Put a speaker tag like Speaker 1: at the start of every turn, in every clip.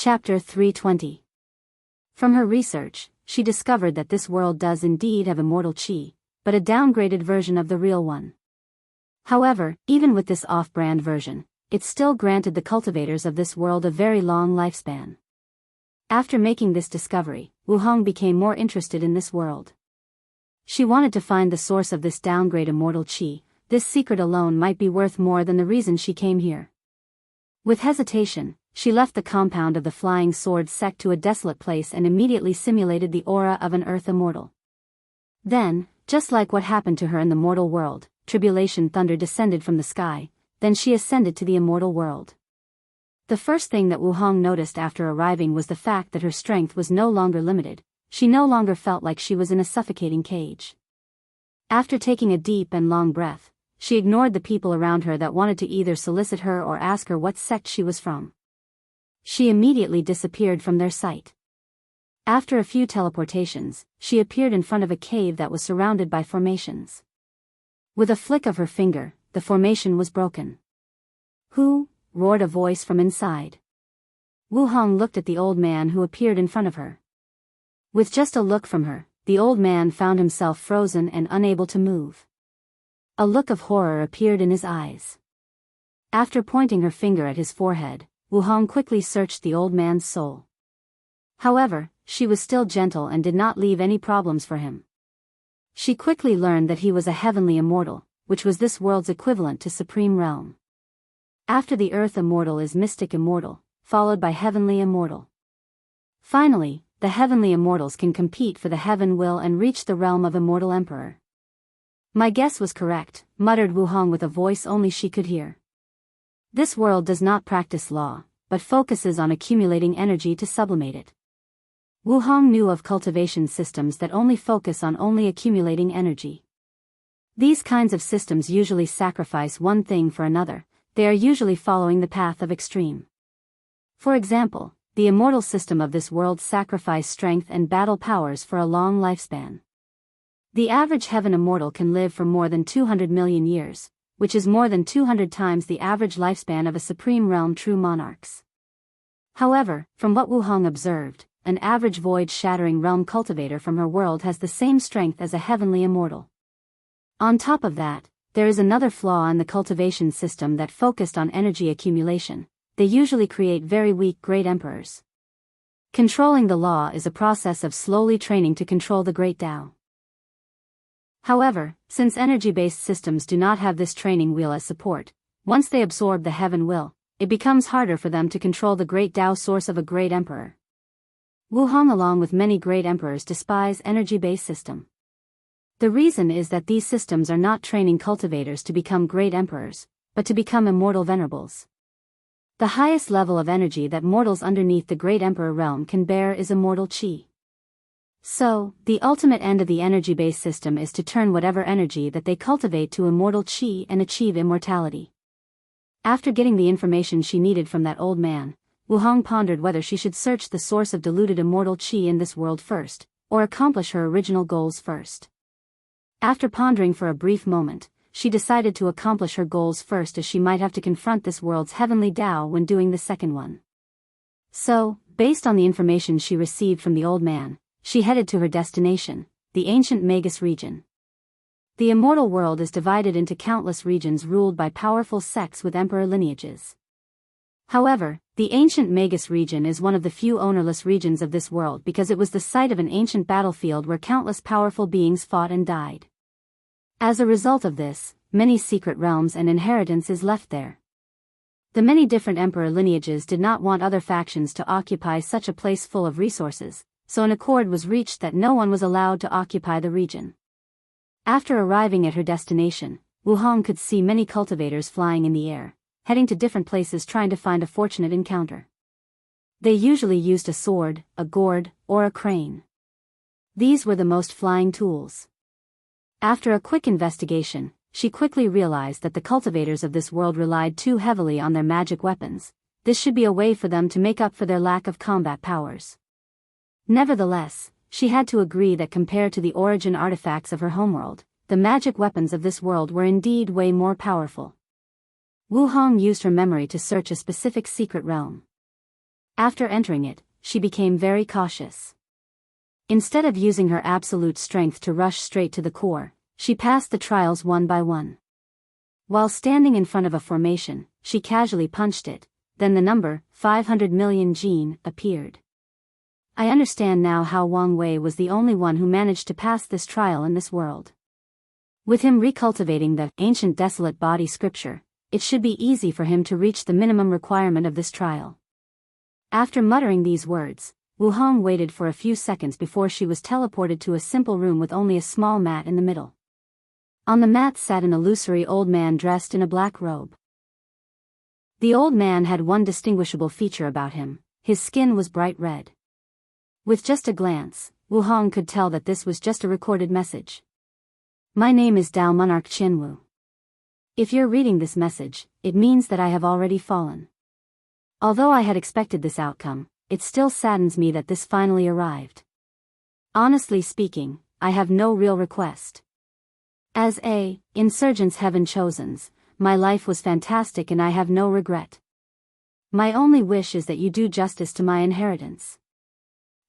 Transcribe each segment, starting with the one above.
Speaker 1: Chapter 320. From her research, she discovered that this world does indeed have immortal qi, but a downgraded version of the real one. However, even with this off-brand version, it still granted the cultivators of this world a very long lifespan. After making this discovery, Wuhong became more interested in this world. She wanted to find the source of this downgrade immortal qi. This secret alone might be worth more than the reason she came here. With hesitation, she left the compound of the Flying Sword sect to a desolate place and immediately simulated the aura of an earth immortal. Then, just like what happened to her in the mortal world, tribulation thunder descended from the sky, then she ascended to the immortal world. The first thing that Wuhong noticed after arriving was the fact that her strength was no longer limited. She no longer felt like she was in a suffocating cage. After taking a deep and long breath, she ignored the people around her that wanted to either solicit her or ask her what sect she was from. She immediately disappeared from their sight. After a few teleportations, she appeared in front of a cave that was surrounded by formations. With a flick of her finger, the formation was broken. "Who?" roared a voice from inside. Wuhong looked at the old man who appeared in front of her. With just a look from her, the old man found himself frozen and unable to move. A look of horror appeared in his eyes. After pointing her finger at his forehead, Wuhong quickly searched the old man's soul. However, she was still gentle and did not leave any problems for him. She quickly learned that he was a heavenly immortal, which was this world's equivalent to supreme realm. After the earth immortal is mystic immortal, followed by heavenly immortal. Finally, the heavenly immortals can compete for the heaven will and reach the realm of immortal emperor. "My guess was correct," muttered Wuhong with a voice only she could hear. This world does not practice law, but focuses on accumulating energy to sublimate it. Wuhong knew of cultivation systems that only focus on only accumulating energy. These kinds of systems usually sacrifice one thing for another. They are usually following the path of extreme. For example, the immortal system of this world sacrifice strength and battle powers for a long lifespan. The average heaven immortal can live for more than 200 million years, which is more than 200 times the average lifespan of a supreme realm true monarchs. However, from what Wuhong observed, an average void-shattering realm cultivator from her world has the same strength as a heavenly immortal. On top of that, there is another flaw in the cultivation system that focused on energy accumulation. They usually create very weak great emperors. Controlling the law is a process of slowly training to control the great Tao. However, since energy-based systems do not have this training wheel as support, once they absorb the heaven will, it becomes harder for them to control the great Tao source of a great emperor. Wuhong along with many great emperors despise energy-based system. The reason is that these systems are not training cultivators to become great emperors, but to become immortal venerables. The highest level of energy that mortals underneath the great emperor realm can bear is immortal qi. So, the ultimate end of the energy-based system is to turn whatever energy that they cultivate to immortal qi and achieve immortality. After getting the information she needed from that old man, Wuhong pondered whether she should search the source of diluted immortal qi in this world first, or accomplish her original goals first. After pondering for a brief moment, she decided to accomplish her goals first as she might have to confront this world's heavenly Tao when doing the second one. So, based on the information she received from the old man, she headed to her destination, the ancient Magus region. The immortal world is divided into countless regions ruled by powerful sects with emperor lineages. However, the ancient Magus region is one of the few ownerless regions of this world because it was the site of an ancient battlefield where countless powerful beings fought and died. As a result of this, many secret realms and inheritance is left there. The many different emperor lineages did not want other factions to occupy such a place full of resources, so an accord was reached that no one was allowed to occupy the region. After arriving at her destination, Wuhong could see many cultivators flying in the air, heading to different places trying to find a fortunate encounter. They usually used a sword, a gourd, or a crane. These were the most flying tools. After a quick investigation, she quickly realized that the cultivators of this world relied too heavily on their magic weapons. This should be a way for them to make up for their lack of combat powers. Nevertheless, she had to agree that compared to the origin artifacts of her homeworld, the magic weapons of this world were indeed way more powerful. Wuhong used her memory to search a specific secret realm. After entering it, she became very cautious. Instead of using her absolute strength to rush straight to the core, she passed the trials one by one. While standing in front of a formation, she casually punched it, then the number 500 million gene appeared. I understand now how Wang Wei was the only one who managed to pass this trial in this world. With him recultivating the ancient desolate body scripture, it should be easy for him to reach the minimum requirement of this trial. After muttering these words, Wu Hong waited for a few seconds before she was teleported to a simple room with only a small mat in the middle. On the mat sat an illusory old man dressed in a black robe. The old man had one distinguishable feature about him: his skin was bright red. With just a glance, Wu Hong could tell that this was just a recorded message. My name is Dao Monarch Qianwu. If you're reading this message, it means that I have already fallen. Although I had expected this outcome, it still saddens me that this finally arrived. Honestly speaking, I have no real request. As a insurgent's heaven chosens, my life was fantastic and I have no regret. My only wish is that you do justice to my inheritance.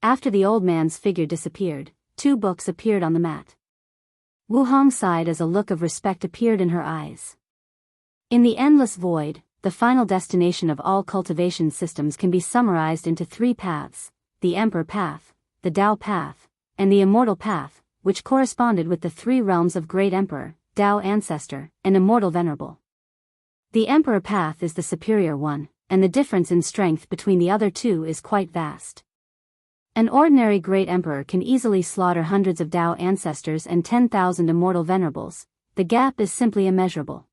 Speaker 1: After the old man's figure disappeared, 2 books appeared on the mat. Wu Hong sighed as a look of respect appeared in her eyes. In the endless void, the final destination of all cultivation systems can be summarized into 3 paths: the Emperor Path, the Dao Path, and the Immortal Path, which corresponded with the 3 realms of Great Emperor, Dao Ancestor, and Immortal Venerable. The Emperor Path is the superior one, and the difference in strength between the other 2 is quite vast. An ordinary Great Emperor can easily slaughter hundreds of Dao Ancestors and 10,000 Immortal Venerables. The gap is simply immeasurable.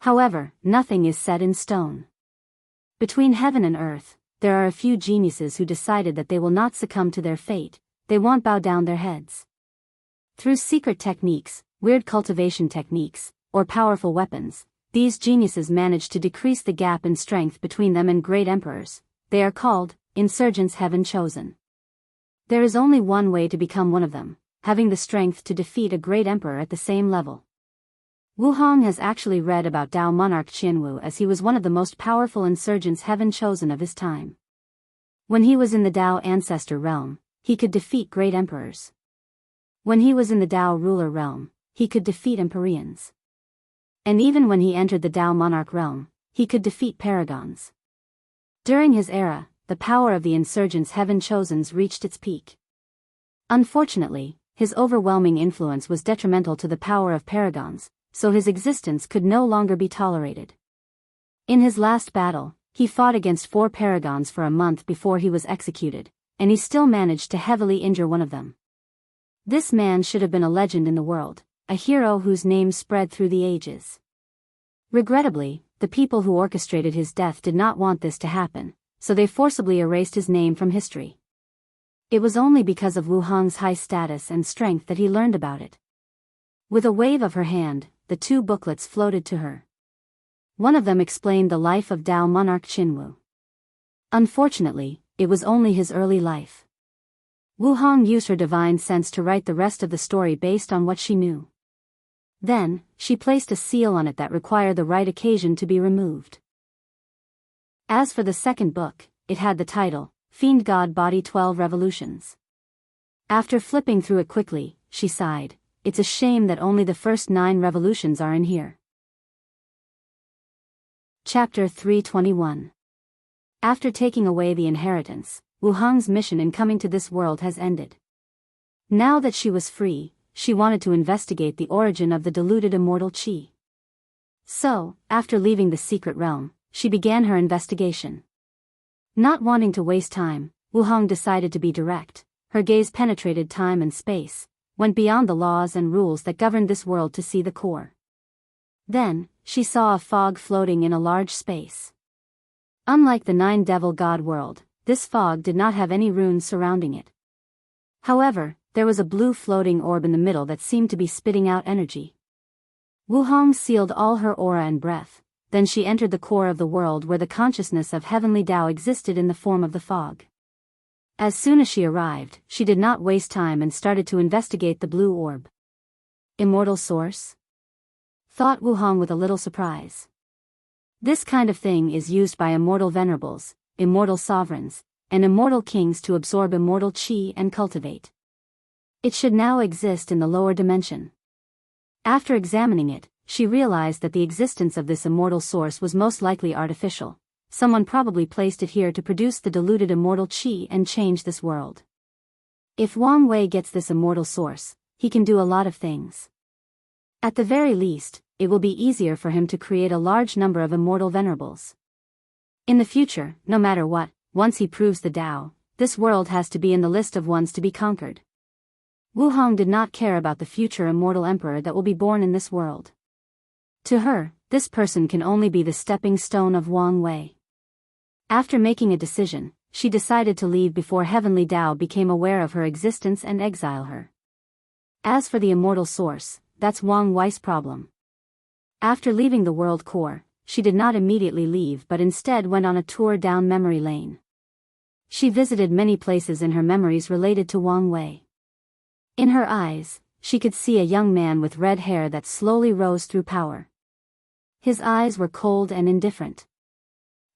Speaker 1: However, nothing is set in stone. Between heaven and earth, there are a few geniuses who decided that they will not succumb to their fate, they won't bow down their heads. Through secret techniques, weird cultivation techniques, or powerful weapons, these geniuses managed to decrease the gap in strength between them and great emperors. They are called insurgents heaven chosen. There is only one way to become one of them: having the strength to defeat a great emperor at the same level. Wu Hong has actually read about Dao Monarch Qianwu, as he was one of the most powerful insurgents heaven chosen of his time. When he was in the Dao Ancestor realm, he could defeat great emperors. When he was in the Dao Ruler realm, he could defeat empyreans. And even when he entered the Dao Monarch realm, he could defeat paragons. During his era, the power of the insurgents heaven chosens reached its peak. Unfortunately, his overwhelming influence was detrimental to the power of paragons, so his existence could no longer be tolerated. In his last battle, he fought against 4 paragons for a month before he was executed, and he still managed to heavily injure one of them. This man should have been a legend in the world, a hero whose name spread through the ages. Regrettably, the people who orchestrated his death did not want this to happen, so they forcibly erased his name from history. It was only because of Wu Hong's high status and strength that he learned about it. With a wave of her hand, the 2 booklets floated to her. One of them explained the life of Dao Monarch Qianwu. Unfortunately, it was only his early life. Wu Hong used her divine sense to write the rest of the story based on what she knew. Then, she placed a seal on it that required the right occasion to be removed. As for the second book, it had the title, Fiend God Body 12 Revolutions. After flipping through it quickly, she sighed. It's a shame that only the first 9 revolutions are in here. Chapter 321. After taking away the inheritance, Wu Hong's mission in coming to this world has ended. Now that she was free, she wanted to investigate the origin of the diluted immortal qi. So, after leaving the secret realm, she began her investigation. Not wanting to waste time, Wu Hong decided to be direct. Her gaze penetrated time and space, went beyond the laws and rules that governed this world to see the core. Then, she saw a fog floating in a large space. Unlike the 9 devil god world, this fog did not have any runes surrounding it. However, there was a blue floating orb in the middle that seemed to be spitting out energy. Wu Hong sealed all her aura and breath. Then she entered the core of the world where the consciousness of heavenly Tao existed in the form of the fog. As soon as she arrived, she did not waste time and started to investigate the blue orb. Immortal source? Thought Wu Hong with a little surprise. This kind of thing is used by immortal venerables. immortal sovereigns, and immortal kings to absorb immortal qi and cultivate. It should now exist in the lower dimension. After examining it, she realized that the existence of this immortal source was most likely artificial. Someone probably placed it here to produce the diluted immortal qi and change this world. If Wang Wei gets this immortal source, he can do a lot of things. At the very least, it will be easier for him to create a large number of immortal venerables. In the future, no matter what, once he proves the Tao, this world has to be in the list of ones to be conquered. Wu Hong did not care about the future immortal emperor that will be born in this world. To her, this person can only be the stepping stone of Wang Wei. After making a decision, she decided to leave before Heavenly Tao became aware of her existence and exile her. As for the immortal source, that's Wang Wei's problem. After leaving the world core, she did not immediately leave but instead went on a tour down memory lane. She visited many places in her memories related to Wang Wei. In her eyes, she could see a young man with red hair that slowly rose through power. His eyes were cold and indifferent.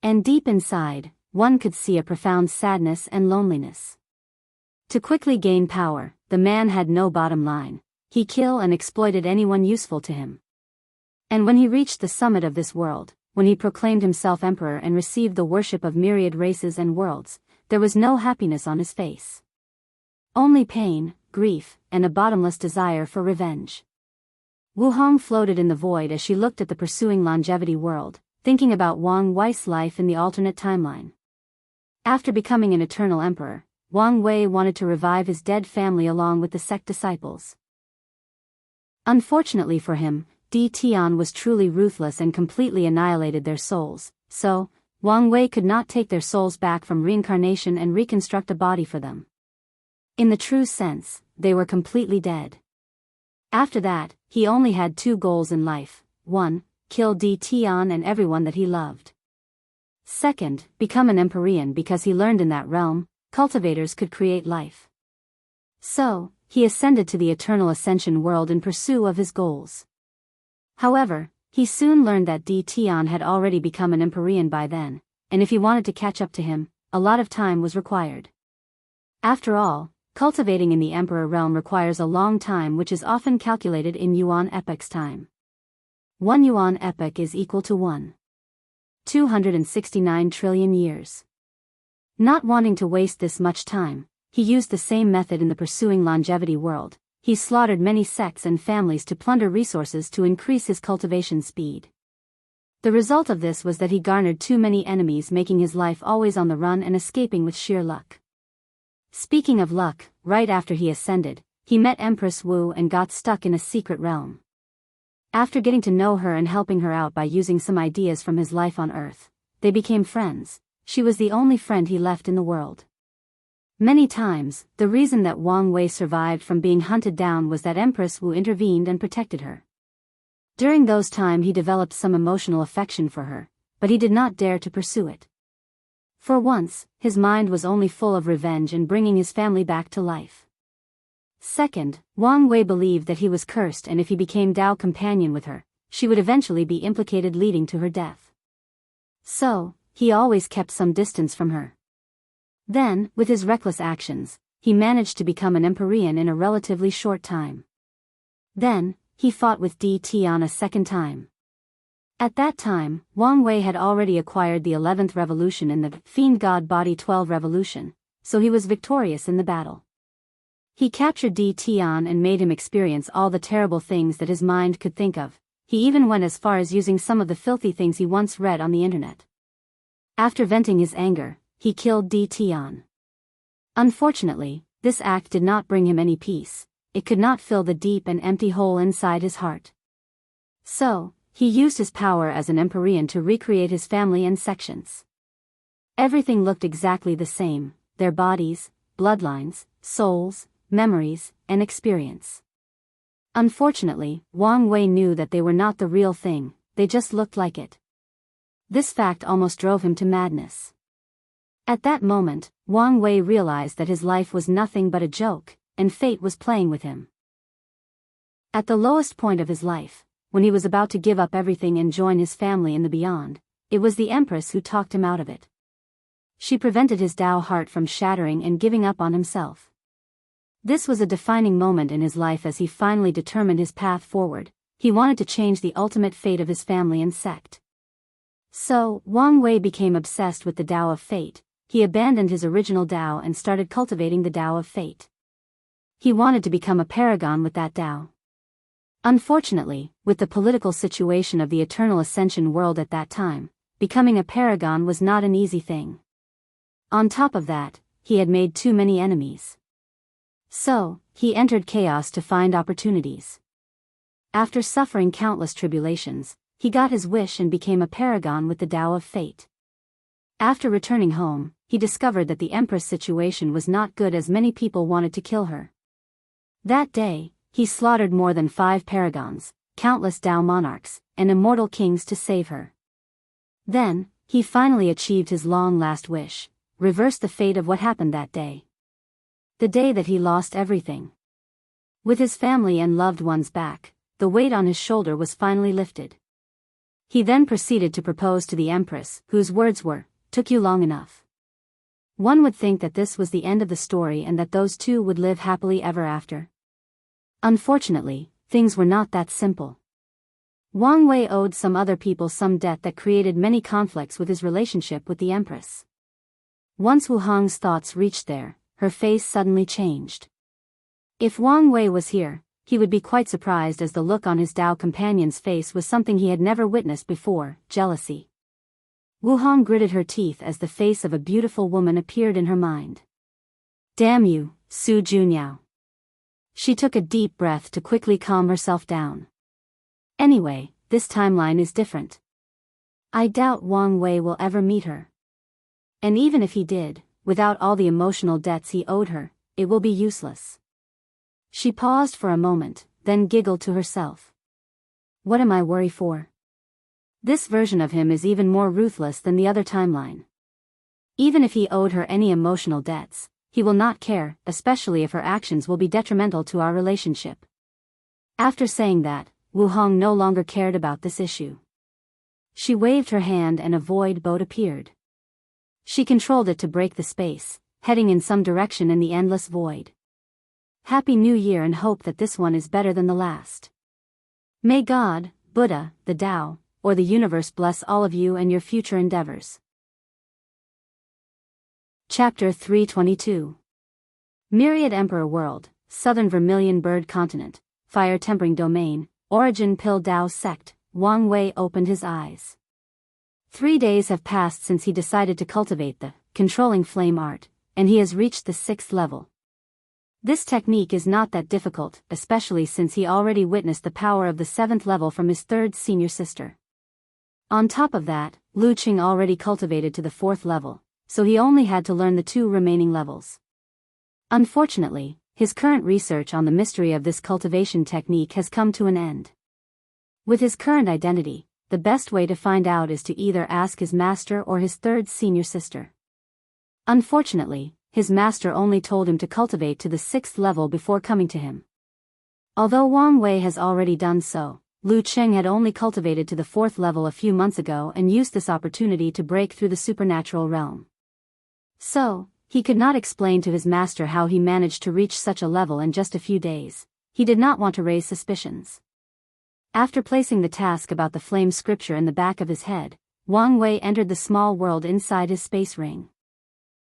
Speaker 1: And deep inside, one could see a profound sadness and loneliness. To quickly gain power, the man had no bottom line. He killed and exploited anyone useful to him. And when he reached the summit of this world, when he proclaimed himself emperor and received the worship of myriad races and worlds, there was no happiness on his face. Only pain, grief, and a bottomless desire for revenge. Wu Hong floated in the void as she looked at the pursuing longevity world, thinking about Wang Wei's life in the alternate timeline. After becoming an eternal emperor, Wang Wei wanted to revive his dead family along with the sect disciples. Unfortunately for him, Di Tian was truly ruthless and completely annihilated their souls, so Wang Wei could not take their souls back from reincarnation and reconstruct a body for them. In the true sense, they were completely dead. After that, he only had two goals in life: 1. Kill Di Tian and everyone that he loved. 2. Become an Empyrean because he learned in that realm, cultivators could create life. So, he ascended to the eternal ascension world in pursuit of his goals. However, he soon learned that Di Tian had already become an Empyrean by then, and if he wanted to catch up to him, a lot of time was required. After all, cultivating in the Emperor realm requires a long time, which is often calculated in Yuan epochs time. 1 Yuan epoch is equal to 1.269 trillion years. Not wanting to waste this much time, he used the same method in the pursuing longevity world. He slaughtered many sects and families to plunder resources to increase his cultivation speed. The result of this was that he garnered too many enemies, making his life always on the run and escaping with sheer luck. Speaking of luck, right after he ascended, he met Empress Wu and got stuck in a secret realm. After getting to know her and helping her out by using some ideas from his life on Earth, they became friends. She was the only friend he left in the world. Many times, the reason that Wang Wei survived from being hunted down was that Empress Wu intervened and protected her. During those times he developed some emotional affection for her, but he did not dare to pursue it. For once, his mind was only full of revenge and bringing his family back to life. 2. Wang Wei believed that he was cursed, and if he became Tao companion with her, she would eventually be implicated, leading to her death. So, he always kept some distance from her. Then, with his reckless actions, he managed to become an Empyrean in a relatively short time. Then, he fought with Di Tian a second time. At that time, Wang Wei had already acquired the 11th revolution in the Fiend God Body 12 revolution, so he was victorious in the battle. He captured Di Tian and made him experience all the terrible things that his mind could think of. He even went as far as using some of the filthy things he once read on the internet. After venting his anger, he killed Di Tian. Unfortunately, this act did not bring him any peace. It could not fill the deep and empty hole inside his heart. So, he used his power as an Empyrean to recreate his family and sections. Everything looked exactly the same: their bodies, bloodlines, souls, memories, and experience. Unfortunately, Wang Wei knew that they were not the real thing, they just looked like it. This fact almost drove him to madness. At that moment, Wang Wei realized that his life was nothing but a joke, and fate was playing with him. At the lowest point of his life, when he was about to give up everything and join his family in the beyond, it was the Empress who talked him out of it. She prevented his Tao heart from shattering and giving up on himself. This was a defining moment in his life as he finally determined his path forward. He wanted to change the ultimate fate of his family and sect. So, Wang Wei became obsessed with the Tao of Fate. He abandoned his original Tao and started cultivating the Tao of Fate. He wanted to become a paragon with that Tao. Unfortunately, with the political situation of the Eternal Ascension world at that time, becoming a paragon was not an easy thing. On top of that, he had made too many enemies. So, he entered chaos to find opportunities. After suffering countless tribulations, he got his wish and became a paragon with the Tao of Fate. After returning home, he discovered that the Empress situation was not good as many people wanted to kill her. That day, he slaughtered more than 5 paragons, countless Tao monarchs, and immortal kings to save her. Then, he finally achieved his long-last wish, reversed the fate of what happened that day. The day that he lost everything. With his family and loved ones back, the weight on his shoulder was finally lifted. He then proceeded to propose to the Empress, whose words were, "Took you long enough." One would think that this was the end of the story and that those two would live happily ever after. Unfortunately, things were not that simple. Wang Wei owed some other people some debt that created many conflicts with his relationship with the Empress. Once Wu Hong's thoughts reached there, her face suddenly changed. If Wang Wei was here, he would be quite surprised as the look on his Tao companion's face was something he had never witnessed before, jealousy. Wu Hong gritted her teeth as the face of a beautiful woman appeared in her mind. "Damn you, Su Junyao." She took a deep breath to quickly calm herself down. Anyway, this timeline is different. I doubt Wang Wei will ever meet her. And even if he did, without all the emotional debts he owed her, it will be useless. She paused for a moment, then giggled to herself. What am I worried for? This version of him is even more ruthless than the other timeline. Even if he owed her any emotional debts, he will not care, especially if her actions will be detrimental to our relationship. After saying that, Wu Hong no longer cared about this issue. She waved her hand and a void boat appeared. She controlled it to break the space, heading in some direction in the endless void. Happy New Year and hope that this one is better than the last. May God, Buddha, the Tao, or the universe bless all of you and your future endeavors. Chapter 322. Myriad Emperor World, Southern Vermilion Bird Continent, Fire Tempering Domain, Origin Pill Tao Sect. Wang Wei opened his eyes. 3 days have passed since he decided to cultivate the controlling flame art, and he has reached the 6th level. This technique is not that difficult, especially since he already witnessed the power of the 7th level from his 3rd senior sister. On top of that, Lu Qing already cultivated to the 4th level, so he only had to learn the 2 remaining levels. Unfortunately, his current research on the mystery of this cultivation technique has come to an end. With his current identity, the best way to find out is to either ask his master or his 3rd senior sister. Unfortunately, his master only told him to cultivate to the 6th level before coming to him. Although Wang Wei has already done so, Lu Qing had only cultivated to the 4th level a few months ago and used this opportunity to break through the supernatural realm. So, he could not explain to his master how he managed to reach such a level in just a few days. He did not want to raise suspicions. After placing the task about the flame scripture in the back of his head, Wang Wei entered the small world inside his space ring.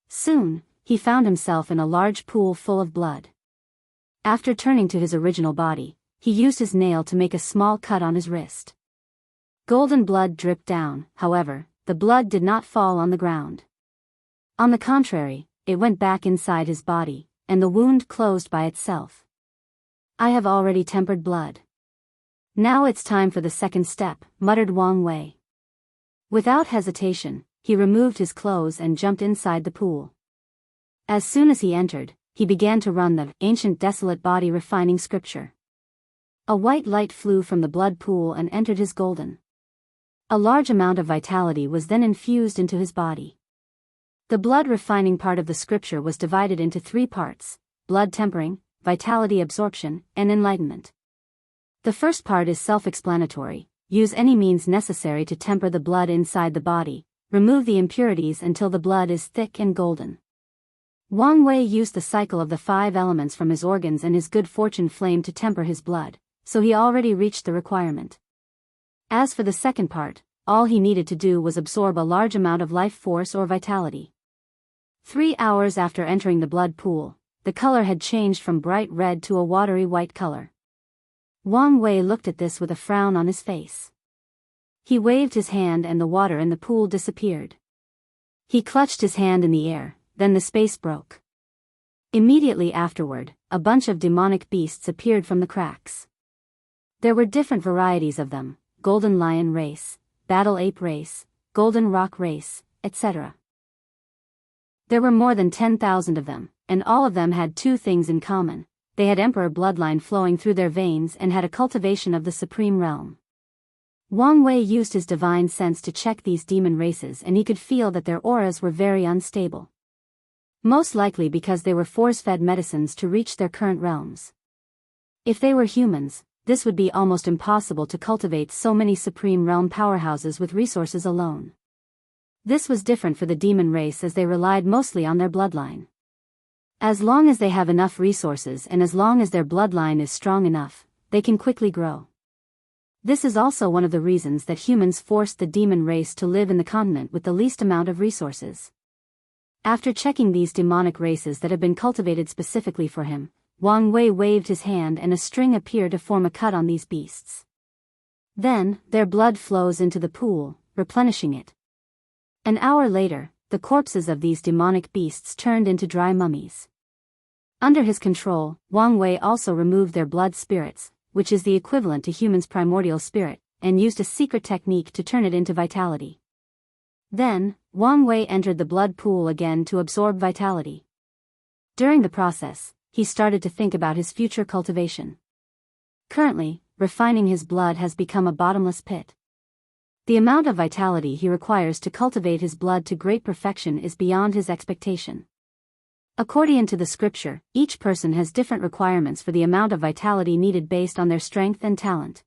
Speaker 1: Soon, he found himself in a large pool full of blood. After turning to his original body, he used his nail to make a small cut on his wrist. Golden blood dripped down, however, the blood did not fall on the ground. On the contrary, it went back inside his body, and the wound closed by itself. I have already tempered blood. Now it's time for the 2nd step, muttered Wang Wei. Without hesitation, he removed his clothes and jumped inside the pool. As soon as he entered, he began to run the ancient desolate body refining scripture. A white light flew from the blood pool and entered his golden. A large amount of vitality was then infused into his body. The blood refining part of the scripture was divided into 3 parts: blood tempering, vitality absorption, and enlightenment. The first part is self-explanatory: use any means necessary to temper the blood inside the body, remove the impurities until the blood is thick and golden. Wang Wei used the cycle of the 5 elements from his organs and his good fortune flame to temper his blood, so he already reached the requirement. As for the second part, all he needed to do was absorb a large amount of life force or vitality. 3 hours after entering the blood pool, the color had changed from bright red to a watery white color. Wang Wei looked at this with a frown on his face. He waved his hand and the water in the pool disappeared. He clutched his hand in the air, then the space broke. Immediately afterward, a bunch of demonic beasts appeared from the cracks. There were different varieties of them: golden lion race, battle ape race, golden rock race, etc. There were more than 10,000 of them, and all of them had 2 things in common: they had emperor bloodline flowing through their veins and had a cultivation of the supreme realm. Wang Wei used his divine sense to check these demon races, and he could feel that their auras were very unstable. Most likely because they were force-fed medicines to reach their current realms. If they were humans, this would be almost impossible to cultivate so many supreme realm powerhouses with resources alone. This was different for the demon race, as they relied mostly on their bloodline. As long as they have enough resources and as long as their bloodline is strong enough, they can quickly grow. This is also one of the reasons that humans forced the demon race to live in the continent with the least amount of resources. After checking these demonic races that have been cultivated specifically for him, Wang Wei waved his hand and a string appeared to form a cut on these beasts. Then, their blood flows into the pool, replenishing it. An hour later, the corpses of these demonic beasts turned into dry mummies. Under his control, Wang Wei also removed their blood spirits, which is the equivalent to humans' primordial spirit, and used a secret technique to turn it into vitality. Then, Wang Wei entered the blood pool again to absorb vitality. During the process, he started to think about his future cultivation. Currently, refining his blood has become a bottomless pit. The amount of vitality he requires to cultivate his blood to great perfection is beyond his expectation. According to the scripture, each person has different requirements for the amount of vitality needed based on their strength and talent.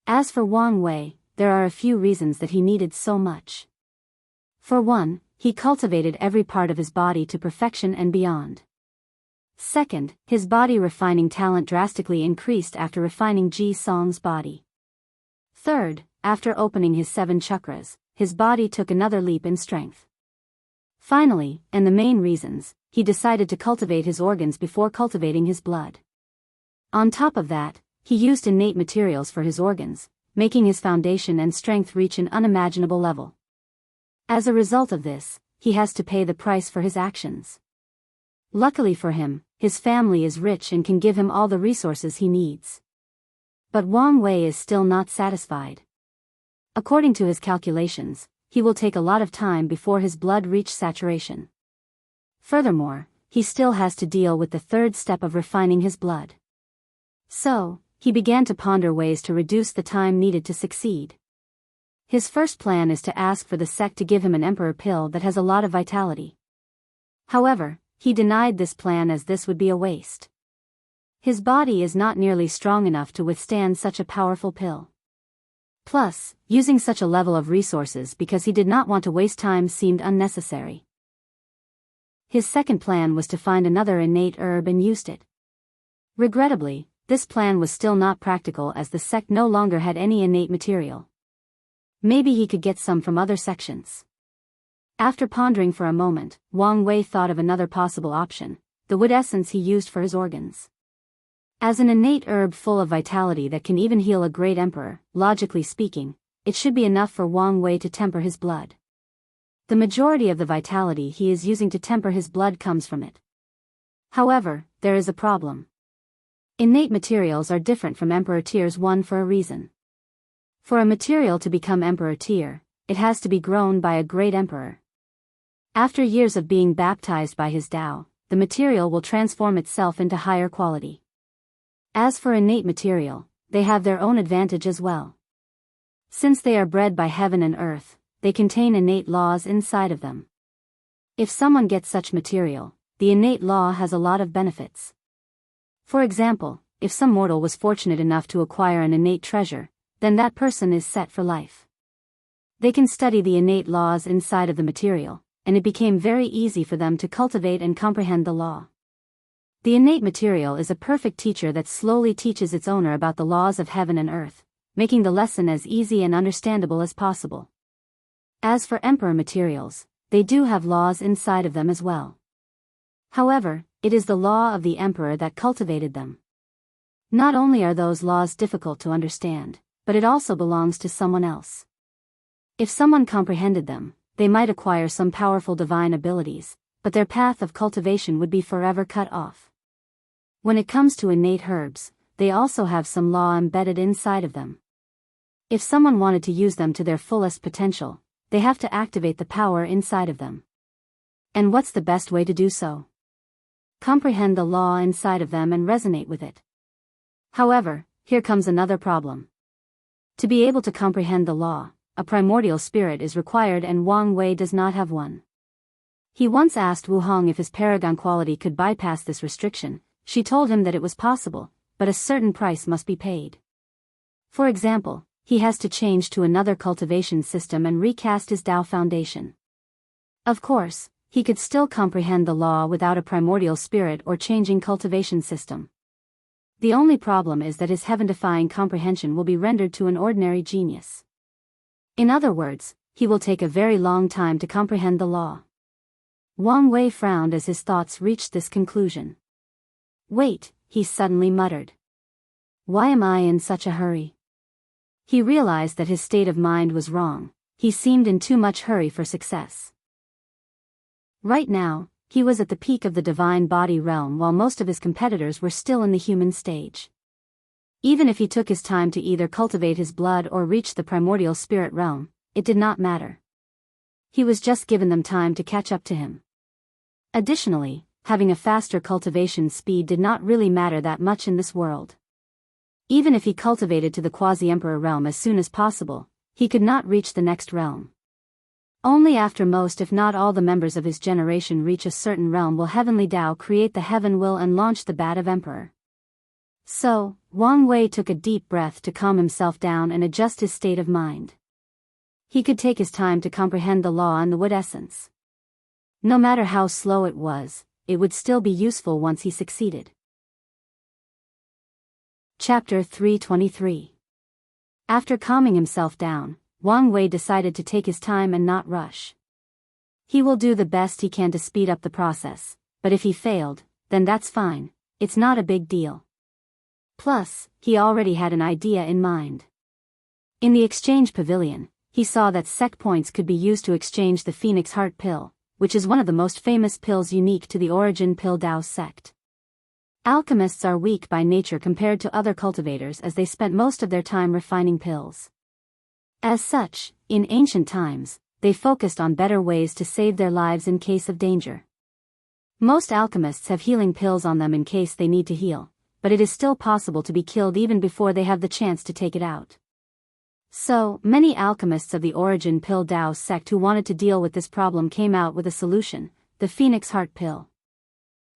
Speaker 1: As for Wang Wei, there are a few reasons that he needed so much. For one, he cultivated every part of his body to perfection and beyond. Second, his body refining talent drastically increased after refining Ji Song's body. Third, after opening his 7 chakras, his body took another leap in strength. Finally, and the main reasons, he decided to cultivate his organs before cultivating his blood. On top of that, he used innate materials for his organs, making his foundation and strength reach an unimaginable level. As a result of this, he has to pay the price for his actions. Luckily for him, his family is rich and can give him all the resources he needs. But Wang Wei is still not satisfied. According to his calculations, he will take a lot of time before his blood reaches saturation. Furthermore, he still has to deal with the third step of refining his blood. So, he began to ponder ways to reduce the time needed to succeed. His first plan is to ask for the sect to give him an emperor pill that has a lot of vitality. However, he denied this plan as this would be a waste. His body is not nearly strong enough to withstand such a powerful pill. Plus, using such a level of resources because he did not want to waste time seemed unnecessary. His second plan was to find another innate herb and used it. Regrettably, this plan was still not practical as the sect no longer had any innate material. Maybe he could get some from other sections. After pondering for a moment, Wang Wei thought of another possible option, the wood essence he used for his organs. As an innate herb full of vitality that can even heal a great emperor, logically speaking, it should be enough for Wang Wei to temper his blood. The majority of the vitality he is using to temper his blood comes from it. However, there is a problem. Innate materials are different from Emperor Tiers 1 for a reason. For a material to become Emperor Tier, it has to be grown by a great emperor. After years of being baptized by his Tao, the material will transform itself into higher quality. As for innate material, they have their own advantage as well. Since they are bred by heaven and earth, they contain innate laws inside of them. If someone gets such material, the innate law has a lot of benefits. For example, if some mortal was fortunate enough to acquire an innate treasure, then that person is set for life. They can study the innate laws inside of the material, and it became very easy for them to cultivate and comprehend the law. The innate material is a perfect teacher that slowly teaches its owner about the laws of heaven and earth, making the lesson as easy and understandable as possible. As for emperor materials, they do have laws inside of them as well. However, it is the law of the emperor that cultivated them. Not only are those laws difficult to understand, but it also belongs to someone else. If someone comprehended them, they might acquire some powerful divine abilities, but their path of cultivation would be forever cut off. When it comes to innate herbs, they also have some law embedded inside of them. If someone wanted to use them to their fullest potential, they have to activate the power inside of them. And what's the best way to do so? Comprehend the law inside of them and resonate with it. However, here comes another problem. To be able to comprehend the law, a primordial spirit is required, and Wang Wei does not have one. He once asked Wu Hong if his paragon quality could bypass this restriction. She told him that it was possible, but a certain price must be paid. For example, he has to change to another cultivation system and recast his Tao foundation. Of course, he could still comprehend the law without a primordial spirit or changing cultivation system. The only problem is that his heaven-defying comprehension will be rendered to an ordinary genius. In other words, he will take a very long time to comprehend the law. Wang Wei frowned as his thoughts reached this conclusion. Wait, he suddenly muttered. Why am I in such a hurry? He realized that his state of mind was wrong. He seemed in too much hurry for success. Right now, he was at the peak of the divine body realm while most of his competitors were still in the human stage. Even if he took his time to either cultivate his blood or reach the primordial spirit realm, it did not matter. He was just given them time to catch up to him. Additionally, having a faster cultivation speed did not really matter that much in this world. Even if he cultivated to the quasi-emperor realm as soon as possible, he could not reach the next realm. Only after most if not all the members of his generation reach a certain realm will heavenly Tao create the heaven will and launch the bat of emperor. So, Wang Wei took a deep breath to calm himself down and adjust his state of mind. He could take his time to comprehend the law and the wood essence. No matter how slow it would still be useful once he succeeded. Chapter 323. After calming himself down, Wang Wei decided to take his time and not rush. He will do the best he can to speed up the process, but if he failed, then that's fine, it's not a big deal. Plus, he already had an idea in mind. In the exchange pavilion, he saw that sect points could be used to exchange the Phoenix Heart Pill, which is one of the most famous pills unique to the Origin Pill Tao sect. Alchemists are weak by nature compared to other cultivators as they spent most of their time refining pills. As such, in ancient times, they focused on better ways to save their lives in case of danger. Most alchemists have healing pills on them in case they need to heal, but it is still possible to be killed even before they have the chance to take it out. So, many alchemists of the Origin Pill Tao sect who wanted to deal with this problem came out with a solution, the Phoenix Heart Pill.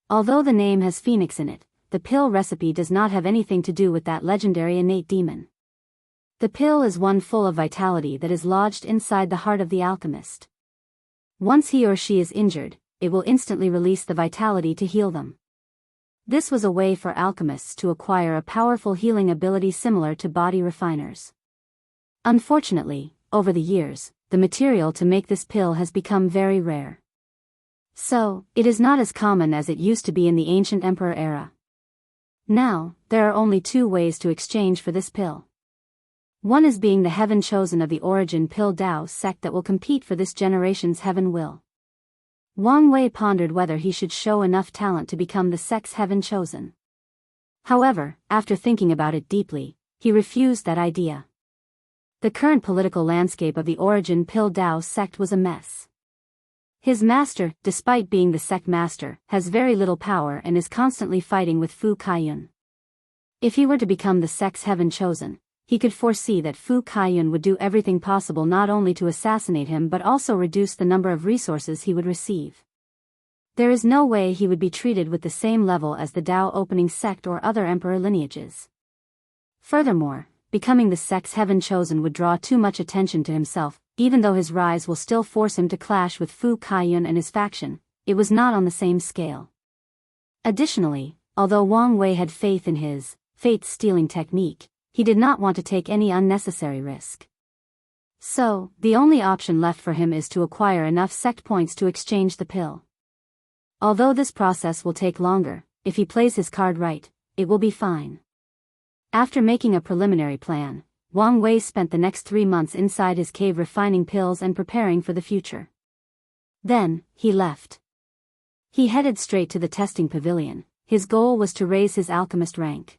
Speaker 1: Although the name has Phoenix in it, the pill recipe does not have anything to do with that legendary innate demon. The pill is one full of vitality that is lodged inside the heart of the alchemist. Once he or she is injured, it will instantly release the vitality to heal them. This was a way for alchemists to acquire a powerful healing ability similar to body refiners. Unfortunately, over the years, the material to make this pill has become very rare. So, it is not as common as it used to be in the ancient emperor era. Now, there are only two ways to exchange for this pill. One is being the heaven chosen of the Origin Pill Tao sect that will compete for this generation's heaven will. Wang Wei pondered whether he should show enough talent to become the sect's heaven chosen. However, after thinking about it deeply, he refused that idea. The current political landscape of the Origin Pill Tao sect was a mess. His master, despite being the sect master, has very little power and is constantly fighting with Fu Kaiyun. If he were to become the sect's heaven chosen, he could foresee that Fu Kaiyun would do everything possible not only to assassinate him but also reduce the number of resources he would receive. There is no way he would be treated with the same level as the Tao opening sect or other emperor lineages. Furthermore, becoming the sect's heaven chosen would draw too much attention to himself, even though his rise will still force him to clash with Fu Kaiyun and his faction, it was not on the same scale. Additionally, although Wang Wei had faith in his fate-stealing technique, he did not want to take any unnecessary risk. So, the only option left for him is to acquire enough sect points to exchange the pill. Although this process will take longer, if he plays his card right, it will be fine. After making a preliminary plan, Wang Wei spent the next 3 months inside his cave refining pills and preparing for the future. Then, he left. He headed straight to the testing pavilion. His goal was to raise his alchemist rank.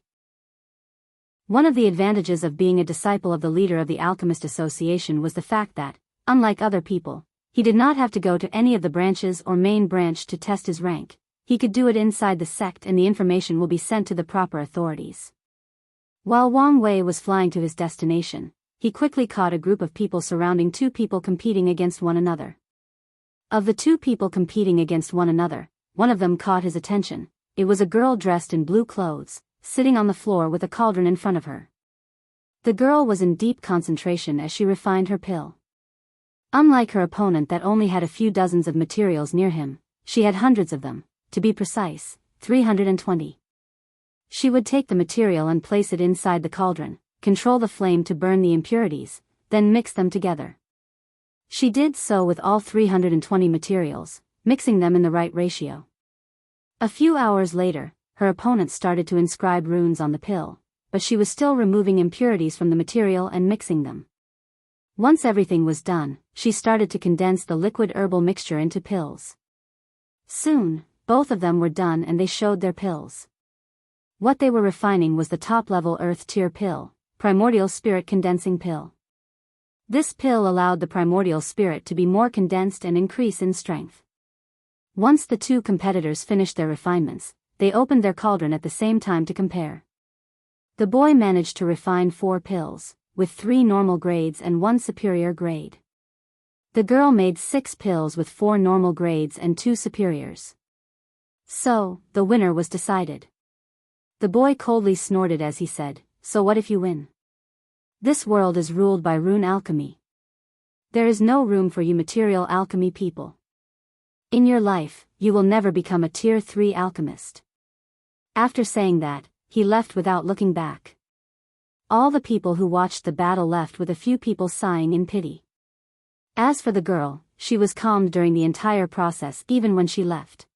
Speaker 1: One of the advantages of being a disciple of the leader of the Alchemist Association was the fact that, unlike other people, he did not have to go to any of the branches or main branch to test his rank. He could do it inside the sect and the information will be sent to the proper authorities. While Wang Wei was flying to his destination, he quickly caught a group of people surrounding 2 people competing against one another. Of the 2 people competing against one another, one of them caught his attention. It was a girl dressed in blue clothes, sitting on the floor with a cauldron in front of her. The girl was in deep concentration as she refined her pill. Unlike her opponent that only had a few dozens of materials near him, she had hundreds of them, to be precise, 320. She would take the material and place it inside the cauldron, control the flame to burn the impurities, then mix them together. She did so with all 320 materials, mixing them in the right ratio. A few hours later, her opponent started to inscribe runes on the pill, but she was still removing impurities from the material and mixing them. Once everything was done, she started to condense the liquid herbal mixture into pills. Soon, both of them were done and they showed their pills. What they were refining was the top-level Earth Tier pill, Primordial Spirit Condensing Pill. This pill allowed the Primordial Spirit to be more condensed and increase in strength. Once the 2 competitors finished their refinements, they opened their cauldron at the same time to compare. The boy managed to refine 4 pills, with 3 normal grades and 1 superior grade. The girl made 6 pills with 4 normal grades and 2 superiors. So, the winner was decided. The boy coldly snorted as he said, "So what if you win? This world is ruled by rune alchemy. There is no room for you material alchemy people. In your life, you will never become a Tier 3 alchemist." After saying that, he left without looking back. All the people who watched the battle left with a few people sighing in pity. As for the girl, she was calmed during the entire process even when she left.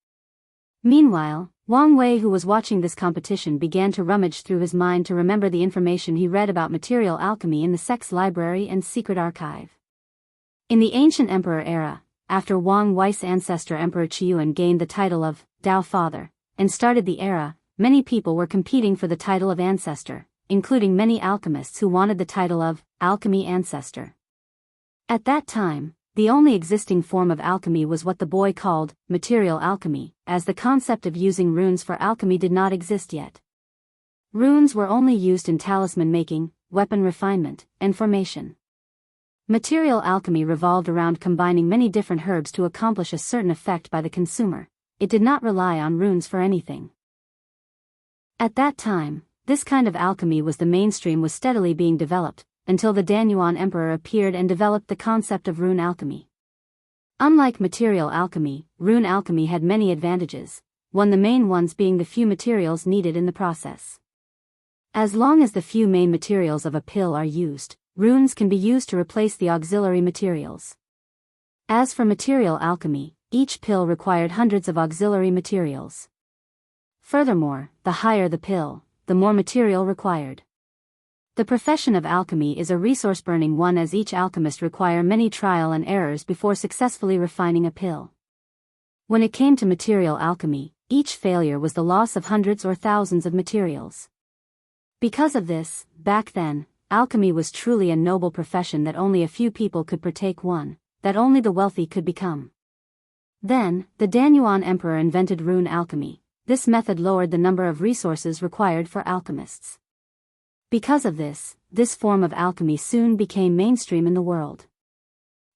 Speaker 1: Meanwhile, Wang Wei, who was watching this competition, began to rummage through his mind to remember the information he read about material alchemy in the sect's library and secret archive. In the ancient emperor era, after Wang Wei's ancestor Emperor Qiuan gained the title of Dao Father and started the era, many people were competing for the title of Ancestor, including many alchemists who wanted the title of Alchemy Ancestor. At that time, the only existing form of alchemy was what the boy called material alchemy, as the concept of using runes for alchemy did not exist yet. Runes were only used in talisman making, weapon refinement, and formation. Material alchemy revolved around combining many different herbs to accomplish a certain effect by the consumer. It did not rely on runes for anything. At that time, this kind of alchemy was the mainstream, was steadily being developed, until the Danyuan Emperor appeared and developed the concept of rune alchemy. Unlike material alchemy, rune alchemy had many advantages, the main ones being the few materials needed in the process. As long as the few main materials of a pill are used, runes can be used to replace the auxiliary materials. As for material alchemy, each pill required hundreds of auxiliary materials. Furthermore, the higher the pill, the more material required. The profession of alchemy is a resource-burning one, as each alchemist require many trial and errors before successfully refining a pill. When it came to material alchemy, each failure was the loss of hundreds or thousands of materials. Because of this, back then, alchemy was truly a noble profession that only a few people could partake, one that only the wealthy could become. Then, the Danyuan Emperor invented rune alchemy. This method lowered the number of resources required for alchemists. Because of this, this form of alchemy soon became mainstream in the world.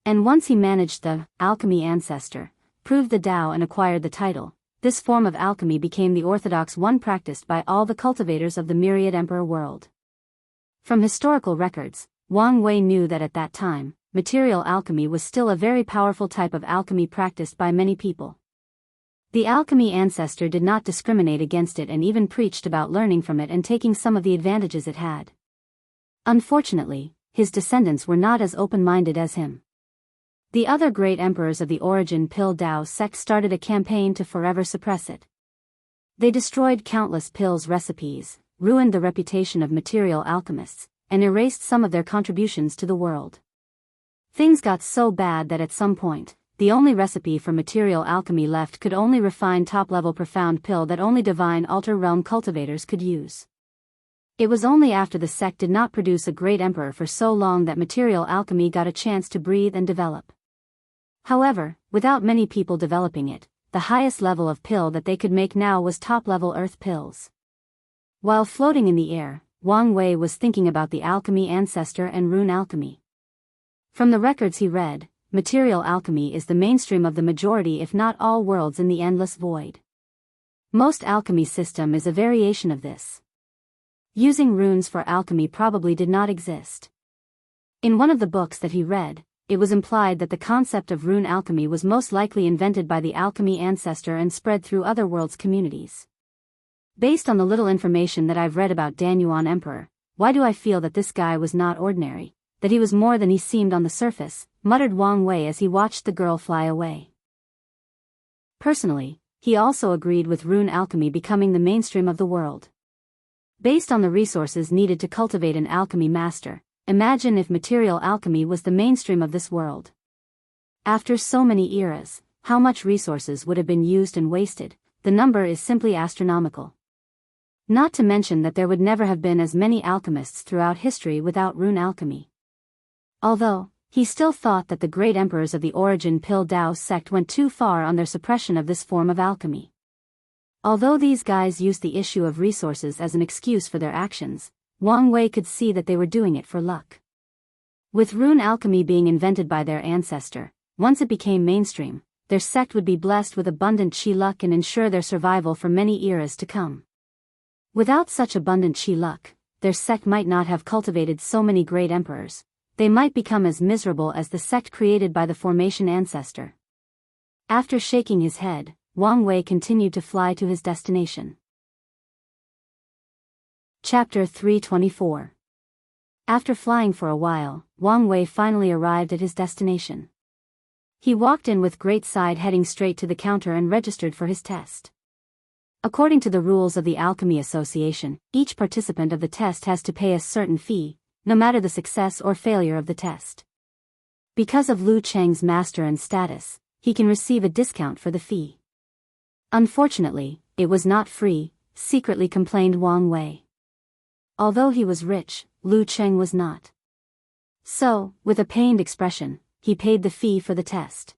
Speaker 1: And once he managed the alchemy ancestor, proved the Tao and acquired the title, this form of alchemy became the orthodox one practiced by all the cultivators of the myriad emperor world. From historical records, Wang Wei knew that at that time, material alchemy was still a very powerful type of alchemy practiced by many people. The alchemy ancestor did not discriminate against it and even preached about learning from it and taking some of the advantages it had. Unfortunately, his descendants were not as open-minded as him. The other great emperors of the origin Pill Dao sect started a campaign to forever suppress it. They destroyed countless pills recipes, ruined the reputation of material alchemists, and erased some of their contributions to the world. Things got so bad that at some point, the only recipe for material alchemy left could only refine top-level profound pill that only divine altar realm cultivators could use. It was only after the sect did not produce a great emperor for so long that material alchemy got a chance to breathe and develop. However, without many people developing it, the highest level of pill that they could make now was top-level earth pills. While floating in the air, Wang Wei was thinking about the alchemy ancestor and rune alchemy. From the records he read, material alchemy is the mainstream of the majority if not all worlds in the endless void. Most alchemy system is a variation of this. Using runes for alchemy probably did not exist. In one of the books that he read, it was implied that the concept of rune alchemy was most likely invented by the alchemy ancestor and spread through other worlds' communities. Based on the little information that I've read about Danyuan Emperor, why do I feel that this guy was not ordinary, that he was more than he seemed on the surface, muttered Wang Wei as he watched the girl fly away. Personally, he also agreed with rune alchemy becoming the mainstream of the world. Based on the resources needed to cultivate an alchemy master, imagine if material alchemy was the mainstream of this world. After so many eras, how much resources would have been used and wasted? The number is simply astronomical. Not to mention that there would never have been as many alchemists throughout history without rune alchemy. Although, he still thought that the great emperors of the origin Pill Dao sect went too far on their suppression of this form of alchemy. Although these guys used the issue of resources as an excuse for their actions, Wang Wei could see that they were doing it for luck. With rune alchemy being invented by their ancestor, once it became mainstream, their sect would be blessed with abundant chi luck and ensure their survival for many eras to come. Without such abundant chi luck, their sect might not have cultivated so many great emperors. They might become as miserable as the sect created by the formation ancestor. After shaking his head, Wang Wei continued to fly to his destination. Chapter 324. After flying for a while, Wang Wei finally arrived at his destination. He walked in with great pride, heading straight to the counter and registered for his test. According to the rules of the Alchemy Association, each participant of the test has to pay a certain fee, no matter the success or failure of the test. Because of Lu Cheng's master and status, he can receive a discount for the fee. Unfortunately, it was not free, secretly complained Wang Wei. Although he was rich, Lu Cheng was not. So, with a pained expression, he paid the fee for the test.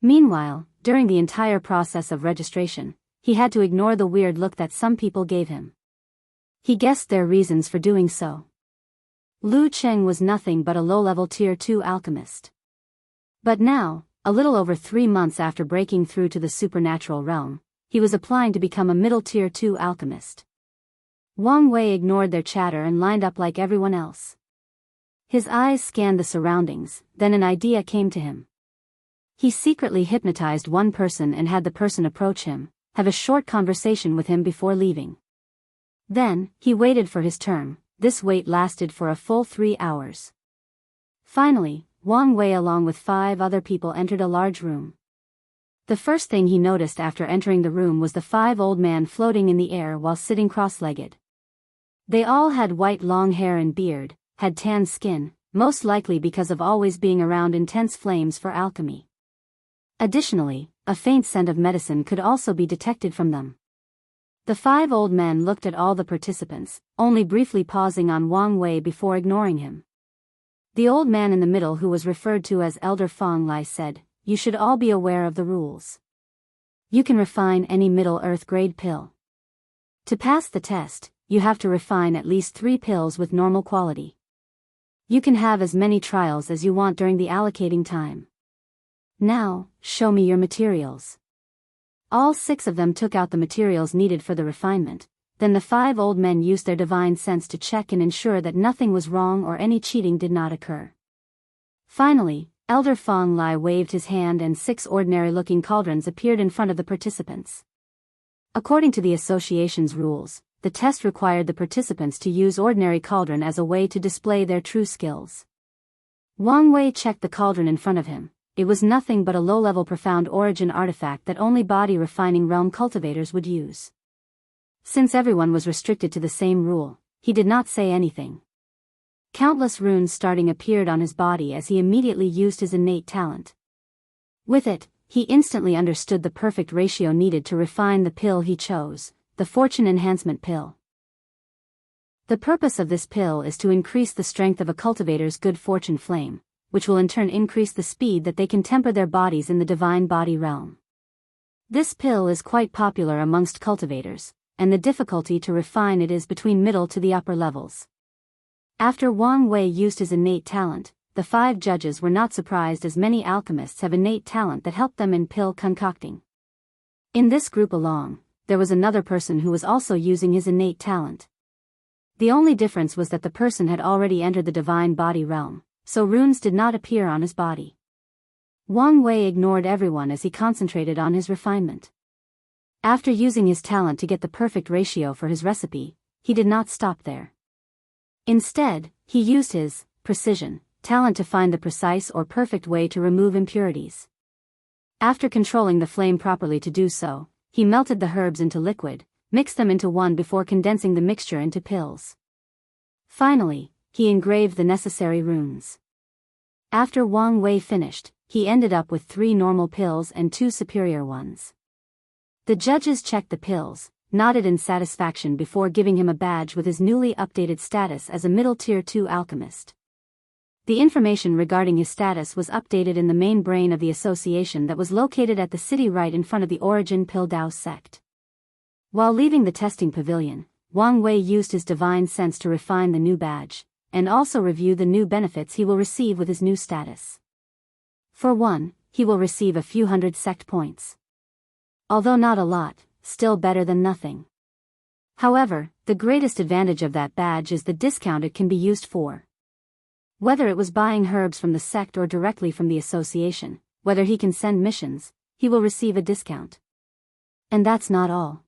Speaker 1: Meanwhile, during the entire process of registration, he had to ignore the weird look that some people gave him. He guessed their reasons for doing so. Lu Cheng was nothing but a low-level Tier 2 alchemist. But now, a little over 3 months after breaking through to the supernatural realm, he was applying to become a middle Tier 2 alchemist. Wang Wei ignored their chatter and lined up like everyone else. His eyes scanned the surroundings, then an idea came to him. He secretly hypnotized one person and had the person approach him, have a short conversation with him before leaving. Then, he waited for his turn. This wait lasted for a full 3 hours. Finally, Wang Wei along with 5 other people entered a large room. The first thing he noticed after entering the room was the 5 old men floating in the air while sitting cross-legged. They all had white long hair and beard, had tan skin, most likely because of always being around intense flames for alchemy. Additionally, a faint scent of medicine could also be detected from them. The 5 old men looked at all the participants, only briefly pausing on Wang Wei before ignoring him. The old man in the middle, who was referred to as Elder Fong Lai, said, "You should all be aware of the rules. You can refine any Middle Earth grade pill. To pass the test, you have to refine at least 3 pills with normal quality. You can have as many trials as you want during the allocating time. Now, show me your materials." All 6 of them took out the materials needed for the refinement. Then the 5 old men used their divine sense to check and ensure that nothing was wrong or any cheating did not occur. Finally, Elder Fong Lai waved his hand and 6 ordinary-looking cauldrons appeared in front of the participants. According to the association's rules, the test required the participants to use ordinary cauldron as a way to display their true skills. Wang Wei checked the cauldron in front of him. It was nothing but a low-level profound origin artifact that only body-refining realm cultivators would use. Since everyone was restricted to the same rule, he did not say anything. Countless runes starting appeared on his body as he immediately used his innate talent. With it, he instantly understood the perfect ratio needed to refine the pill he chose, the Fortune Enhancement Pill. The purpose of this pill is to increase the strength of a cultivator's good fortune flame, which will in turn increase the speed that they can temper their bodies in the divine body realm. This pill is quite popular amongst cultivators, and the difficulty to refine it is between middle to the upper levels. After Wang Wei used his innate talent, the 5 judges were not surprised as many alchemists have innate talent that helped them in pill concocting. In this group along, there was another person who was also using his innate talent. The only difference was that the person had already entered the divine body realm, so runes did not appear on his body. Wang Wei ignored everyone as he concentrated on his refinement. After using his talent to get the perfect ratio for his recipe, he did not stop there. Instead, he used his precision talent to find the precise or perfect way to remove impurities. After controlling the flame properly to do so, he melted the herbs into liquid, mixed them into one before condensing the mixture into pills. Finally, he engraved the necessary runes. After Wang Wei finished, he ended up with 3 normal pills and 2 superior ones. The judges checked the pills, nodded in satisfaction before giving him a badge with his newly updated status as a middle tier 2 alchemist. The information regarding his status was updated in the main brain of the association that was located at the city right in front of the Origin Pill Dao sect. While leaving the testing pavilion, Wang Wei used his divine sense to refine the new badge, and also review the new benefits he will receive with his new status. For one, he will receive a few hundred sect points. Although not a lot, still better than nothing. However, the greatest advantage of that badge is the discount it can be used for. Whether it was buying herbs from the sect or directly from the association, whether he can send missions, he will receive a discount. And that's not all.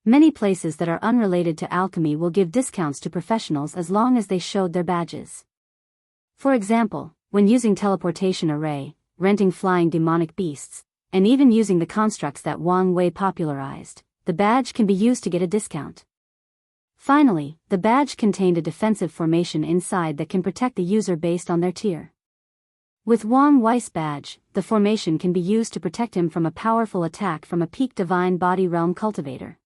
Speaker 1: Many places that are unrelated to alchemy will give discounts to professionals as long as they showed their badges. For example, when using teleportation array, renting flying demonic beasts, and even using the constructs that Wang Wei popularized, the badge can be used to get a discount. Finally, the badge contained a defensive formation inside that can protect the user based on their tier. With Wang Wei's badge, the formation can be used to protect him from a powerful attack from a peak divine body realm cultivator.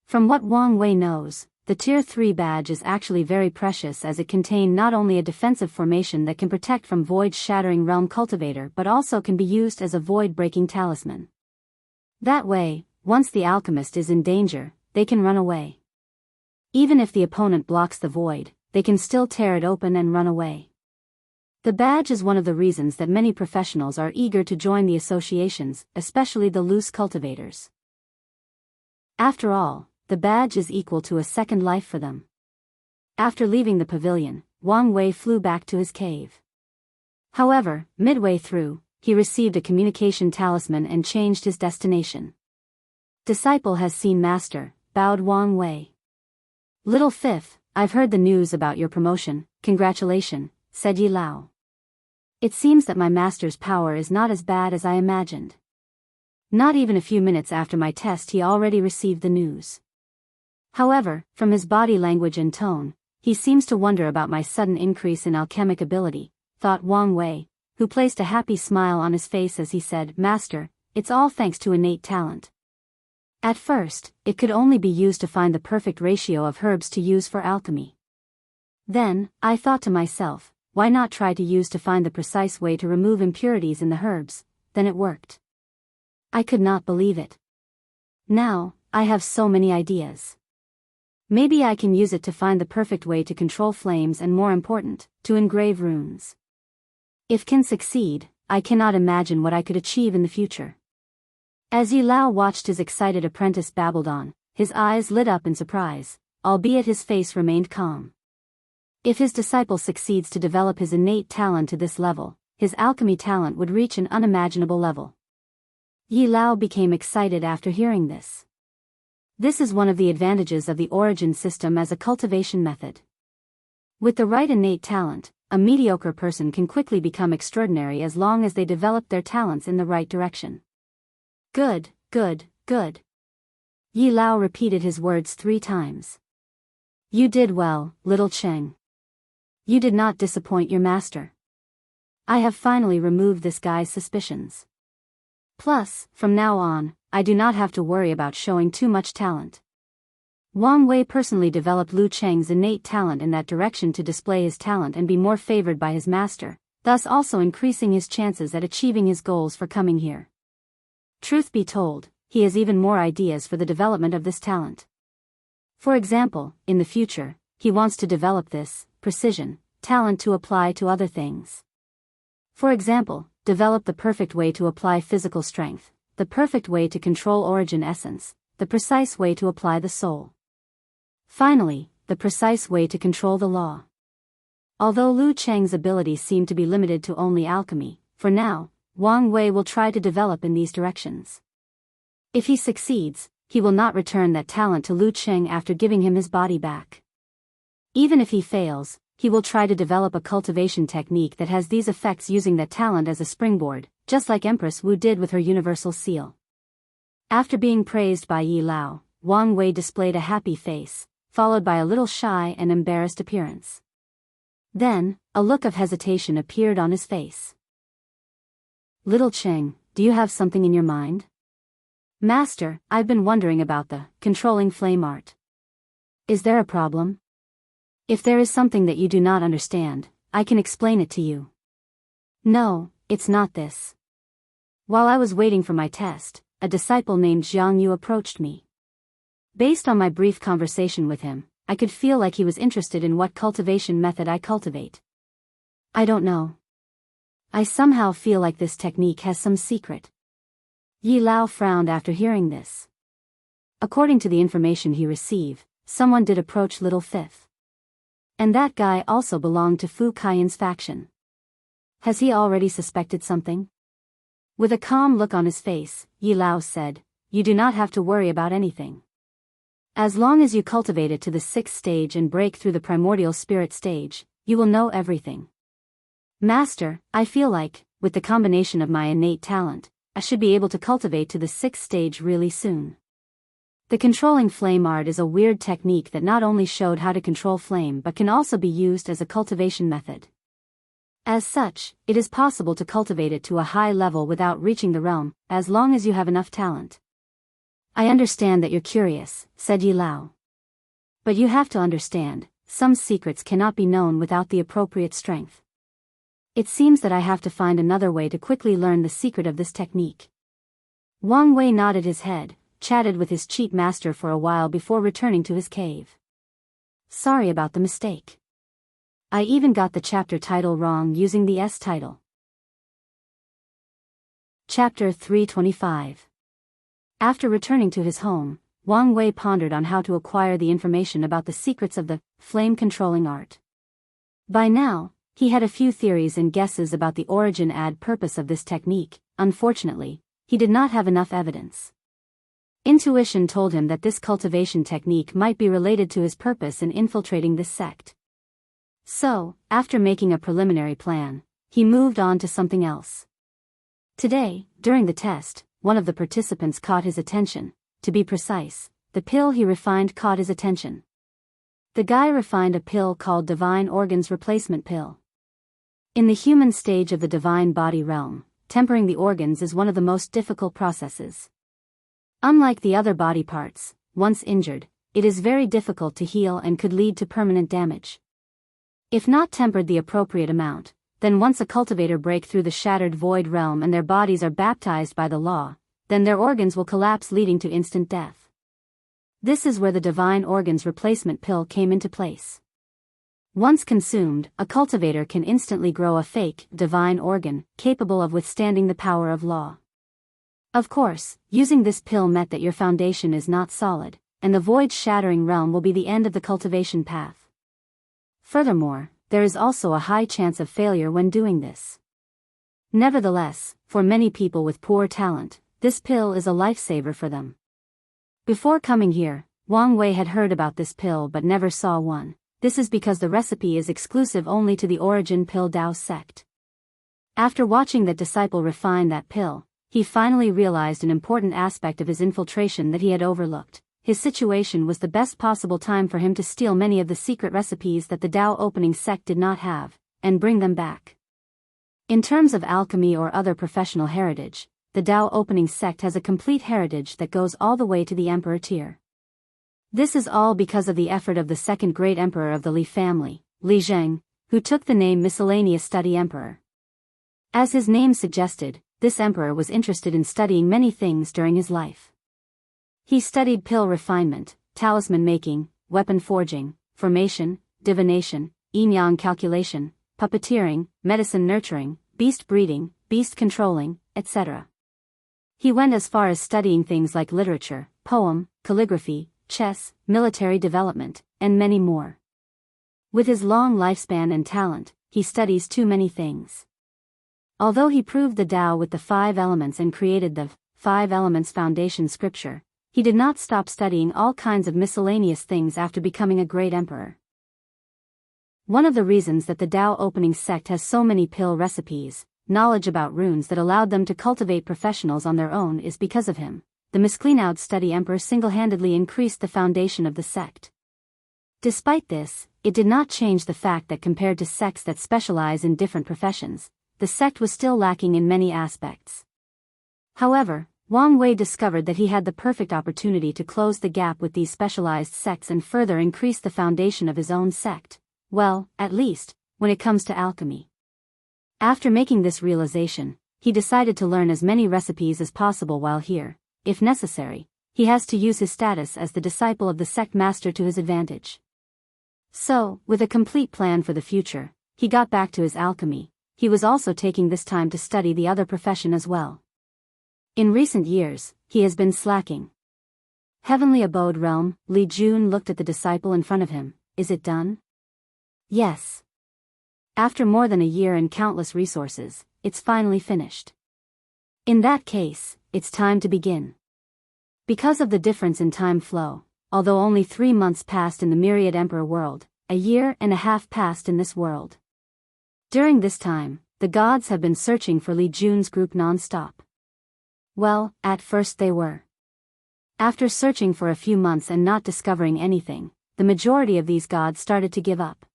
Speaker 1: From what Wang Wei knows, the Tier 3 badge is actually very precious as it contains not only a defensive formation that can protect from void-shattering realm cultivator but also can be used as a void-breaking talisman. That way, once the alchemist is in danger, they can run away. Even if the opponent blocks the void, they can still tear it open and run away. The badge is one of the reasons that many professionals are eager to join the associations, especially the loose cultivators. After all, the badge is equal to a second life for them. After leaving the pavilion, Wang Wei flew back to his cave. However, midway through, he received a communication talisman and changed his destination. Disciple has seen master, bowed Wang Wei. Little fifth, I've heard the news about your promotion, congratulations, said Yi Lao. It seems that my master's power is not as bad as I imagined. Not even a few minutes after my test he already received the news. However, from his body language and tone, he seems to wonder about my sudden increase in alchemic ability, thought Wang Wei, who placed a happy smile on his face as he said, Master, it's all thanks to innate talent. At first, it could only be used to find the perfect ratio of herbs to use for alchemy. Then, I thought to myself, why not try to use to find the precise way to remove impurities in the herbs? Then it worked. I could not believe it. Now, I have so many ideas. Maybe I can use it to find the perfect way to control flames and more important, to engrave runes. If can succeed, I cannot imagine what I could achieve in the future. As Yi Lao watched his excited apprentice babbled on, his eyes lit up in surprise, albeit his face remained calm. If his disciple succeeds to develop his innate talent to this level, his alchemy talent would reach an unimaginable level. Yi Lao became excited after hearing this. This is one of the advantages of the origin system as a cultivation method. With the right innate talent, a mediocre person can quickly become extraordinary as long as they develop their talents in the right direction. Good, good, good. Yi Lao repeated his words 3 times. You did well, little Cheng. You did not disappoint your master. I have finally removed this guy's suspicions. Plus, from now on, I do not have to worry about showing too much talent. Wang Wei personally developed Lu Cheng's innate talent in that direction to display his talent and be more favored by his master, thus also increasing his chances at achieving his goals for coming here. Truth be told, he has even more ideas for the development of this talent. For example, in the future, he wants to develop this precision talent to apply to other things. For example, develop the perfect way to apply physical strength, the perfect way to control origin essence, the precise way to apply the soul. Finally, the precise way to control the law. Although Lu Cheng's abilities seem to be limited to only alchemy, for now, Wang Wei will try to develop in these directions. If he succeeds, he will not return that talent to Lu Cheng after giving him his body back. Even if he fails, he will try to develop a cultivation technique that has these effects using that talent as a springboard, just like Empress Wu did with her universal seal. After being praised by Yi Lao, Wang Wei displayed a happy face, followed by a little shy and embarrassed appearance. Then, a look of hesitation appeared on his face. Little Cheng, do you have something in your mind? Master, I've been wondering about the controlling flame art. Is there a problem? If there is something that you do not understand, I can explain it to you. No, it's not this. While I was waiting for my test, a disciple named Jianghu approached me. Based on my brief conversation with him, I could feel like he was interested in what cultivation method I cultivate. I don't know. I somehow feel like this technique has some secret. Yi Lao frowned after hearing this. According to the information he received, someone did approach Little Fifth. And that guy also belonged to Fu Kaiyan's faction. Has he already suspected something? With a calm look on his face, Yi Lao said, You do not have to worry about anything. As long as you cultivate it to the 6th stage and break through the primordial spirit stage, you will know everything. Master, I feel like, with the combination of my innate talent, I should be able to cultivate to the 6th stage really soon. The controlling flame art is a weird technique that not only showed how to control flame but can also be used as a cultivation method. As such, it is possible to cultivate it to a high level without reaching the realm, as long as you have enough talent. I understand that you're curious, said Yi Lao. But you have to understand, some secrets cannot be known without the appropriate strength. It seems that I have to find another way to quickly learn the secret of this technique. Wang Wei nodded his head, chatted with his cheat master for a while before returning to his cave. Sorry about the mistake. I even got the chapter title wrong using the S title. Chapter 325. After returning to his home, Wang Wei pondered on how to acquire the information about the secrets of the flame-controlling art. By now, he had a few theories and guesses about the origin and purpose of this technique. Unfortunately, he did not have enough evidence. Intuition told him that this cultivation technique might be related to his purpose in infiltrating this sect. So, after making a preliminary plan, he moved on to something else. Today, during the test, one of the participants caught his attention. To be precise, the pill he refined caught his attention. The guy refined a pill called Divine Organs Replacement Pill. In the human stage of the divine body realm, tempering the organs is one of the most difficult processes. Unlike the other body parts, once injured, it is very difficult to heal and could lead to permanent damage. If not tempered the appropriate amount, then once a cultivator break through the shattered void realm and their bodies are baptized by the law, then their organs will collapse leading to instant death. This is where the Divine Organs Replacement Pill came into place. Once consumed, a cultivator can instantly grow a fake, divine organ, capable of withstanding the power of law. Of course, using this pill meant that your foundation is not solid, and the void-shattering realm will be the end of the cultivation path. Furthermore, there is also a high chance of failure when doing this. Nevertheless, for many people with poor talent, this pill is a lifesaver for them. Before coming here, Wang Wei had heard about this pill but never saw one. This is because the recipe is exclusive only to the Origin Pill Dao sect. After watching that disciple refine that pill, he finally realized an important aspect of his infiltration that he had overlooked. His situation was the best possible time for him to steal many of the secret recipes that the Dao opening sect did not have, and bring them back. In terms of alchemy or other professional heritage, the Dao opening sect has a complete heritage that goes all the way to the emperor tier. This is all because of the effort of the second great emperor of the Li family, Li Zheng, who took the name Miscellaneous Study Emperor. As his name suggested, this emperor was interested in studying many things during his life. He studied pill refinement, talisman making, weapon forging, formation, divination, yin-yang calculation, puppeteering, medicine nurturing, beast breeding, beast controlling, etc. He went as far as studying things like literature, poem, calligraphy, chess, military development, and many more. With his long lifespan and talent, he studies too many things. Although he proved the Tao with the 5 elements and created the 5 elements foundation scripture, he did not stop studying all kinds of miscellaneous things after becoming a great emperor. One of the reasons that the Tao opening sect has so many pill recipes, knowledge about runes that allowed them to cultivate professionals on their own is because of him. The Miscellaneous Study Emperor single-handedly increased the foundation of the sect. Despite this, it did not change the fact that compared to sects that specialize in different professions, the sect was still lacking in many aspects. However, Wang Wei discovered that he had the perfect opportunity to close the gap with these specialized sects and further increase the foundation of his own sect, well, at least, when it comes to alchemy. After making this realization, he decided to learn as many recipes as possible while here. If necessary, he has to use his status as the disciple of the sect master to his advantage. So, with a complete plan for the future, he got back to his alchemy. He was also taking this time to study the other profession as well. In recent years, he has been slacking. Heavenly Abode Realm, Li Jun looked at the disciple in front of him. Is it done? Yes. After more than a year and countless resources, it's finally finished. In that case, it's time to begin. Because of the difference in time flow, although only 3 months passed in the Myriad Emperor world, a year and a half passed in this world. During this time, the gods have been searching for Li Jun's group non-stop. Well, at first they were. After searching for a few months and not discovering anything, the majority of these gods started to give up.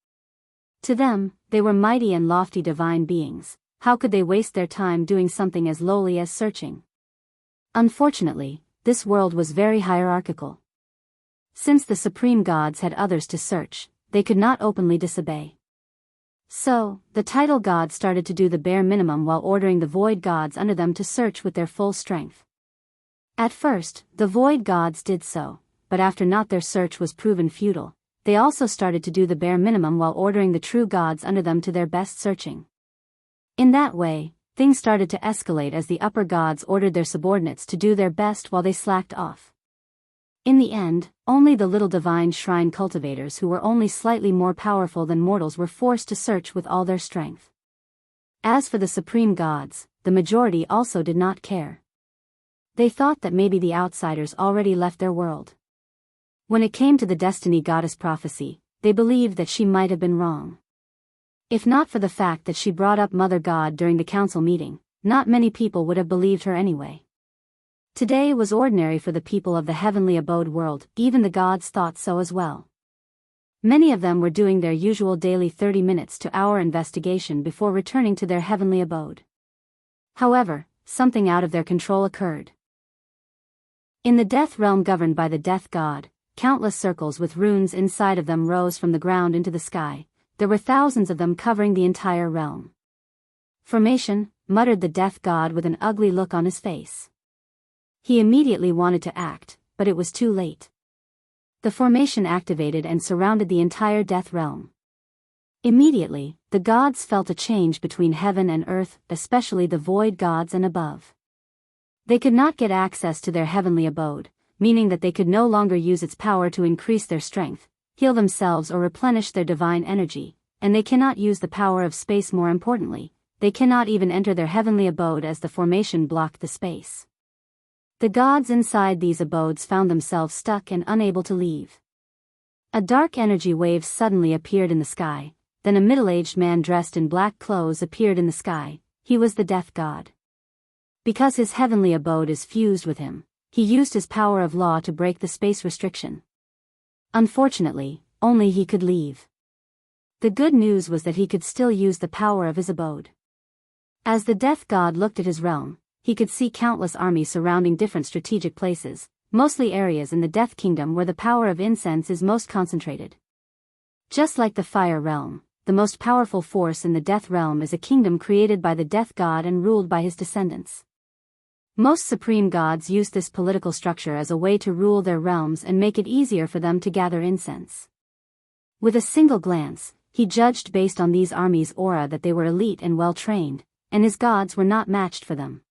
Speaker 1: To them, they were mighty and lofty divine beings. How could they waste their time doing something as lowly as searching? Unfortunately, this world was very hierarchical. Since the supreme gods had others to search, they could not openly disobey. So, the title gods started to do the bare minimum while ordering the void gods under them to search with their full strength. At first, the void gods did so, but after not their search was proven futile, they also started to do the bare minimum while ordering the true gods under them to their best searching. In that way, things started to escalate as the upper gods ordered their subordinates to do their best while they slacked off. In the end, only the little divine shrine cultivators who were only slightly more powerful than mortals were forced to search with all their strength. As for the supreme gods, the majority also did not care. They thought that maybe the outsiders already left their world. When it came to the destiny goddess prophecy, they believed that she might have been wrong. If not for the fact that she brought up Mother God during the council meeting, not many people would have believed her anyway. Today was ordinary for the people of the heavenly abode world, even the gods thought so as well. Many of them were doing their usual daily 30 minutes to hour investigation before returning to their heavenly abode. However, something out of their control occurred. In the death realm governed by the death god, countless circles with runes inside of them rose from the ground into the sky. There were thousands of them covering the entire realm. Formation, muttered the death god with an ugly look on his face. He immediately wanted to act, but it was too late. The formation activated and surrounded the entire death realm. Immediately, the gods felt a change between heaven and earth, especially the void gods and above. They could not get access to their heavenly abode, meaning that they could no longer use its power to increase their strength. heal themselves or replenish their divine energy, and they cannot use the power of space. More importantly, they cannot even enter their heavenly abode as the formation blocked the space. The gods inside these abodes found themselves stuck and unable to leave. A dark energy wave suddenly appeared in the sky, then a middle-aged man dressed in black clothes appeared in the sky. He was the death god. Because his heavenly abode is fused with him, he used his power of law to break the space restriction. Unfortunately, only he could leave. The good news was that he could still use the power of his abode. As the death god looked at his realm, he could see countless armies surrounding different strategic places, mostly areas in the Death Kingdom where the power of incense is most concentrated. Just like the Fire Realm, the most powerful force in the Death Realm is a kingdom created by the Death God and ruled by his descendants. Most supreme gods use this political structure as a way to rule their realms and make it easier for them to gather incense. With a single glance, he judged based on these armies' aura that they were elite and well-trained, and his gods were not matched for them.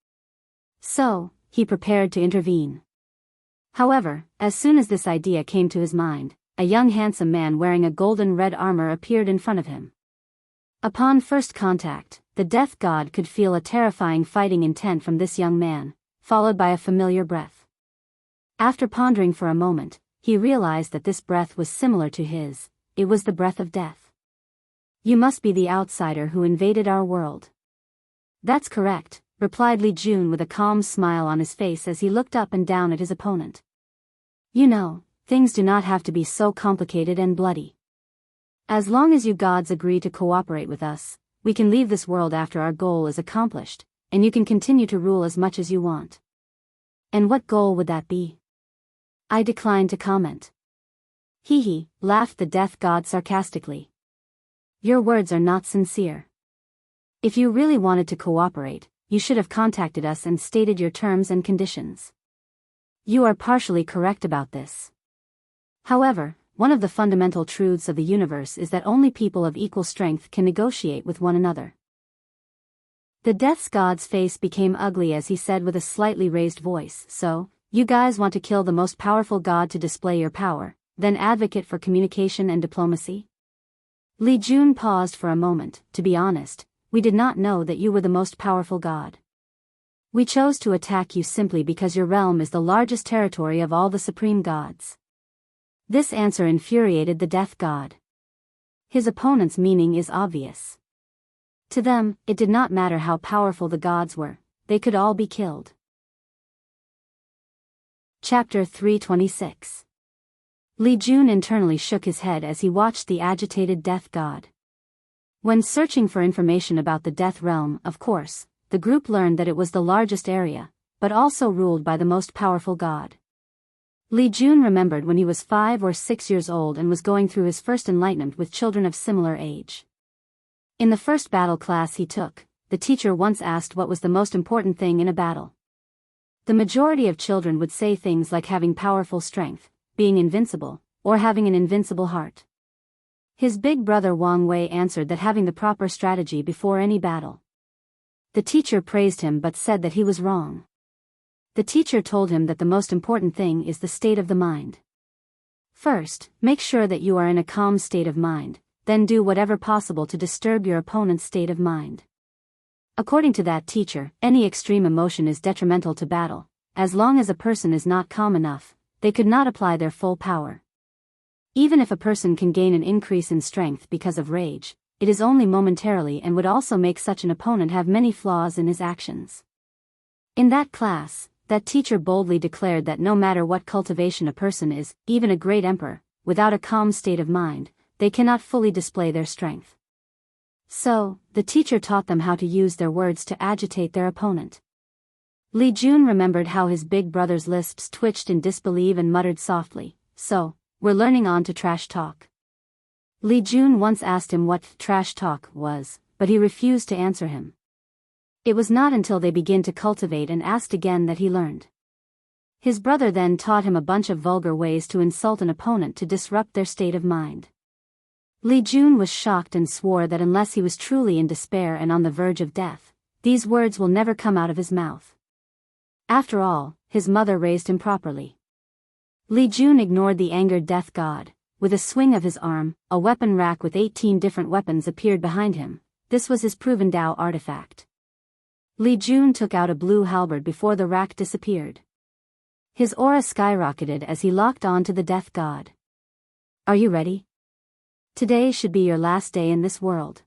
Speaker 1: So, he prepared to intervene. However, as soon as this idea came to his mind, a young handsome man wearing a golden red armor appeared in front of him. Upon first contact, the death god could feel a terrifying fighting intent from this young man, followed by a familiar breath. After pondering for a moment, he realized that this breath was similar to his. It was the breath of death. You must be the outsider who invaded our world. That's correct, replied Li Jun with a calm smile on his face as he looked up and down at his opponent. You know, things do not have to be so complicated and bloody. As long as you gods agree to cooperate with us, we can leave this world after our goal is accomplished, and you can continue to rule as much as you want. And what goal would that be? I decline to comment. Hee hee, laughed the death god sarcastically. Your words are not sincere. If you really wanted to cooperate, you should have contacted us and stated your terms and conditions. You are partially correct about this. However, one of the fundamental truths of the universe is that only people of equal strength can negotiate with one another. The death god's face became ugly as he said with a slightly raised voice, so, you guys want to kill the most powerful god to display your power, then advocate for communication and diplomacy? Li Jun paused for a moment. To be honest, we did not know that you were the most powerful god. We chose to attack you simply because your realm is the largest territory of all the supreme gods. This answer infuriated the death god. His opponent's meaning is obvious. To them, it did not matter how powerful the gods were, they could all be killed. Chapter 326. Li Jun internally shook his head as he watched the agitated death god. When searching for information about the death realm, of course, the group learned that it was the largest area, but also ruled by the most powerful god. Li Jun remembered when he was 5 or 6 years old and was going through his first enlightenment with children of similar age. In the first battle class he took, the teacher once asked what was the most important thing in a battle. The majority of children would say things like having powerful strength, being invincible, or having an invincible heart. His big brother Wang Wei answered that having the proper strategy before any battle. The teacher praised him but said that he was wrong. The teacher told him that the most important thing is the state of the mind. First, make sure that you are in a calm state of mind, then do whatever possible to disturb your opponent's state of mind. According to that teacher, any extreme emotion is detrimental to battle. As long as a person is not calm enough, they could not apply their full power. Even if a person can gain an increase in strength because of rage, it is only momentarily and would also make such an opponent have many flaws in his actions. In that class, that teacher boldly declared that no matter what cultivation a person is, even a great emperor, without a calm state of mind, they cannot fully display their strength. So, the teacher taught them how to use their words to agitate their opponent. Li Jun remembered how his big brother's lips twitched in disbelief and muttered softly, "So, we're learning on to trash talk." Li Jun once asked him what trash talk was, but he refused to answer him. It was not until they began to cultivate and asked again that he learned. His brother then taught him a bunch of vulgar ways to insult an opponent to disrupt their state of mind. Li Jun was shocked and swore that unless he was truly in despair and on the verge of death, these words will never come out of his mouth. After all, his mother raised him properly. Li Jun ignored the angered death god, with a swing of his arm, a weapon rack with 18 different weapons appeared behind him. This was his proven Tao artifact. Li Jun took out a blue halberd before the rack disappeared. His aura skyrocketed as he locked on to the death god. Are you ready? Today should be your last day in this world.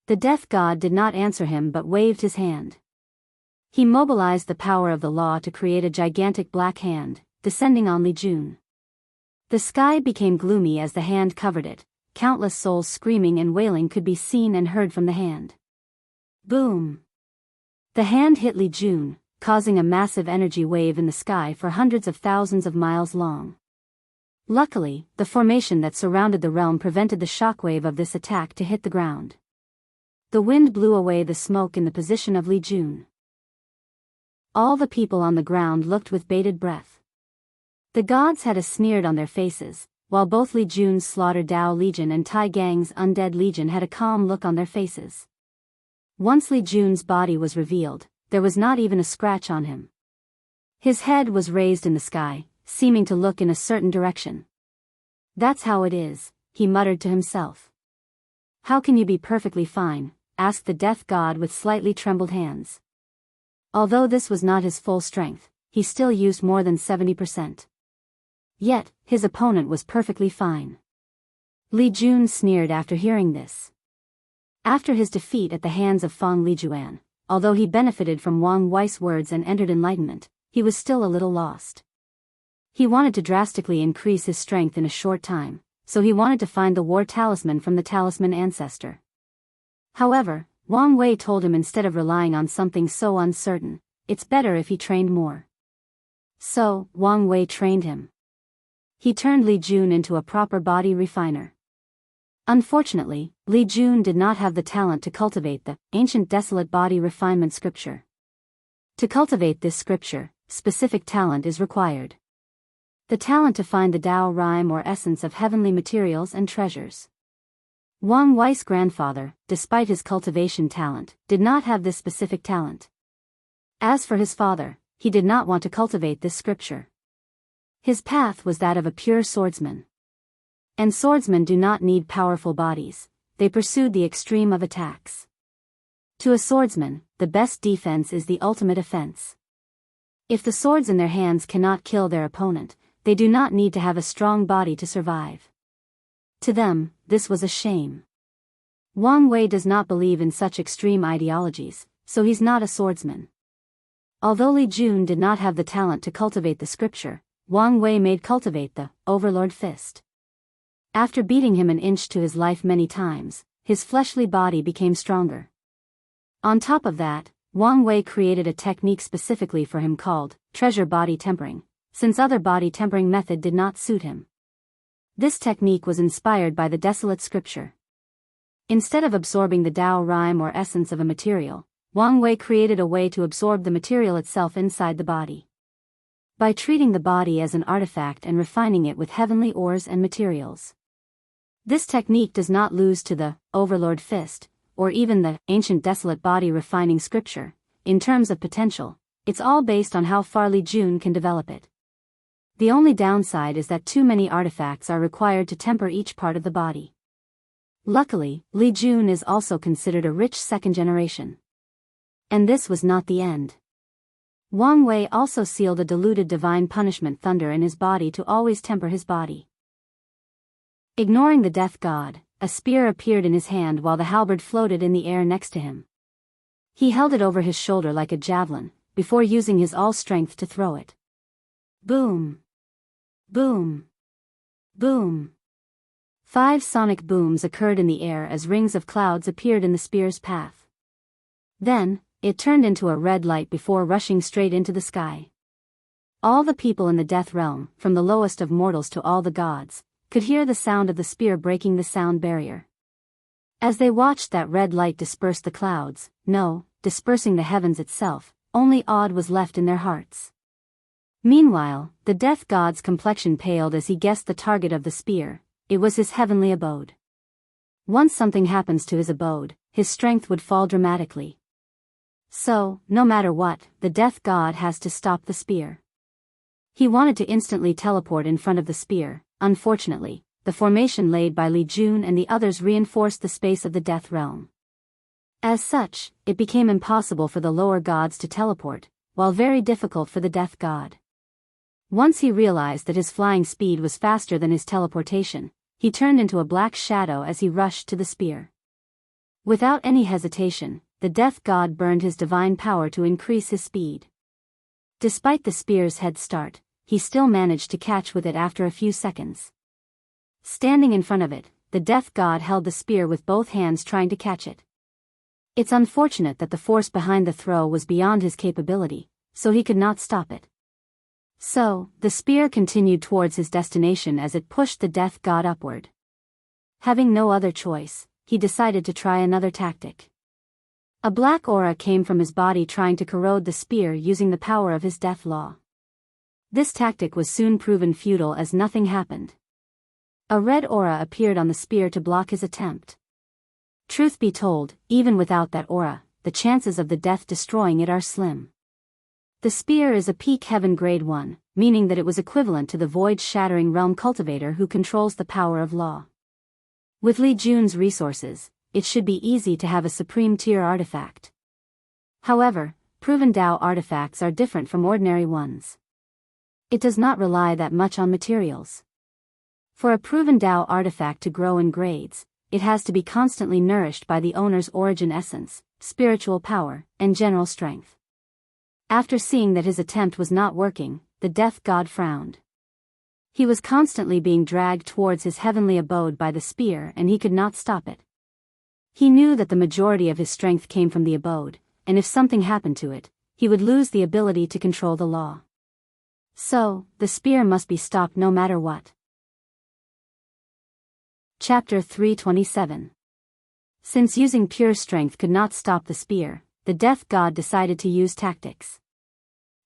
Speaker 1: The death god did not answer him but waved his hand. He mobilized the power of the law to create a gigantic black hand, descending on Li Jun. The sky became gloomy as the hand covered it. Countless souls screaming and wailing could be seen and heard from the hand. Boom! The hand hit Li Jun, causing a massive energy wave in the sky for hundreds of thousands of miles long. Luckily, the formation that surrounded the realm prevented the shockwave of this attack to hit the ground. The wind blew away the smoke in the position of Li Jun. All the people on the ground looked with bated breath. The gods had a sneer on their faces, while both Li Jun's slaughtered Dao Legion and Tai Gang's undead legion had a calm look on their faces. Once Li Jun's body was revealed, there was not even a scratch on him. His head was raised in the sky, seeming to look in a certain direction. That's how it is, he muttered to himself. How can you be perfectly fine? Asked the death god with slightly trembled hands. Although this was not his full strength, he still used more than 70%. Yet, his opponent was perfectly fine. Li Jun sneered after hearing this. After his defeat at the hands of Fang Lijuan, although he benefited from Wang Wei's words and entered enlightenment, he was still a little lost. He wanted to drastically increase his strength in a short time, so he wanted to find the war talisman from the talisman ancestor. However, Wang Wei told him instead of relying on something so uncertain, it's better if he trained more. So, Wang Wei trained him. He turned Li Jun into a proper body refiner. Unfortunately, Li Jun did not have the talent to cultivate the ancient desolate body refinement scripture. To cultivate this scripture, specific talent is required. The talent to find the Tao rhyme or essence of heavenly materials and treasures. Wang Wei's grandfather, despite his cultivation talent, did not have this specific talent. As for his father, he did not want to cultivate this scripture. His path was that of a pure swordsman. And swordsmen do not need powerful bodies, they pursued the extreme of attacks. To a swordsman, the best defense is the ultimate offense. If the swords in their hands cannot kill their opponent, they do not need to have a strong body to survive. To them, this was a shame. Wang Wei does not believe in such extreme ideologies, so he's not a swordsman. Although Li Jun did not have the talent to cultivate the scripture, Wang Wei made cultivate the Overlord Fist. After beating him an inch to his life many times, his fleshly body became stronger. On top of that, Wang Wei created a technique specifically for him called treasure body tempering, since other body tempering method did not suit him. This technique was inspired by the desolate scripture. Instead of absorbing the Tao rhyme or essence of a material, Wang Wei created a way to absorb the material itself inside the body. By treating the body as an artifact and refining it with heavenly ores and materials. This technique does not lose to the Overlord Fist, or even the ancient desolate body refining scripture. In terms of potential, it's all based on how far Li Jun can develop it. The only downside is that too many artifacts are required to temper each part of the body. Luckily, Li Jun is also considered a rich second generation. And this was not the end. Wang Wei also sealed a diluted divine punishment thunder in his body to always temper his body. Ignoring the death god, a spear appeared in his hand while the halberd floated in the air next to him. He held it over his shoulder like a javelin, before using his all strength to throw it. Boom! Boom! Boom! 5 sonic booms occurred in the air as rings of clouds appeared in the spear's path. Then, it turned into a red light before rushing straight into the sky. All the people in the death realm, from the lowest of mortals to all the gods, could hear the sound of the spear breaking the sound barrier. As they watched that red light disperse the clouds, dispersing the heavens itself, only awe was left in their hearts. Meanwhile, the death god's complexion paled as he guessed the target of the spear. It was his heavenly abode. Once something happens to his abode, his strength would fall dramatically. So, no matter what, the death god has to stop the spear. He wanted to instantly teleport in front of the spear. Unfortunately, the formation laid by Li Jun and the others reinforced the space of the Death Realm. As such, it became impossible for the lower gods to teleport, while very difficult for the Death God. Once he realized that his flying speed was faster than his teleportation, he turned into a black shadow as he rushed to the spear. Without any hesitation, the Death God burned his divine power to increase his speed. Despite the spear's head start, he still managed to catch with it after a few seconds. Standing in front of it, the Death God held the spear with both hands trying to catch it. It's unfortunate that the force behind the throw was beyond his capability, so he could not stop it. So, the spear continued towards his destination as it pushed the Death God upward. Having no other choice, he decided to try another tactic. A black aura came from his body trying to corrode the spear using the power of his death law. This tactic was soon proven futile as nothing happened. A red aura appeared on the spear to block his attempt. Truth be told, even without that aura, the chances of the death destroying it are slim. The spear is a peak heaven grade 1, meaning that it was equivalent to the void-shattering realm cultivator who controls the power of law. With Li Jun's resources, it should be easy to have a supreme tier artifact. However, proven Dao artifacts are different from ordinary ones. It does not rely that much on materials. For a proven Dao artifact to grow in grades, it has to be constantly nourished by the owner's origin essence, spiritual power, and general strength. After seeing that his attempt was not working, the Death God frowned. He was constantly being dragged towards his heavenly abode by the spear and he could not stop it. He knew that the majority of his strength came from the abode, and if something happened to it, he would lose the ability to control the law. So, the spear must be stopped no matter what. Chapter 327. Since using pure strength could not stop the spear, the Death God decided to use tactics.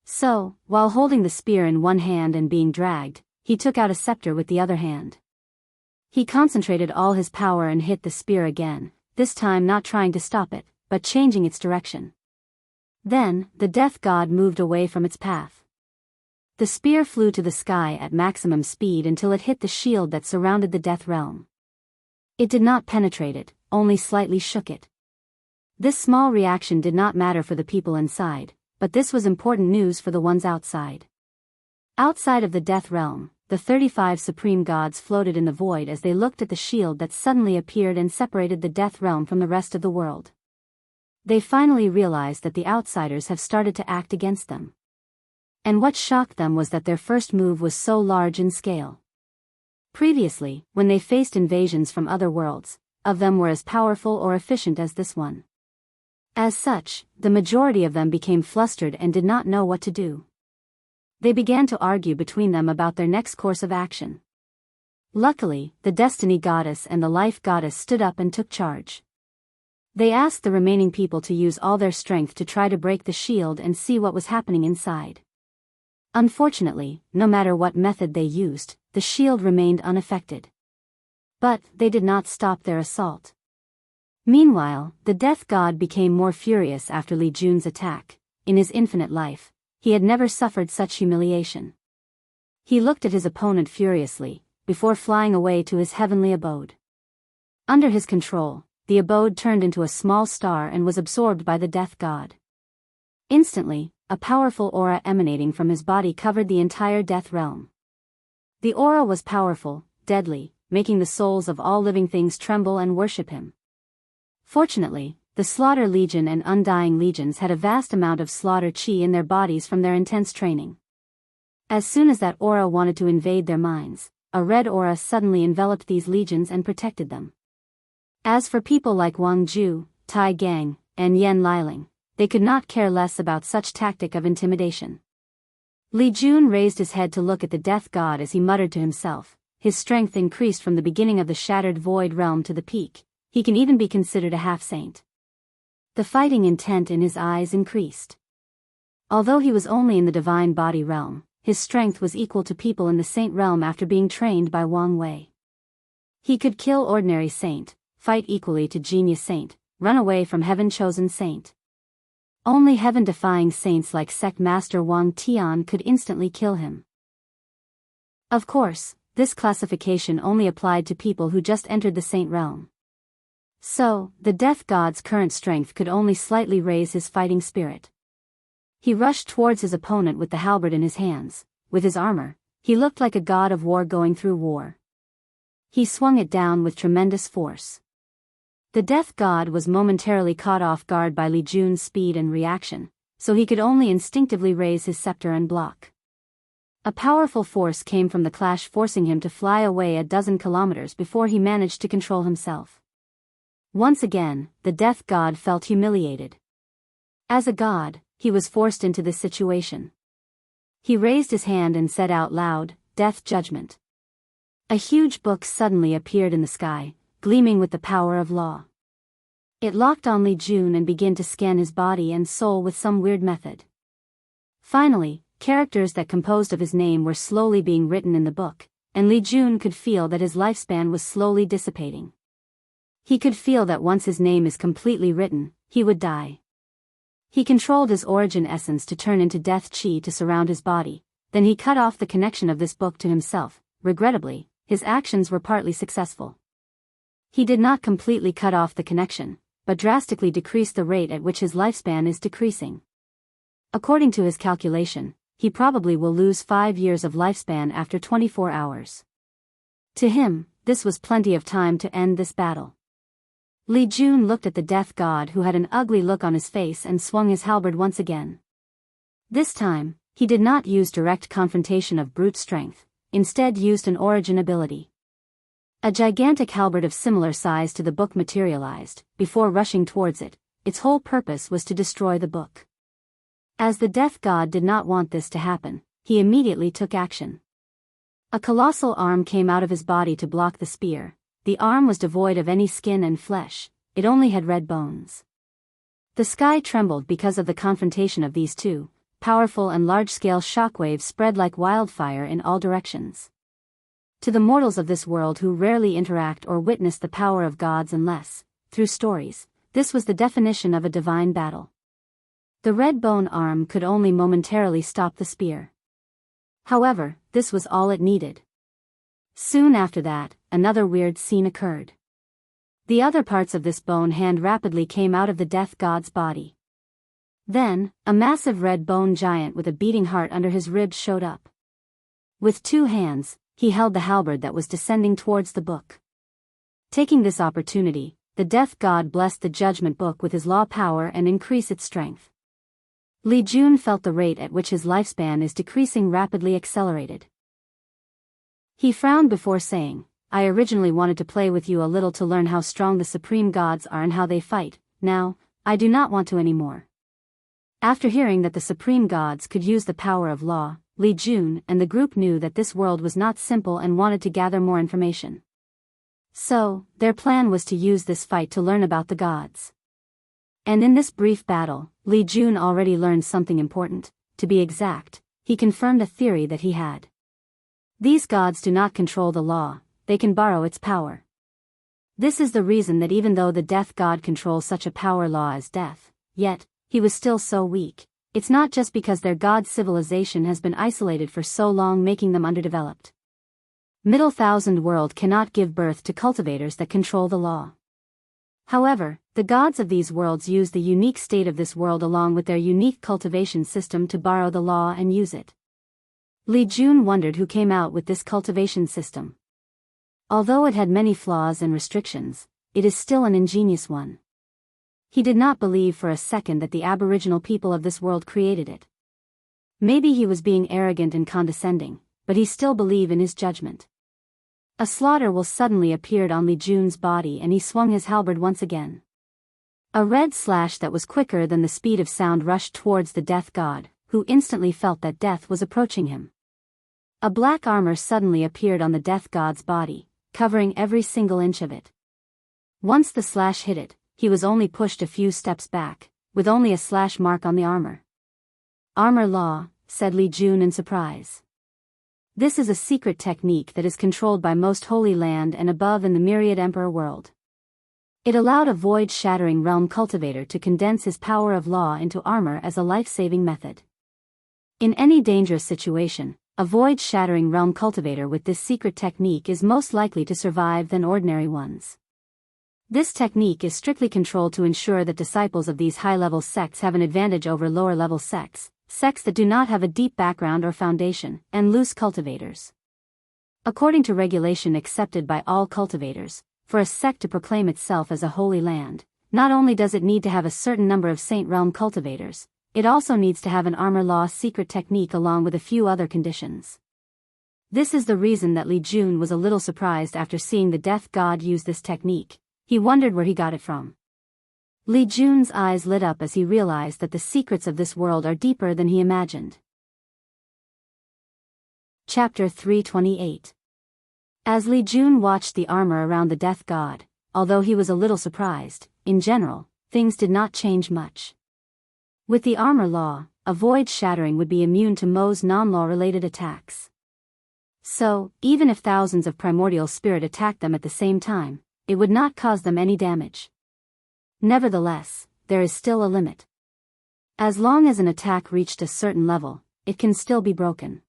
Speaker 1: So, while holding the spear in one hand and being dragged, he took out a scepter with the other hand. He concentrated all his power and hit the spear again, this time not trying to stop it, but changing its direction. Then, the Death God moved away from its path. The spear flew to the sky at maximum speed until it hit the shield that surrounded the Death Realm. It did not penetrate it, only slightly shook it. This small reaction did not matter for the people inside, but this was important news for the ones outside. Outside of the Death Realm, the 35 supreme gods floated in the void as they looked at the shield that suddenly appeared and separated the Death Realm from the rest of the world. They finally realized that the outsiders have started to act against them. And what shocked them was that their first move was so large in scale. Previously, when they faced invasions from other worlds, of them were as powerful or efficient as this one. As such, the majority of them became flustered and did not know what to do. They began to argue between them about their next course of action. Luckily, the Destiny Goddess and the Life Goddess stood up and took charge. They asked the remaining people to use all their strength to try to break the shield and see what was happening inside. Unfortunately, no matter what method they used, the shield remained unaffected. But they did not stop their assault. Meanwhile, the Death God became more furious after Li Jun's attack. In his infinite life, he had never suffered such humiliation. He looked at his opponent furiously, before flying away to his heavenly abode. Under his control, the abode turned into a small star and was absorbed by the Death God. Instantly, a powerful aura emanating from his body covered the entire Death Realm. The aura was powerful, deadly, making the souls of all living things tremble and worship him. Fortunately, the Slaughter Legion and Undying Legions had a vast amount of slaughter chi in their bodies from their intense training. As soon as that aura wanted to invade their minds, a red aura suddenly enveloped these legions and protected them. As for people like Wang Ju, Tai Gang, and Yen Liling, they could not care less about such tactic of intimidation. Li Jun raised his head to look at the Death God as he muttered to himself. His strength increased from the beginning of the shattered void realm to the peak. He can even be considered a half-saint. The fighting intent in his eyes increased. Although he was only in the divine body realm, his strength was equal to people in the saint realm after being trained by Wang Wei. He could kill ordinary saint, fight equally to genius saint, run away from heaven-chosen saint. Only heaven-defying saints like sect master Wang Tian could instantly kill him. Of course, this classification only applied to people who just entered the saint realm. So, the death god's current strength could only slightly raise his fighting spirit. He rushed towards his opponent with the halberd in his hands. With his armor, he looked like a god of war going through war. He swung it down with tremendous force. The death god was momentarily caught off guard by Li Jun's speed and reaction, so he could only instinctively raise his scepter and block. A powerful force came from the clash, forcing him to fly away a dozen kilometers before he managed to control himself. Once again, the death god felt humiliated. As a god, he was forced into this situation. He raised his hand and said out loud, "Death judgment." A huge book suddenly appeared in the sky, gleaming with the power of law. It locked on Li Jun and began to scan his body and soul with some weird method. Finally, characters that composed of his name were slowly being written in the book, and Li Jun could feel that his lifespan was slowly dissipating. He could feel that once his name is completely written, he would die. He controlled his origin essence to turn into death chi to surround his body, then he cut off the connection of this book to himself. Regrettably, his actions were partly successful. He did not completely cut off the connection, but drastically decreased the rate at which his lifespan is decreasing. According to his calculation, he probably will lose 5 years of lifespan after 24 hours. To him, this was plenty of time to end this battle. Li Jun looked at the death god, who had an ugly look on his face, and swung his halberd once again. This time, he did not use direct confrontation of brute strength, instead used an origin ability. A gigantic halberd of similar size to the book materialized. Before rushing towards it, its whole purpose was to destroy the book. As the death god did not want this to happen, he immediately took action. A colossal arm came out of his body to block the spear. The arm was devoid of any skin and flesh, it only had red bones. The sky trembled because of the confrontation of these two. Powerful and large-scale shockwaves spread like wildfire in all directions. To the mortals of this world who rarely interact or witness the power of gods unless, through stories, this was the definition of a divine battle. The red bone arm could only momentarily stop the spear. However, this was all it needed. Soon after that, another weird scene occurred. The other parts of this bone hand rapidly came out of the death god's body. Then, a massive red bone giant with a beating heart under his ribs showed up. With 2 hands, he held the halberd that was descending towards the book. Taking this opportunity, the death god blessed the judgment book with his law power and increased its strength. Li Jun felt the rate at which his lifespan is decreasing rapidly accelerated. He frowned before saying, "I originally wanted to play with you a little to learn how strong the supreme gods are and how they fight. Now, I do not want to anymore." After hearing that the supreme gods could use the power of law, Li Jun and the group knew that this world was not simple and wanted to gather more information. So, their plan was to use this fight to learn about the gods. And in this brief battle, Li Jun already learned something important. To be exact, he confirmed a theory that he had. These gods do not control the law, they can borrow its power. This is the reason that even though the death god controls such a power law as death, yet, he was still so weak. It's not just because their god civilization has been isolated for so long, making them underdeveloped. Middle Thousand World cannot give birth to cultivators that control the law. However, the gods of these worlds use the unique state of this world along with their unique cultivation system to borrow the law and use it. Li Jun wondered who came out with this cultivation system. Although it had many flaws and restrictions, it is still an ingenious one. He did not believe for a second that the aboriginal people of this world created it. Maybe he was being arrogant and condescending, but he still believed in his judgment. A slaughter will suddenly appeared on Li Jun's body and he swung his halberd once again. A red slash that was quicker than the speed of sound rushed towards the death god, who instantly felt that death was approaching him. A black armor suddenly appeared on the death god's body, covering every single inch of it. Once the slash hit it, he was only pushed a few steps back, with only a slash mark on the armor. "Armor law," said Li Jun in surprise. This is a secret technique that is controlled by most Holy Land and above in the myriad Emperor world. It allowed a void-shattering realm cultivator to condense his power of law into armor as a life-saving method. In any dangerous situation, a void-shattering realm cultivator with this secret technique is most likely to survive than ordinary ones. This technique is strictly controlled to ensure that disciples of these high-level sects have an advantage over lower-level sects that do not have a deep background or foundation, and loose cultivators. According to regulation accepted by all cultivators, for a sect to proclaim itself as a holy land, not only does it need to have a certain number of Saint Realm cultivators, it also needs to have an armor law secret technique along with a few other conditions. This is the reason that Li Jun was a little surprised after seeing the death god use this technique. He wondered where he got it from. Li Jun's eyes lit up as he realized that the secrets of this world are deeper than he imagined. Chapter 328. As Li Jun watched the armor around the death god, although he was a little surprised, in general, things did not change much. With the armor law, a void shattering would be immune to Mo's non-law related attacks. So, even if thousands of primordial spirit attacked them at the same time, it would not cause them any damage. Nevertheless, there is still a limit. As long as an attack reached a certain level, it can still be broken.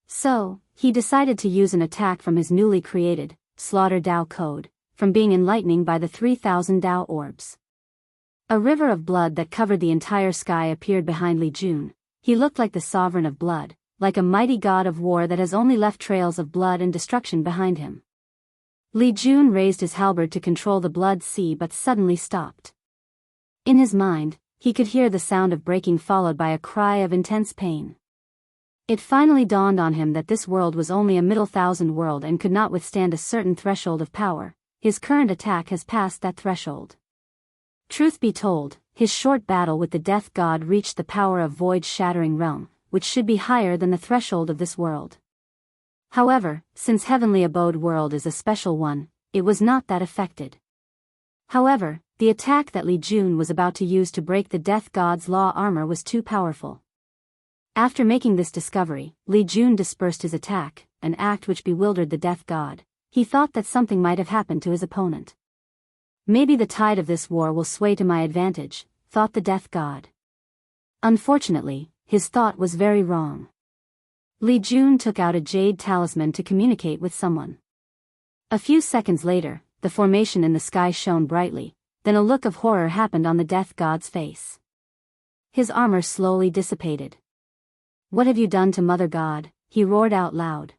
Speaker 1: So, he decided to use an attack from his newly created, Slaughter Dao code, from being enlightening by the 3,000 Dao orbs. A river of blood that covered the entire sky appeared behind Li Jun. He looked like the sovereign of blood, like a mighty god of war that has only left trails of blood and destruction behind him. Li Jun raised his halberd to control the blood sea but suddenly stopped. In his mind, he could hear the sound of breaking followed by a cry of intense pain. It finally dawned on him that this world was only a middle thousand world and could not withstand a certain threshold of power. His current attack has passed that threshold. Truth be told, his short battle with the death god reached the power of void-shattering realm, which should be higher than the threshold of this world. However, since Heavenly Abode world is a special one, it was not that affected. However, the attack that Li Jun was about to use to break the death god's law armor was too powerful. After making this discovery, Li Jun dispersed his attack, an act which bewildered the death god. He thought that something might have happened to his opponent. Maybe the tide of this war will sway to my advantage, thought the death god. Unfortunately, his thought was very wrong. Li Jun took out a jade talisman to communicate with someone. A few seconds later, the formation in the sky shone brightly, then a look of horror happened on the death god's face. His armor slowly dissipated. "What have you done to Mother God?" he roared out loud.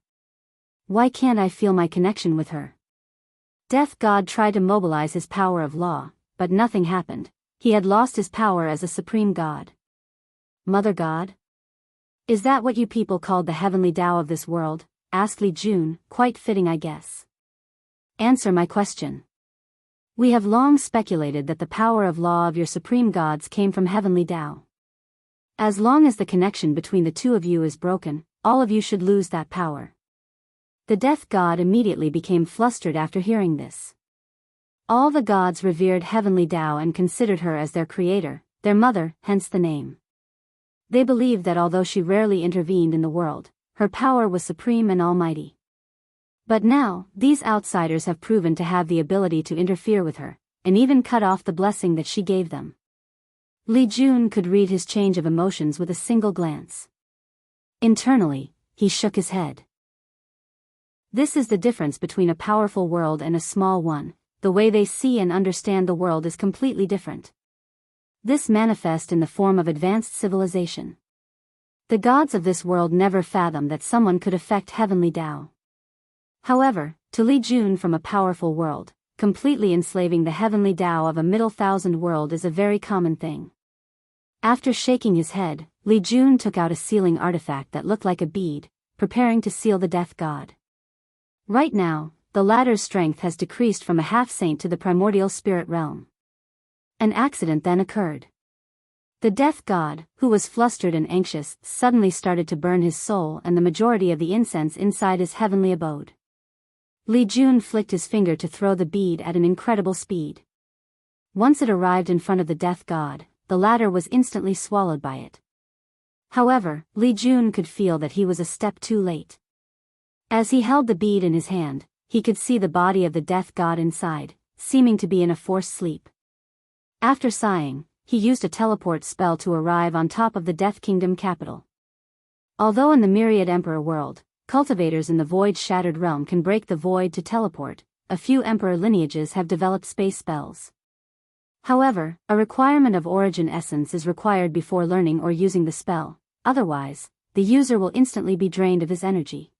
Speaker 1: "Why can't I feel my connection with her?" Death God tried to mobilize his power of law, but nothing happened. He had lost his power as a supreme god. "Mother God? Is that what you people called the heavenly Tao of this world?" asked Li Jun, quite fitting I guess. "Answer my question." "We have long speculated that the power of law of your supreme gods came from heavenly Tao. As long as the connection between the two of you is broken, all of you should lose that power." The death god immediately became flustered after hearing this. All the gods revered heavenly Tao and considered her as their creator, their mother, hence the name. They believed that although she rarely intervened in the world, her power was supreme and almighty. But now, these outsiders have proven to have the ability to interfere with her, and even cut off the blessing that she gave them. Li Jun could read his change of emotions with a single glance. Internally, he shook his head. This is the difference between a powerful world and a small one. The way they see and understand the world is completely different. This manifests in the form of advanced civilization. The gods of this world never fathomed that someone could affect heavenly Tao. However, to Li Jun from a powerful world, completely enslaving the heavenly Tao of a middle thousand world is a very common thing. After shaking his head, Li Jun took out a sealing artifact that looked like a bead, preparing to seal the death god. Right now, the latter's strength has decreased from a half-saint to the primordial spirit realm. An accident then occurred. The death god, who was flustered and anxious, suddenly started to burn his soul and the majority of the incense inside his heavenly abode. Li Jun flicked his finger to throw the bead at an incredible speed. Once it arrived in front of the death god, the latter was instantly swallowed by it. However, Li Jun could feel that he was a step too late. As he held the bead in his hand, he could see the body of the death god inside, seeming to be in a forced sleep. After sighing, he used a teleport spell to arrive on top of the Death Kingdom capital. Although in the myriad Emperor world, cultivators in the void-shattered realm can break the void to teleport, a few Emperor lineages have developed space spells. However, a requirement of origin essence is required before learning or using the spell, otherwise, the user will instantly be drained of his energy.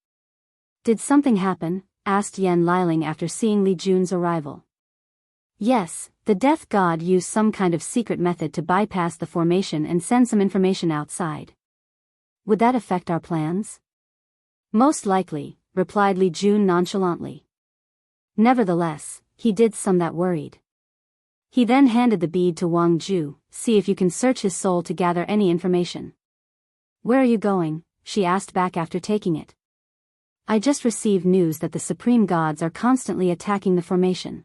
Speaker 1: Did something happen? Asked Yan Liling after seeing Li Jun's arrival. Yes, the death god used some kind of secret method to bypass the formation and send some information outside. Would that affect our plans? Most likely, replied Li Jun nonchalantly. Nevertheless, he did some that worried. He then handed the bead to Wang Ju. See if you can search his soul to gather any information. Where are you going? She asked back after taking it. I just received news that the supreme gods are constantly attacking the formation.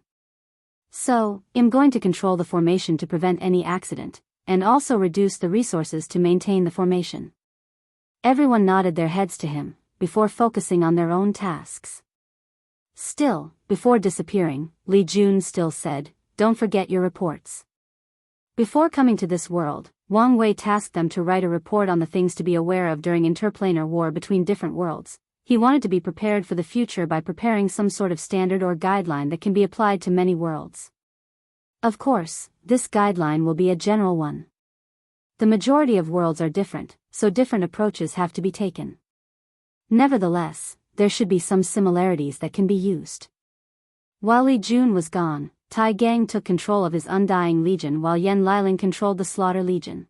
Speaker 1: So, I'm going to control the formation to prevent any accident, and also reduce the resources to maintain the formation. Everyone nodded their heads to him, before focusing on their own tasks. Still, before disappearing, Li Jun still said, don't forget your reports. Before coming to this world, Wang Wei tasked them to write a report on the things to be aware of during interplanar war between different worlds. He wanted to be prepared for the future by preparing some sort of standard or guideline that can be applied to many worlds. Of course, this guideline will be a general one. The majority of worlds are different, so different approaches have to be taken. Nevertheless, there should be some similarities that can be used. While Li Jun was gone, Tai Gang took control of his Undying Legion while Yan Liling controlled the Slaughter Legion.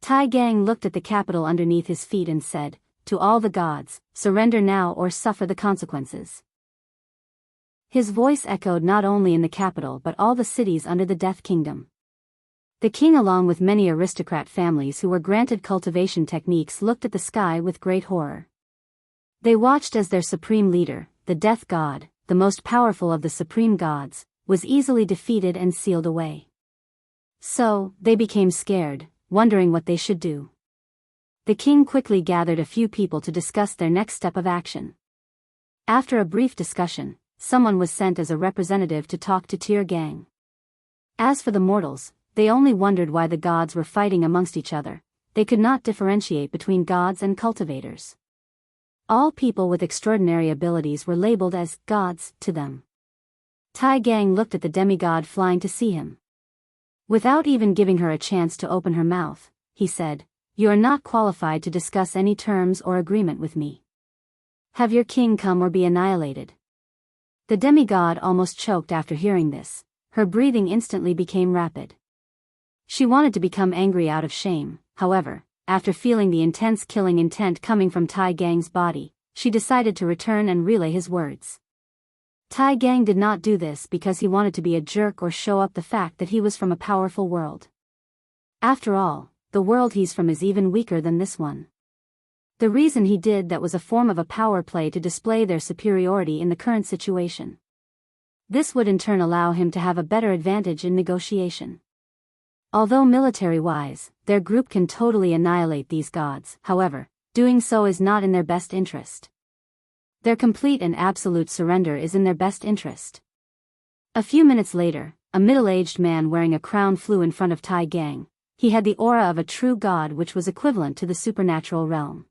Speaker 1: Tai Gang looked at the capital underneath his feet and said, to all the gods, surrender now or suffer the consequences. His voice echoed not only in the capital but all the cities under the Death Kingdom. The king along with many aristocrat families who were granted cultivation techniques looked at the sky with great horror. They watched as their supreme leader, the Death God, the most powerful of the supreme gods, was easily defeated and sealed away. So, they became scared, wondering what they should do. The king quickly gathered a few people to discuss their next step of action. After a brief discussion, someone was sent as a representative to talk to Tier Gang. As for the mortals, they only wondered why the gods were fighting amongst each other. They could not differentiate between gods and cultivators. All people with extraordinary abilities were labeled as gods to them. Tai Gang looked at the demigod flying to see him. Without even giving her a chance to open her mouth, he said, you are not qualified to discuss any terms or agreement with me. Have your king come or be annihilated. The demigod almost choked after hearing this. Her breathing instantly became rapid. She wanted to become angry out of shame, however, after feeling the intense killing intent coming from Tai Gang's body, she decided to return and relay his words. Tai Gang did not do this because he wanted to be a jerk or show up the fact that he was from a powerful world. After all, the world he's from is even weaker than this one. The reason he did that was a form of a power play to display their superiority in the current situation. This would in turn allow him to have a better advantage in negotiation. Although military-wise, their group can totally annihilate these gods, however, doing so is not in their best interest. Their complete and absolute surrender is in their best interest. A few minutes later, a middle-aged man wearing a crown flew in front of Tai Gang. He had the aura of a true god which was equivalent to the supernatural realm.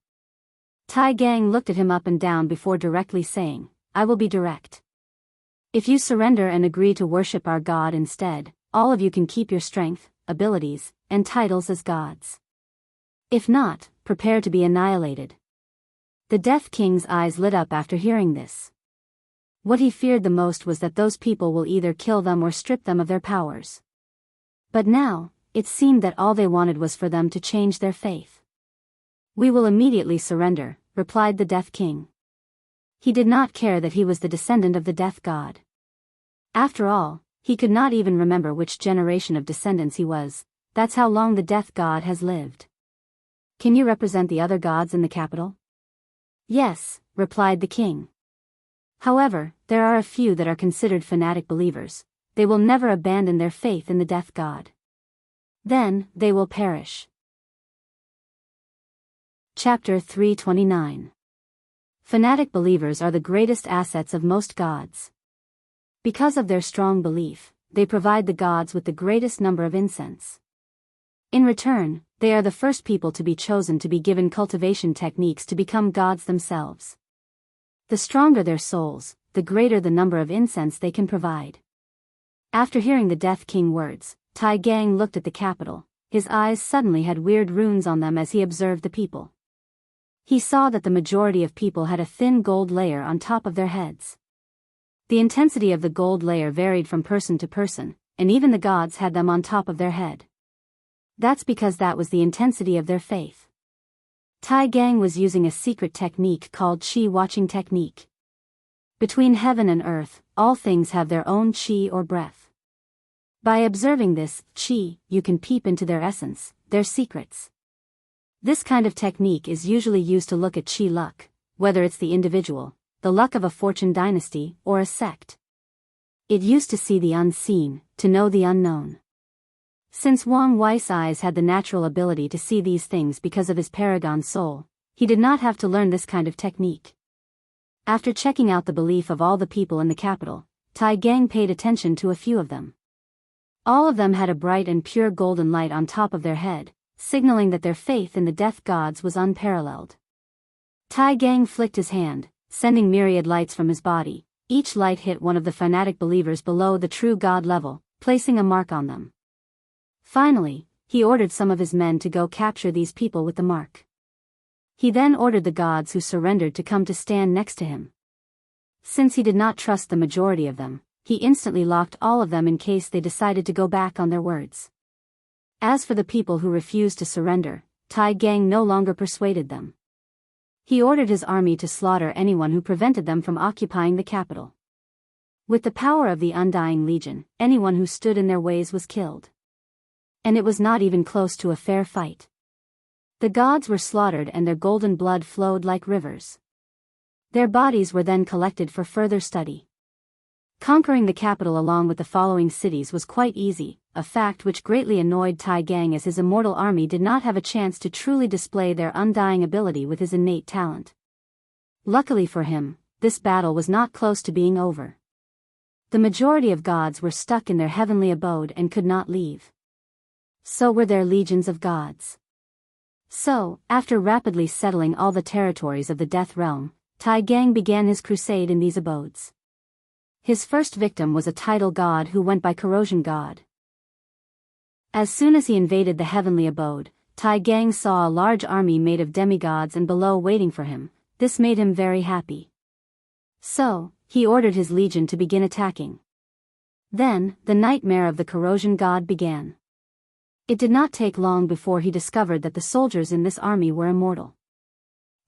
Speaker 1: Tai Gang looked at him up and down before directly saying, I will be direct. If you surrender and agree to worship our god instead, all of you can keep your strength, abilities, and titles as gods. If not, prepare to be annihilated. The Death King's eyes lit up after hearing this. What he feared the most was that those people will either kill them or strip them of their powers. But now, it seemed that all they wanted was for them to change their faith. We will immediately surrender, replied the Death King. He did not care that he was the descendant of the Death God. After all, he could not even remember which generation of descendants he was. That's how long the Death God has lived. Can you represent the other gods in the capital? Yes, replied the king. However, there are a few that are considered fanatic believers. They will never abandon their faith in the Death God. Then, they will perish. Chapter 329. Fanatic believers are the greatest assets of most gods. Because of their strong belief, they provide the gods with the greatest number of incense. In return, they are the first people to be chosen to be given cultivation techniques to become gods themselves. The stronger their souls, the greater the number of incense they can provide. After hearing the Death King words, Tai Gang looked at the capital. His eyes suddenly had weird runes on them as he observed the people. He saw that the majority of people had a thin gold layer on top of their heads. The intensity of the gold layer varied from person to person, and even the gods had them on top of their head. That's because that was the intensity of their faith. Tai Gang was using a secret technique called Qi watching technique. Between heaven and earth, all things have their own Qi or breath. By observing this Qi, you can peep into their essence, their secrets. This kind of technique is usually used to look at Qi luck, whether it's the individual, the luck of a fortune dynasty, or a sect. It used to see the unseen, to know the unknown. Since Wang Wei's eyes had the natural ability to see these things because of his paragon soul, he did not have to learn this kind of technique. After checking out the belief of all the people in the capital, Tai Gang paid attention to a few of them. All of them had a bright and pure golden light on top of their head, signaling that their faith in the death gods was unparalleled. Tai Gang flicked his hand, sending myriad lights from his body. Each light hit one of the fanatic believers below the true god level, placing a mark on them. Finally, he ordered some of his men to go capture these people with the mark. He then ordered the gods who surrendered to come to stand next to him. Since he did not trust the majority of them, he instantly locked all of them in case they decided to go back on their words. As for the people who refused to surrender, Tai Gang no longer persuaded them. He ordered his army to slaughter anyone who prevented them from occupying the capital. With the power of the Undying Legion, anyone who stood in their ways was killed. And it was not even close to a fair fight. The gods were slaughtered and their golden blood flowed like rivers. Their bodies were then collected for further study. Conquering the capital along with the following cities was quite easy, a fact which greatly annoyed Tai Gang as his immortal army did not have a chance to truly display their undying ability with his innate talent. Luckily for him, this battle was not close to being over. The majority of gods were stuck in their heavenly abode and could not leave. So were their legions of gods. So, after rapidly settling all the territories of the Death Realm, Tai Gang began his crusade in these abodes. His first victim was a tidal god who went by Corrosion God. As soon as he invaded the heavenly abode, Tai Gang saw a large army made of demigods and below waiting for him. This made him very happy. So, he ordered his legion to begin attacking. Then, the nightmare of the Corrosion God began. It did not take long before he discovered that the soldiers in this army were immortal.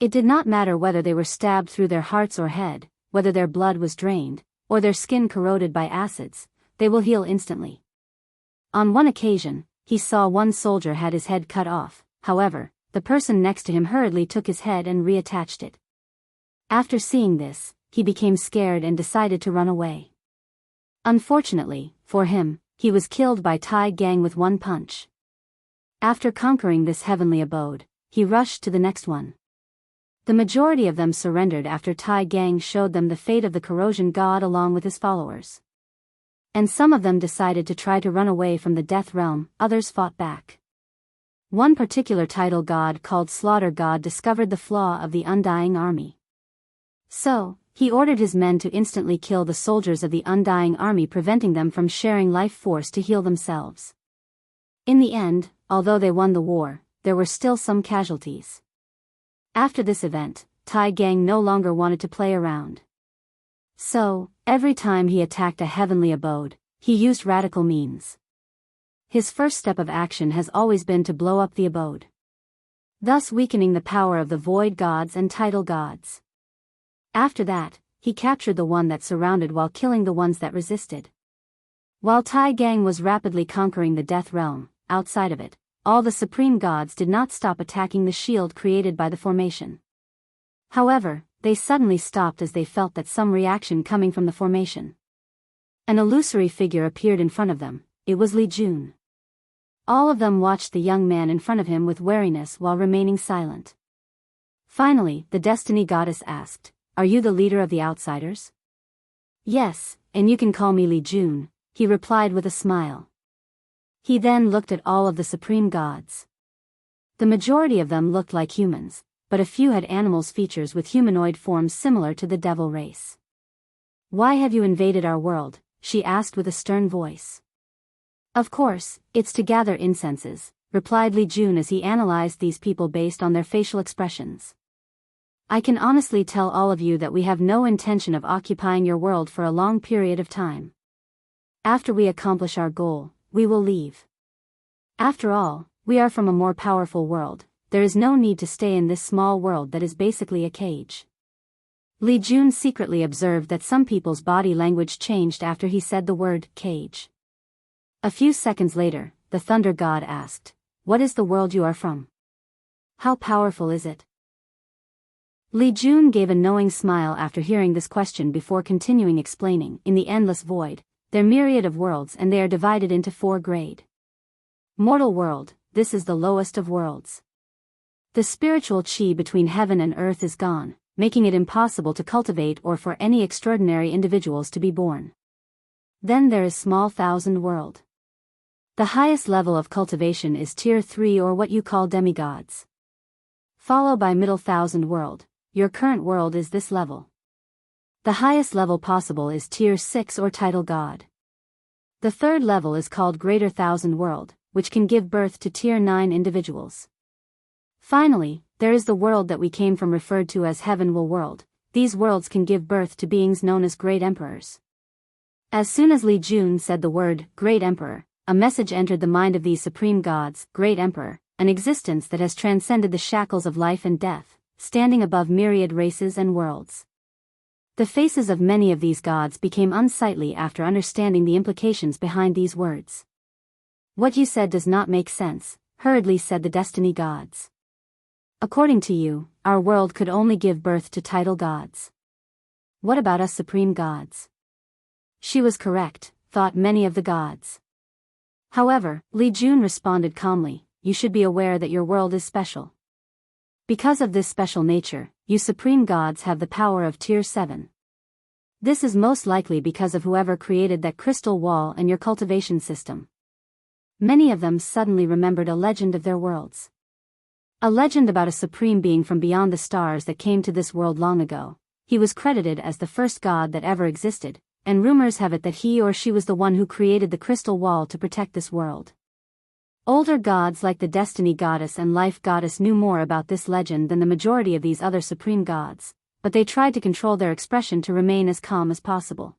Speaker 1: It did not matter whether they were stabbed through their hearts or head, whether their blood was drained, or their skin corroded by acids, they will heal instantly. On one occasion, he saw one soldier had his head cut off. However, the person next to him hurriedly took his head and reattached it. After seeing this, he became scared and decided to run away. Unfortunately, for him, he was killed by Tai Gang with one punch. After conquering this heavenly abode, he rushed to the next one. The majority of them surrendered after Tai Gang showed them the fate of the Corrosion God along with his followers. And some of them decided to try to run away from the Death Realm, others fought back. One particular tidal god called Slaughter God discovered the flaw of the Undying Army. So, he ordered his men to instantly kill the soldiers of the Undying Army, preventing them from sharing life force to heal themselves. In the end, although they won the war, there were still some casualties. After this event, Tai Gang no longer wanted to play around. So, every time he attacked a heavenly abode, he used radical means. His first step of action has always been to blow up the abode, thus weakening the power of the void gods and tidal gods. After that, he captured the one that surrounded while killing the ones that resisted. While Tai Gang was rapidly conquering the Death Realm, outside of it, all the supreme gods did not stop attacking the shield created by the formation. However, they suddenly stopped as they felt that some reaction coming from the formation. An illusory figure appeared in front of them. It was Li Jun. All of them watched the young man in front of him with wariness while remaining silent. Finally, the Destiny Goddess asked, "Are you the leader of the outsiders?" "Yes, and you can call me Li Jun," he replied with a smile. He then looked at all of the supreme gods. The majority of them looked like humans, but a few had animals' features with humanoid forms similar to the devil race. "Why have you invaded our world?" she asked with a stern voice. "Of course, it's to gather incenses," replied Li Jun as he analyzed these people based on their facial expressions. "I can honestly tell all of you that we have no intention of occupying your world for a long period of time. After we accomplish our goal, we will leave. After all, we are from a more powerful world. There is no need to stay in this small world that is basically a cage." Li Jun secretly observed that some people's body language changed after he said the word cage. A few seconds later, the Thunder God asked, "What is the world you are from? How powerful is it?" Li Jun gave a knowing smile after hearing this question before continuing explaining, "In the endless void, there are myriad of worlds and they are divided into 4 grade. Mortal world, this is the lowest of worlds. The spiritual chi between heaven and earth is gone, making it impossible to cultivate or for any extraordinary individuals to be born. Then there is small thousand world. The highest level of cultivation is tier 3 or what you call demigods. Followed by middle thousand world, your current world is this level. The highest level possible is tier 6 or title god. The third level is called greater thousand world, which can give birth to tier 9 individuals. Finally, there is the world that we came from referred to as heaven will world. These worlds can give birth to beings known as great emperors." As soon as Li Jun said the word great emperor, a message entered the mind of these supreme gods. Great emperor, an existence that has transcended the shackles of life and death, standing above myriad races and worlds. The faces of many of these gods became unsightly after understanding the implications behind these words. "What you said does not make sense," hurriedly said the destiny gods. "According to you, our world could only give birth to title gods. What about us supreme gods?" She was correct, thought many of the gods. However, Li Jun responded calmly, "You should be aware that your world is special. Because of this special nature, you supreme gods have the power of tier 7. This is most likely because of whoever created that crystal wall and your cultivation system." Many of them suddenly remembered a legend of their worlds. A legend about a supreme being from beyond the stars that came to this world long ago. He was credited as the first god that ever existed, and rumors have it that he or she was the one who created the crystal wall to protect this world. Older gods like the Destiny Goddess and Life Goddess knew more about this legend than the majority of these other supreme gods, but they tried to control their expression to remain as calm as possible.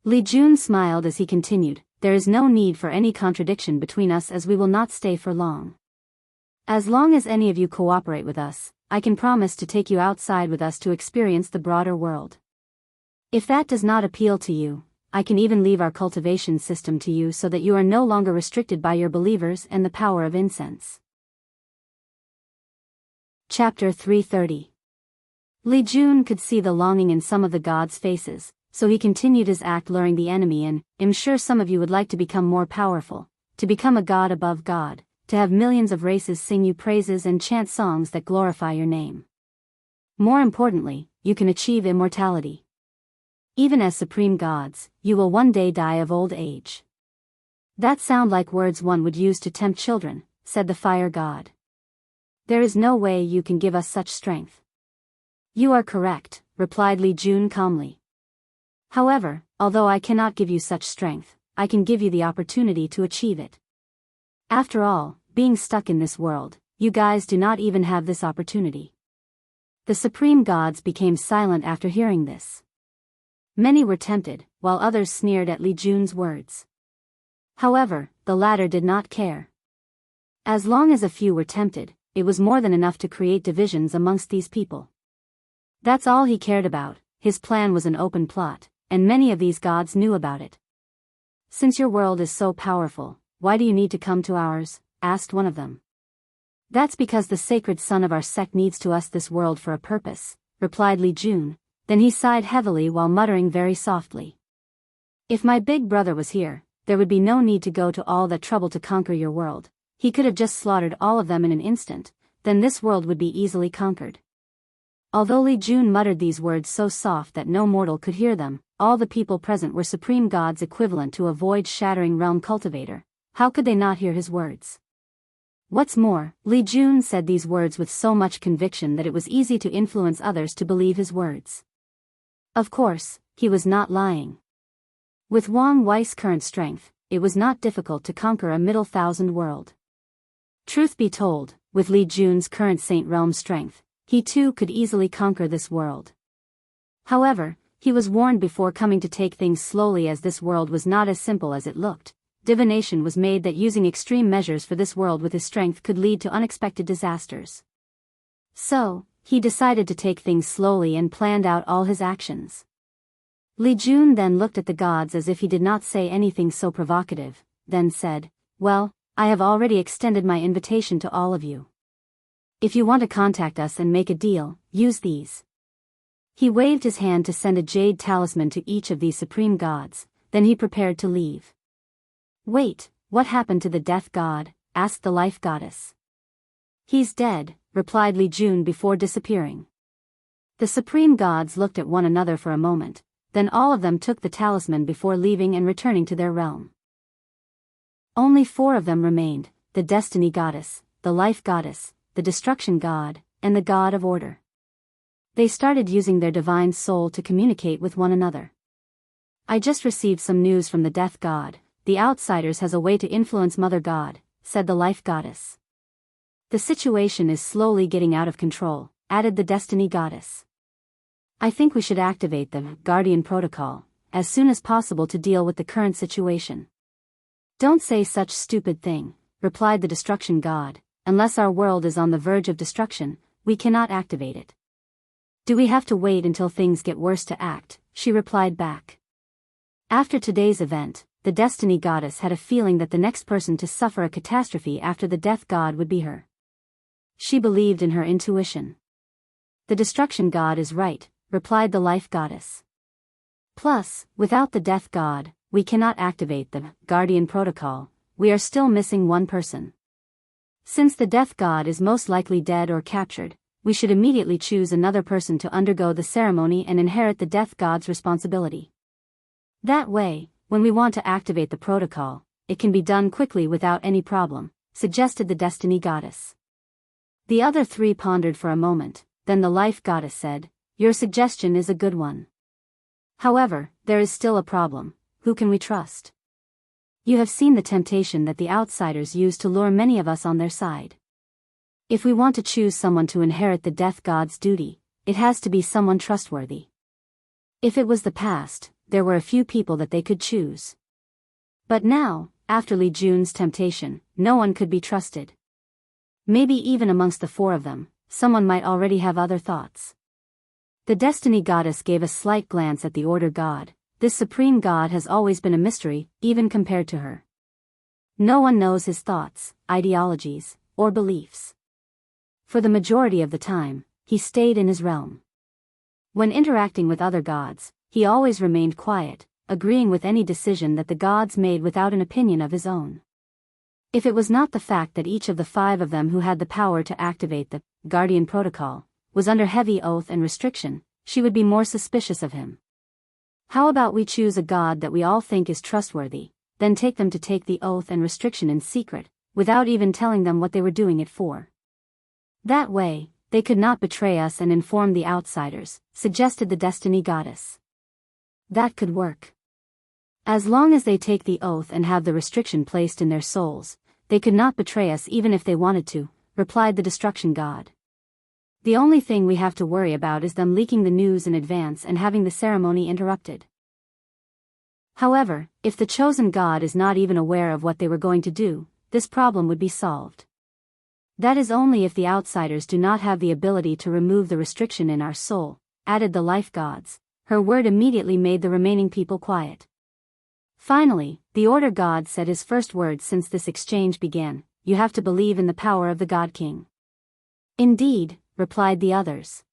Speaker 1: Li Jun smiled as he continued, "There is no need for any contradiction between us as we will not stay for long. As long as any of you cooperate with us, I can promise to take you outside with us to experience the broader world. If that does not appeal to you, I can even leave our cultivation system to you so that you are no longer restricted by your believers and the power of incense." Chapter 330. Li Jun could see the longing in some of the gods' faces, so he continued his act luring the enemy in. "I'm sure some of you would like to become more powerful, to become a god above God, to have millions of races sing you praises and chant songs that glorify your name. More importantly, you can achieve immortality. Even as supreme gods, you will one day die of old age." "That sound like words one would use to tempt children," said the fire god. "There is no way you can give us such strength." "You are correct," replied Li Jun calmly. "However, although I cannot give you such strength, I can give you the opportunity to achieve it. After all, being stuck in this world, you guys do not even have this opportunity." The supreme gods became silent after hearing this. Many were tempted, while others sneered at Li Jun's words. However, the latter did not care. As long as a few were tempted, it was more than enough to create divisions amongst these people. That's all he cared about. His plan was an open plot, and many of these gods knew about it. "Since your world is so powerful, why do you need to come to ours?" asked one of them. "That's because the sacred son of our sect needs to us this world for a purpose," replied Li Jun. Then he sighed heavily while muttering very softly. "If my big brother was here, there would be no need to go to all that trouble to conquer your world. He could have just slaughtered all of them in an instant, then this world would be easily conquered." Although Li Jun muttered these words so soft that no mortal could hear them, all the people present were supreme gods equivalent to a void-shattering realm cultivator. how could they not hear his words? What's more, Li Jun said these words with so much conviction that it was easy to influence others to believe his words. Of course, he was not lying. With Wang Wei's current strength, it was not difficult to conquer a middle thousand world. Truth be told, with Li Jun's current Saint Realm strength, he too could easily conquer this world. However, he was warned before coming to take things slowly, as this world was not as simple as it looked. Divination was made that using extreme measures for this world with his strength could lead to unexpected disasters. So, he decided to take things slowly and planned out all his actions. Li Jun then looked at the gods as if he did not say anything so provocative, then said, "Well, I have already extended my invitation to all of you. If you want to contact us and make a deal, use these." He waved his hand to send a jade talisman to each of these supreme gods, then he prepared to leave. "Wait, what happened to the death god?" asked the life goddess. "He's dead," replied Li Jun before disappearing. The supreme gods looked at one another for a moment, then all of them took the talisman before leaving and returning to their realm. Only 4 of them remained, the destiny goddess, the life goddess, the destruction god, and the god of order. They started using their divine soul to communicate with one another. "I just received some news from the death god. The outsiders has a way to influence Mother God," said the life goddess. "The situation is slowly getting out of control," added the destiny goddess. "I think we should activate the Guardian Protocol as soon as possible to deal with the current situation." "Don't say such stupid thing," replied the destruction god. "Unless our world is on the verge of destruction, we cannot activate it." "Do we have to wait until things get worse to act?" she replied back. After today's event, the destiny goddess had a feeling that the next person to suffer a catastrophe after the death god would be her. She believed in her intuition. "The destruction god is right," replied the life goddess. "Plus, without the death god, we cannot activate the Guardian Protocol. We are still missing one person. Since the death god is most likely dead or captured, we should immediately choose another person to undergo the ceremony and inherit the death god's responsibility. That way, when we want to activate the protocol, it can be done quickly without any problem," suggested the destiny goddess. The other 3 pondered for a moment, then the life goddess said, "Your suggestion is a good one. However, there is still a problem. Who can we trust? You have seen the temptation that the outsiders use to lure many of us on their side. If we want to choose someone to inherit the death god's duty, it has to be someone trustworthy. If it was the past, there were a few people that they could choose. But now, after Li Jun's temptation, no one could be trusted. Maybe even amongst the 4 of them, someone might already have other thoughts." The destiny goddess gave a slight glance at the order god. This supreme god has always been a mystery, even compared to her. No one knows his thoughts, ideologies, or beliefs. For the majority of the time, he stayed in his realm. When interacting with other gods, he always remained quiet, agreeing with any decision that the gods made without an opinion of his own. If it was not the fact that each of the 5 of them who had the power to activate the Guardian Protocol was under heavy oath and restriction, she would be more suspicious of him. "How about we choose a god that we all think is trustworthy, then take them to take the oath and restriction in secret, without even telling them what they were doing it for? That way, they could not betray us and inform the outsiders," suggested the destiny goddess. "That could work. As long as they take the oath and have the restriction placed in their souls, they could not betray us even if they wanted to," replied the destruction god. "The only thing we have to worry about is them leaking the news in advance and having the ceremony interrupted." However, if the chosen god is not even aware of what they were going to do, this problem would be solved. "That is only if the outsiders do not have the ability to remove the restriction in our soul," added the life gods. Her word immediately made the remaining people quiet. Finally, the order god said his first words since this exchange began, "You have to believe in the power of the God King." "Indeed," replied the others.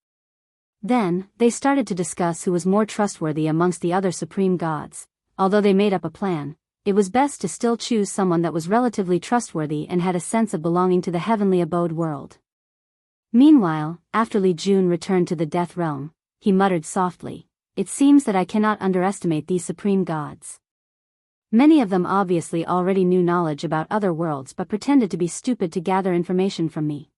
Speaker 1: Then, they started to discuss who was more trustworthy amongst the other supreme gods. Although they made up a plan, it was best to still choose someone that was relatively trustworthy and had a sense of belonging to the heavenly abode world. Meanwhile, after Li Jun returned to the death realm, he muttered softly, "It seems that I cannot underestimate these supreme gods. Many of them obviously already knew knowledge about other worlds but pretended to be stupid to gather information from me.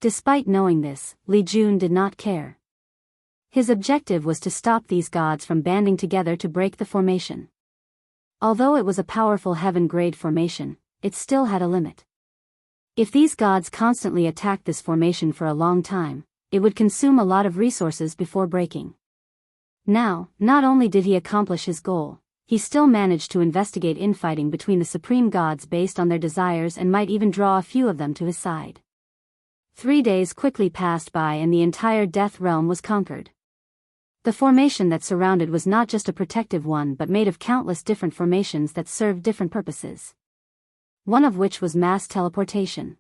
Speaker 1: Despite knowing this, Li Jun did not care. His objective was to stop these gods from banding together to break the formation. Although it was a powerful heaven-grade formation, it still had a limit. If these gods constantly attacked this formation for a long time, it would consume a lot of resources before breaking. Now, not only did he accomplish his goal, he still managed to investigate infighting between the supreme gods based on their desires and might even draw a few of them to his side. 3 days quickly passed by and the entire Death Realm was conquered. The formation that surrounded was not just a protective one but made of countless different formations that served different purposes. One of which was mass teleportation.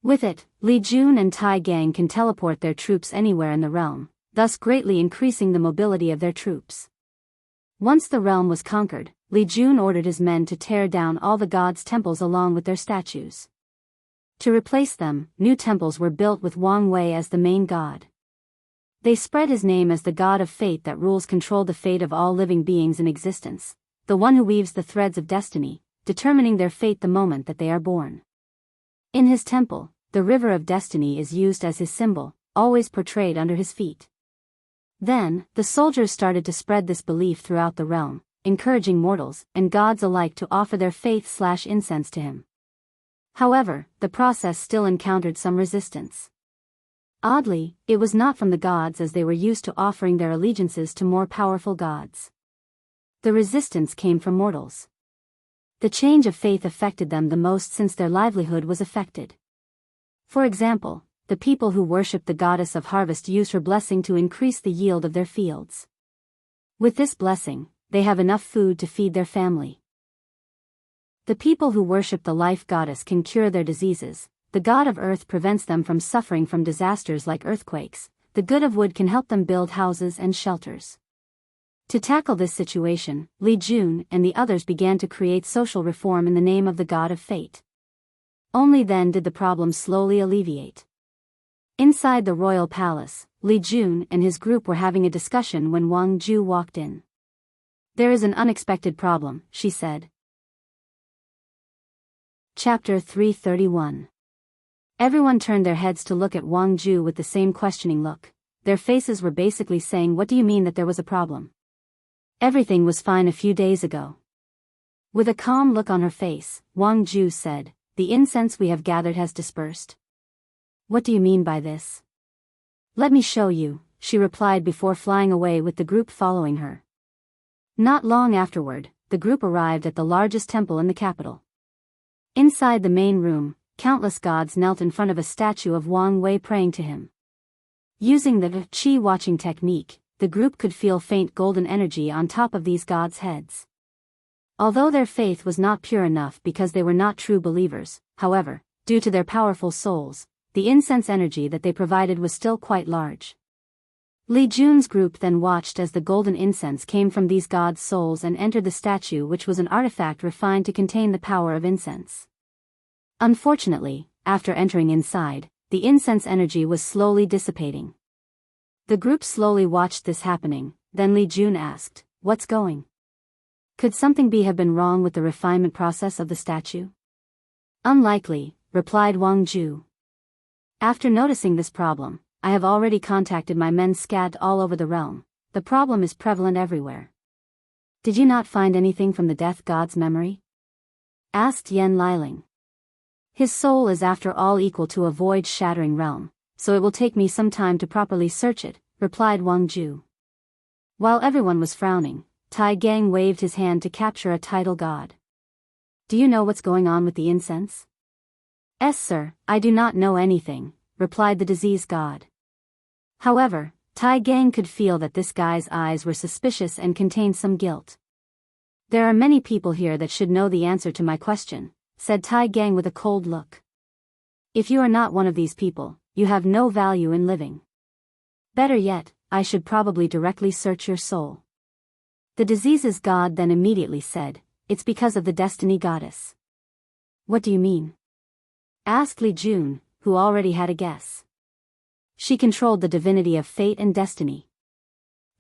Speaker 1: With it, Li Jun and Tai Gang can teleport their troops anywhere in the realm, thus greatly increasing the mobility of their troops. Once the realm was conquered, Li Jun ordered his men to tear down all the gods' temples along with their statues. To replace them, new temples were built with Wang Wei as the main god. They spread his name as the god of fate that rules control the fate of all living beings in existence, the one who weaves the threads of destiny, determining their fate the moment that they are born. In his temple, the river of destiny is used as his symbol, always portrayed under his feet. Then, the soldiers started to spread this belief throughout the realm, encouraging mortals and gods alike to offer their faith/incense to him. However, the process still encountered some resistance. Oddly, it was not from the gods as they were used to offering their allegiances to more powerful gods. The resistance came from mortals. The change of faith affected them the most since their livelihood was affected. For example, the people who worshipped the goddess of harvest used her blessing to increase the yield of their fields. With this blessing, they have enough food to feed their family. The people who worship the life goddess can cure their diseases. The god of earth prevents them from suffering from disasters like earthquakes. The god of wood can help them build houses and shelters. To tackle this situation, Li Jun and the others began to create social reform in the name of the god of fate. Only then did the problem slowly alleviate. Inside the royal palace, Li Jun and his group were having a discussion when Wang Ju walked in. "There is an unexpected problem," she said. Chapter 331. Everyone turned their heads to look at Wang Ju with the same questioning look. Their faces were basically saying, "What do you mean that there was a problem? Everything was fine a few days ago." With a calm look on her face, Wang Ju said, "The incense we have gathered has dispersed." "What do you mean by this?" "Let me show you," she replied before flying away with the group following her. Not long afterward, the group arrived at the largest temple in the capital. Inside the main room, countless gods knelt in front of a statue of Wang Wei praying to him. Using the qi watching technique, the group could feel faint golden energy on top of these gods' heads. Although their faith was not pure enough because they were not true believers, however, due to their powerful souls, the incense energy that they provided was still quite large. Li Jun's group then watched as the golden incense came from these gods' souls and entered the statue, which was an artifact refined to contain the power of incense. Unfortunately, after entering inside, the incense energy was slowly dissipating. The group slowly watched this happening, then Li Jun asked, "What's going? Could something have been wrong with the refinement process of the statue?" "Unlikely," replied Wang Ju. "After noticing this problem, I have already contacted my men scattered all over the realm. The problem is prevalent everywhere." "Did you not find anything from the death god's memory?" asked Yan Liling. "His soul is after all equal to a void-shattering realm, so it will take me some time to properly search it," replied Wang Ju. While everyone was frowning, Tai Gang waved his hand to capture a tidal god. "Do you know what's going on with the incense?" "Yes, sir, I do not know anything," replied the disease god. However, Tai Gang could feel that this guy's eyes were suspicious and contained some guilt. "There are many people here that should know the answer to my question," said Tai Gang with a cold look. "If you are not one of these people, you have no value in living. Better yet, I should probably directly search your soul." The disease's god then immediately said, "It's because of the destiny goddess." "What do you mean?" asked Li Jun, who already had a guess. "She controlled the divinity of fate and destiny.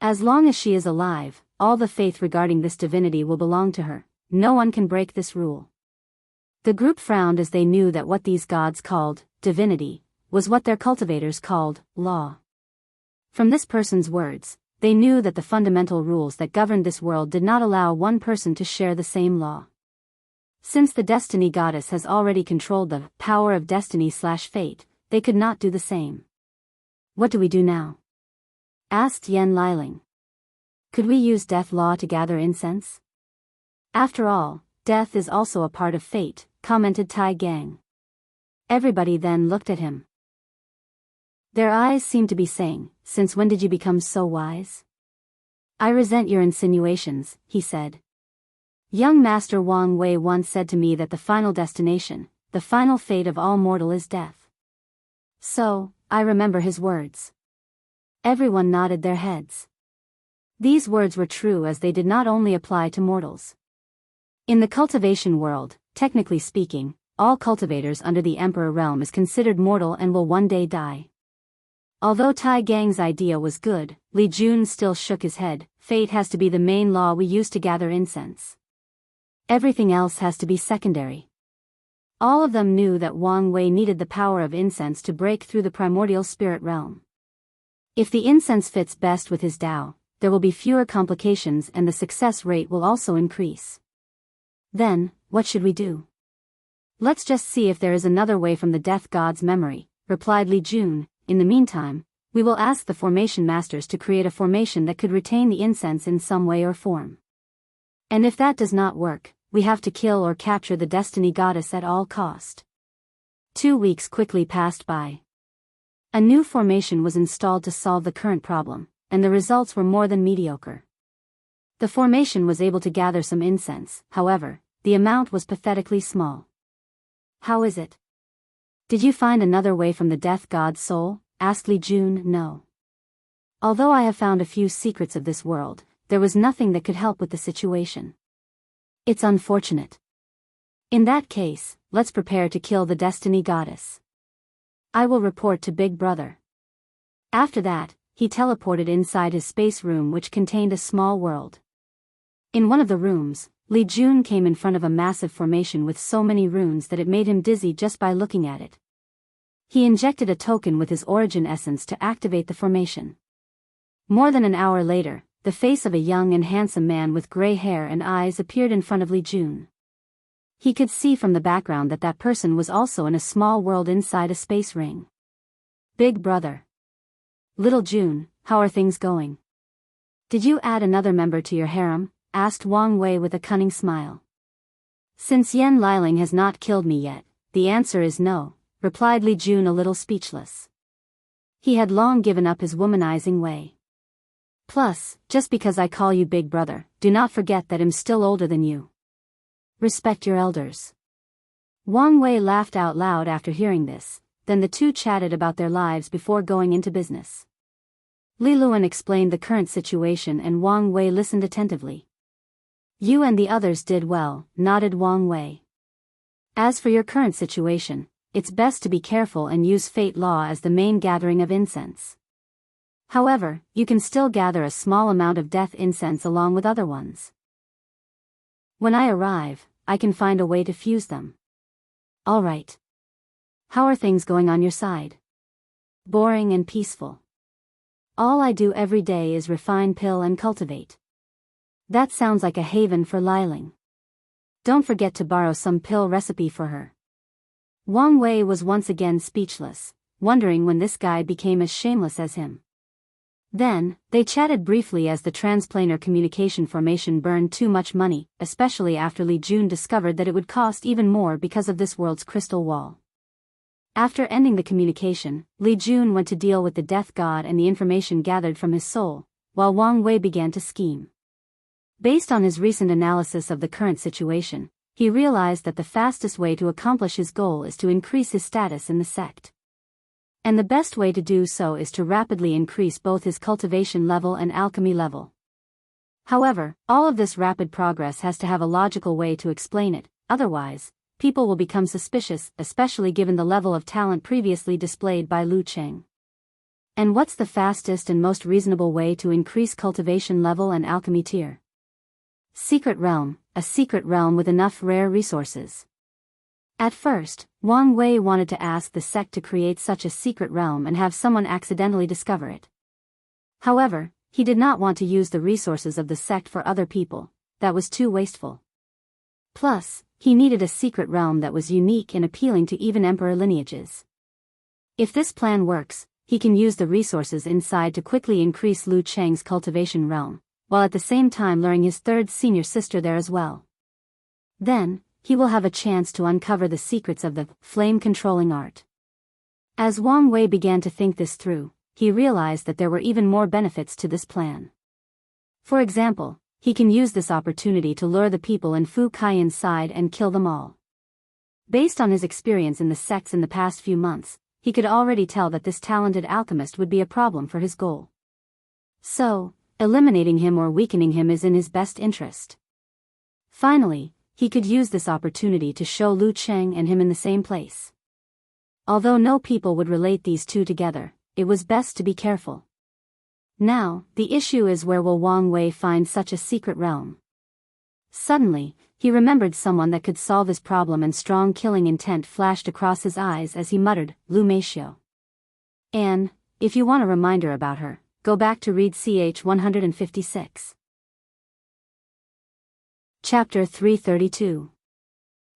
Speaker 1: As long as she is alive, all the faith regarding this divinity will belong to her, no one can break this rule. The group frowned as they knew that what these gods called divinity was what their cultivators called law. From this person's words, they knew that the fundamental rules that governed this world did not allow one person to share the same law. Since the destiny goddess has already controlled the power of destiny/fate, they could not do the same. What do we do now? Asked Yen Liling. Could we use death law to gather incense? After all, death is also a part of fate, commented Tai Gang. Everybody then looked at him. Their eyes seemed to be saying, "Since when did you become so wise?" "I resent your insinuations," he said. "Young Master Wang Wei once said to me that the final destination, the final fate of all mortal is death. So, I remember his words." Everyone nodded their heads. These words were true as they did not only apply to mortals. In the cultivation world, technically speaking, all cultivators under the Emperor realm is considered mortal and will one day die. Although Tai Gang's idea was good, Li Jun still shook his head. Fate has to be the main law we use to gather incense. Everything else has to be secondary. All of them knew that Wang Wei needed the power of incense to break through the primordial spirit realm. If the incense fits best with his Tao, there will be fewer complications and the success rate will also increase. Then, what should we do? "Let's just see if there is another way from the death god's memory," replied Li Jun. "In the meantime, we will ask the formation masters to create a formation that could retain the incense in some way or form. And if that does not work, we have to kill or capture the destiny goddess at all cost." 2 weeks quickly passed by. A new formation was installed to solve the current problem, and the results were more than mediocre. The formation was able to gather some incense, however, the amount was pathetically small. "How is it? Did you find another way from the death god's soul?" asked Li Jun. "No. Although I have found a few secrets of this world, there was nothing that could help with the situation. It's unfortunate. In that case, let's prepare to kill the destiny goddess. I will report to Big Brother." After that, he teleported inside his space room which contained a small world. In one of the rooms, Li Jun came in front of a massive formation with so many runes that it made him dizzy just by looking at it. He injected a token with his origin essence to activate the formation. More than an hour later, the face of a young and handsome man with gray hair and eyes appeared in front of Li Jun. He could see from the background that that person was also in a small world inside a space ring. "Big Brother. Little Jun, how are things going? Did you add another member to your harem?" asked Wang Wei with a cunning smile. "Since Yen Liling has not killed me yet, the answer is no," replied Li Jun a little speechless. He had long given up his womanizing way. "Plus, just because I call you Big Brother, do not forget that I'm still older than you. Respect your elders." Wang Wei laughed out loud after hearing this, then the two chatted about their lives before going into business. Li Luan explained the current situation and Wang Wei listened attentively. "You and the others did well," nodded Wang Wei. "As for your current situation, it's best to be careful and use fate law as the main gathering of incense. However, you can still gather a small amount of death incense along with other ones. When I arrive, I can find a way to fuse them." "All right. How are things going on your side?" "Boring and peaceful. All I do every day is refine pill and cultivate." "That sounds like a haven for Liling. Don't forget to borrow some pill recipe for her." Wang Wei was once again speechless, wondering when this guy became as shameless as him. Then, they chatted briefly as the transplanar communication formation burned too much money, especially after Li Jun discovered that it would cost even more because of this world's crystal wall. After ending the communication, Li Jun went to deal with the death god and the information gathered from his soul, while Wang Wei began to scheme. Based on his recent analysis of the current situation, he realized that the fastest way to accomplish his goal is to increase his status in the sect. And the best way to do so is to rapidly increase both his cultivation level and alchemy level. However, all of this rapid progress has to have a logical way to explain it, otherwise, people will become suspicious, especially given the level of talent previously displayed by Lu Cheng. "And what's the fastest and most reasonable way to increase cultivation level and alchemy tier?" "Secret realm, a secret realm with enough rare resources. At first, Wang Wei wanted to ask the sect to create such a secret realm and have someone accidentally discover it. However, he did not want to use the resources of the sect for other people. That was too wasteful. Plus, he needed a secret realm that was unique and appealing to even emperor lineages. If this plan works, he can use the resources inside to quickly increase Lu Cheng's cultivation realm, while at the same time luring his third senior sister there as well. Then, he will have a chance to uncover the secrets of the flame-controlling art. As Wang Wei began to think this through, he realized that there were even more benefits to this plan. For example, he can use this opportunity to lure the people in Fu Kaiyan's side and kill them all. Based on his experience in the sects in the past few months, he could already tell that this talented alchemist would be a problem for his goal. So, eliminating him or weakening him is in his best interest. Finally, he could use this opportunity to show Lu Cheng and him in the same place. Although no people would relate these two together, it was best to be careful. Now, the issue is, where will Wang Wei find such a secret realm? Suddenly, he remembered someone that could solve his problem, and strong killing intent flashed across his eyes as he muttered, Lu Meishio. And, if you want a reminder about her, go back to read ch 156. Chapter 332.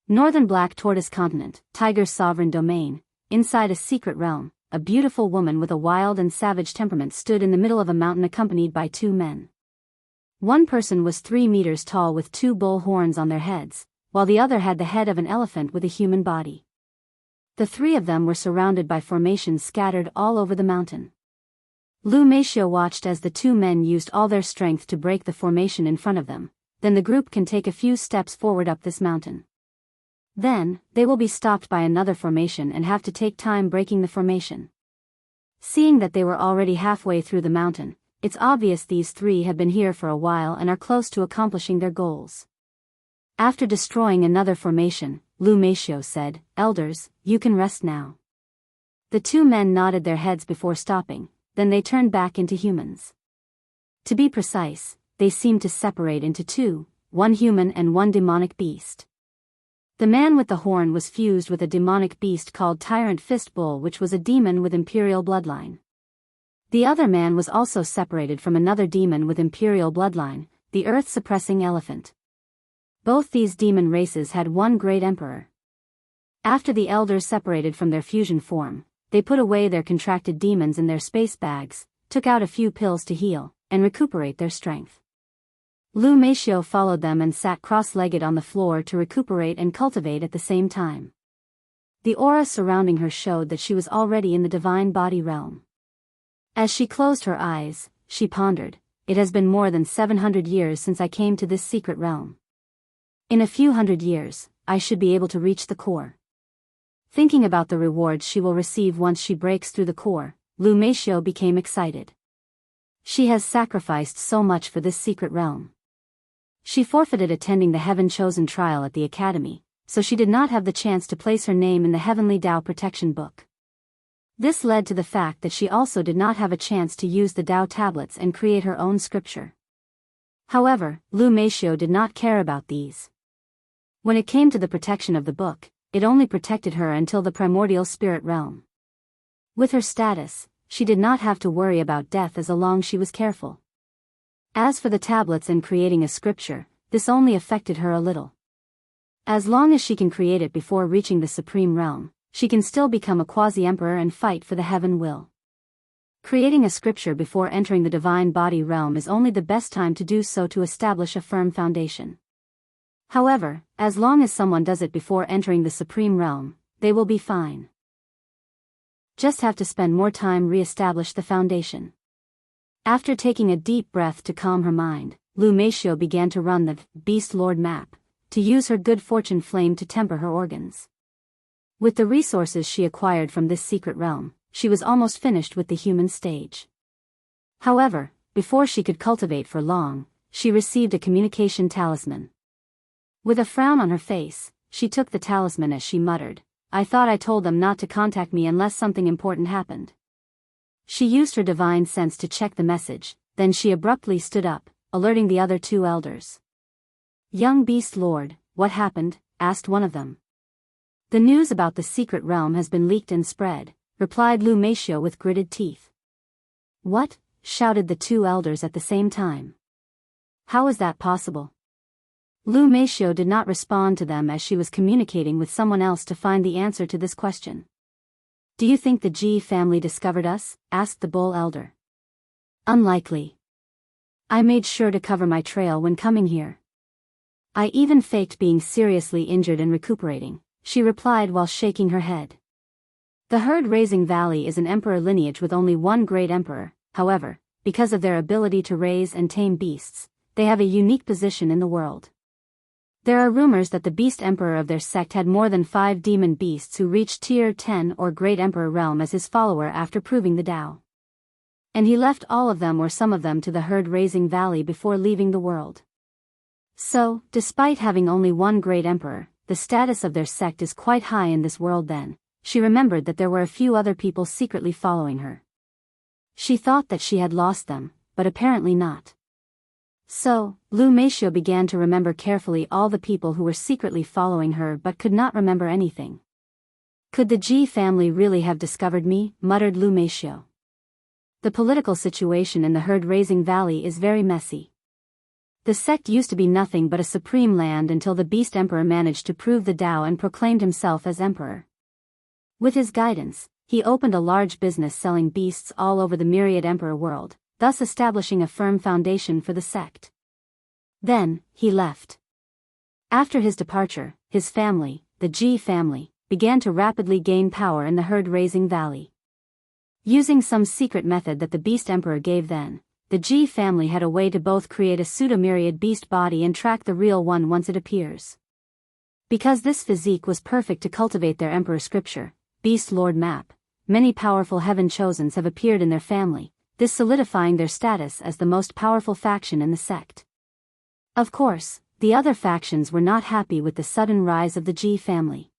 Speaker 1: Northern Black Tortoise Continent, Tiger's sovereign domain. Inside a secret realm, a beautiful woman with a wild and savage temperament stood in the middle of a mountain accompanied by two men. One person was 3 meters tall with 2 bull horns on their heads, while the other had the head of an elephant with a human body. The three of them were surrounded by formations scattered all over the mountain. Lu Meishio watched as the two men used all their strength to break the formation in front of them. Then the group can take a few steps forward up this mountain. Then, they will be stopped by another formation and have to take time breaking the formation. Seeing that they were already halfway through the mountain, it's obvious these three have been here for a while and are close to accomplishing their goals. After destroying another formation, Lu Meishio said, "Elders, you can rest now." The two men nodded their heads before stopping, then they turned back into humans. To be precise, they seemed to separate into two, one human and one demonic beast. The man with the horn was fused with a demonic beast called Tyrant Fist Bull, which was a demon with imperial bloodline. The other man was also separated from another demon with imperial bloodline, the earth-suppressing elephant. Both these demon races had one great emperor. After the elders separated from their fusion form, they put away their contracted demons in their space bags, took out a few pills to heal, and recuperate their strength. Lu Meishio followed them and sat cross-legged on the floor to recuperate and cultivate at the same time. The aura surrounding her showed that she was already in the divine body realm. As she closed her eyes, she pondered, "It has been more than 700 years since I came to this secret realm. In a few hundred years, I should be able to reach the core." Thinking about the rewards she will receive once she breaks through the core, Lu Meishio became excited. She has sacrificed so much for this secret realm. She forfeited attending the heaven-chosen trial at the academy, so she did not have the chance to place her name in the Heavenly Dao Protection Book. This led to the fact that she also did not have a chance to use the Dao tablets and create her own scripture. However, Lu Meishio did not care about these. When it came to the protection of the book, it only protected her until the primordial spirit realm. With her status, she did not have to worry about death as long as she was careful. As for the tablets and creating a scripture, this only affected her a little. As long as she can create it before reaching the supreme realm, she can still become a quasi-emperor and fight for the heaven will. Creating a scripture before entering the divine body realm is only the best time to do so to establish a firm foundation. However, as long as someone does it before entering the supreme realm, they will be fine. Just have to spend more time re-establish the foundation. After taking a deep breath to calm her mind, Lu Meishio began to run the Beast Lord map, to use her good fortune flame to temper her organs. With the resources she acquired from this secret realm, she was almost finished with the human stage. However, before she could cultivate for long, she received a communication talisman. With a frown on her face, she took the talisman as she muttered, "I thought I told them not to contact me unless something important happened." She used her divine sense to check the message, then she abruptly stood up, alerting the other two elders. Young Beast Lord, what happened? Asked one of them. The news about the secret realm has been leaked and spread, replied Lu Meishio with gritted teeth. What? Shouted the two elders at the same time. How is that possible? Lu Meishio did not respond to them as she was communicating with someone else to find the answer to this question. Do you think the Ji family discovered us? Asked the bull elder. Unlikely. I made sure to cover my trail when coming here. I even faked being seriously injured and recuperating, she replied while shaking her head. The herd-raising valley is an emperor lineage with only one great emperor. However, because of their ability to raise and tame beasts, they have a unique position in the world. There are rumors that the beast emperor of their sect had more than 5 demon beasts who reached tier 10 or great emperor realm as his follower after proving the Tao. And he left all of them or some of them to the herd-raising valley before leaving the world. So, despite having only one great emperor, the status of their sect is quite high in this world. Then, she remembered that there were a few other people secretly following her. She thought that she had lost them, but apparently not. So, Lu Meishio began to remember carefully all the people who were secretly following her but could not remember anything. Could the Ji family really have discovered me? Muttered Lu Meishio. The political situation in the herd-raising valley is very messy. The sect used to be nothing but a supreme land until the beast emperor managed to prove the Tao and proclaimed himself as emperor. With his guidance, he opened a large business selling beasts all over the myriad emperor world, thus establishing a firm foundation for the sect. Then, he left. After his departure, his family, the Ji family, began to rapidly gain power in the herd-raising valley. Using some secret method that the beast emperor gave then, the Ji family had a way to both create a pseudo-myriad beast body and track the real one once it appears. Because this physique was perfect to cultivate their emperor scripture, Beast Lord map, many powerful heaven chosens have appeared in their family, this solidifying their status as the most powerful faction in the sect. Of course, the other factions were not happy with the sudden rise of the Ji family.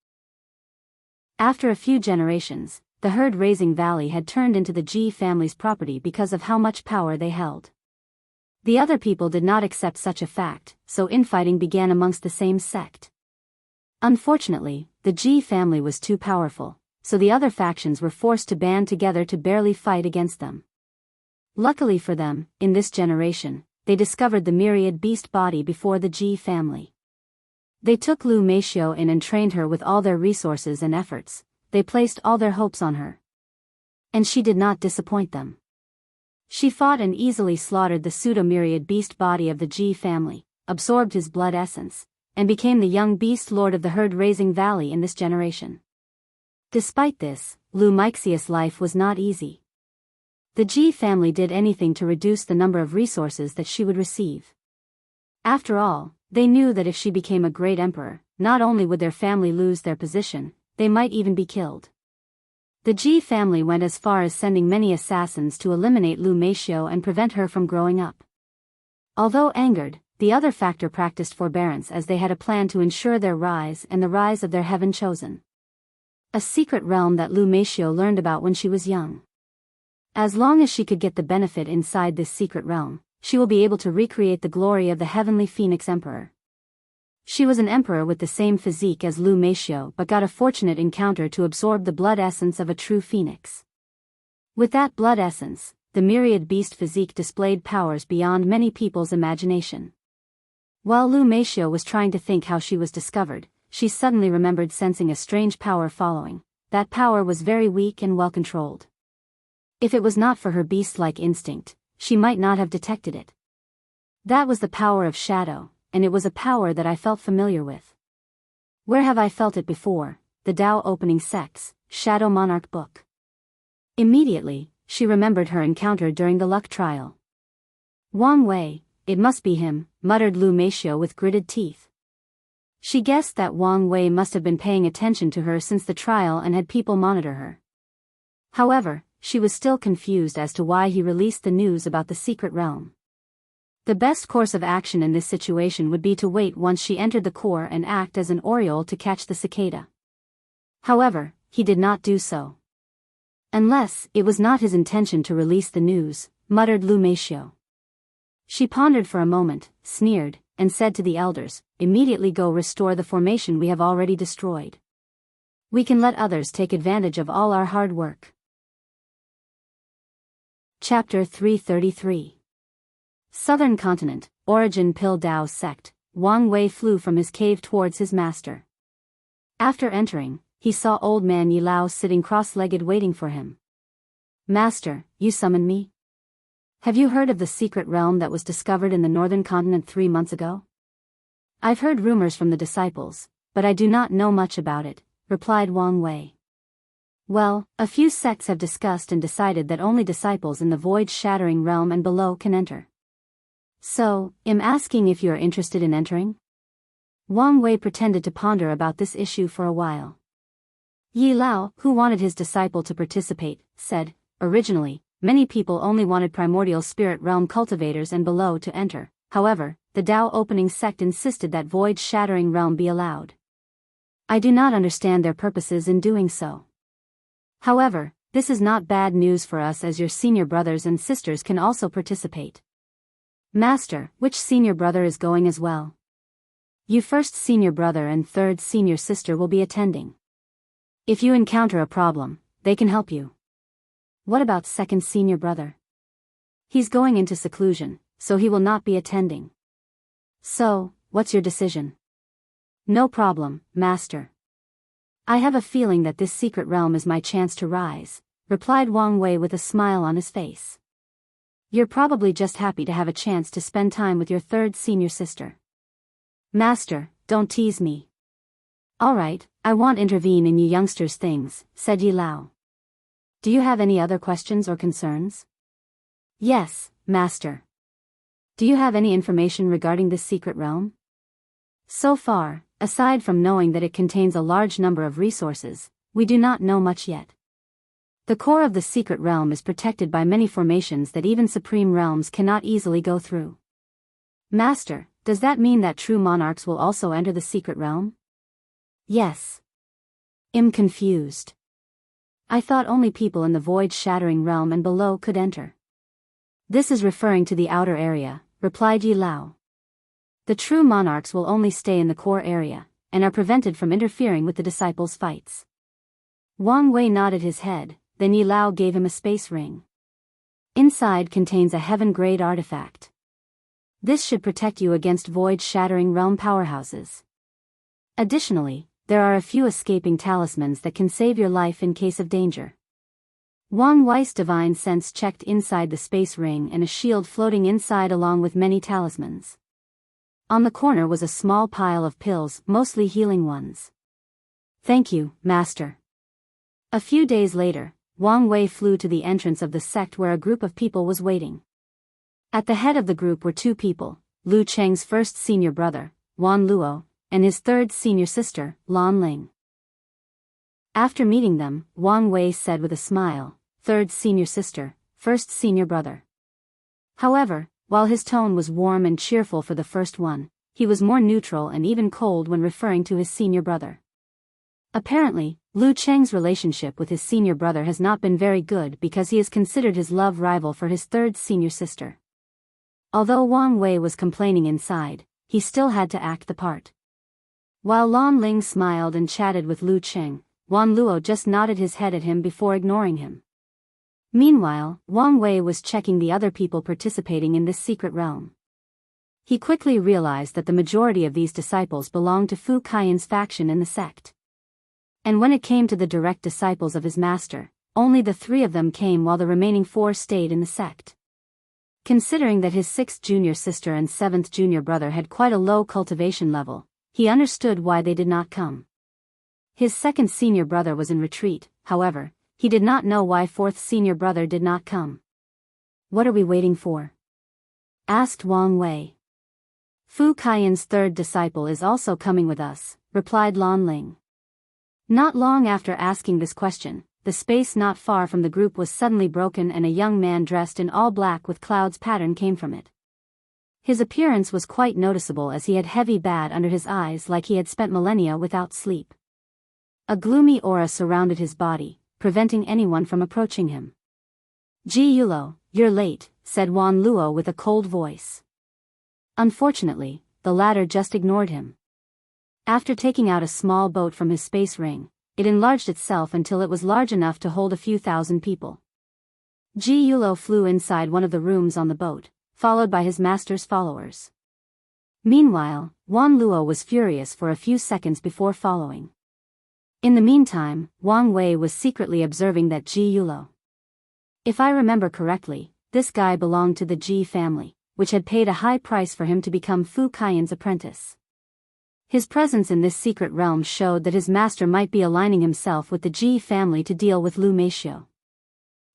Speaker 1: After a few generations, the herd-raising valley had turned into the Ji family's property because of how much power they held. The other people did not accept such a fact, so infighting began amongst the same sect. Unfortunately, the Ji family was too powerful, so the other factions were forced to band together to barely fight against them. Luckily for them, in this generation, they discovered the myriad beast body before the Ji family. They took Lu Meishio in and trained her with all their resources and efforts. They placed all their hopes on her. And she did not disappoint them. She fought and easily slaughtered the pseudo-myriad beast body of the Ji family, absorbed his blood essence, and became the young beast lord of the herd-raising valley in this generation. Despite this, Lu Meixia's life was not easy. The Ji family did anything to reduce the number of resources that she would receive. After all, they knew that if she became a great emperor, not only would their family lose their position, they might even be killed. The Ji family went as far as sending many assassins to eliminate Lu Meishio and prevent her from growing up. Although angered, the other factor practiced forbearance as they had a plan to ensure their rise and the rise of their heaven chosen. A secret realm that Lu Meishio learned about when she was young. As long as she could get the benefit inside this secret realm, she will be able to recreate the glory of the heavenly Phoenix Emperor. She was an emperor with the same physique as Lu Meishio but got a fortunate encounter to absorb the blood essence of a true phoenix. With that blood essence, the myriad beast physique displayed powers beyond many people's imagination. While Lu Meishio was trying to think how she was discovered, she suddenly remembered sensing a strange power following. That power was very weak and well controlled. If it was not for her beast-like instinct, she might not have detected it. That was the power of shadow, and it was a power that I felt familiar with. Where have I felt it before? The Tao Opening Sects, Shadow Monarch Book. Immediately, she remembered her encounter during the luck trial. Wang Wei, it must be him, muttered Lu Meishio with gritted teeth. She guessed that Wang Wei must have been paying attention to her since the trial and had people monitor her. However, she was still confused as to why he released the news about the secret realm. The best course of action in this situation would be to wait once she entered the core and act as an oriole to catch the cicada. However, he did not do so. Unless it was not his intention to release the news, muttered Lu Meishio. She pondered for a moment, sneered, and said to the elders, "Immediately go restore the formation we have already destroyed. We can let others take advantage of all our hard work." Chapter 333. Southern Continent, Origin Pil Dao Sect. Wang Wei flew from his cave towards his master. After entering, he saw old man Yi Lao sitting cross-legged waiting for him. "Master, you summoned me? Have you heard of the secret realm that was discovered in the northern continent 3 months ago?" "I've heard rumors from the disciples, but I do not know much about it," replied Wang Wei. "Well, a few sects have discussed and decided that only disciples in the void-shattering realm and below can enter. So, I'm asking if you are interested in entering?" Wang Wei pretended to ponder about this issue for a while. Yi Lao, who wanted his disciple to participate, said, "Originally, many people only wanted primordial spirit realm cultivators and below to enter. However, the Dao opening sect insisted that void-shattering realm be allowed. I do not understand their purposes in doing so. However, this is not bad news for us as your senior brothers and sisters can also participate." "Master, which senior brother is going as well?" "Your first senior brother and third senior sister will be attending. If you encounter a problem, they can help you." "What about second senior brother?" "He's going into seclusion, so he will not be attending." "So, what's your decision?" "No problem, Master. I have a feeling that this secret realm is my chance to rise," replied Wang Wei with a smile on his face. "You're probably just happy to have a chance to spend time with your third senior sister." "Master, don't tease me." "All right, I won't intervene in you youngsters' things," said Yi Lao. "Do you have any other questions or concerns?" "Yes, Master." "Do you have any information regarding this secret realm?" "So far, aside from knowing that it contains a large number of resources, we do not know much yet. The core of the secret realm is protected by many formations that even supreme realms cannot easily go through." "Master, does that mean that true monarchs will also enter the secret realm?" "Yes." "I'm confused. I thought only people in the void-shattering realm and below could enter." "This is referring to the outer area," replied Yi Lao. "The true monarchs will only stay in the core area, and are prevented from interfering with the disciples' fights." Wang Wei nodded his head, then Yi Lao gave him a space ring. Inside contains a heaven-grade artifact. This should protect you against void-shattering realm powerhouses. Additionally, there are a few escaping talismans that can save your life in case of danger. Wang Wei's divine sense checked inside the space ring and a shield floating inside along with many talismans. On the corner was a small pile of pills, mostly healing ones. "Thank you, Master." A few days later, Wang Wei flew to the entrance of the sect where a group of people was waiting. At the head of the group were 2 people, Lu Cheng's first senior brother, Wan Luo, and his third senior sister, Lan Ling. After meeting them, Wang Wei said with a smile, "Third senior sister, first senior brother." However, while his tone was warm and cheerful for the first one, he was more neutral and even cold when referring to his senior brother. Apparently, Lu Cheng's relationship with his senior brother has not been very good because he is considered his love rival for his third senior sister. Although Wang Wei was complaining inside, he still had to act the part. While Lan Ling smiled and chatted with Lu Cheng, Wan Luo just nodded his head at him before ignoring him. Meanwhile, Wang Wei was checking the other people participating in this secret realm. He quickly realized that the majority of these disciples belonged to Fu Kaiyan's faction in the sect. And when it came to the direct disciples of his master, only the 3 of them came while the remaining 4 stayed in the sect. Considering that his 6th junior sister and 7th junior brother had quite a low cultivation level, he understood why they did not come. His 2nd senior brother was in retreat, however, he did not know why 4th senior brother did not come. "What are we waiting for?" asked Wang Wei. "Fu Kaiyan's 3rd disciple is also coming with us," replied Lan Ling. Not long after asking this question, the space not far from the group was suddenly broken and a young man dressed in all black with clouds pattern came from it. His appearance was quite noticeable as he had heavy bad under his eyes like he had spent millennia without sleep. A gloomy aura surrounded his body, preventing anyone from approaching him. "Ji Yulo, you're late," said Wan Luo with a cold voice. Unfortunately, the latter just ignored him. After taking out a small boat from his space ring, it enlarged itself until it was large enough to hold a few thousand people. Ji Yulo flew inside one of the rooms on the boat, followed by his master's followers. Meanwhile, Wang Luo was furious for a few seconds before following. In the meantime, Wang Wei was secretly observing that Ji Yulo. If I remember correctly, this guy belonged to the Ji family, which had paid a high price for him to become Fu Kaiyan's apprentice. His presence in this secret realm showed that his master might be aligning himself with the Ji family to deal with Lu Meishio.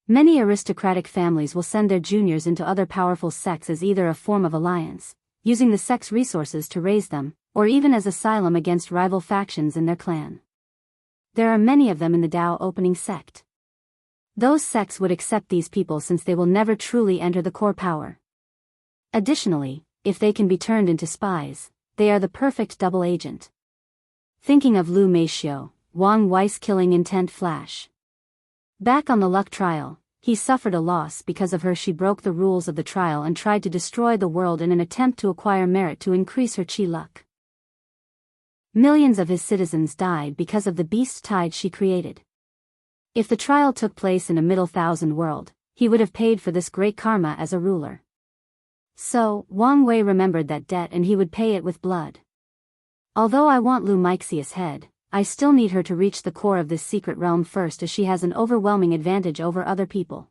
Speaker 1: Many aristocratic families will send their juniors into other powerful sects as either a form of alliance, using the sect's resources to raise them, or even as asylum against rival factions in their clan. There are many of them in the Dao opening sect. Those sects would accept these people since they will never truly enter the core power. Additionally, if they can be turned into spies, they are the perfect double agent. Thinking of Lu Meishio, Wang Wei's killing intent flash. Back on the luck trial, he suffered a loss because of her. She broke the rules of the trial and tried to destroy the world in an attempt to acquire merit to increase her chi luck. Millions of his citizens died because of the beast tide she created. If the trial took place in a middle thousand world, he would have paid for this great karma as a ruler. So, Wang Wei remembered that debt and he would pay it with blood. Although I want Lu Meixia's head, I still need her to reach the core of this secret realm first, as she has an overwhelming advantage over other people.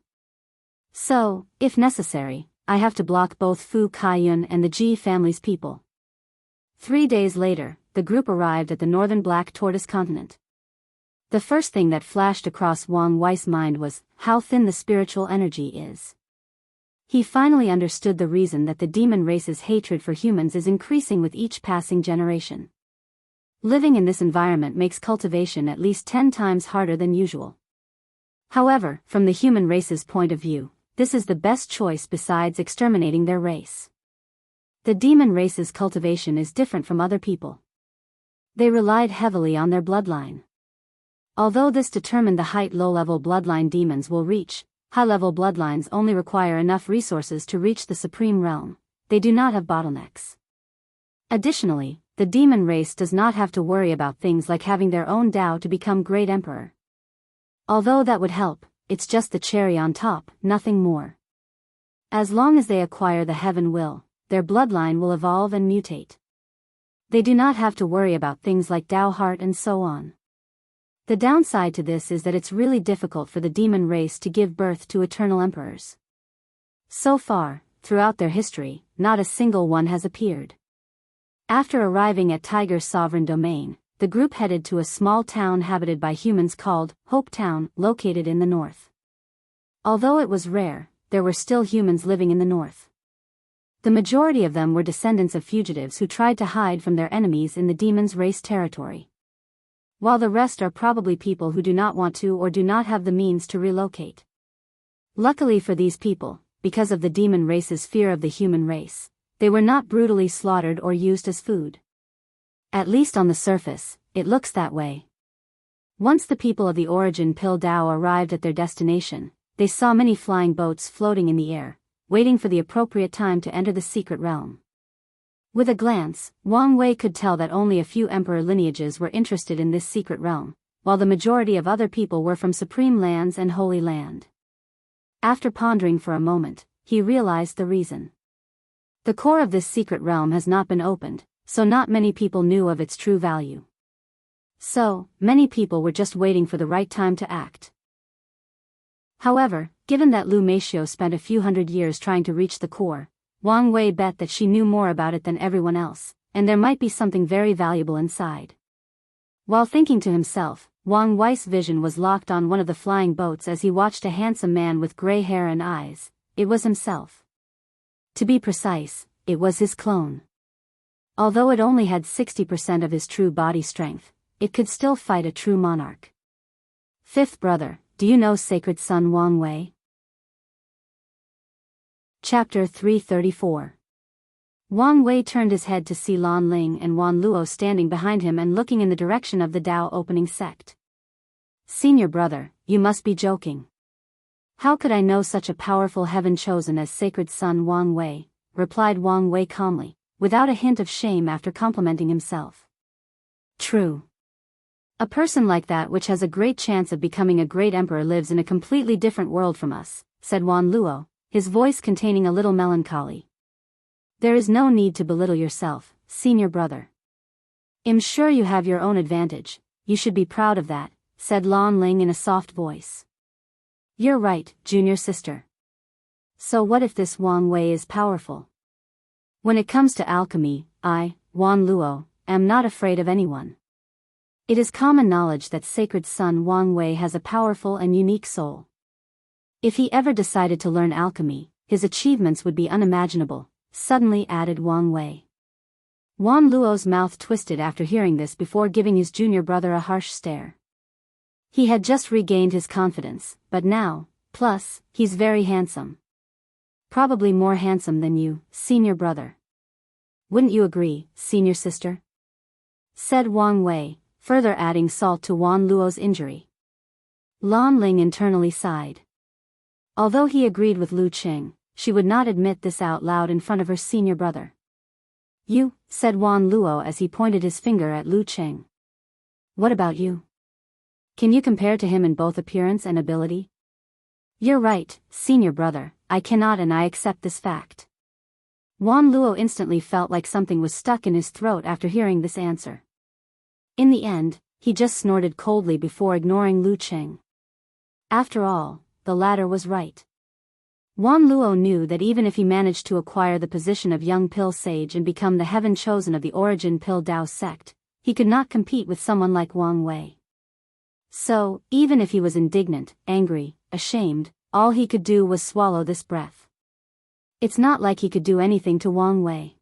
Speaker 1: So, if necessary, I have to block both Fu Kaiyun and the Ji family's people. 3 days later, the group arrived at the northern Black Tortoise continent. The first thing that flashed across Wang Wei's mind was how thin the spiritual energy is. He finally understood the reason that the demon race's hatred for humans is increasing with each passing generation. Living in this environment makes cultivation at least 10 times harder than usual. However, from the human race's point of view, this is the best choice besides exterminating their race. The demon race's cultivation is different from other people. They relied heavily on their bloodline. Although this determined the height low-level bloodline demons will reach, high-level bloodlines only require enough resources to reach the supreme realm. They do not have bottlenecks. Additionally, the demon race does not have to worry about things like having their own Dao to become great emperor. Although that would help, it's just the cherry on top, nothing more. As long as they acquire the heaven will, their bloodline will evolve and mutate. They do not have to worry about things like Dao heart and so on. The downside to this is that it's really difficult for the demon race to give birth to eternal emperors. So far, throughout their history, not a single one has appeared. After arriving at Tiger's sovereign domain, the group headed to a small town habited by humans called Hope Town, located in the north. Although it was rare, there were still humans living in the north. The majority of them were descendants of fugitives who tried to hide from their enemies in the demon's race territory. While the rest are probably people who do not want to or do not have the means to relocate. Luckily for these people, because of the demon race's fear of the human race, they were not brutally slaughtered or used as food. At least on the surface, it looks that way. Once the people of the origin Pill Dao arrived at their destination, they saw many flying boats floating in the air, waiting for the appropriate time to enter the secret realm. With a glance, Wang Wei could tell that only a few emperor lineages were interested in this secret realm, while the majority of other people were from supreme lands and holy land. After pondering for a moment, he realized the reason. The core of this secret realm has not been opened, so not many people knew of its true value. So, many people were just waiting for the right time to act. However, given that Lu Meishio spent a few hundred years trying to reach the core, Wang Wei bet that she knew more about it than everyone else, and there might be something very valuable inside. While thinking to himself, Wang Wei's vision was locked on one of the flying boats as he watched a handsome man with gray hair and eyes. It was himself. To be precise, it was his clone. Although it only had 60% of his true body strength, it could still fight a true monarch. Fifth brother, do you know sacred son Wang Wei? Chapter 334. Wang Wei turned his head to see Lan Ling and Wan Luo standing behind him and looking in the direction of the Dao opening sect. Senior brother, you must be joking. How could I know such a powerful heaven chosen as sacred son Wang Wei? Replied Wang Wei calmly, without a hint of shame after complimenting himself. True. A person like that which has a great chance of becoming a great emperor lives in a completely different world from us, said Wan Luo, his voice containing a little melancholy. There is no need to belittle yourself, senior brother. I'm sure you have your own advantage, you should be proud of that, said Lan Ling in a soft voice. You're right, junior sister. So what if this Wang Wei is powerful? When it comes to alchemy, I, Wan Luo, am not afraid of anyone. It is common knowledge that sacred son Wang Wei has a powerful and unique soul. If he ever decided to learn alchemy, his achievements would be unimaginable, suddenly added Wang Wei. Wan Luo's mouth twisted after hearing this before giving his junior brother a harsh stare. He had just regained his confidence, but now, plus, he's very handsome. Probably more handsome than you, senior brother. Wouldn't you agree, senior sister? Said Wang Wei, further adding salt to Wan Luo's injury. Lan Ling internally sighed. Although he agreed with Lu Qing, she would not admit this out loud in front of her senior brother. You, said Wan Luo as he pointed his finger at Lu Qing. What about you? Can you compare to him in both appearance and ability? You're right, senior brother, I cannot and I accept this fact. Wan Luo instantly felt like something was stuck in his throat after hearing this answer. In the end, he just snorted coldly before ignoring Lu Qing. After all, the latter was right. Wan Luo knew that even if he managed to acquire the position of young Pill Sage and become the heaven chosen of the Origin Pill Dao sect, he could not compete with someone like Wang Wei. So, even if he was indignant, angry, ashamed, all he could do was swallow this breath. It's not like he could do anything to Wang Wei.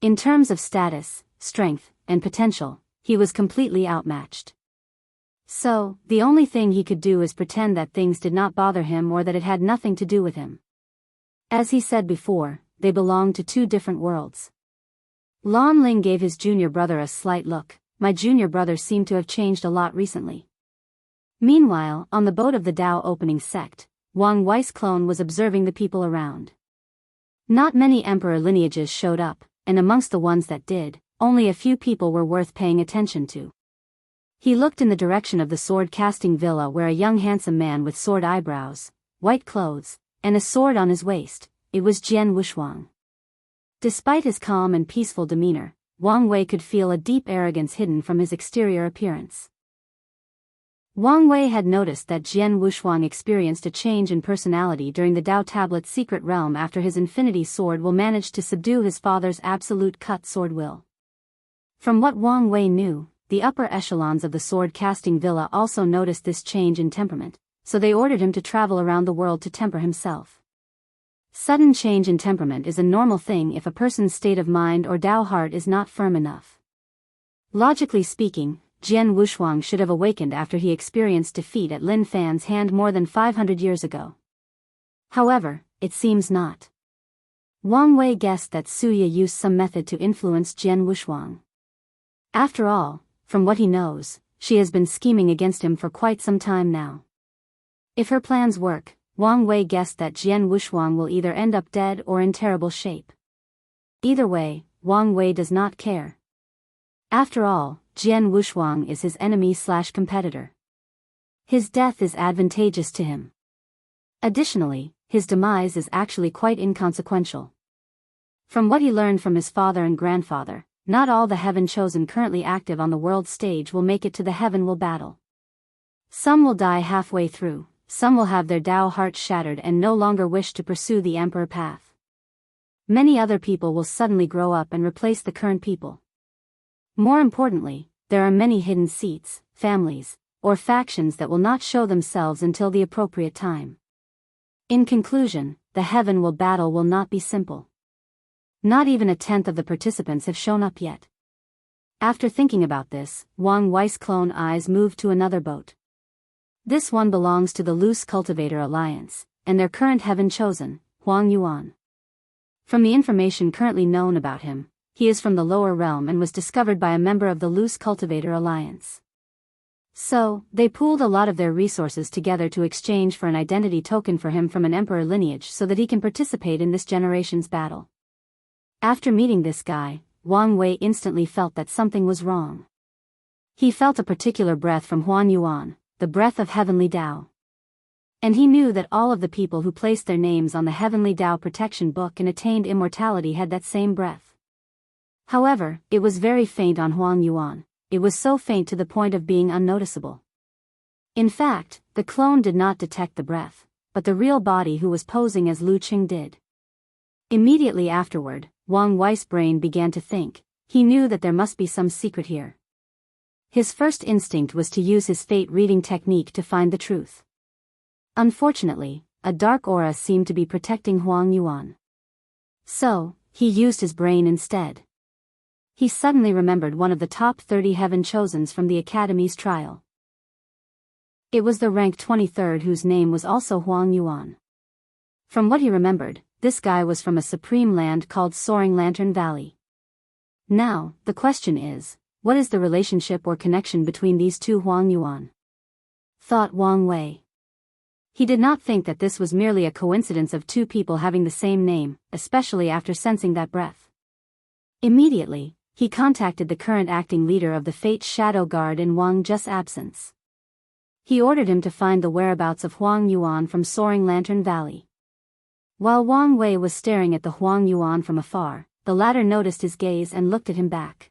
Speaker 1: In terms of status, strength, and potential, he was completely outmatched. So, the only thing he could do is pretend that things did not bother him or that it had nothing to do with him. As he said before, they belonged to two different worlds. Lan Ling gave his junior brother a slight look. My junior brother seemed to have changed a lot recently. Meanwhile, on the boat of the Dao opening sect, Wang Wei's clone was observing the people around. Not many emperor lineages showed up, and amongst the ones that did, only a few people were worth paying attention to. He looked in the direction of the sword-casting villa where a young handsome man with sword eyebrows, white clothes, and a sword on his waist, it was Jian Wushuang. Despite his calm and peaceful demeanor, Wang Wei could feel a deep arrogance hidden from his exterior appearance. Wang Wei had noticed that Jian Wushuang experienced a change in personality during the Dao Tablet's secret realm after his infinity sword will managed to subdue his father's absolute cut sword will. From what Wang Wei knew, the upper echelons of the sword-casting villa also noticed this change in temperament, so they ordered him to travel around the world to temper himself. Sudden change in temperament is a normal thing if a person's state of mind or Dao heart is not firm enough. Logically speaking, Jian Wushuang should have awakened after he experienced defeat at Lin Fan's hand more than 500 years ago. However, it seems not. Wang Wei guessed that Suya used some method to influence Jian Wushuang. After all, from what he knows, she has been scheming against him for quite some time now. If her plans work, Wang Wei guessed that Jian Wushuang will either end up dead or in terrible shape. Either way, Wang Wei does not care. After all, Jian Wushuang is his enemy/competitor. His death is advantageous to him. Additionally, his demise is actually quite inconsequential. From what he learned from his father and grandfather, not all the Heaven Chosen currently active on the world stage will make it to the Heaven Will battle. Some will die halfway through, some will have their Dao hearts shattered and no longer wish to pursue the Emperor path. Many other people will suddenly grow up and replace the current people. More importantly, there are many hidden seats, families, or factions that will not show themselves until the appropriate time. In conclusion, the Heaven Will battle will not be simple. Not even 1/10 of the participants have shown up yet. After thinking about this, Wang Wei's clone eyes moved to another boat. This one belongs to the Loose Cultivator Alliance, and their current Heaven Chosen, Huang Yuan. From the information currently known about him, he is from the lower realm and was discovered by a member of the Loose Cultivator Alliance. So, they pooled a lot of their resources together to exchange for an identity token for him from an emperor lineage so that he can participate in this generation's battle. After meeting this guy, Wang Wei instantly felt that something was wrong. He felt a particular breath from Huan Yuan, the breath of heavenly Tao. And he knew that all of the people who placed their names on the heavenly Tao protection book and attained immortality had that same breath. However, it was very faint on Huang Yuan. It was so faint to the point of being unnoticeable. In fact, the clone did not detect the breath, but the real body who was posing as Lu Qing did. Immediately afterward, Wang Wei's brain began to think. He knew that there must be some secret here. His first instinct was to use his fate-reading technique to find the truth. Unfortunately, a dark aura seemed to be protecting Huang Yuan. So, he used his brain instead. He suddenly remembered one of the top 30 heaven chosens from the Academy's trial. It was the rank 23rd whose name was also Huang Yuan. From what he remembered, this guy was from a supreme land called Soaring Lantern Valley. Now, the question is, what is the relationship or connection between these two Huang Yuan? Thought Wang Wei. He did not think that this was merely a coincidence of two people having the same name, especially after sensing that breath. Immediately, he contacted the current acting leader of the Fate Shadow Guard in Wang Zhe's absence. He ordered him to find the whereabouts of Huang Yuan from Soaring Lantern Valley. While Wang Wei was staring at the Huang Yuan from afar, the latter noticed his gaze and looked at him back.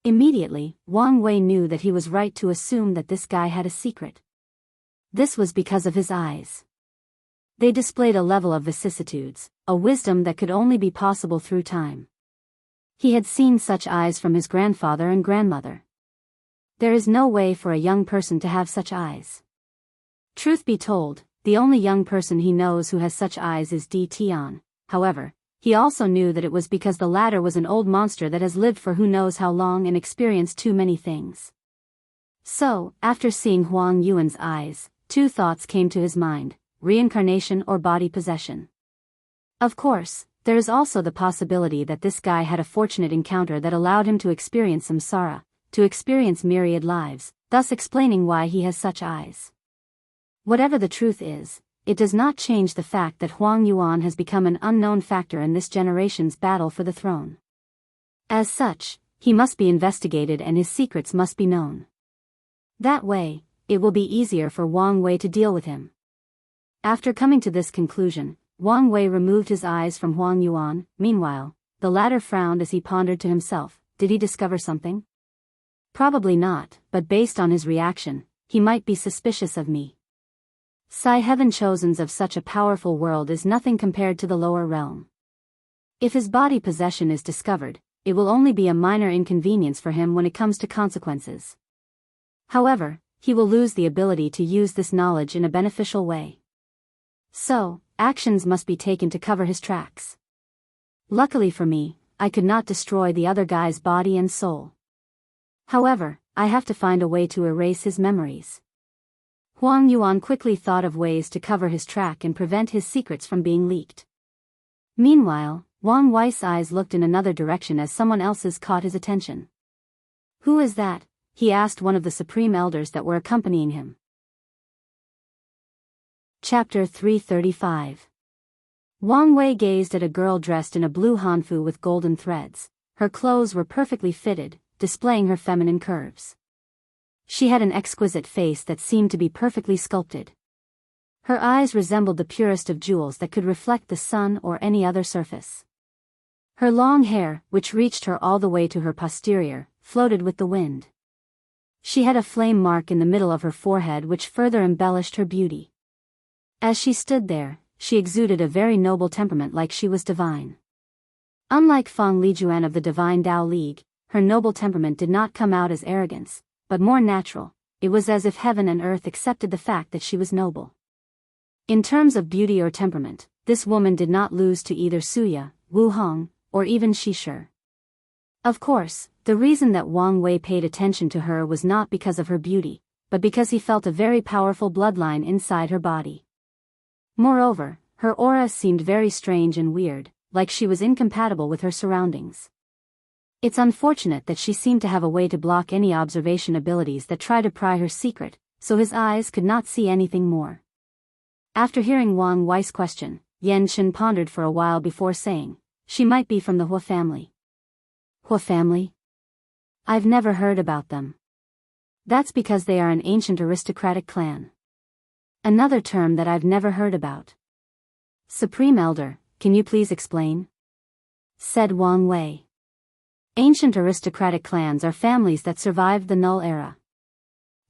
Speaker 1: Immediately, Wang Wei knew that he was right to assume that this guy had a secret. This was because of his eyes. They displayed a level of vicissitudes, a wisdom that could only be possible through time. He had seen such eyes from his grandfather and grandmother. There is no way for a young person to have such eyes. Truth be told, the only young person he knows who has such eyes is Di Tian. However, he also knew that it was because the latter was an old monster that has lived for who knows how long and experienced too many things. So, after seeing Huang Yuan's eyes, two thoughts came to his mind: reincarnation or body possession. Of course, there is also the possibility that this guy had a fortunate encounter that allowed him to experience samsara, to experience myriad lives, thus explaining why he has such eyes. Whatever the truth is, it does not change the fact that Huang Yuan has become an unknown factor in this generation's battle for the throne. As such, he must be investigated and his secrets must be known. That way, it will be easier for Wang Wei to deal with him. After coming to this conclusion, Wang Wei removed his eyes from Huang Yuan. Meanwhile, the latter frowned as he pondered to himself. Did he discover something? Probably not, but based on his reaction, he might be suspicious of me. Heaven chosens of such a powerful world is nothing compared to the lower realm. If his body possession is discovered, it will only be a minor inconvenience for him when it comes to consequences. However, he will lose the ability to use this knowledge in a beneficial way. So, actions must be taken to cover his tracks. Luckily for me, I could not destroy the other guy's body and soul. However, I have to find a way to erase his memories. Huang Yuan quickly thought of ways to cover his track and prevent his secrets from being leaked. Meanwhile, Wang Wei's eyes looked in another direction as someone else's caught his attention. "Who is that?" he asked one of the supreme elders that were accompanying him. Chapter 335. Wang Wei gazed at a girl dressed in a blue hanfu with golden threads. Her clothes were perfectly fitted, displaying her feminine curves. She had an exquisite face that seemed to be perfectly sculpted. Her eyes resembled the purest of jewels that could reflect the sun or any other surface. Her long hair, which reached her all the way to her posterior, floated with the wind. She had a flame mark in the middle of her forehead which further embellished her beauty. As she stood there, she exuded a very noble temperament like she was divine. Unlike Feng Lijuan of the Divine Tao League, her noble temperament did not come out as arrogance, but more natural. It was as if heaven and earth accepted the fact that she was noble. In terms of beauty or temperament, this woman did not lose to either Suya, Wu Hong, or even Shishir. Of course, the reason that Wang Wei paid attention to her was not because of her beauty, but because he felt a very powerful bloodline inside her body. Moreover, her aura seemed very strange and weird, like she was incompatible with her surroundings. It's unfortunate that she seemed to have a way to block any observation abilities that try to pry her secret, so his eyes could not see anything more. After hearing Wang Wei's question, Yan Shen pondered for a while before saying, She might be from the Hua family. Hua family? I've never heard about them. That's because they are an ancient aristocratic clan. Another term that I've never heard about. Supreme Elder, can you please explain? Said Wang Wei. Ancient aristocratic clans are families that survived the Null Era.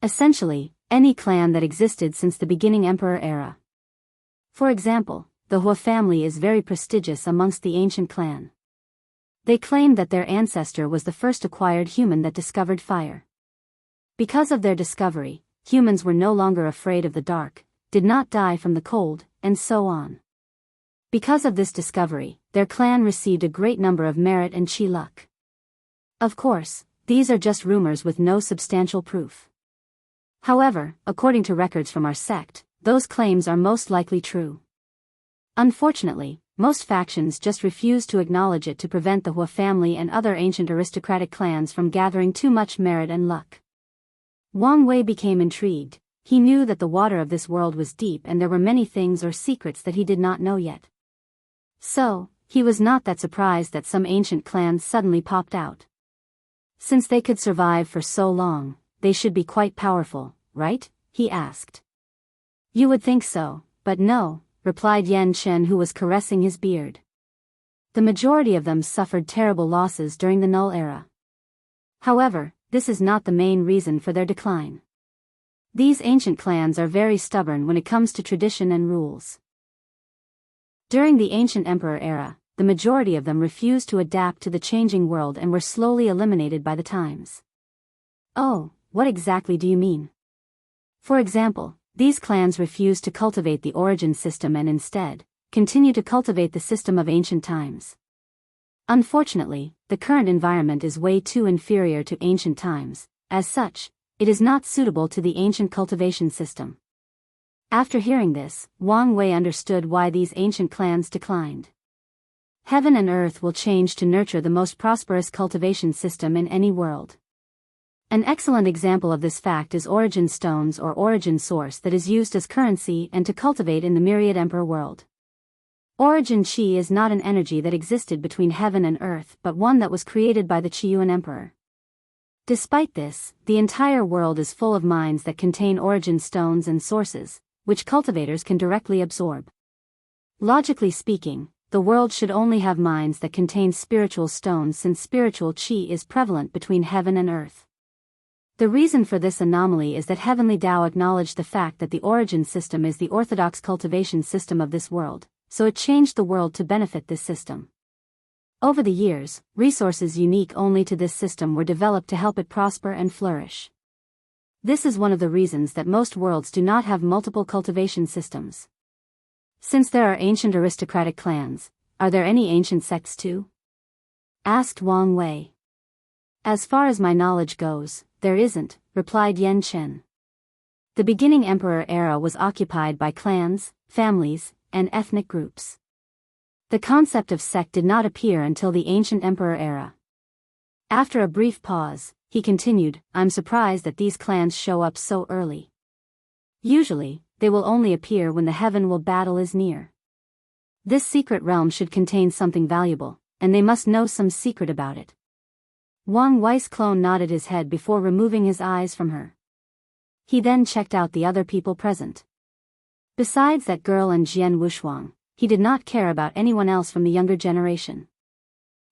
Speaker 1: Essentially, any clan that existed since the beginning Emperor era. For example, the Hua family is very prestigious amongst the ancient clan. They claim that their ancestor was the first acquired human that discovered fire. Because of their discovery, humans were no longer afraid of the dark, did not die from the cold, and so on. Because of this discovery, their clan received a great number of merit and chi luck. Of course, these are just rumors with no substantial proof. However, according to records from our sect, those claims are most likely true. Unfortunately, most factions just refuse to acknowledge it to prevent the Hua family and other ancient aristocratic clans from gathering too much merit and luck. Wang Wei became intrigued. He knew that the water of this world was deep and there were many things or secrets that he did not know yet. So, he was not that surprised that some ancient clans suddenly popped out. Since they could survive for so long, they should be quite powerful, right? He asked. You would think so, but no, replied Yan Chen, who was caressing his beard. The majority of them suffered terrible losses during the Null Era. However, this is not the main reason for their decline. These ancient clans are very stubborn when it comes to tradition and rules. During the ancient Emperor era, the majority of them refused to adapt to the changing world and were slowly eliminated by the times. Oh, what exactly do you mean? For example, these clans refuse to cultivate the origin system and instead, continue to cultivate the system of ancient times. Unfortunately, the current environment is way too inferior to ancient times. As such, it is not suitable to the ancient cultivation system. After hearing this, Wang Wei understood why these ancient clans declined. Heaven and earth will change to nurture the most prosperous cultivation system in any world. An excellent example of this fact is origin stones or origin source that is used as currency and to cultivate in the myriad emperor world. Origin Qi is not an energy that existed between heaven and earth but one that was created by the Qiyuan emperor. Despite this, the entire world is full of mines that contain origin stones and sources, which cultivators can directly absorb. Logically speaking, the world should only have mines that contain spiritual stones since spiritual Qi is prevalent between heaven and earth. The reason for this anomaly is that Heavenly Tao acknowledged the fact that the origin system is the orthodox cultivation system of this world, so it changed the world to benefit this system. Over the years, resources unique only to this system were developed to help it prosper and flourish. This is one of the reasons that most worlds do not have multiple cultivation systems. Since there are ancient aristocratic clans, are there any ancient sects too? Asked Wang Wei. As far as my knowledge goes, there isn't, replied Yan Chen. The beginning emperor era was occupied by clans, families, and ethnic groups. The concept of sect did not appear until the ancient emperor era. After a brief pause, he continued, I'm surprised that these clans show up so early. Usually, they will only appear when the heaven will battle is near. This secret realm should contain something valuable, and they must know some secret about it. Wang Wei's clone nodded his head before removing his eyes from her. He then checked out the other people present. Besides that girl and Jian Wushuang, he did not care about anyone else from the younger generation.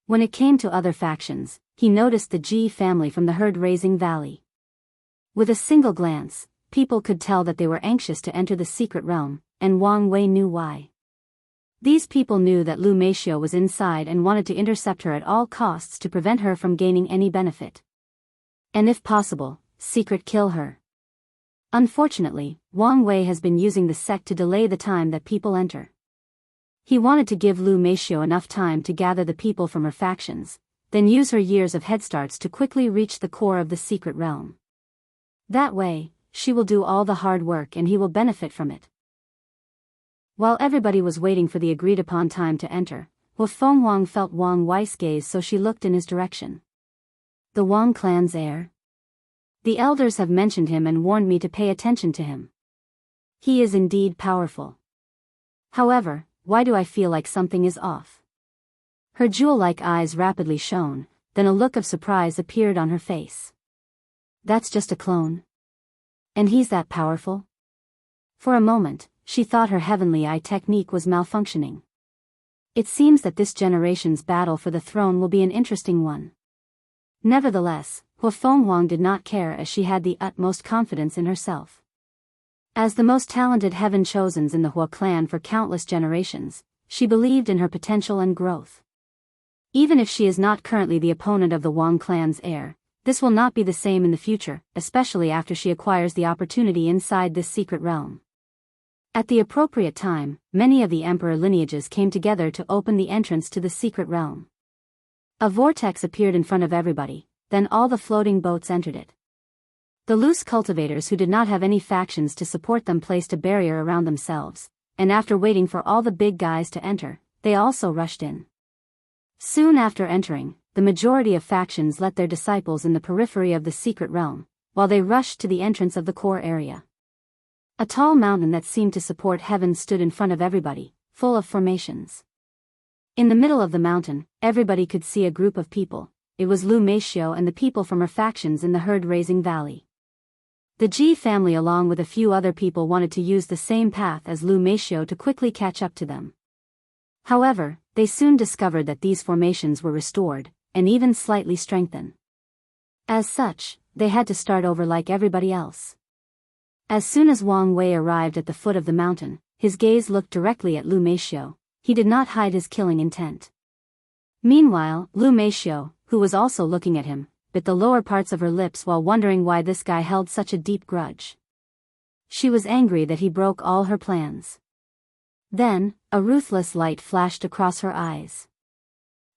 Speaker 1: When it came to other factions, he noticed the Ji family from the herd-raising valley. With a single glance, people could tell that they were anxious to enter the secret realm, and Wang Wei knew why. These people knew that Lu Meishio was inside and wanted to intercept her at all costs to prevent her from gaining any benefit. And if possible, secret kill her. Unfortunately, Wang Wei has been using the sect to delay the time that people enter. He wanted to give Lu Meishio enough time to gather the people from her factions, then use her years of headstarts to quickly reach the core of the secret realm. That way, she will do all the hard work and he will benefit from it. While everybody was waiting for the agreed-upon time to enter, Wu Fenghuang felt Wang Wei's gaze, so she looked in his direction. The Wang clan's heir? The elders have mentioned him and warned me to pay attention to him. He is indeed powerful. However, why do I feel like something is off? Her jewel-like eyes rapidly shone, then a look of surprise appeared on her face. That's just a clone. And he's that powerful? For a moment, she thought her heavenly eye technique was malfunctioning. It seems that this generation's battle for the throne will be an interesting one. Nevertheless, Huafeng did not care as she had the utmost confidence in herself. As the most talented heaven chosens in the Hua clan for countless generations, she believed in her potential and growth. Even if she is not currently the opponent of the Wang clan's heir, this will not be the same in the future, especially after she acquires the opportunity inside this secret realm. At the appropriate time, many of the emperor lineages came together to open the entrance to the secret realm. A vortex appeared in front of everybody, then all the floating boats entered it. The loose cultivators who did not have any factions to support them placed a barrier around themselves, and after waiting for all the big guys to enter, they also rushed in. Soon after entering, the majority of factions let their disciples in the periphery of the secret realm, while they rushed to the entrance of the core area. A tall mountain that seemed to support heaven stood in front of everybody, full of formations. In the middle of the mountain, everybody could see a group of people. It was Lu Meishio and the people from her factions in the herd-raising valley. The Ji family along with a few other people wanted to use the same path as Lu Meishio to quickly catch up to them. However, they soon discovered that these formations were restored, and even slightly strengthened. As such, they had to start over like everybody else. As soon as Wang Wei arrived at the foot of the mountain, his gaze looked directly at Lu Meishio. He did not hide his killing intent. Meanwhile, Lu Meishio, who was also looking at him, bit the lower parts of her lips while wondering why this guy held such a deep grudge. She was angry that he broke all her plans. Then, a ruthless light flashed across her eyes.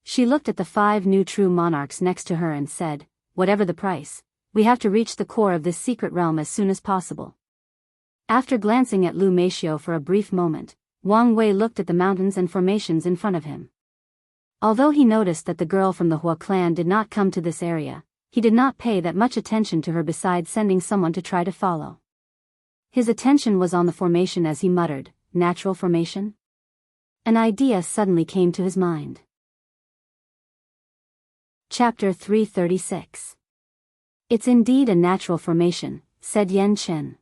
Speaker 1: She looked at the 5 new true monarchs next to her and said, "Whatever the price, we have to reach the core of this secret realm as soon as possible." After glancing at Lu Meishio for a brief moment, Wang Wei looked at the mountains and formations in front of him. Although he noticed that the girl from the Hua clan did not come to this area, he did not pay that much attention to her besides sending someone to try to follow. His attention was on the formation as he muttered, "Natural formation?" An idea suddenly came to his mind. Chapter 336. "It's indeed a natural formation," said Yan Chen.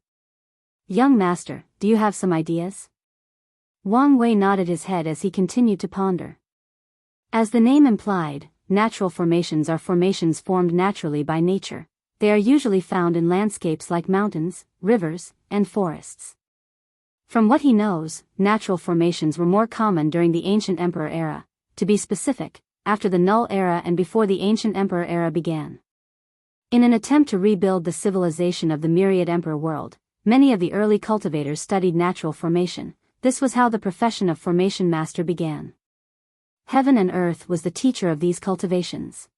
Speaker 1: "Young master, do you have some ideas?" Wang Wei nodded his head as he continued to ponder. As the name implied, natural formations are formations formed naturally by nature. They are usually found in landscapes like mountains, rivers, and forests. From what he knows, natural formations were more common during the ancient emperor era, to be specific, after the Null era and before the ancient emperor era began. In an attempt to rebuild the civilization of the myriad emperor world, many of the early cultivators studied natural formation. This was how the profession of formation master began. Heaven and earth was the teacher of these cultivations.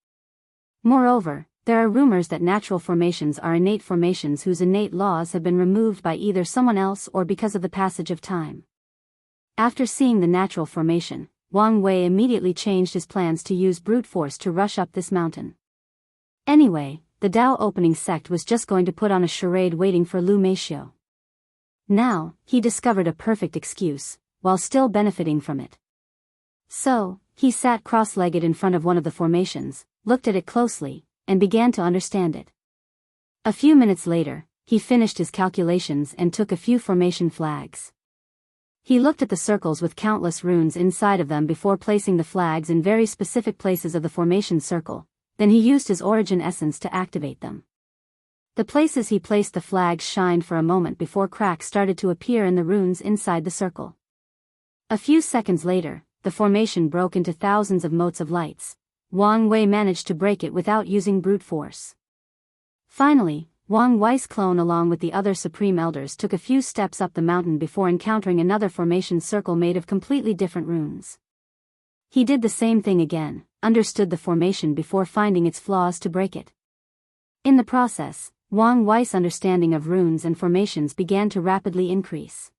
Speaker 1: Moreover, there are rumors that natural formations are innate formations whose innate laws have been removed by either someone else or because of the passage of time. After seeing the natural formation, Wang Wei immediately changed his plans to use brute force to rush up this mountain. Anyway, the Dao opening sect was just going to put on a charade waiting for Lu Meishio. Now, he discovered a perfect excuse, while still benefiting from it. So, he sat cross-legged in front of one of the formations, looked at it closely, and began to understand it. A few minutes later, he finished his calculations and took a few formation flags. He looked at the circles with countless runes inside of them before placing the flags in very specific places of the formation circle, then he used his origin essence to activate them. The places he placed the flags shined for a moment before cracks started to appear in the runes inside the circle. A few seconds later, the formation broke into thousands of motes of lights. Wang Wei managed to break it without using brute force. Finally, Wang Wei's clone along with the other supreme elders took a few steps up the mountain before encountering another formation circle made of completely different runes. He did the same thing again, understood the formation before finding its flaws to break it. In the process, Wang Wei's understanding of runes and formations began to rapidly increase.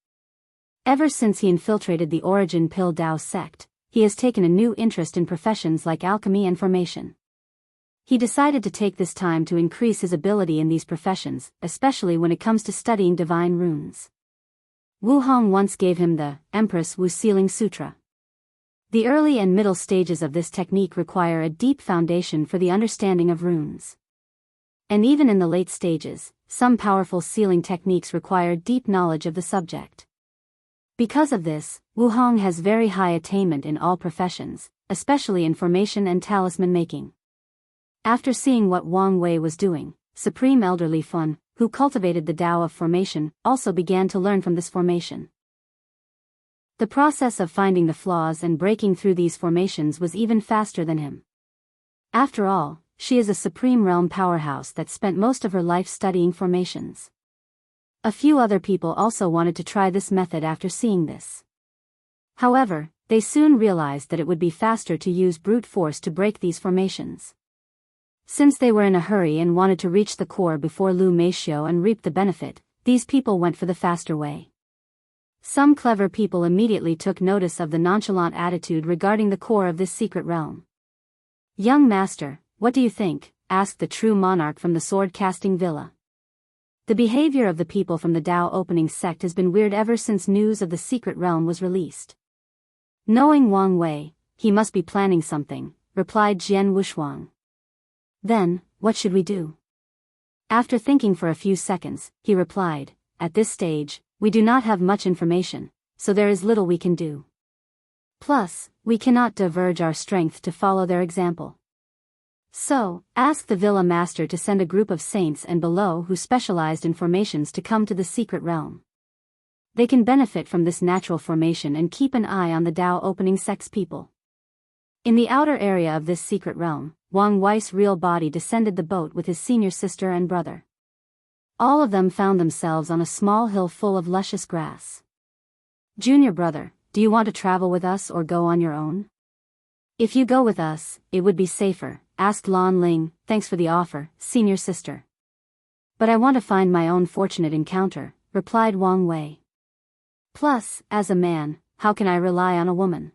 Speaker 1: Ever since he infiltrated the Origin Pill Dao sect, he has taken a new interest in professions like alchemy and formation. He decided to take this time to increase his ability in these professions, especially when it comes to studying divine runes. Wu Hong once gave him the Empress Wu Sealing Sutra. The early and middle stages of this technique require a deep foundation for the understanding of runes. And even in the late stages, some powerful sealing techniques require deep knowledge of the subject. Because of this, Wu Hong has very high attainment in all professions, especially in formation and talisman making. After seeing what Wang Wei was doing, Supreme Elder Li Fun, who cultivated the Tao of formation, also began to learn from this formation. The process of finding the flaws and breaking through these formations was even faster than him. After all, she is a supreme realm powerhouse that spent most of her life studying formations. A few other people also wanted to try this method after seeing this. However, they soon realized that it would be faster to use brute force to break these formations. Since they were in a hurry and wanted to reach the core before Lu Meishio and reap the benefit, these people went for the faster way. Some clever people immediately took notice of the nonchalant attitude regarding the core of this secret realm. "Young master, what do you think?" asked the true monarch from the sword-casting villa. The behavior of the people from the Tao opening sect has been weird ever since news of the secret realm was released. Knowing Wang Wei, he must be planning something, replied Jian Wushuang. Then, what should we do? After thinking for a few seconds, he replied, "At this stage, we do not have much information, so there is little we can do. Plus, we cannot diverge our strength to follow their example. So, ask the villa master to send a group of saints and below who specialized in formations to come to the secret realm. They can benefit from this natural formation and keep an eye on the Tao opening sect's people." In the outer area of this secret realm, Wang Wei's real body descended the boat with his senior sister and brother. All of them found themselves on a small hill full of luscious grass. "Junior brother, do you want to travel with us or go on your own?" "If you go with us, it would be safer," asked Lan Ling. "Thanks for the offer, senior sister. But I want to find my own fortunate encounter," replied Wang Wei. "Plus, as a man, how can I rely on a woman?"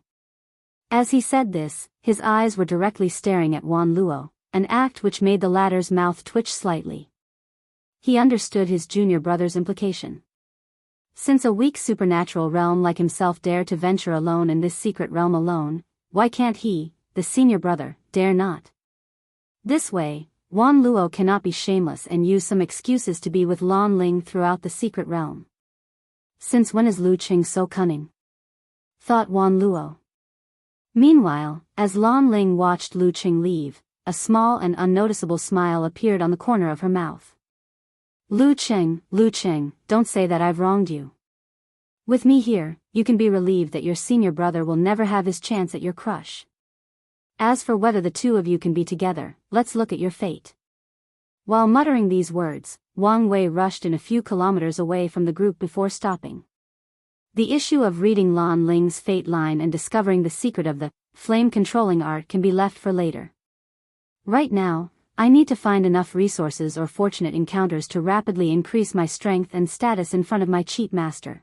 Speaker 1: As he said this, his eyes were directly staring at Wan Luo, an act which made the latter's mouth twitch slightly. He understood his junior brother's implication. Since a weak supernatural realm like himself dared to venture alone in this secret realm alone, why can't he, the senior brother, dare not? This way, Wan Luo cannot be shameless and use some excuses to be with Lan Ling throughout the secret realm. Since when is Lu Qing so cunning? Thought Wan Luo. Meanwhile, as Lan Ling watched Lu Qing leave, a small and unnoticeable smile appeared on the corner of her mouth. Lu Qing, don't say that I've wronged you. With me here, you can be relieved that your senior brother will never have his chance at your crush. As for whether the two of you can be together, let's look at your fate." While muttering these words, Wang Wei rushed in a few kilometers away from the group before stopping. The issue of reading Lan Ling's fate line and discovering the secret of the flame-controlling art can be left for later. Right now, I need to find enough resources or fortunate encounters to rapidly increase my strength and status in front of my cheat master.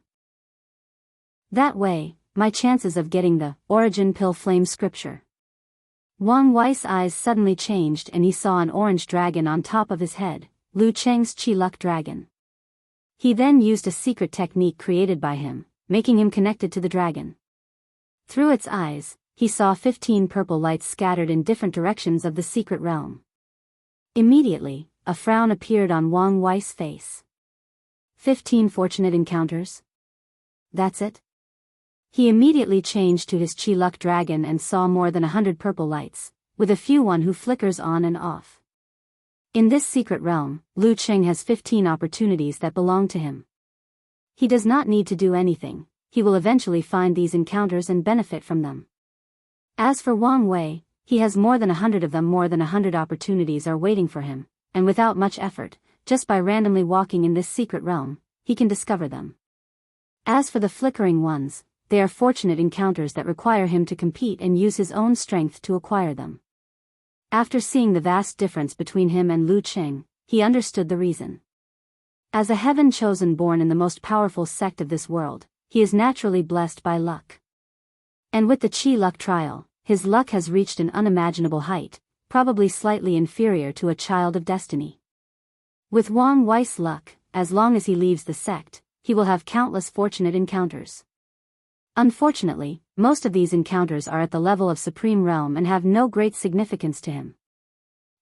Speaker 1: That way, my chances of getting the origin pill flame scripture. Wang Wei's eyes suddenly changed and he saw an orange dragon on top of his head, Lu Cheng's Chi Luck dragon. He then used a secret technique created by him, making him connected to the dragon. Through its eyes, he saw 15 purple lights scattered in different directions of the secret realm. Immediately, a frown appeared on Wang Wei's face. 15 fortunate encounters? That's it? He immediately changed to his Chi Luck dragon and saw more than 100 purple lights, with a few one who flickers on and off. In this secret realm, Lu Qing has 15 opportunities that belong to him. He does not need to do anything, he will eventually find these encounters and benefit from them. As for Wang Wei, he has more than 100 of them. More than 100 opportunities are waiting for him, and without much effort, just by randomly walking in this secret realm, he can discover them. As for the flickering ones, they are fortunate encounters that require him to compete and use his own strength to acquire them. After seeing the vast difference between him and Lu Qing, he understood the reason. As a heaven-chosen born in the most powerful sect of this world, he is naturally blessed by luck. And with the Chi Luck trial, his luck has reached an unimaginable height, probably slightly inferior to a child of destiny. With Wang Wei's luck, as long as he leaves the sect, he will have countless fortunate encounters. Unfortunately, most of these encounters are at the level of supreme realm and have no great significance to him.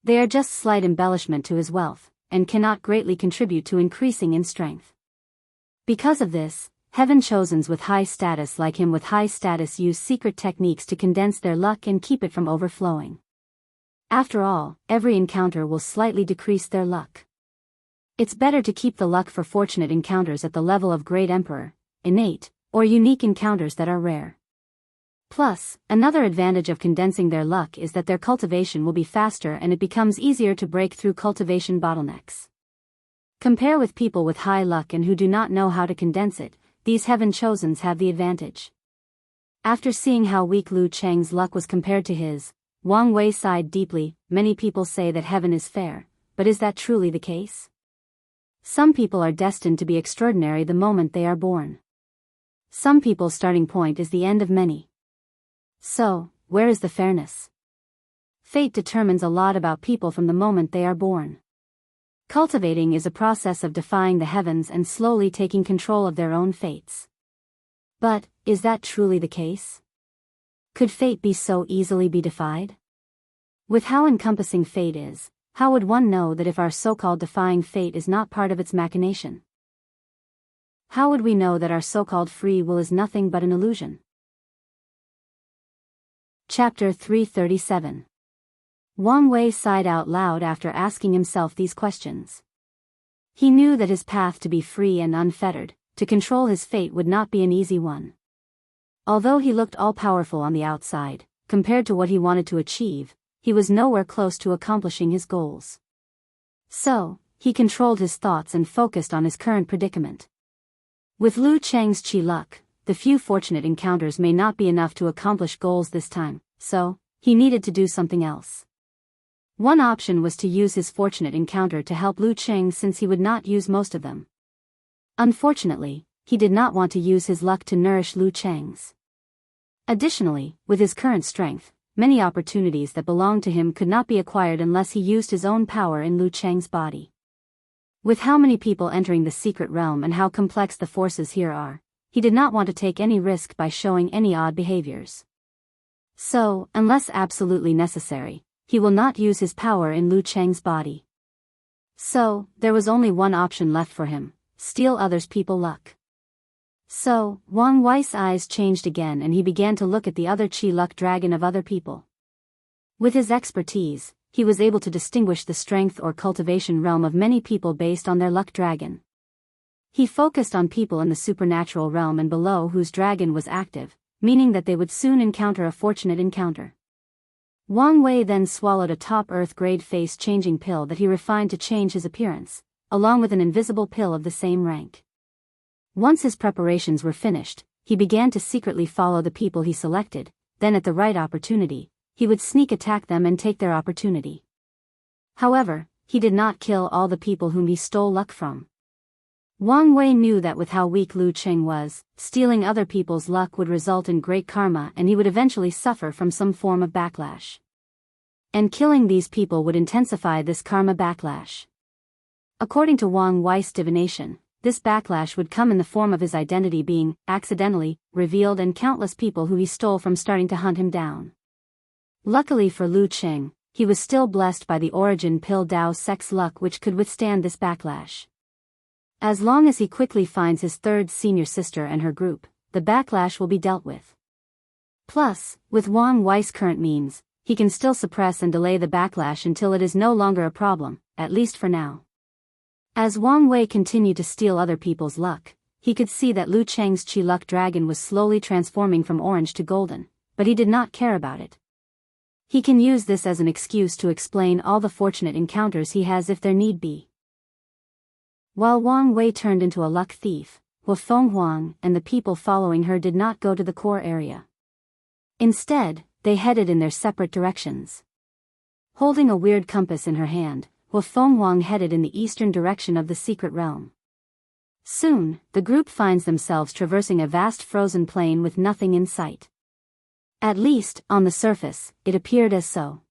Speaker 1: They are just slight embellishment to his wealth, and cannot greatly contribute to increasing in strength. Because of this, heaven chosens with high status like him with high status use secret techniques to condense their luck and keep it from overflowing. After all, every encounter will slightly decrease their luck. It's better to keep the luck for fortunate encounters at the level of great emperor, innate, or unique encounters that are rare. Plus, another advantage of condensing their luck is that their cultivation will be faster and it becomes easier to break through cultivation bottlenecks. Compare with people with high luck and who do not know how to condense it, these heaven chosens have the advantage. After seeing how weak Lu Cheng's luck was compared to his, Wang Wei sighed deeply. Many people say that heaven is fair, but is that truly the case? Some people are destined to be extraordinary the moment they are born. Some people's starting point is the end of many. So, where is the fairness? Fate determines a lot about people from the moment they are born. Cultivating is a process of defying the heavens and slowly taking control of their own fates. But, is that truly the case? Could fate be so easily be defied? With how encompassing fate is, how would one know that if our so-called defying fate is not part of its machination? How would we know that our so-called free will is nothing but an illusion? Chapter 337. Wang Wei sighed out loud after asking himself these questions. He knew that his path to be free and unfettered, to control his fate would not be an easy one. Although he looked all-powerful on the outside, compared to what he wanted to achieve, he was nowhere close to accomplishing his goals. So, he controlled his thoughts and focused on his current predicament. With Lu Cheng's chi luck, the few fortunate encounters may not be enough to accomplish goals this time, so, he needed to do something else. One option was to use his fortunate encounter to help Lu Cheng since he would not use most of them. Unfortunately, he did not want to use his luck to nourish Lu Cheng's. Additionally, with his current strength, many opportunities that belonged to him could not be acquired unless he used his own power in Lu Cheng's body. With how many people entering the secret realm and how complex the forces here are, he did not want to take any risk by showing any odd behaviors. So, unless absolutely necessary, he will not use his power in Lu Cheng's body. So, there was only one option left for him: steal others' people's luck. So, Wang Wei's eyes changed again and he began to look at the other chi luck dragon of other people. With his expertise, he was able to distinguish the strength or cultivation realm of many people based on their luck dragon. He focused on people in the supernatural realm and below whose dragon was active, meaning that they would soon encounter a fortunate encounter. Wang Wei then swallowed a top earth grade face-changing pill that he refined to change his appearance, along with an invisible pill of the same rank. Once his preparations were finished, he began to secretly follow the people he selected, then at the right opportunity, he would sneak attack them and take their opportunity. However, he did not kill all the people whom he stole luck from. Wang Wei knew that with how weak Lu Cheng was, stealing other people's luck would result in great karma and he would eventually suffer from some form of backlash. And killing these people would intensify this karma backlash. According to Wang Wei's divination, this backlash would come in the form of his identity being, accidentally, revealed and countless people who he stole from starting to hunt him down. Luckily for Lu Cheng, he was still blessed by the origin pill Dao sex luck which could withstand this backlash. As long as he quickly finds his third senior sister and her group, the backlash will be dealt with. Plus, with Wang Wei's current means, he can still suppress and delay the backlash until it is no longer a problem, at least for now. As Wang Wei continued to steal other people's luck, he could see that Lu Cheng's chi luck dragon was slowly transforming from orange to golden, but he did not care about it. He can use this as an excuse to explain all the fortunate encounters he has if there need be. While Wang Wei turned into a luck thief, Wu Fenghuang and the people following her did not go to the core area. Instead, they headed in their separate directions. Holding a weird compass in her hand, Wu Fenghuang headed in the eastern direction of the secret realm. Soon, the group finds themselves traversing a vast frozen plain with nothing in sight. At least, on the surface, it appeared as so.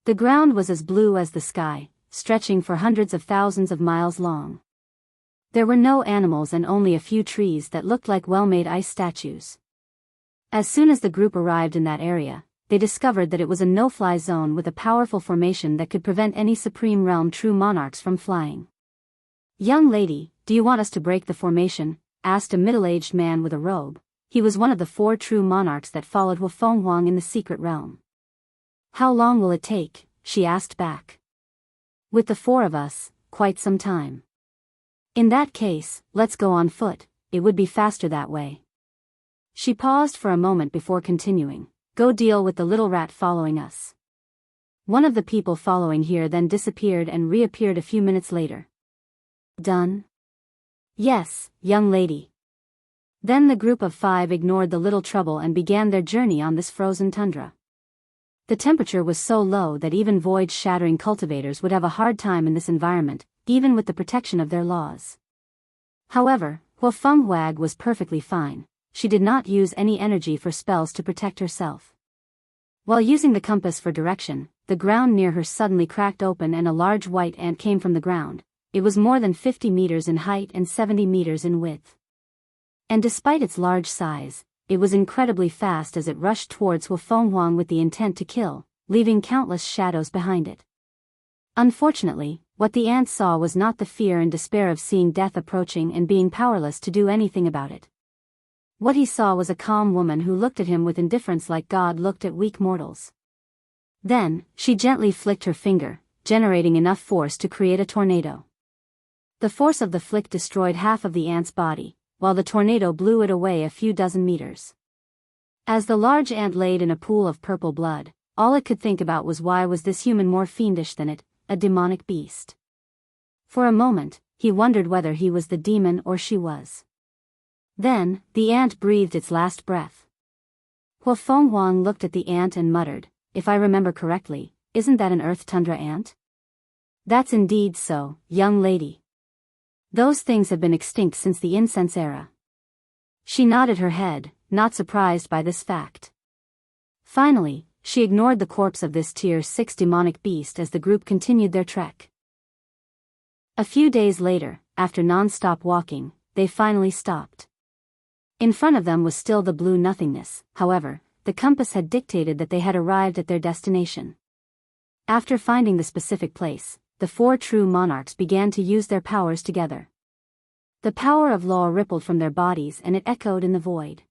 Speaker 1: The ground was as blue as the sky, stretching for hundreds of thousands of miles long. There were no animals and only a few trees that looked like well-made ice statues. As soon as the group arrived in that area, they discovered that it was a no-fly zone with a powerful formation that could prevent any Supreme Realm true monarchs from flying. "Young lady, do you want us to break the formation?" asked a middle-aged man with a robe. He was one of the 4 true monarchs that followed Huang in the secret realm. "How long will it take?" she asked back. "With the 4 of us, quite some time." "In that case, let's go on foot, it would be faster that way." She paused for a moment before continuing. "Go deal with the little rat following us." One of the people following here then disappeared and reappeared a few minutes later. "Done?" "Yes, young lady." Then the group of 5 ignored the little trouble and began their journey on this frozen tundra. The temperature was so low that even void-shattering cultivators would have a hard time in this environment, even with the protection of their laws. However, Huafeng Wag was perfectly fine. She did not use any energy for spells to protect herself. While using the compass for direction, the ground near her suddenly cracked open and a large white ant came from the ground. It was more than 50 meters in height and 70 meters in width. And despite its large size, it was incredibly fast as it rushed towards Huang with the intent to kill, leaving countless shadows behind it. Unfortunately, what the ant saw was not the fear and despair of seeing death approaching and being powerless to do anything about it. What he saw was a calm woman who looked at him with indifference like God looked at weak mortals. Then, she gently flicked her finger, generating enough force to create a tornado. The force of the flick destroyed half of the ant's body, while the tornado blew it away a few dozen meters. As the large ant laid in a pool of purple blood, all it could think about was why was this human more fiendish than it, a demonic beast. For a moment, he wondered whether he was the demon or she was. Then, the ant breathed its last breath. Huang looked at the ant and muttered, "If I remember correctly, isn't that an earth tundra ant?" "That's indeed so, young lady. Those things have been extinct since the incense era." She nodded her head, not surprised by this fact. Finally, she ignored the corpse of this Tier 6 demonic beast as the group continued their trek. A few days later, after non-stop walking, they finally stopped. In front of them was still the blue nothingness. However, the compass had dictated that they had arrived at their destination. After finding the specific place, the 4 true monarchs began to use their powers together. The power of law rippled from their bodies and it echoed in the void.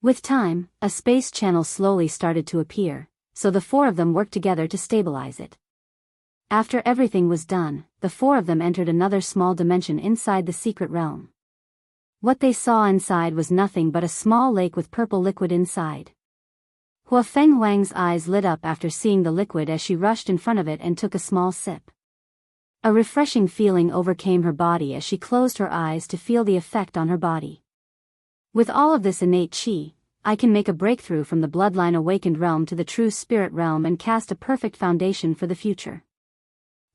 Speaker 1: With time, a space channel slowly started to appear, so the 4 of them worked together to stabilize it. After everything was done, the 4 of them entered another small dimension inside the secret realm. What they saw inside was nothing but a small lake with purple liquid inside. Huafeng Wang's eyes lit up after seeing the liquid as she rushed in front of it and took a small sip. A refreshing feeling overcame her body as she closed her eyes to feel the effect on her body. With all of this innate qi, I can make a breakthrough from the bloodline awakened realm to the true spirit realm and cast a perfect foundation for the future.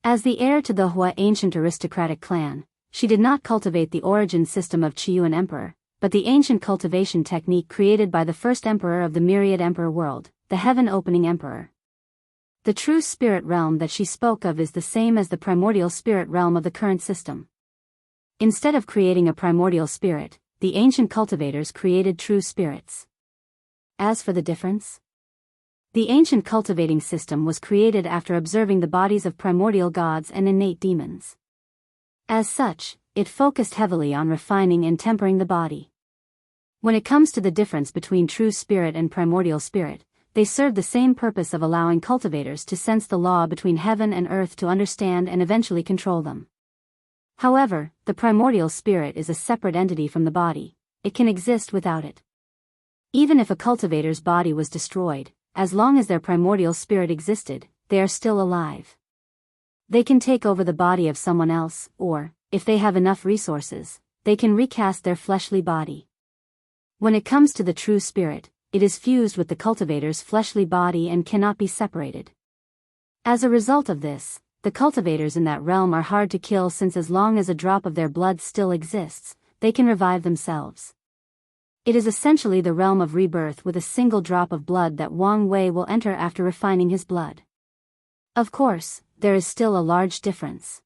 Speaker 1: As the heir to the Hua ancient aristocratic clan, she did not cultivate the origin system of Qiyuan Emperor, but the ancient cultivation technique created by the first emperor of the myriad emperor world, the heaven-opening emperor. The true spirit realm that she spoke of is the same as the primordial spirit realm of the current system. Instead of creating a primordial spirit, the ancient cultivators created true spirits. As for the difference, the ancient cultivating system was created after observing the bodies of primordial gods and innate demons. As such, it focused heavily on refining and tempering the body. When it comes to the difference between true spirit and primordial spirit, they serve the same purpose of allowing cultivators to sense the law between heaven and earth to understand and eventually control them. However, the primordial spirit is a separate entity from the body. It can exist without it. Even if a cultivator's body was destroyed, as long as their primordial spirit existed, they are still alive. They can take over the body of someone else, or, if they have enough resources, they can recast their fleshly body. When it comes to the true spirit, it is fused with the cultivator's fleshly body and cannot be separated. As a result of this, the cultivators in that realm are hard to kill since as long as a drop of their blood still exists, they can revive themselves. It is essentially the realm of rebirth with a single drop of blood that Wang Wei will enter after refining his blood. Of course, there is still a large difference.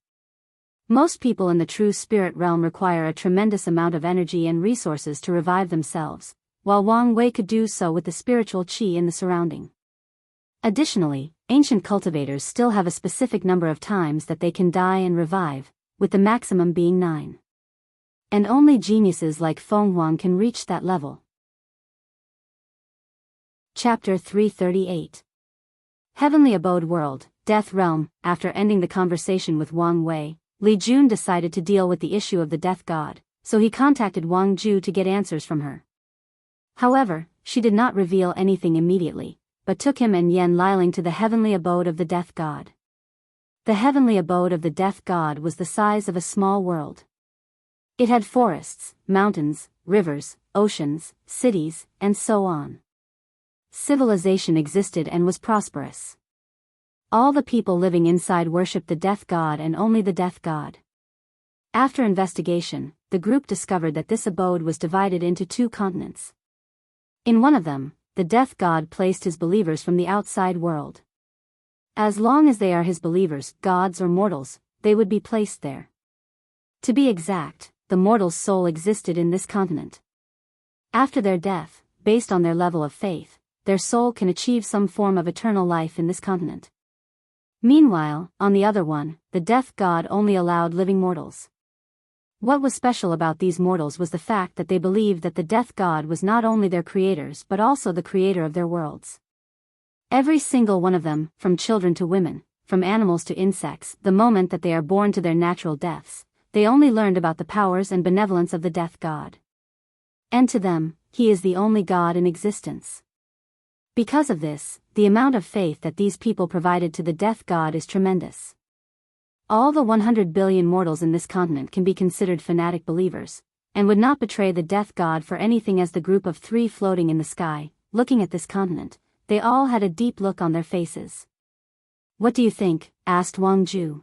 Speaker 1: Most people in the true spirit realm require a tremendous amount of energy and resources to revive themselves, while Wang Wei could do so with the spiritual qi in the surrounding. Additionally, ancient cultivators still have a specific number of times that they can die and revive, with the maximum being 9. And only geniuses like Feng Huang can reach that level. Chapter 338. Heavenly Abode World, Death Realm. After ending the conversation with Wang Wei, Li Jun decided to deal with the issue of the Death God, so he contacted Wang Ju to get answers from her. However, she did not reveal anything immediately, but took him and Yan Liling to the heavenly abode of the Death God. The heavenly abode of the Death God was the size of a small world. It had forests, mountains, rivers, oceans, cities, and so on. Civilization existed and was prosperous. All the people living inside worshipped the Death God and only the Death God. After investigation, the group discovered that this abode was divided into 2 continents. In one of them, the Death God placed his believers from the outside world. As long as they are his believers, gods or mortals, they would be placed there. To be exact, the mortal's soul existed in this continent. After their death, based on their level of faith, their soul can achieve some form of eternal life in this continent. Meanwhile, on the other one, the Death God only allowed living mortals. What was special about these mortals was the fact that they believed that the Death God was not only their creators but also the creator of their worlds. Every single one of them, from children to women, from animals to insects, the moment that they are born to their natural deaths, they only learned about the powers and benevolence of the Death God. And to them, he is the only God in existence. Because of this, the amount of faith that these people provided to the Death God is tremendous. All the 100 billion mortals in this continent can be considered fanatic believers, and would not betray the Death God for anything. As the group of 3 floating in the sky, looking at this continent, they all had a deep look on their faces. "What do you think?" asked Wang Ju.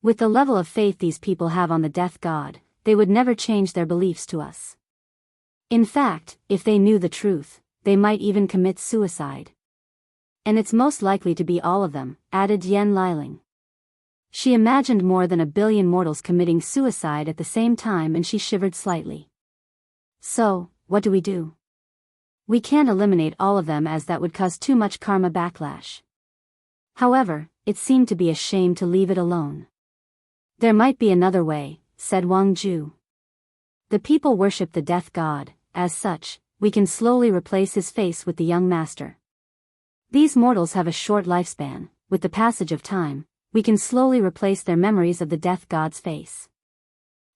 Speaker 1: "With the level of faith these people have on the Death God, they would never change their beliefs to us. In fact, if they knew the truth, they might even commit suicide. And it's most likely to be all of them," added Yan Liling. She imagined more than 1 billion mortals committing suicide at the same time and she shivered slightly. "So, what do we do? We can't eliminate all of them as that would cause too much karma backlash. However, it seemed to be a shame to leave it alone." "There might be another way," said Wang Ju. "The people worship the Death God, as such, we can slowly replace his face with the young master. These mortals have a short lifespan, with the passage of time, we can slowly replace their memories of the Death God's face."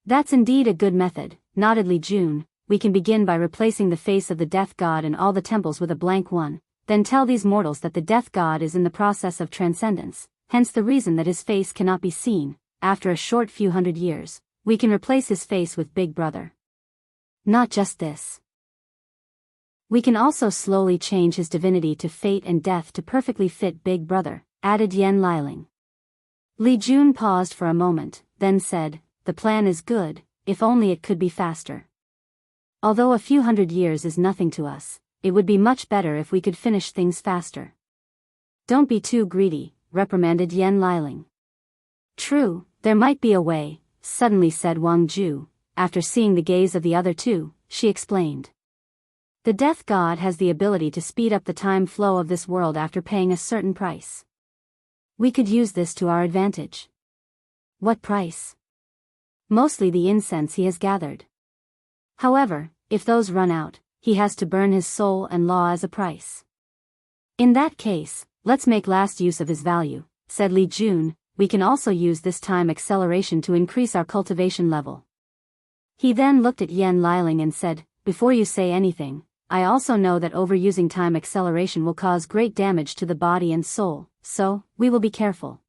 Speaker 1: "That's indeed a good method," nodded Li Jun. "We can begin by replacing the face of the Death God in all the temples with a blank one, then tell these mortals that the Death God is in the process of transcendence, hence the reason that his face cannot be seen. After a short few hundred years, we can replace his face with Big Brother. Not just this. We can also slowly change his divinity to fate and death to perfectly fit Big Brother," added Yan Liling. Li Jun paused for a moment, then said, "The plan is good, if only it could be faster. Although a few hundred years is nothing to us, it would be much better if we could finish things faster." "Don't be too greedy," reprimanded Yan Liling. "True, there might be a way," suddenly said Wang Ju. After seeing the gaze of the other 2, she explained. "The Death God has the ability to speed up the time flow of this world after paying a certain price. We could use this to our advantage." "What price?" "Mostly the incense he has gathered. However, if those run out, he has to burn his soul and law as a price." "In that case, let's make last use of his value," said Li Jun. "We can also use this time acceleration to increase our cultivation level." He then looked at Yan Liling and said, "Before you say anything, I also know that overusing time acceleration will cause great damage to the body and soul, so we will be careful.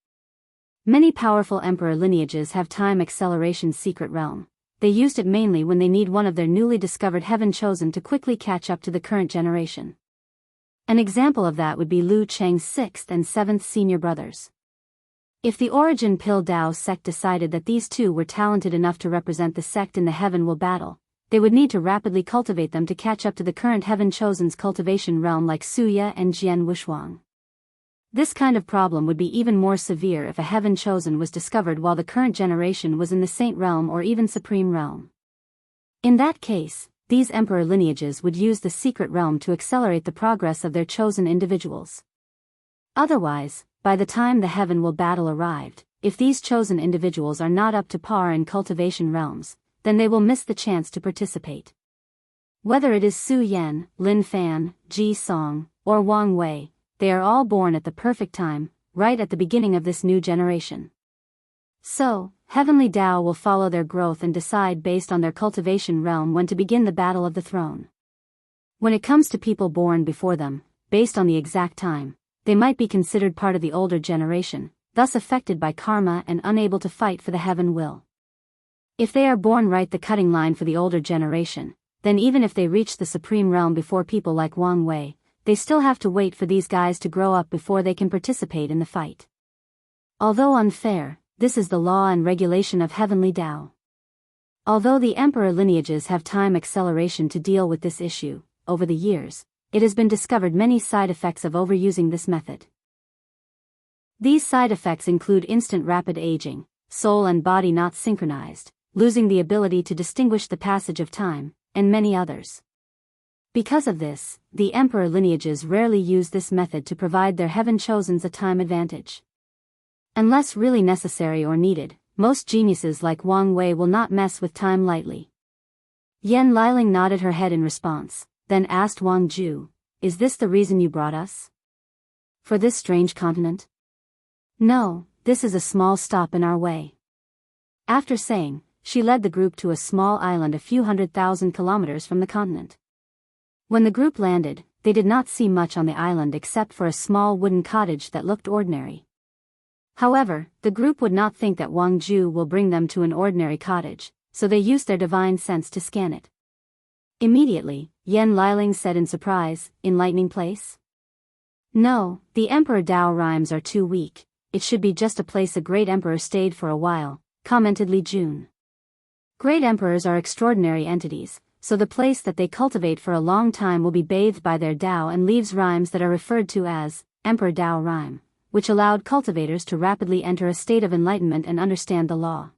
Speaker 1: Many powerful emperor lineages have time acceleration secret realm. They used it mainly when they need one of their newly discovered heaven chosen to quickly catch up to the current generation. An example of that would be Liu Cheng's 6th and 7th senior brothers. If the Origin Pill Dao sect decided that these 2 were talented enough to represent the sect in the heaven will battle, they would need to rapidly cultivate them to catch up to the current heaven chosen's cultivation realm like Suya and Jian Wushuang. This kind of problem would be even more severe if a heaven chosen was discovered while the current generation was in the saint realm or even supreme realm. In that case, these emperor lineages would use the secret realm to accelerate the progress of their chosen individuals. Otherwise, by the time the heaven will battle arrived, if these chosen individuals are not up to par in cultivation realms, then they will miss the chance to participate. Whether it is Su Yan, Lin Fan, Ji Song, or Wang Wei, they are all born at the perfect time, right at the beginning of this new generation. So, heavenly Tao will follow their growth and decide based on their cultivation realm when to begin the battle of the throne. When it comes to people born before them, based on the exact time, they might be considered part of the older generation, thus affected by karma and unable to fight for the heaven will. If they are born right the cutting line for the older generation, then even if they reach the supreme realm before people like Wang Wei, they still have to wait for these guys to grow up before they can participate in the fight. Although unfair, this is the law and regulation of heavenly Tao. Although the emperor lineages have time acceleration to deal with this issue, over the years, it has been discovered many side effects of overusing this method. These side effects include instant rapid aging, soul and body not synchronized, losing the ability to distinguish the passage of time, and many others. Because of this, the emperor lineages rarely use this method to provide their heaven-chosens a time advantage. Unless really necessary or needed, most geniuses like Wang Wei will not mess with time lightly. Yan Liling nodded her head in response, then asked Wang Ju, "Is this the reason you brought us? For this strange continent?" "No, this is a small stop in our way." After saying, she led the group to a small island a few 100,000 kilometers from the continent. When the group landed, they did not see much on the island except for a small wooden cottage that looked ordinary. However, the group would not think that Wang Ju will bring them to an ordinary cottage, so they used their divine sense to scan it. Immediately, Yan Liling said in surprise, "Enlightening place?" "No, the Emperor Dao rhymes are too weak, it should be just a place a great emperor stayed for a while," commented Li Jun. Great emperors are extraordinary entities, so the place that they cultivate for a long time will be bathed by their Dao and leaves rhymes that are referred to as Emperor Dao rhyme, which allowed cultivators to rapidly enter a state of enlightenment and understand the law.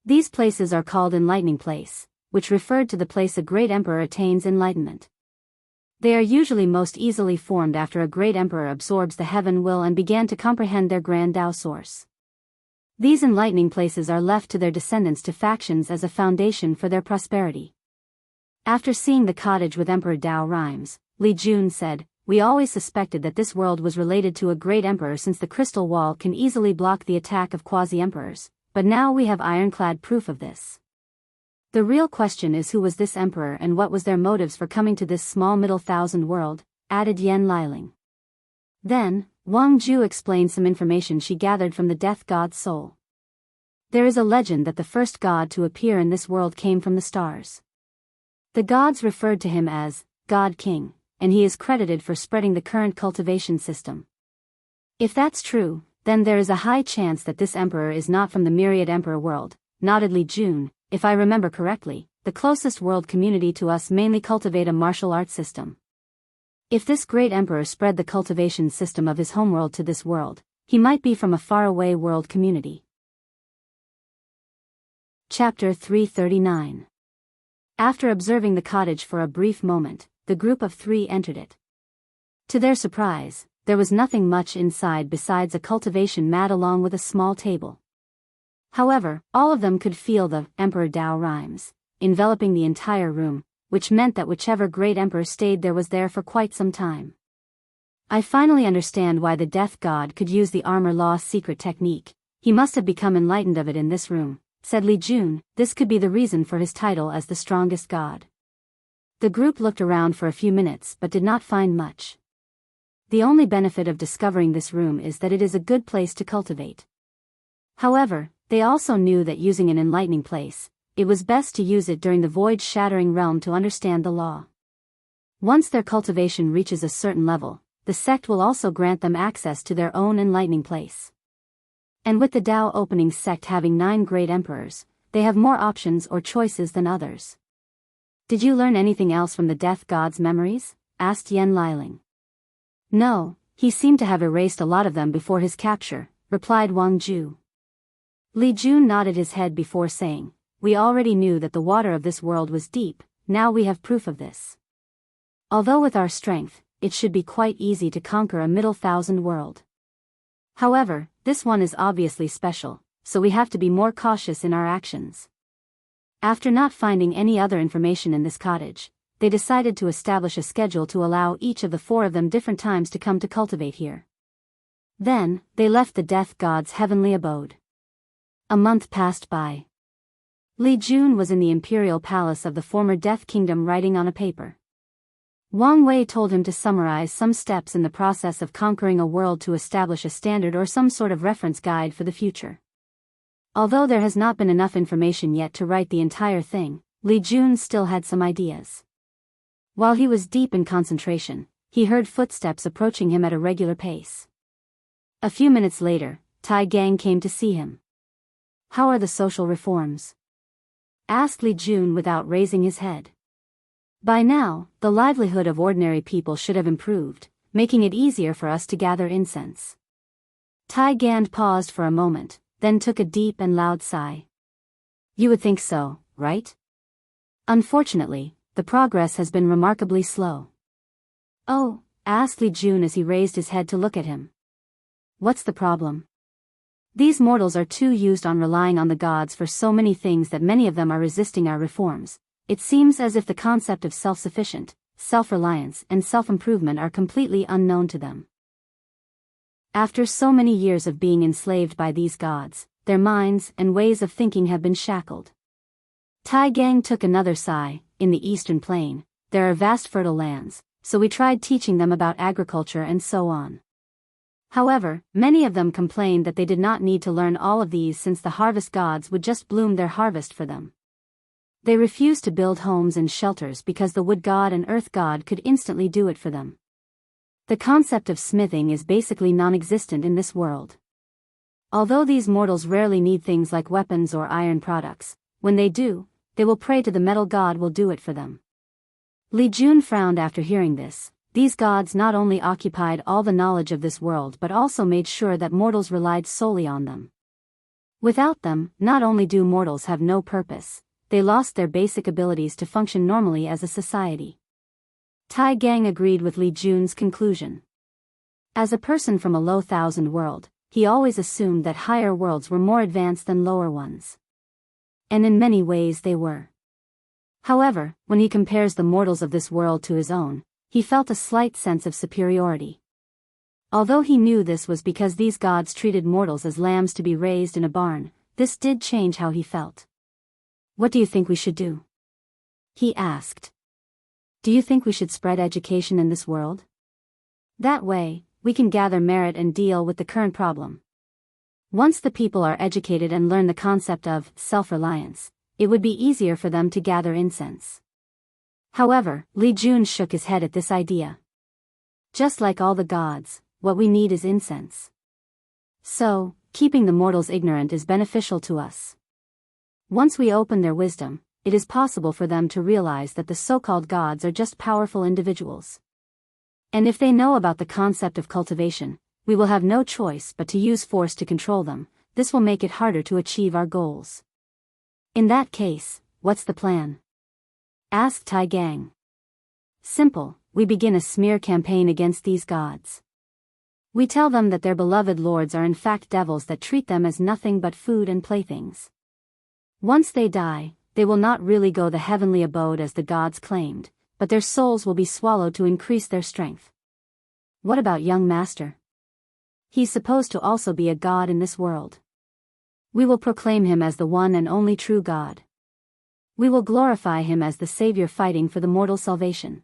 Speaker 1: These places are called enlightening place, which referred to the place a great emperor attains enlightenment. They are usually most easily formed after a great emperor absorbs the heaven will and began to comprehend their grand Dao source. These enlightening places are left to their descendants to factions as a foundation for their prosperity. After seeing the cottage with Emperor Dao rhymes, Li Jun said, "We always suspected that this world was related to a great emperor since the crystal wall can easily block the attack of quasi-emperors, but now we have ironclad proof of this. The real question is who was this emperor and what was their motives for coming to this small middle thousand world," added Yan Liling. Then, Wang Ju explained some information she gathered from the death god's soul. There is a legend that the first god to appear in this world came from the stars. The gods referred to him as God King, and he is credited for spreading the current cultivation system. If that's true, then there is a high chance that this emperor is not from the myriad emperor world, nodded Li Jun. "If I remember correctly, the closest world community to us mainly cultivate a martial arts system. If this great emperor spread the cultivation system of his homeworld to this world, he might be from a faraway world community." Chapter 339. After observing the cottage for a brief moment, the group of three entered it. To their surprise, there was nothing much inside besides a cultivation mat along with a small table. However, all of them could feel the Emperor Dao rhymes enveloping the entire room, which meant that whichever great emperor stayed there was there for quite some time. "I finally understand why the death god could use the armor law secret technique. He must have become enlightened of it in this room," said Li Jun. "This could be the reason for his title as the strongest god." The group looked around for a few minutes but did not find much. The only benefit of discovering this room is that it is a good place to cultivate. However, they also knew that using an enlightening place, it was best to use it during the void-shattering realm to understand the law. Once their cultivation reaches a certain level, the sect will also grant them access to their own enlightening place. And with the Dao opening sect having 9 great emperors, they have more options or choices than others. "Did you learn anything else from the death god's memories?" asked Yan Liling. "No, he seemed to have erased a lot of them before his capture," replied Wang Ju. Li Jun nodded his head before saying, "We already knew that the water of this world was deep, now we have proof of this. Although with our strength, it should be quite easy to conquer a middle thousand world. However, this one is obviously special, so we have to be more cautious in our actions. After not finding any other information in this cottage, they decided to establish a schedule to allow each of the 4 of them different times to come to cultivate here. Then, they left the death god's heavenly abode. A month passed by. Li Jun was in the imperial palace of the former Death Kingdom writing on a paper. Wang Wei told him to summarize some steps in the process of conquering a world to establish a standard or some sort of reference guide for the future. Although there has not been enough information yet to write the entire thing, Li Jun still had some ideas. While he was deep in concentration, he heard footsteps approaching him at a regular pace. A few minutes later, Tai Gang came to see him. "How are the social reforms?" asked Li Jun without raising his head. By now, the livelihood of ordinary people should have improved, making it easier for us to gather incense. Tai Gan paused for a moment, then took a deep and loud sigh. "You would think so, right? Unfortunately, the progress has been remarkably slow." "Oh?" asked Li Jun as he raised his head to look at him. "What's the problem?" "These mortals are too used on relying on the gods for so many things that many of them are resisting our reforms. It seems as if the concept of self-sufficient, self-reliance and self-improvement are completely unknown to them. After so many years of being enslaved by these gods, their minds and ways of thinking have been shackled." Tai Gang took another sigh. "In the eastern plain, there are vast fertile lands, so we tried teaching them about agriculture and so on. However, many of them complained that they did not need to learn all of these since the harvest gods would just bloom their harvest for them. They refused to build homes and shelters because the wood god and earth god could instantly do it for them. The concept of smithing is basically non-existent in this world. Although these mortals rarely need things like weapons or iron products, when they do, they will pray to the metal god will do it for them." Li Jun frowned after hearing this. These gods not only occupied all the knowledge of this world but also made sure that mortals relied solely on them. Without them, not only do mortals have no purpose, they lost their basic abilities to function normally as a society. Tai Gang agreed with Li Jun's conclusion. As a person from a low thousand world, he always assumed that higher worlds were more advanced than lower ones. And in many ways they were. However, when he compares the mortals of this world to his own, he felt a slight sense of superiority. Although he knew this was because these gods treated mortals as lambs to be raised in a barn, this did change how he felt. "What do you think we should do?" he asked. "Do you think we should spread education in this world? That way, we can gather merit and deal with the current problem. Once the people are educated and learn the concept of self-reliance, it would be easier for them to gather incense." However, Li Jun shook his head at this idea. "Just like all the gods, what we need is incense. So, keeping the mortals ignorant is beneficial to us. Once we open their wisdom, it is possible for them to realize that the so-called gods are just powerful individuals. And if they know about the concept of cultivation, we will have no choice but to use force to control them. This will make it harder to achieve our goals." "In that case, what's the plan?" asked Tai Gang. "Simple, we begin a smear campaign against these gods. We tell them that their beloved lords are in fact devils that treat them as nothing but food and playthings. Once they die, they will not really go the heavenly abode as the gods claimed, but their souls will be swallowed to increase their strength. What about young master? He's supposed to also be a god in this world. We will proclaim him as the one and only true God. We will glorify him as the savior fighting for the mortal salvation.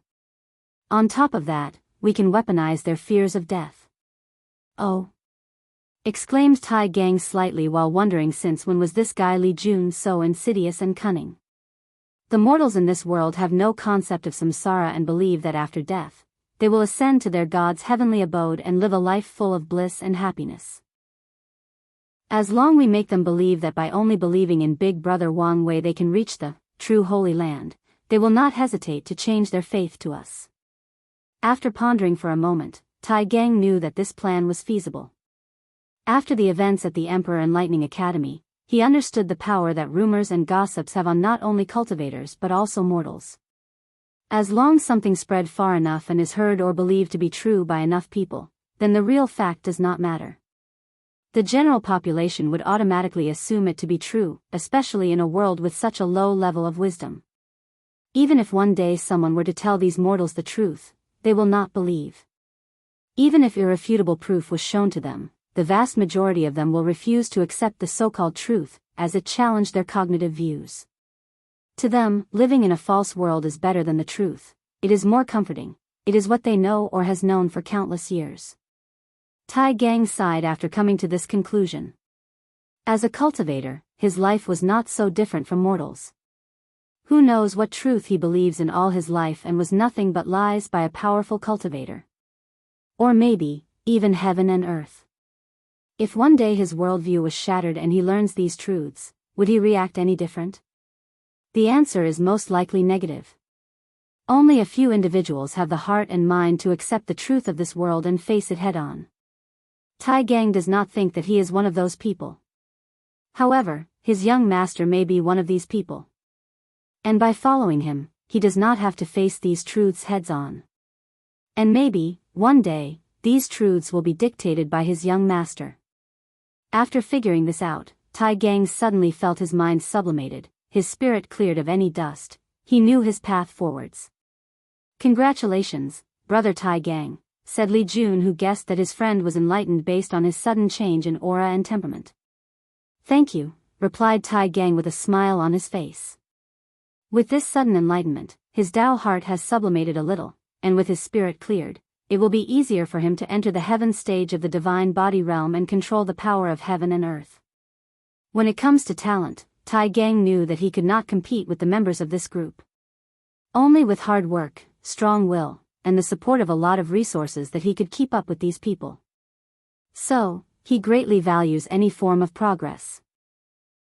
Speaker 1: On top of that, we can weaponize their fears of death." "Oh!" exclaimed Tai Gang slightly while wondering since when was this guy Li Jun so insidious and cunning. The mortals in this world have no concept of samsara and believe that after death, they will ascend to their god's heavenly abode and live a life full of bliss and happiness. As long we make them believe that by only believing in Big Brother Wang Wei they can reach the true Holy Land, they will not hesitate to change their faith to us." After pondering for a moment, Tai Gang knew that this plan was feasible. After the events at the Emperor Enlightening Academy, he understood the power that rumors and gossips have on not only cultivators but also mortals. As long as something spread far enough and is heard or believed to be true by enough people, then the real fact does not matter. The general population would automatically assume it to be true, especially in a world with such a low level of wisdom. Even if one day someone were to tell these mortals the truth, they will not believe. Even if irrefutable proof was shown to them, the vast majority of them will refuse to accept the so-called truth, as it challenged their cognitive views. To them, living in a false world is better than the truth. It is more comforting. It is what they know or has known for countless years. Tai Gang sighed after coming to this conclusion. As a cultivator, his life was not so different from mortals. Who knows what truth he believes in all his life and was nothing but lies by a powerful cultivator. Or maybe, even heaven and earth. If one day his worldview was shattered and he learns these truths, would he react any different? The answer is most likely negative. Only a few individuals have the heart and mind to accept the truth of this world and face it head-on. Tai Gang does not think that he is one of those people. However, his young master may be one of these people. And by following him, he does not have to face these truths heads-on. And maybe, one day, these truths will be dictated by his young master. After figuring this out, Tai Gang suddenly felt his mind sublimated, his spirit cleared of any dust. He knew his path forwards. "Congratulations, brother Tai Gang," said Li Jun, who guessed that his friend was enlightened based on his sudden change in aura and temperament. "Thank you," replied Tai Gang with a smile on his face. With this sudden enlightenment, his Tao heart has sublimated a little, and with his spirit cleared, it will be easier for him to enter the heaven stage of the divine body realm and control the power of heaven and earth. When it comes to talent, Tai Gang knew that he could not compete with the members of this group. Only with hard work, strong will, and the support of a lot of resources that he could keep up with these people. So, he greatly values any form of progress.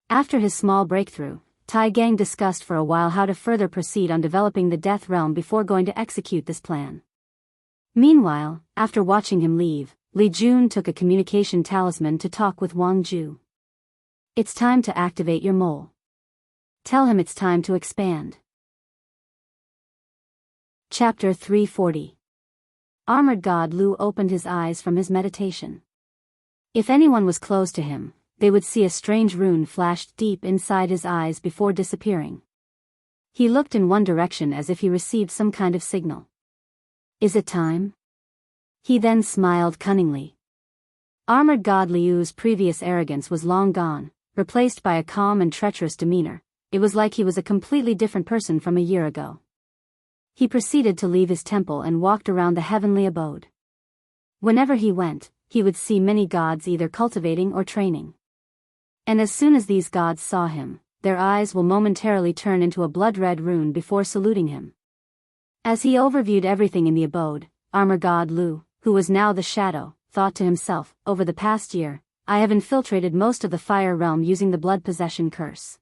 Speaker 1: After his small breakthrough, Tai Gang discussed for a while how to further proceed on developing the death realm before going to execute this plan. Meanwhile, after watching him leave, Li Jun took a communication talisman to talk with Wang Ju. "It's time to activate your mole. Tell him it's time to expand." Chapter 340. Armored God Lu opened his eyes from his meditation. If anyone was close to him, they would see a strange rune flashed deep inside his eyes before disappearing. He looked in one direction as if he received some kind of signal. "Is it time?" He then smiled cunningly. Armored God Liu's previous arrogance was long gone, replaced by a calm and treacherous demeanor. It was like he was a completely different person from a year ago. He proceeded to leave his temple and walked around the heavenly abode. Whenever he went, he would see many gods either cultivating or training. And as soon as these gods saw him, their eyes will momentarily turn into a blood-red rune before saluting him. As he overviewed everything in the abode, Armor God Lu, who was now the shadow, thought to himself, "Over the past year, I have infiltrated most of the fire realm using the blood possession curse.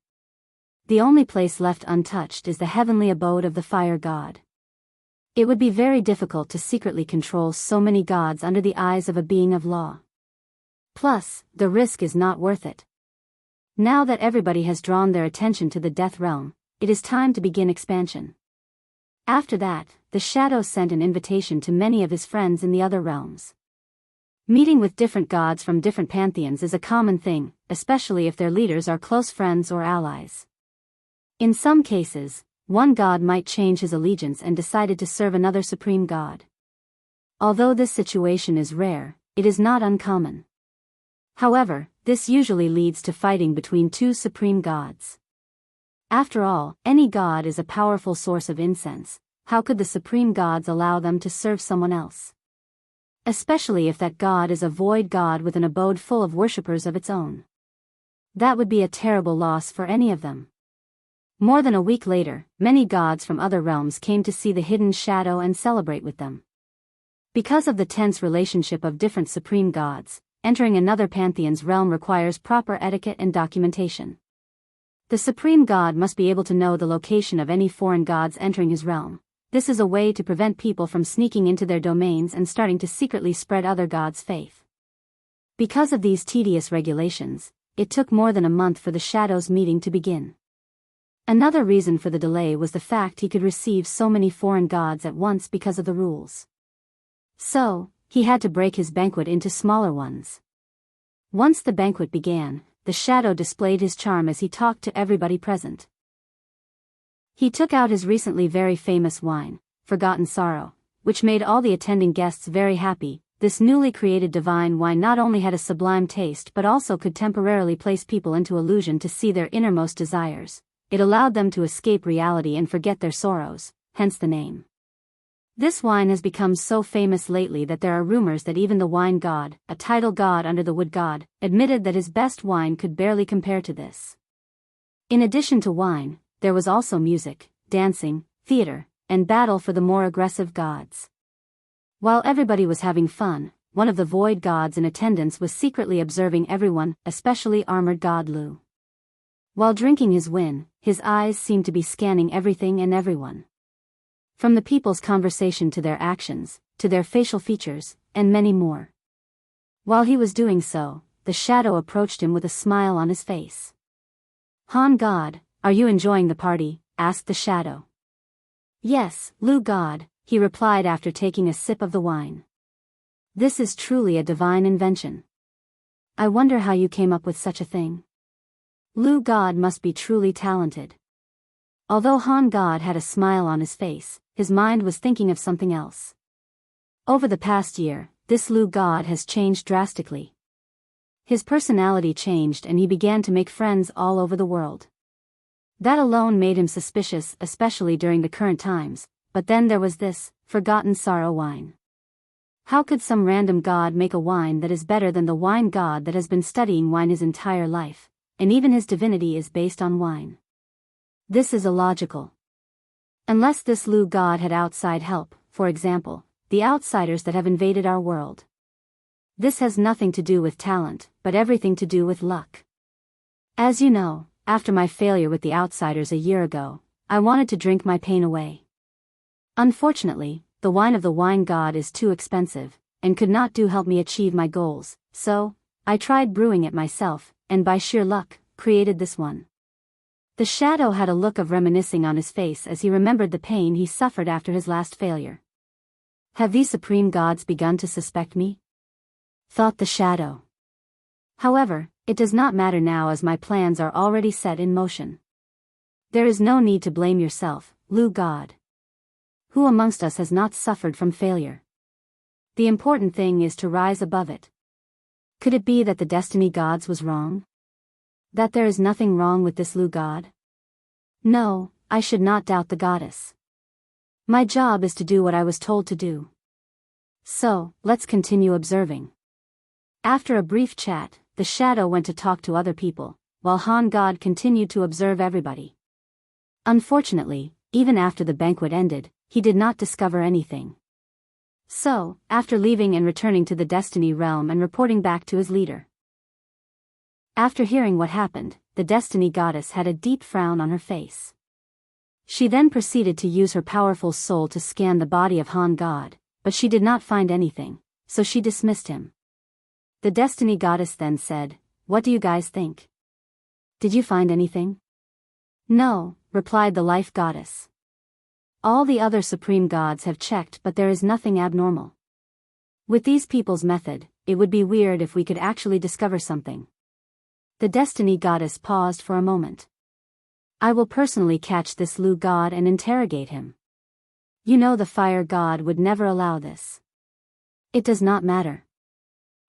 Speaker 1: The only place left untouched is the heavenly abode of the fire god. It would be very difficult to secretly control so many gods under the eyes of a being of law. Plus, the risk is not worth it. Now that everybody has drawn their attention to the death realm, it is time to begin expansion." After that, the shadow sent an invitation to many of his friends in the other realms. Meeting with different gods from different pantheons is a common thing, especially if their leaders are close friends or allies. In some cases, one god might change his allegiance and decided to serve another supreme god. Although this situation is rare, it is not uncommon. However, this usually leads to fighting between two supreme gods. After all, any god is a powerful source of incense. How could the supreme gods allow them to serve someone else? Especially if that god is a void god with an abode full of worshippers of its own. That would be a terrible loss for any of them. More than a week later, many gods from other realms came to see the hidden shadow and celebrate with them. Because of the tense relationship of different supreme gods, entering another pantheon's realm requires proper etiquette and documentation. The supreme god must be able to know the location of any foreign gods entering his realm. This is a way to prevent people from sneaking into their domains and starting to secretly spread other gods' faith. Because of these tedious regulations, it took more than a month for the Shadow's meeting to begin. Another reason for the delay was the fact he could receive so many foreign gods at once because of the rules. So, he had to break his banquet into smaller ones. Once the banquet began, the shadow displayed his charm as he talked to everybody present. He took out his recently very famous wine, Forgotten Sorrow, which made all the attending guests very happy. This newly created divine wine not only had a sublime taste but also could temporarily place people into illusion to see their innermost desires. It allowed them to escape reality and forget their sorrows, hence the name. This wine has become so famous lately that there are rumors that even the wine god, a tidal god under the wood god, admitted that his best wine could barely compare to this. In addition to wine, there was also music, dancing, theater, and battle for the more aggressive gods. While everybody was having fun, one of the void gods in attendance was secretly observing everyone, especially armored god Lu. While drinking his wine, his eyes seemed to be scanning everything and everyone. From the people's conversation to their actions, to their facial features, and many more. While he was doing so, the shadow approached him with a smile on his face. Han God, are you enjoying the party? Asked the shadow. Yes, Lu God, he replied after taking a sip of the wine. This is truly a divine invention. I wonder how you came up with such a thing. Lu God must be truly talented. Although Han God had a smile on his face, his mind was thinking of something else. Over the past year, this Lu God has changed drastically. His personality changed and he began to make friends all over the world. That alone made him suspicious, especially during the current times. But then there was this, Forgotten Sorrow wine. How could some random god make a wine that is better than the wine god that has been studying wine his entire life, and even his divinity is based on wine? This is illogical. Unless this Lu god had outside help, for example, the outsiders that have invaded our world. This has nothing to do with talent, but everything to do with luck. As you know, after my failure with the outsiders a year ago, I wanted to drink my pain away. Unfortunately, the wine of the wine god is too expensive, and could not help me achieve my goals, so, I tried brewing it myself, and by sheer luck, created this one. The shadow had a look of reminiscing on his face as he remembered the pain he suffered after his last failure. Have these supreme gods begun to suspect me? Thought the shadow. However, it does not matter now as my plans are already set in motion. There is no need to blame yourself, Lu God. Who amongst us has not suffered from failure? The important thing is to rise above it. Could it be that the destiny gods was wrong? That there is nothing wrong with this Lu God? No, I should not doubt the goddess. My job is to do what I was told to do. So, let's continue observing. After a brief chat, the shadow went to talk to other people, while Han God continued to observe everybody. Unfortunately, even after the banquet ended, he did not discover anything. So, after leaving and returning to the Destiny realm and reporting back to his leader. After hearing what happened, the Destiny goddess had a deep frown on her face. She then proceeded to use her powerful soul to scan the body of Han God, but she did not find anything, so she dismissed him. The Destiny goddess then said, "What do you guys think? Did you find anything?" "No," replied the Life goddess. "All the other supreme gods have checked but there is nothing abnormal. With these people's method, it would be weird if we could actually discover something." The Destiny goddess paused for a moment. "I will personally catch this Lu god and interrogate him. You know the fire god would never allow this. It does not matter.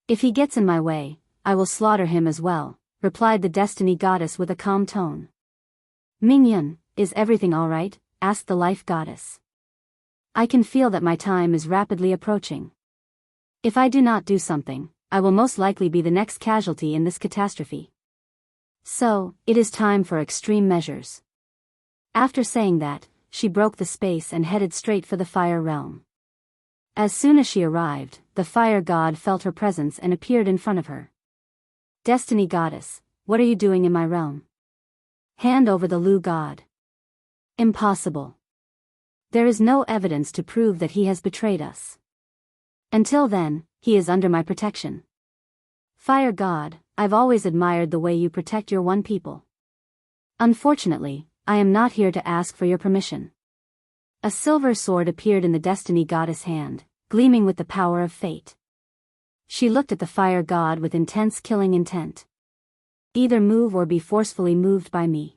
Speaker 1: If he gets in my way, I will slaughter him as well," replied the Destiny goddess with a calm tone. "Mingyun, is everything all right?" asked the Life goddess. "I can feel that my time is rapidly approaching. If I do not do something, I will most likely be the next casualty in this catastrophe. So, it is time for extreme measures." After saying that, she broke the space and headed straight for the fire realm. As soon as she arrived, the fire god felt her presence and appeared in front of her. "Destiny goddess, what are you doing in my realm?" "Hand over the Lu god." "Impossible. There is no evidence to prove that he has betrayed us. Until then, he is under my protection." "Fire god, I've always admired the way you protect your one people. Unfortunately, I am not here to ask for your permission. A silver sword appeared in the Destiny Goddess' hand, gleaming with the power of fate. She looked at the fire god with intense killing intent. Either move or be forcefully moved by me.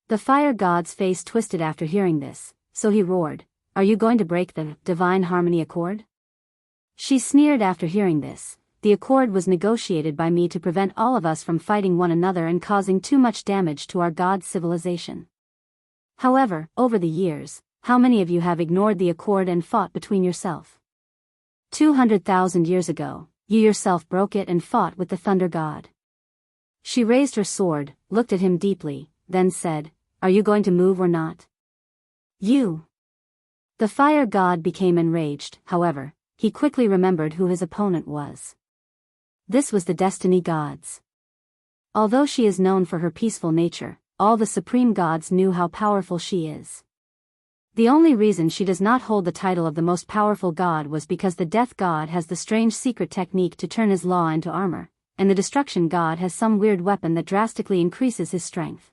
Speaker 1: The fire god's face twisted after hearing this, so he roared, Are you going to break the divine harmony accord? She sneered after hearing this. The accord was negotiated by me to prevent all of us from fighting one another and causing too much damage to our god's civilization. However, over the years, how many of you have ignored the accord and fought between yourself? 200,000 years ago, you yourself broke it and fought with the thunder god. She raised her sword, looked at him deeply, then said, Are you going to move or not? You. The fire god became enraged, however, he quickly remembered who his opponent was. This was the Destiny Gods. Although she is known for her peaceful nature, all the supreme gods knew how powerful she is. The only reason she does not hold the title of the most powerful god was because the death god has the strange secret technique to turn his law into armor, and the destruction god has some weird weapon that drastically increases his strength.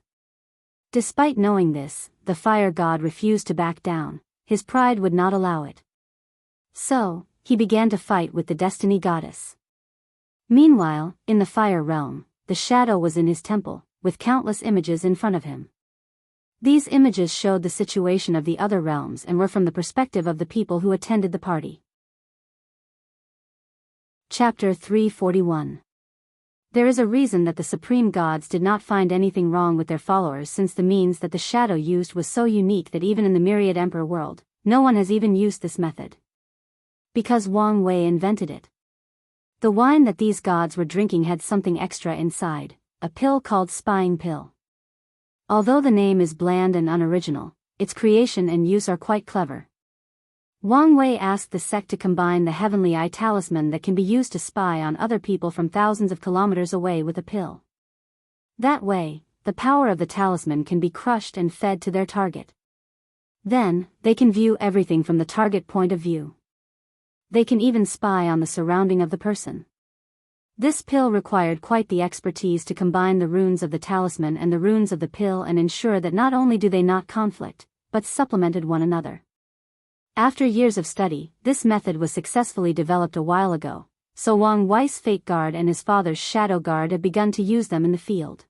Speaker 1: Despite knowing this, the fire god refused to back down. His pride would not allow it. So, he began to fight with the Destiny Goddess. Meanwhile, in the fire realm, the shadow was in his temple, with countless images in front of him. These images showed the situation of the other realms and were from the perspective of the people who attended the party. Chapter 341. There is a reason that the supreme gods did not find anything wrong with their followers, since the means that the shadow used was so unique that even in the myriad emperor world, no one has even used this method. Because Wang Wei invented it. The wine that these gods were drinking had something extra inside, a pill called spying pill. Although the name is bland and unoriginal, its creation and use are quite clever. Wang Wei asked the sect to combine the heavenly eye talisman that can be used to spy on other people from thousands of kilometers away with a pill. That way, the power of the talisman can be crushed and fed to their target. Then, they can view everything from the target point of view. They can even spy on the surrounding of the person. This pill required quite the expertise to combine the runes of the talisman and the runes of the pill and ensure that not only do they not conflict, but supplemented one another. After years of study, this method was successfully developed a while ago, so Wang Wei's Fate Guard and his father's Shadow Guard have begun to use them in the field.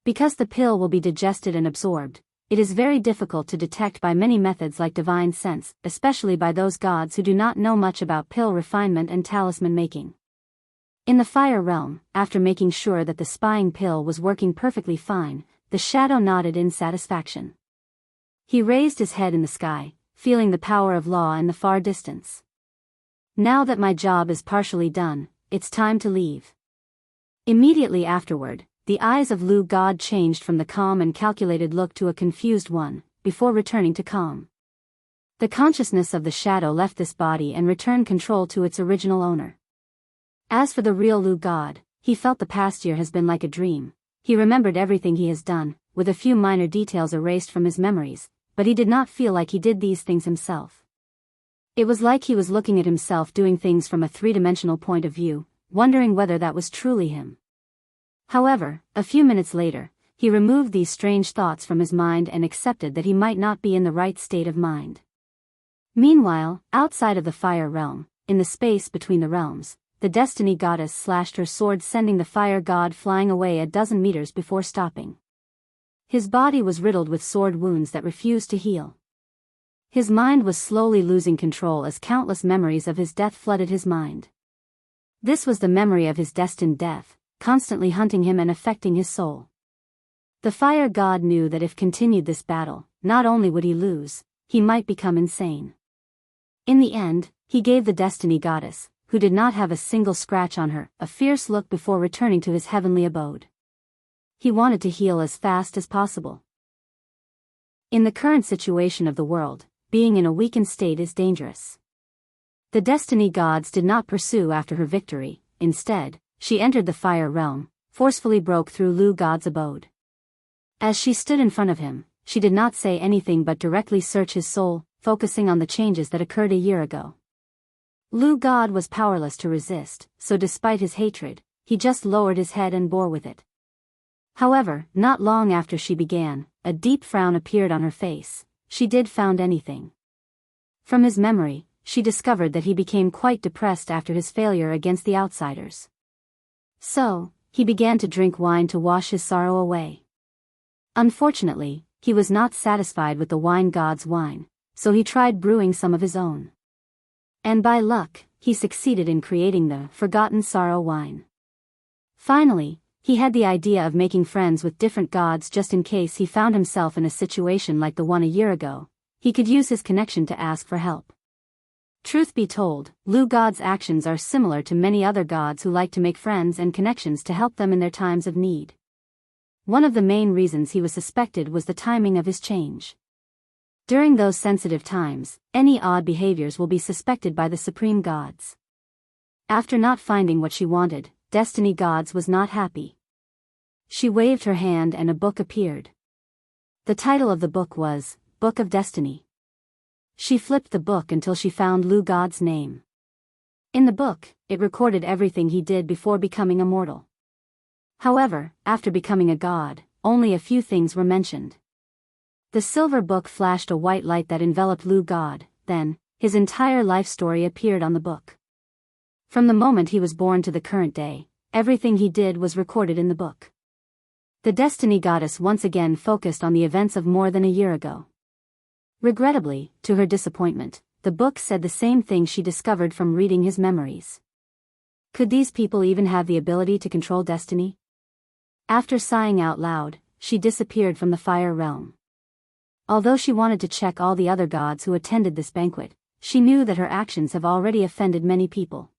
Speaker 1: Because the pill will be digested and absorbed, it is very difficult to detect by many methods like divine sense, especially by those gods who do not know much about pill refinement and talisman making. In the fire realm, after making sure that the spying pill was working perfectly fine, the shadow nodded in satisfaction. He raised his head in the sky, feeling the power of law in the far distance. Now that my job is partially done, it's time to leave. Immediately afterward, the eyes of Lu God changed from the calm and calculated look to a confused one, before returning to calm. The consciousness of the shadow left this body and returned control to its original owner. As for the real Lu God, he felt the past year has been like a dream. He remembered everything he has done, with a few minor details erased from his memories, but he did not feel like he did these things himself. It was like he was looking at himself doing things from a three-dimensional point of view, wondering whether that was truly him. However, a few minutes later, he removed these strange thoughts from his mind and accepted that he might not be in the right state of mind. Meanwhile, outside of the fire realm, in the space between the realms, the Destiny Goddess slashed her sword, sending the fire god flying away a dozen meters before stopping. His body was riddled with sword wounds that refused to heal. His mind was slowly losing control as countless memories of his death flooded his mind. This was the memory of his destined death, constantly hunting him and affecting his soul. The fire god knew that if continued this battle, not only would he lose, he might become insane. In the end, he gave the Destiny Goddess, who did not have a single scratch on her, a fierce look before returning to his heavenly abode. He wanted to heal as fast as possible. In the current situation of the world, being in a weakened state is dangerous. The Destiny Gods did not pursue after her victory. Instead, she entered the fire realm, forcefully broke through Lu God's abode. As she stood in front of him, she did not say anything but directly search his soul, focusing on the changes that occurred a year ago. Lu God was powerless to resist, so despite his hatred, he just lowered his head and bore with it. However, not long after she began, a deep frown appeared on her face. She did found anything. From his memory, she discovered that he became quite depressed after his failure against the outsiders. So, he began to drink wine to wash his sorrow away. Unfortunately, he was not satisfied with the wine god's wine, so he tried brewing some of his own. And by luck, he succeeded in creating the forgotten sorrow wine. Finally, he had the idea of making friends with different gods just in case he found himself in a situation like the one a year ago. He could use his connection to ask for help. Truth be told, Lu God's actions are similar to many other gods who like to make friends and connections to help them in their times of need. One of the main reasons he was suspected was the timing of his change. During those sensitive times, any odd behaviors will be suspected by the supreme gods. After not finding what she wanted, Destiny Gods was not happy. She waved her hand and a book appeared. The title of the book was Book of Destiny. She flipped the book until she found Lu God's name. In the book, it recorded everything he did before becoming immortal. However, after becoming a god, only a few things were mentioned. The silver book flashed a white light that enveloped Lu God, then, his entire life story appeared on the book. From the moment he was born to the current day, everything he did was recorded in the book. The Destiny Goddess once again focused on the events of more than a year ago. Regrettably, to her disappointment, the book said the same thing she discovered from reading his memories. Could these people even have the ability to control destiny? After sighing out loud, she disappeared from the fire realm. Although she wanted to check all the other gods who attended this banquet, she knew that her actions have already offended many people.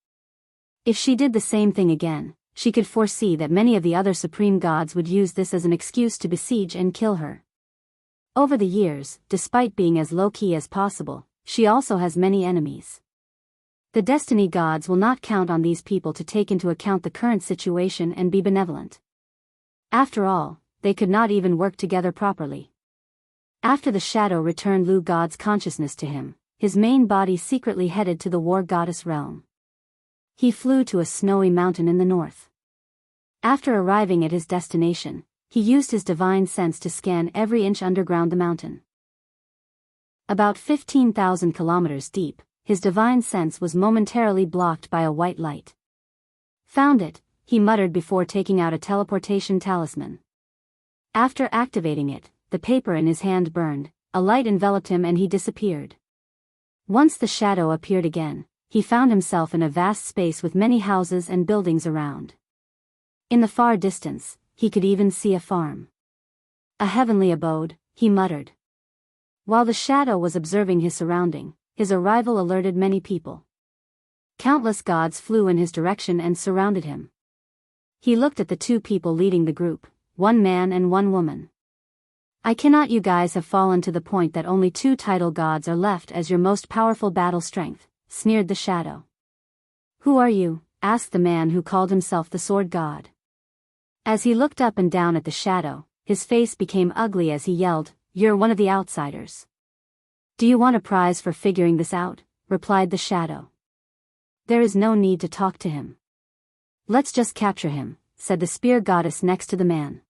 Speaker 1: If she did the same thing again, she could foresee that many of the other supreme gods would use this as an excuse to besiege and kill her. Over the years, despite being as low-key as possible, she also has many enemies. The Destiny Gods will not count on these people to take into account the current situation and be benevolent. After all, they could not even work together properly. After the shadow returned Lu God's consciousness to him, his main body secretly headed to the war goddess realm. He flew to a snowy mountain in the north. After arriving at his destination, he used his divine sense to scan every inch underground the mountain. About 15,000 kilometers deep, his divine sense was momentarily blocked by a white light. Found it, he muttered before taking out a teleportation talisman. After activating it, the paper in his hand burned, a light enveloped him and he disappeared. Once the shadow appeared again, he found himself in a vast space with many houses and buildings around. In the far distance, he could even see a farm. A heavenly abode, he muttered. While the shadow was observing his surrounding, his arrival alerted many people. Countless gods flew in his direction and surrounded him. He looked at the two people leading the group, one man and one woman. I cannot. You guys have fallen to the point that only 2 title gods are left as your most powerful battle strength, sneered the shadow. Who are you? Asked the man who called himself the sword god. As he looked up and down at the shadow, his face became ugly as he yelled, You're one of the outsiders. Do you want a prize for figuring this out? Replied the shadow. There is no need to talk to him. Let's just capture him, said the spear goddess next to the man.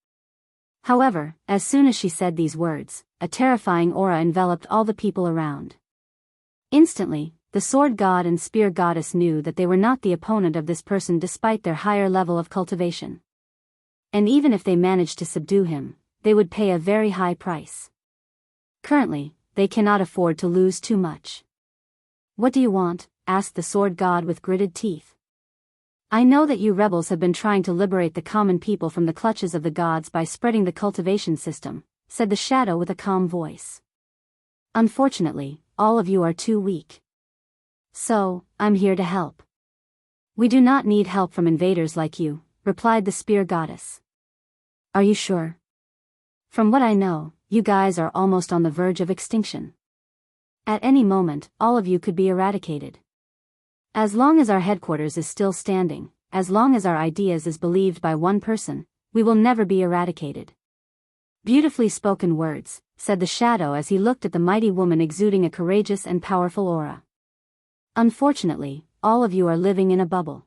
Speaker 1: However, as soon as she said these words, a terrifying aura enveloped all the people around. Instantly, the sword god and spear goddess knew that they were not the opponent of this person despite their higher level of cultivation. And even if they managed to subdue him, they would pay a very high price. Currently, they cannot afford to lose too much. What do you want? Asked the sword god with gritted teeth. I know that you rebels have been trying to liberate the common people from the clutches of the gods by spreading the cultivation system, said the shadow with a calm voice. Unfortunately, all of you are too weak. So, I'm here to help. We do not need help from invaders like you, replied the spear goddess. Are you sure? From what I know, you guys are almost on the verge of extinction. At any moment, all of you could be eradicated. As long as our headquarters is still standing, as long as our ideas is believed by one person, we will never be eradicated. Beautifully spoken words, said the shadow as he looked at the mighty woman exuding a courageous and powerful aura. Unfortunately, all of you are living in a bubble.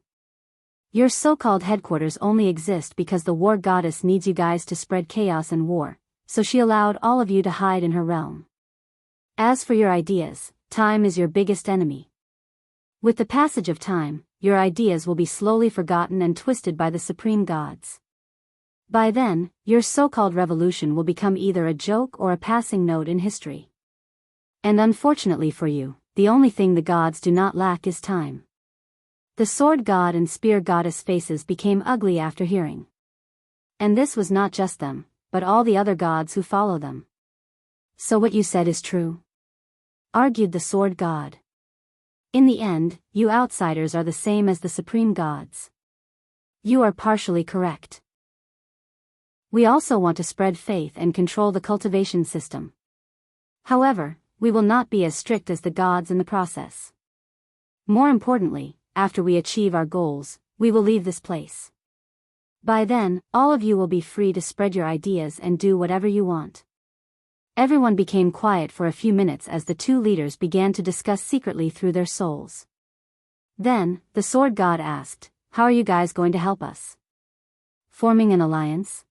Speaker 1: Your so-called headquarters only exist because the war goddess needs you guys to spread chaos and war, so she allowed all of you to hide in her realm. As for your ideas, time is your biggest enemy. With the passage of time, your ideas will be slowly forgotten and twisted by the supreme gods. By then, your so-called revolution will become either a joke or a passing note in history. And unfortunately for you, the only thing the gods do not lack is time. The sword god and spear goddess faces became ugly after hearing. And this was not just them, but all the other gods who follow them. So what you said is true? Argued the sword god. In the end, you outsiders are the same as the supreme gods. You are partially correct. We also want to spread faith and control the cultivation system. However, we will not be as strict as the gods in the process. More importantly, after we achieve our goals, we will leave this place. By then, all of you will be free to spread your ideas and do whatever you want. Everyone became quiet for a few minutes as the two leaders began to discuss secretly through their souls. Then, the sword god asked, "How are you guys going to help us? Forming an alliance?"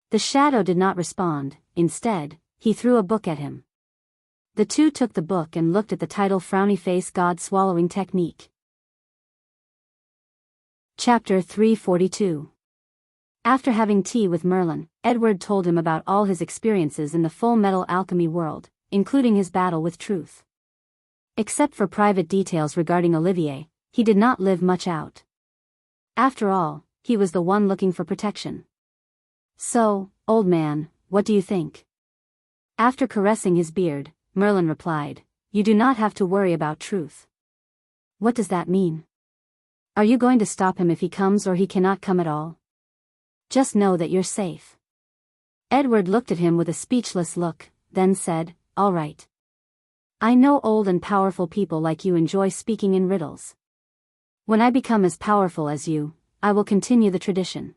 Speaker 1: The shadow did not respond. Instead, he threw a book at him. The two took the book and looked at the title Frowny Face God Swallowing Technique. Chapter 342. After having tea with Merlin, Edward told him about all his experiences in the full metal alchemy world, including his battle with truth. Except for private details regarding Olivier, he did not live much out. After all, he was the one looking for protection. "So, old man, what do you think?" After caressing his beard, Merlin replied, "You do not have to worry about truth." "What does that mean? Are you going to stop him if he comes or he cannot come at all? Just know that you're safe." Edward looked at him with a speechless look, then said, "All right. I know old and powerful people like you enjoy speaking in riddles. When I become as powerful as you, I will continue the tradition."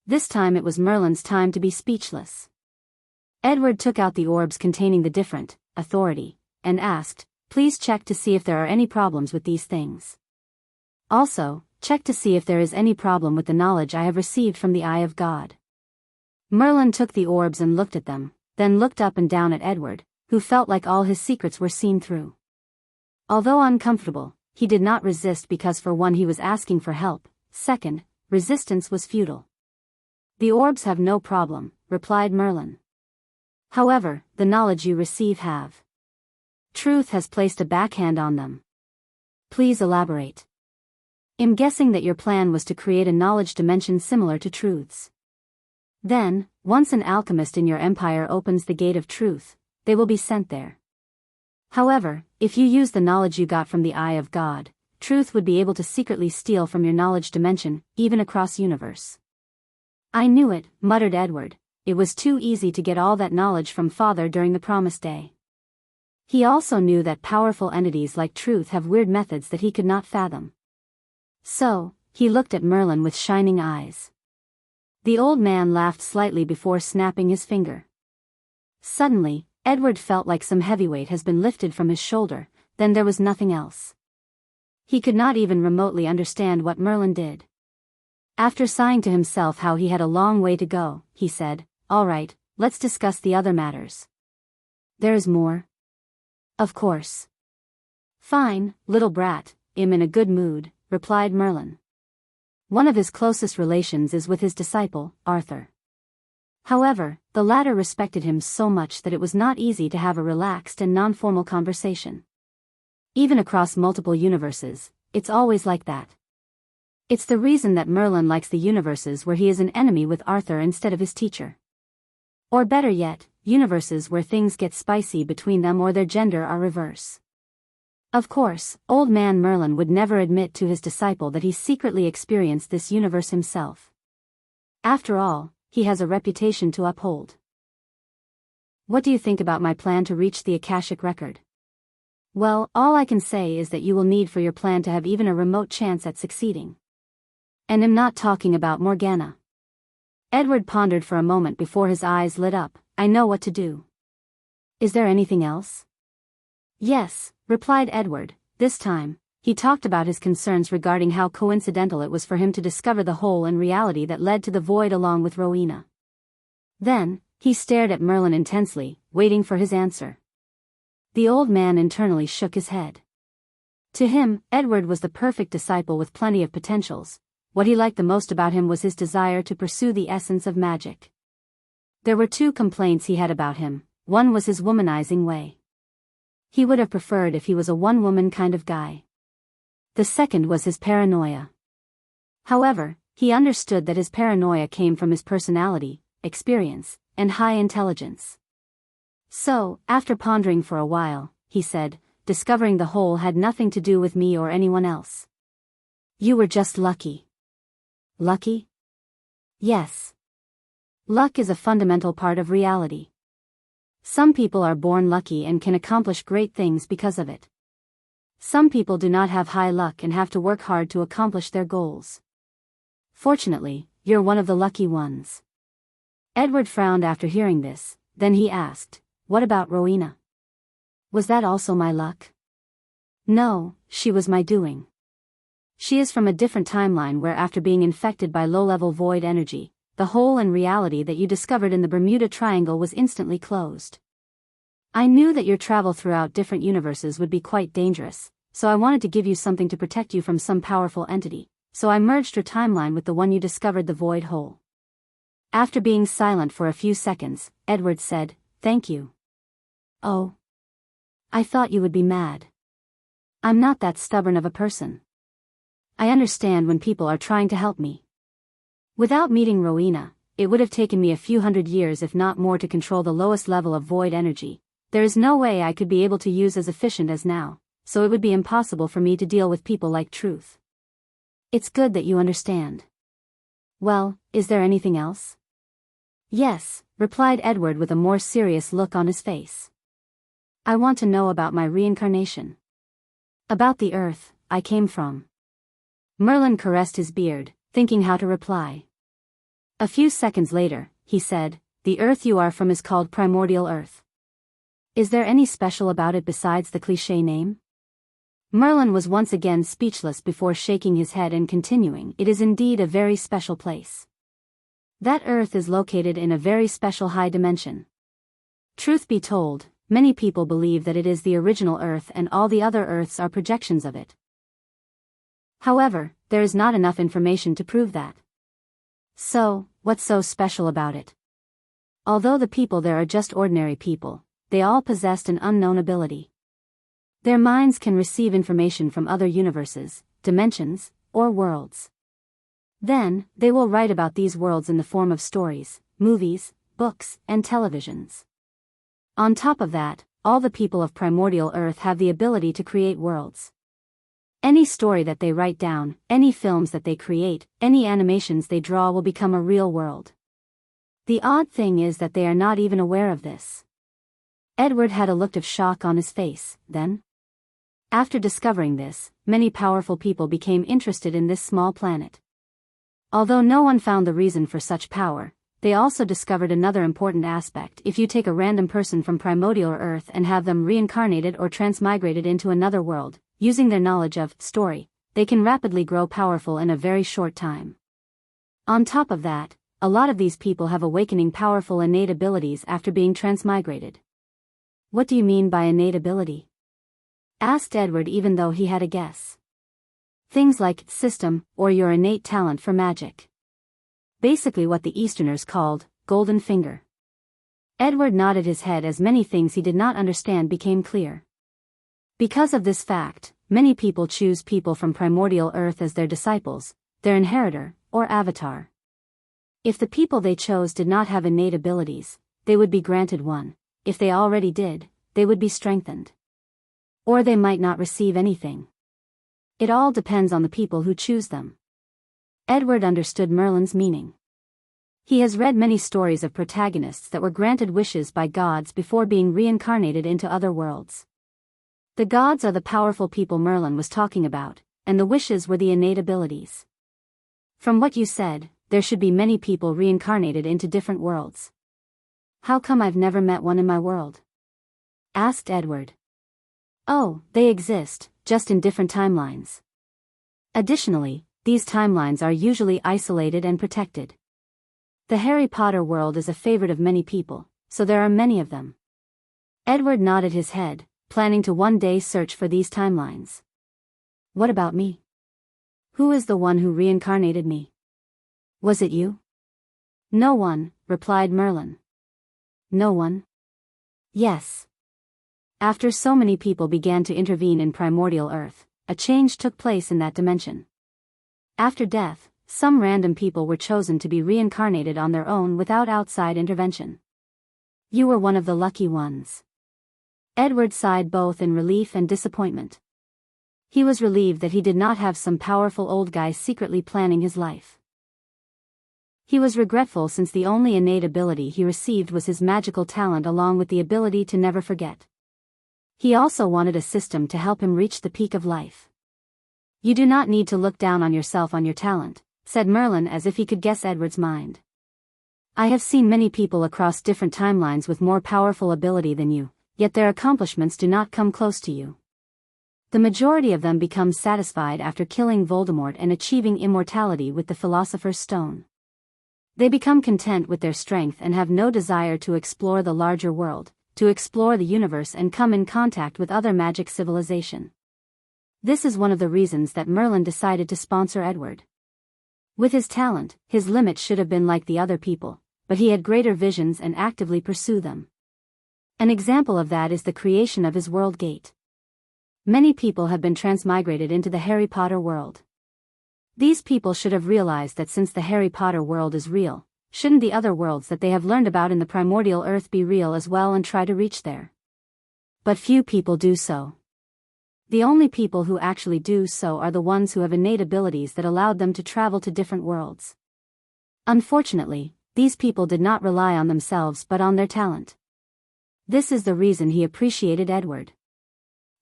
Speaker 1: This time it was Merlin's time to be speechless. Edward took out the orbs containing the different authority, and asked, "Please check to see if there are any problems with these things. Also, check to see if there is any problem with the knowledge I have received from the Eye of God." Merlin took the orbs and looked at them, then looked up and down at Edward, who felt like all his secrets were seen through. Although uncomfortable, he did not resist because for one he was asking for help, second, resistance was futile. "The orbs have no problem," replied Merlin. "However, the knowledge you receive have. Truth has placed a backhand on them. Please elaborate." "I'm guessing that your plan was to create a knowledge dimension similar to Truth's. Then, once an alchemist in your empire opens the gate of truth, they will be sent there. However, if you use the knowledge you got from the Eye of God, Truth would be able to secretly steal from your knowledge dimension, even across universe." "I knew it," muttered Edward. It was too easy to get all that knowledge from Father during the Promised Day. He also knew that powerful entities like Truth have weird methods that he could not fathom. So, he looked at Merlin with shining eyes. The old man laughed slightly before snapping his finger. Suddenly, Edward felt like some heavyweight has been lifted from his shoulder, then there was nothing else. He could not even remotely understand what Merlin did. After sighing to himself how he had a long way to go, he said, "All right, let's discuss the other matters." "There is more?" "Of course." "Fine, little brat, I'm in a good mood," replied Merlin. One of his closest relations is with his disciple, Arthur. However, the latter respected him so much that it was not easy to have a relaxed and non-formal conversation. Even across multiple universes, it's always like that. It's the reason that Merlin likes the universes where he is an enemy with Arthur instead of his teacher. Or better yet, universes where things get spicy between them or their gender are reverse. Of course, old man Merlin would never admit to his disciple that he secretly experienced this universe himself. After all, he has a reputation to uphold. "What do you think about my plan to reach the Akashic record?" "Well, all I can say is that you will need for your plan to have even a remote chance at succeeding. And I'm not talking about Morgana." Edward pondered for a moment before his eyes lit up. "I know what to do." "Is there anything else?" "Yes," replied Edward. This time, he talked about his concerns regarding how coincidental it was for him to discover the hole in reality that led to the void along with Rowena. Then, He stared at Merlin intensely, waiting for his answer. The old man internally shook his head. To him, Edward was the perfect disciple with plenty of potentials. What he liked the most about him was his desire to pursue the essence of magic. There were two complaints he had about him. One was his womanizing way. He would have preferred if he was a one-woman kind of guy. The second was his paranoia. However, he understood that his paranoia came from his personality, experience, and high intelligence. So, after pondering for a while, he said, discovering the whole had nothing to do with me or anyone else. You were just lucky. Lucky? Yes. Luck is a fundamental part of reality. Some people are born lucky and can accomplish great things because of it. Some people do not have high luck and have to work hard to accomplish their goals. Fortunately, you're one of the lucky ones. Edward frowned after hearing this, then he asked, what about Rowena? Was that also my luck? No, she was my doing. She is from a different timeline where after being infected by low-level void energy, the hole in reality that you discovered in the Bermuda Triangle was instantly closed. I knew that your travel throughout different universes would be quite dangerous, so I wanted to give you something to protect you from some powerful entity, so I merged your timeline with the one you discovered the void hole. After being silent for a few seconds, Edward said, thank you. Oh. I thought you would be mad. I'm not that stubborn of a person. I understand when people are trying to help me. Without meeting Rowena, it would have taken me a few hundred years if not more to control the lowest level of void energy. There is no way I could be able to use as efficient as now, so it would be impossible for me to deal with people like Truth. It's good that you understand. Well, is there anything else? Yes, replied Edward with a more serious look on his face. I want to know about my reincarnation. About the earth I came from. Merlin caressed his beard, thinking how to reply. A few seconds later, he said, the earth you are from is called Primordial Earth. Is there any special about it besides the cliché name? Merlin was once again speechless before shaking his head and continuing, it is indeed a very special place. That earth is located in a very special high dimension. Truth be told, many people believe that it is the original earth and all the other earths are projections of it. However, there is not enough information to prove that. So, what's so special about it? Although the people there are just ordinary people, they all possessed an unknown ability. Their minds can receive information from other universes, dimensions, or worlds. Then, they will write about these worlds in the form of stories, movies, books, and televisions. On top of that, all the people of Primordial Earth have the ability to create worlds. Any story that they write down, any films that they create, any animations they draw will become a real world. The odd thing is that they are not even aware of this. Edward had a look of shock on his face, then. After discovering this, many powerful people became interested in this small planet. Although no one found the reason for such power, they also discovered another important aspect. If you take a random person from Primordial Earth and have them reincarnated or transmigrated into another world, using their knowledge of story, they can rapidly grow powerful in a very short time. On top of that, a lot of these people have awakening powerful innate abilities after being transmigrated. What do you mean by innate ability? Asked Edward even though he had a guess. Things like system, or your innate talent for magic. Basically what the Easterners called golden finger. Edward nodded his head as many things he did not understand became clear. Because of this fact, many people choose people from Primordial Earth as their disciples, their inheritor, or avatar. If the people they chose did not have innate abilities, they would be granted one. If they already did, they would be strengthened. Or they might not receive anything. It all depends on the people who choose them. Edward understood Merlin's meaning. He has read many stories of protagonists that were granted wishes by gods before being reincarnated into other worlds. The gods are the powerful people Merlin was talking about, and the wishes were the innate abilities. From what you said, there should be many people reincarnated into different worlds. How come I've never met one in my world? Asked Edward. Oh, they exist, just in different timelines. Additionally, these timelines are usually isolated and protected. The Harry Potter world is a favorite of many people, so there are many of them. Edward nodded his head, planning to one day search for these timelines. What about me? Who is the one who reincarnated me? Was it you? No one, replied Merlin. No one? Yes. After so many people began to intervene in primordial Earth, a change took place in that dimension. After death, some random people were chosen to be reincarnated on their own without outside intervention. You were one of the lucky ones. Edward sighed both in relief and disappointment. He was relieved that he did not have some powerful old guy secretly planning his life. He was regretful since the only innate ability he received was his magical talent along with the ability to never forget. He also wanted a system to help him reach the peak of life. You do not need to look down on yourself on your talent, said Merlin as if he could guess Edward's mind. I have seen many people across different timelines with more powerful ability than you, yet their accomplishments do not come close to you. The majority of them become satisfied after killing Voldemort and achieving immortality with the Philosopher's Stone. They become content with their strength and have no desire to explore the larger world, to explore the universe and come in contact with other magic civilization. This is one of the reasons that Merlin decided to sponsor Edward. With his talent, his limits should have been like the other people, but he had greater visions and actively pursue them. An example of that is the creation of his world gate. Many people have been transmigrated into the Harry Potter world. These people should have realized that since the Harry Potter world is real, shouldn't the other worlds that they have learned about in the primordial earth be real as well and try to reach there? But few people do so. The only people who actually do so are the ones who have innate abilities that allowed them to travel to different worlds. Unfortunately, these people did not rely on themselves but on their talent. This is the reason he appreciated Edward.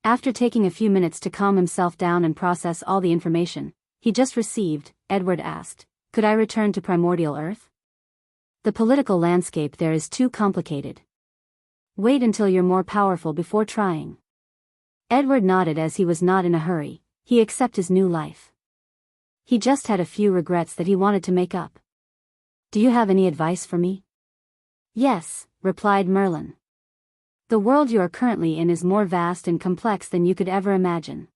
Speaker 1: After taking a few minutes to calm himself down and process all the information he just received, Edward asked, "Could I return to primordial Earth? The political landscape there is too complicated. Wait until you're more powerful before trying." Edward nodded as he was not in a hurry. He accepted his new life. He just had a few regrets that he wanted to make up. Do you have any advice for me? Yes, replied Merlin. The world you are currently in is more vast and complex than you could ever imagine.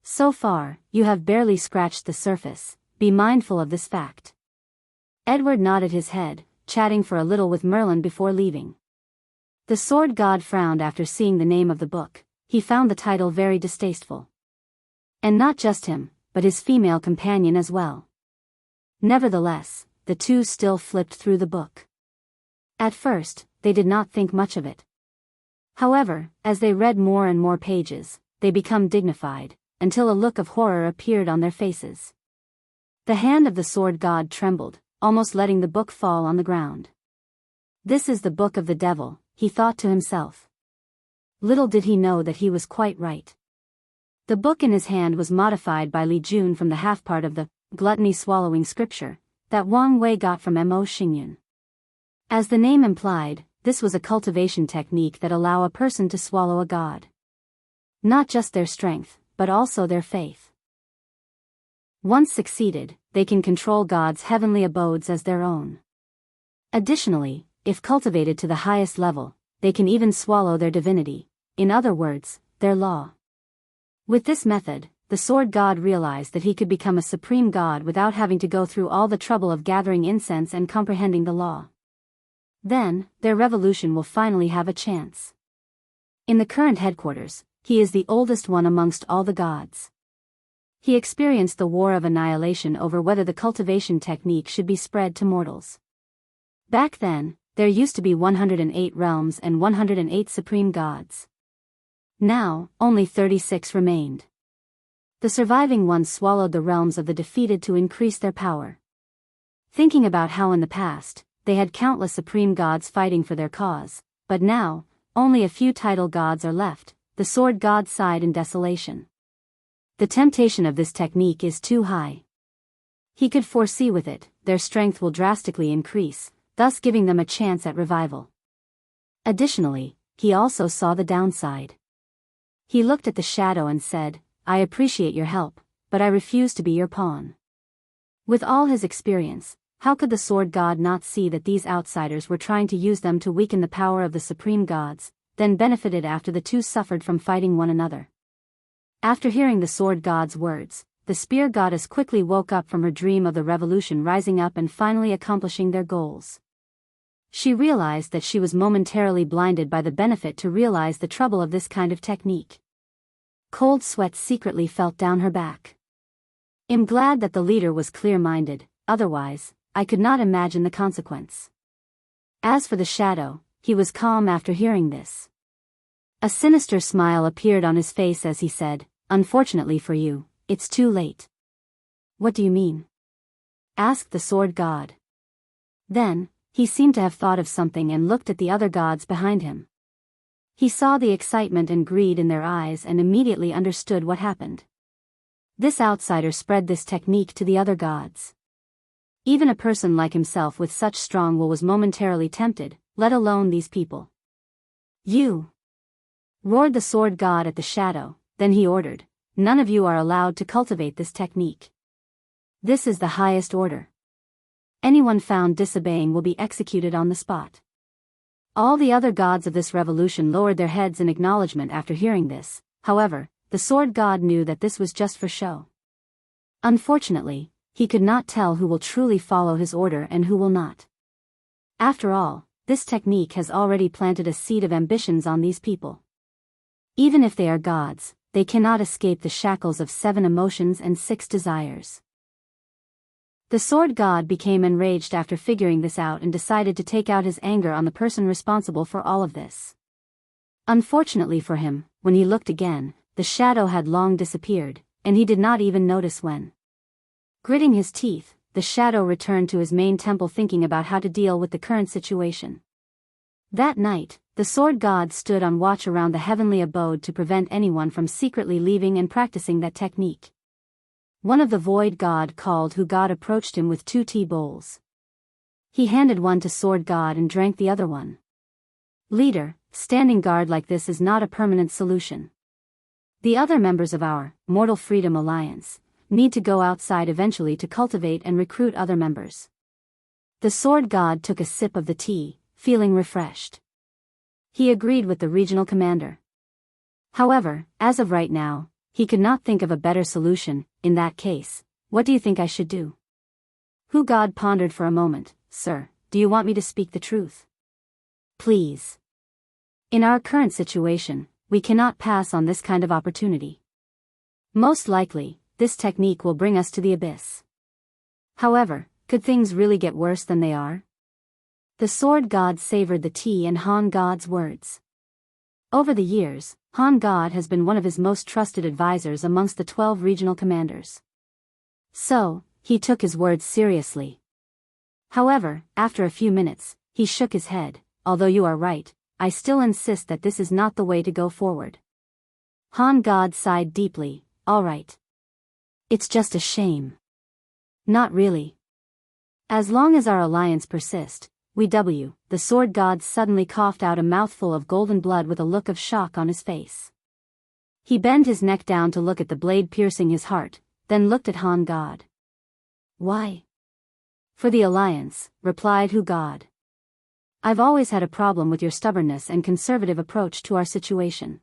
Speaker 1: So far, you have barely scratched the surface. Be mindful of this fact. Edward nodded his head, chatting for a little with Merlin before leaving. The sword god frowned after seeing the name of the book. He found the title very distasteful. And not just him, but his female companion as well. Nevertheless, the two still flipped through the book. At first, they did not think much of it. However, as they read more and more pages, they became dignified, until a look of horror appeared on their faces. The hand of the sword god trembled, almost letting the book fall on the ground. This is the book of the devil, he thought to himself. Little did he know that he was quite right. The book in his hand was modified by Li Jun from the half part of the gluttony-swallowing scripture that Wang Wei got from Mo Xingyun. As the name implied, this was a cultivation technique that allow a person to swallow a god. Not just their strength, but also their faith. Once succeeded, they can control God's heavenly abodes as their own. Additionally, if cultivated to the highest level, they can even swallow their divinity, in other words, their law. With this method, the sword god realized that he could become a supreme god without having to go through all the trouble of gathering incense and comprehending the law. Then, their revolution will finally have a chance. In the current headquarters, he is the oldest one amongst all the gods. He experienced the war of annihilation over whether the cultivation technique should be spread to mortals. Back then, there used to be 108 realms and 108 supreme gods. Now, only 36 remained. The surviving ones swallowed the realms of the defeated to increase their power. Thinking about how in the past, they had countless supreme gods fighting for their cause, but now, only a few title gods are left, the sword god sighed in desolation. The temptation of this technique is too high. He could foresee with it, their strength will drastically increase, thus giving them a chance at revival. Additionally, he also saw the downside. He looked at the shadow and said, "I appreciate your help, but I refuse to be your pawn." With all his experience, how could the sword god not see that these outsiders were trying to use them to weaken the power of the supreme gods, then benefited after the two suffered from fighting one another? After hearing the sword god's words, the spear goddess quickly woke up from her dream of the revolution rising up and finally accomplishing their goals. She realized that she was momentarily blinded by the benefit to realize the trouble of this kind of technique. Cold sweat secretly felt down her back. I'm glad that the leader was clear-minded, otherwise, I could not imagine the consequence. As for the shadow, he was calm after hearing this. A sinister smile appeared on his face as he said, "Unfortunately for you, it's too late." "What do you mean?" asked the sword god. Then, he seemed to have thought of something and looked at the other gods behind him. He saw the excitement and greed in their eyes and immediately understood what happened. This outsider spread this technique to the other gods. Even a person like himself with such strong will was momentarily tempted, let alone these people. "You!" roared the sword god at the shadow, then he ordered, "None of you are allowed to cultivate this technique. This is the highest order. Anyone found disobeying will be executed on the spot." All the other gods of this revolution lowered their heads in acknowledgement after hearing this. However, the sword god knew that this was just for show. Unfortunately, he could not tell who will truly follow his order and who will not. After all, this technique has already planted a seed of ambitions on these people. Even if they are gods, they cannot escape the shackles of 7 emotions and 6 desires. The sword god became enraged after figuring this out and decided to take out his anger on the person responsible for all of this. Unfortunately for him, when he looked again, the shadow had long disappeared, and he did not even notice when. Gritting his teeth, the shadow returned to his main temple thinking about how to deal with the current situation. That night, the sword god stood on watch around the heavenly abode to prevent anyone from secretly leaving and practicing that technique. One of the void god called who god approached him with 2 tea bowls. He handed one to sword god and drank the other one. "Leader, standing guard like this is not a permanent solution. The other members of our Mortal Freedom Alliance need to go outside eventually to cultivate and recruit other members." The sword god took a sip of the tea, feeling refreshed. He agreed with the regional commander. However, as of right now, he could not think of a better solution. "In that case, what do you think I should do?" Who god pondered for a moment. "Sir, do you want me to speak the truth?" "Please. In our current situation, we cannot pass on this kind of opportunity. Most likely, this technique will bring us to the abyss. However, could things really get worse than they are?" The sword god savored the tea and Han god's words. Over the years, Han God has been one of his most trusted advisors amongst the 12 regional commanders. So, he took his words seriously. However, after a few minutes, he shook his head. "Although you are right, I still insist that this is not the way to go forward." Han God sighed deeply. "All right. It's just a shame." "Not really. As long as our alliance persists, the sword god suddenly coughed out a mouthful of golden blood with a look of shock on his face. He bent his neck down to look at the blade piercing his heart, then looked at Han God. "Why?" "For the alliance," replied Hu God. "I've always had a problem with your stubbornness and conservative approach to our situation.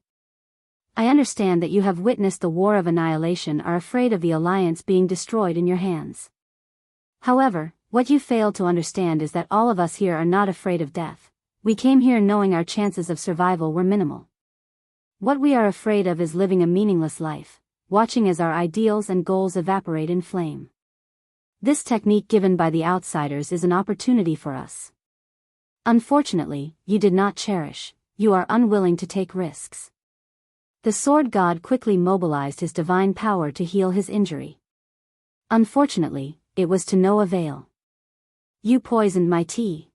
Speaker 1: I understand that you have witnessed the war of annihilation, are afraid of the alliance being destroyed in your hands. However, what you fail to understand is that all of us here are not afraid of death. We came here knowing our chances of survival were minimal. What we are afraid of is living a meaningless life, watching as our ideals and goals evaporate in flame. This technique given by the outsiders is an opportunity for us. Unfortunately, you did not cherish, you are unwilling to take risks." The sword god quickly mobilized his divine power to heal his injury. Unfortunately, it was to no avail. "You poisoned my tea."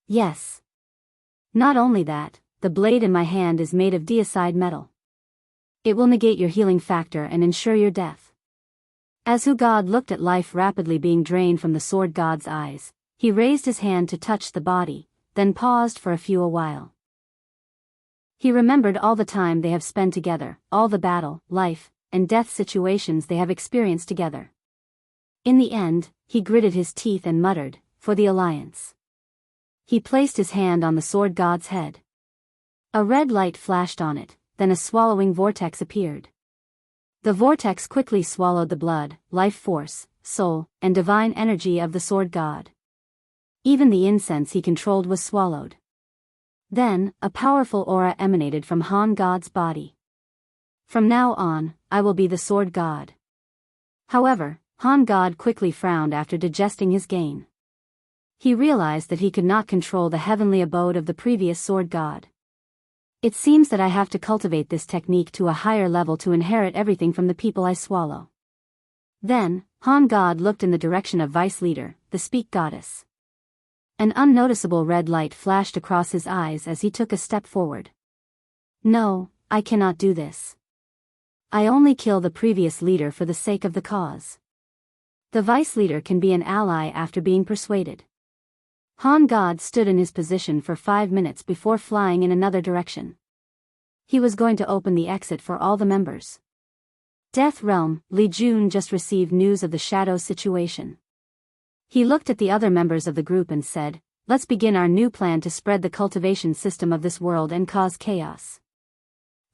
Speaker 1: "Yes. Not only that, the blade in my hand is made of deicide metal. It will negate your healing factor and ensure your death." As Hu God looked at life rapidly being drained from the sword god's eyes, he raised his hand to touch the body, then paused for a while. He remembered all the time they have spent together, all the battle, life, and death situations they have experienced together. In the end, he gritted his teeth and muttered, "For the Alliance." He placed his hand on the sword god's head. A red light flashed on it, then a swallowing vortex appeared. The vortex quickly swallowed the blood, life force, soul, and divine energy of the sword god. Even the incense he controlled was swallowed. Then, a powerful aura emanated from Han God's body. "From now on, I will be the sword god." However, Han God quickly frowned after digesting his gain. He realized that he could not control the heavenly abode of the previous sword god. "It seems that I have to cultivate this technique to a higher level to inherit everything from the people I swallow." Then, Han God looked in the direction of Vice Leader, the Speak Goddess. An unnoticeable red light flashed across his eyes as he took a step forward. "No, I cannot do this. I only kill the previous leader for the sake of the cause. The Vice Leader can be an ally after being persuaded." Han God stood in his position for 5 minutes before flying in another direction. He was going to open the exit for all the members. Death Realm, Li Jun just received news of the Shadow situation. He looked at the other members of the group and said, "Let's begin our new plan to spread the cultivation system of this world and cause chaos."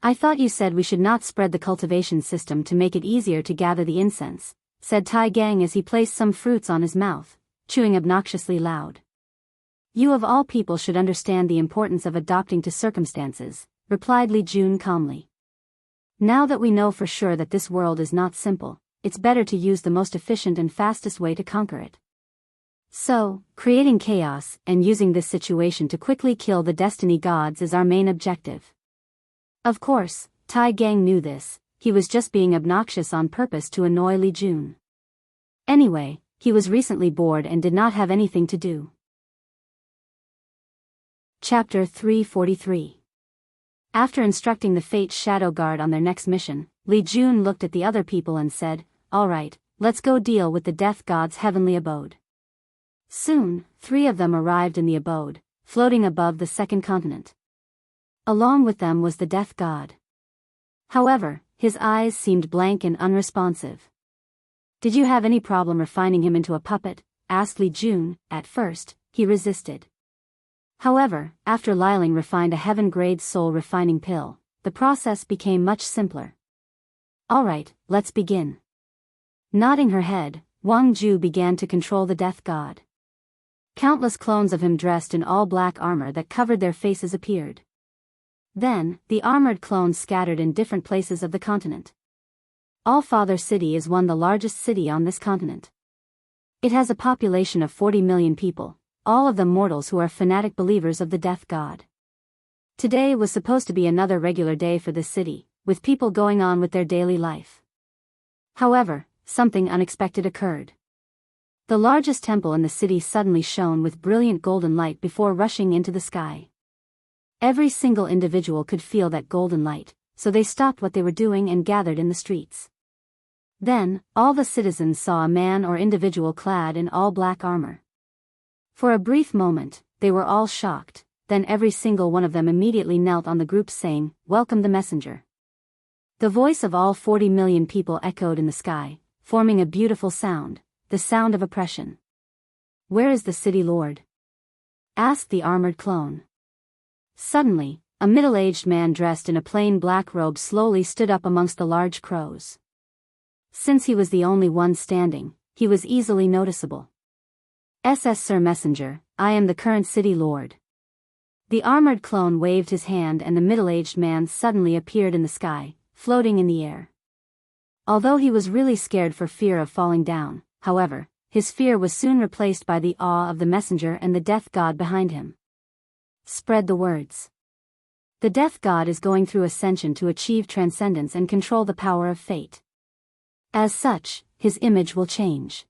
Speaker 1: "I thought you said we should not spread the cultivation system to make it easier to gather the incense," said Tai Gang as he placed some fruits on his mouth, chewing obnoxiously loud. "You of all people should understand the importance of adapting to circumstances," replied Li Jun calmly. "Now that we know for sure that this world is not simple, it's better to use the most efficient and fastest way to conquer it. So, creating chaos and using this situation to quickly kill the destiny gods is our main objective." Of course, Tai Gang knew this. He was just being obnoxious on purpose to annoy Li Jun. Anyway, he was recently bored and did not have anything to do. Chapter 343. After instructing the Fate Shadow Guard on their next mission, Li Jun looked at the other people and said, "All right, let's go deal with the Death God's heavenly abode." Soon, 3 of them arrived in the abode, floating above the second continent. Along with them was the Death God. However, his eyes seemed blank and unresponsive. "Did you have any problem refining him into a puppet?" asked Li Jun. At first, he resisted. However, after Liling refined a heaven-grade soul refining pill, the process became much simpler. "All right, let's begin." Nodding her head, Wang Ju began to control the Death God. Countless clones of him dressed in all black armor that covered their faces appeared. Then, the armored clones scattered in different places of the continent. All-Father City is the largest city on this continent. It has a population of 40 million people, all of them mortals who are fanatic believers of the Death God. Today was supposed to be another regular day for this city, with people going on with their daily life. However, something unexpected occurred. The largest temple in the city suddenly shone with brilliant golden light before rushing into the sky. Every single individual could feel that golden light, so they stopped what they were doing and gathered in the streets. Then, all the citizens saw a man or individual clad in all black armor. For a brief moment, they were all shocked, then every single one of them immediately knelt on the group saying, "Welcome the messenger." The voice of all 40 million people echoed in the sky, forming a beautiful sound, the sound of oppression. "Where is the city lord?" asked the armored clone. Suddenly, a middle-aged man dressed in a plain black robe slowly stood up amongst the large crows. Since he was the only one standing, he was easily noticeable. "SS Sir Messenger, I am the current city lord." The armored clone waved his hand and the middle-aged man suddenly appeared in the sky, floating in the air. Although he was really scared for fear of falling down, however, his fear was soon replaced by the awe of the messenger and the Death God behind him. Spread the words. The Death God is going through ascension to achieve transcendence and control the power of fate. As such, his image will change.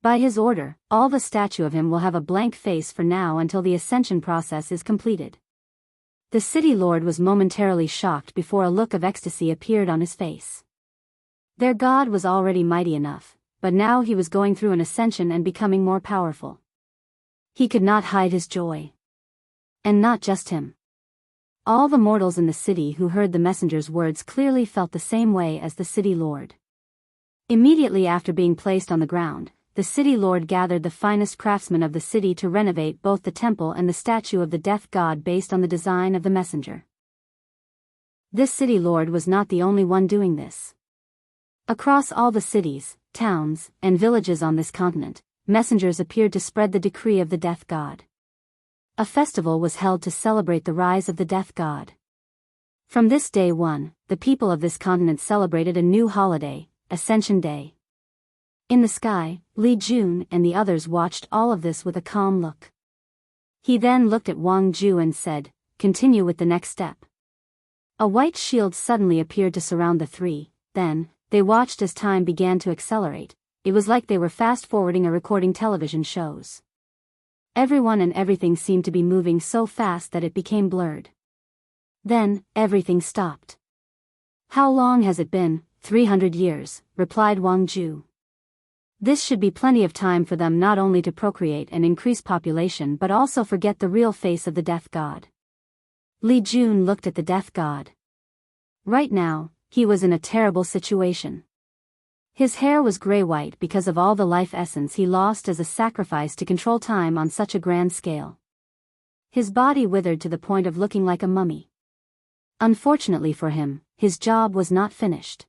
Speaker 1: By his order, all the statue of him will have a blank face for now until the ascension process is completed. The city lord was momentarily shocked before a look of ecstasy appeared on his face. Their god was already mighty enough, but now he was going through an ascension and becoming more powerful. He could not hide his joy. And not just him. All the mortals in the city who heard the messenger's words clearly felt the same way as the city lord. Immediately after being placed on the ground, the city lord gathered the finest craftsmen of the city to renovate both the temple and the statue of the death god based on the design of the messenger. This city lord was not the only one doing this. Across all the cities, towns, and villages on this continent, messengers appeared to spread the decree of the death god. A festival was held to celebrate the rise of the death god. From this day on, the people of this continent celebrated a new holiday, Ascension Day. In the sky, Li Jun and the others watched all of this with a calm look. He then looked at Wang Ju and said, "Continue with the next step." A white shield suddenly appeared to surround the three, then, they watched as time began to accelerate. It was like they were fast-forwarding a recording television shows. Everyone and everything seemed to be moving so fast that it became blurred. Then, everything stopped. "How long has it been?" 300 years, replied Wang Ju. This should be plenty of time for them not only to procreate and increase population but also forget the real face of the death god. Li Jun looked at the death god. Right now, he was in a terrible situation. His hair was gray-white because of all the life essence he lost as a sacrifice to control time on such a grand scale. His body withered to the point of looking like a mummy. Unfortunately for him, his job was not finished.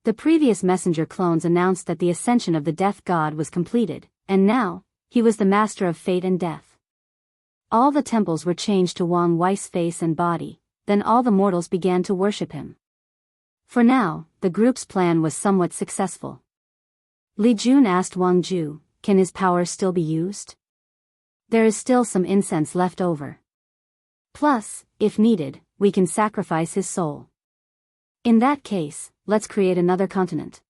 Speaker 1: The previous messenger clones announced that the ascension of the death god was completed, and now, he was the master of fate and death. All the temples were changed to Wang Wei's face and body, then all the mortals began to worship him. For now, the group's plan was somewhat successful. Li Jun asked Wang Ju, "Can his power still be used? There is still some incense left over. Plus, if needed, we can sacrifice his soul. In that case, let's create another continent."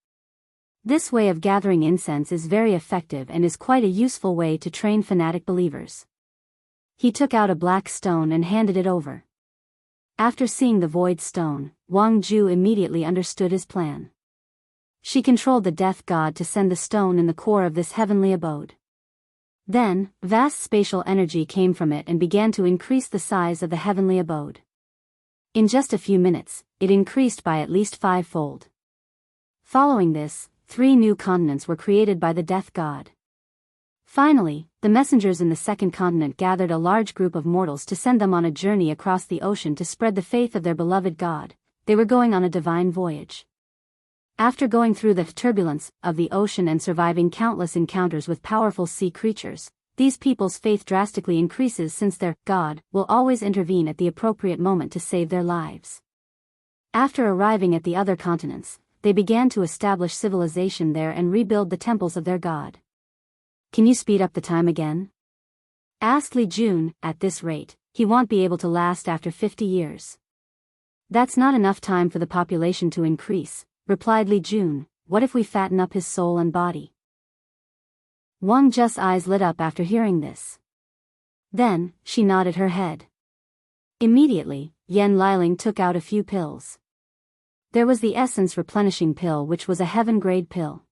Speaker 1: This way of gathering incense is very effective and is quite a useful way to train fanatic believers. He took out a black stone and handed it over. After seeing the void stone, Wang Ju immediately understood his plan. She controlled the death god to send the stone in the core of this heavenly abode. Then, vast spatial energy came from it and began to increase the size of the heavenly abode. In just a few minutes, it increased by at least 5-fold. Following this, 3 new continents were created by the death god. Finally, the messengers in the second continent gathered a large group of mortals to send them on a journey across the ocean to spread the faith of their beloved god. They were going on a divine voyage. After going through the turbulence of the ocean and surviving countless encounters with powerful sea creatures, these people's faith drastically increases since their God will always intervene at the appropriate moment to save their lives. After arriving at the other continents, they began to establish civilization there and rebuild the temples of their god. "Can you speed up the time again?" asked Li Jun. "At this rate, he won't be able to last after 50 years. "That's not enough time for the population to increase," replied Li Jun. "What if we fatten up his soul and body?" Wang Ju's eyes lit up after hearing this. Then, she nodded her head. Immediately, Yan Liling took out a few pills. There was the essence replenishing pill, which was a heaven-grade pill.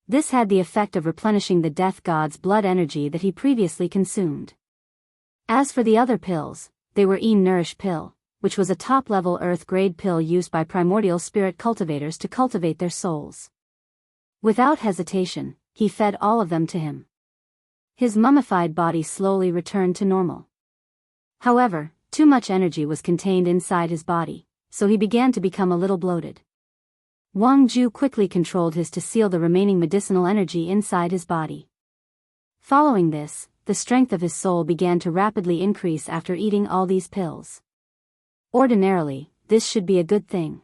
Speaker 1: This had the effect of replenishing the death god's blood energy that he previously consumed. As for the other pills, they were Nourish pill, which was a top-level earth-grade pill used by primordial spirit cultivators to cultivate their souls. Without hesitation, he fed all of them to him. His mummified body slowly returned to normal. However, too much energy was contained inside his body, so he began to become a little bloated. Wang Ju quickly controlled his to seal the remaining medicinal energy inside his body. Following this, the strength of his soul began to rapidly increase after eating all these pills. Ordinarily, this should be a good thing.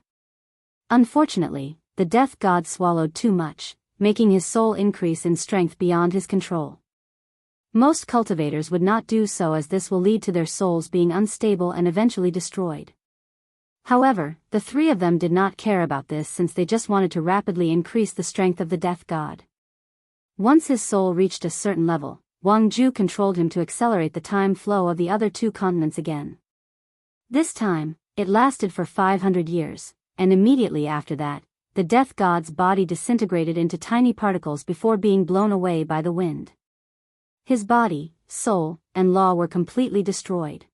Speaker 1: Unfortunately, the death god swallowed too much, making his soul increase in strength beyond his control. Most cultivators would not do so, as this will lead to their souls being unstable and eventually destroyed. However, the 3 of them did not care about this, since they just wanted to rapidly increase the strength of the death god. Once his soul reached a certain level, Wang Ju controlled him to accelerate the time flow of the other 2 continents again. This time, it lasted for 500 years, and immediately after that, the death god's body disintegrated into tiny particles before being blown away by the wind. His body, soul, and law were completely destroyed.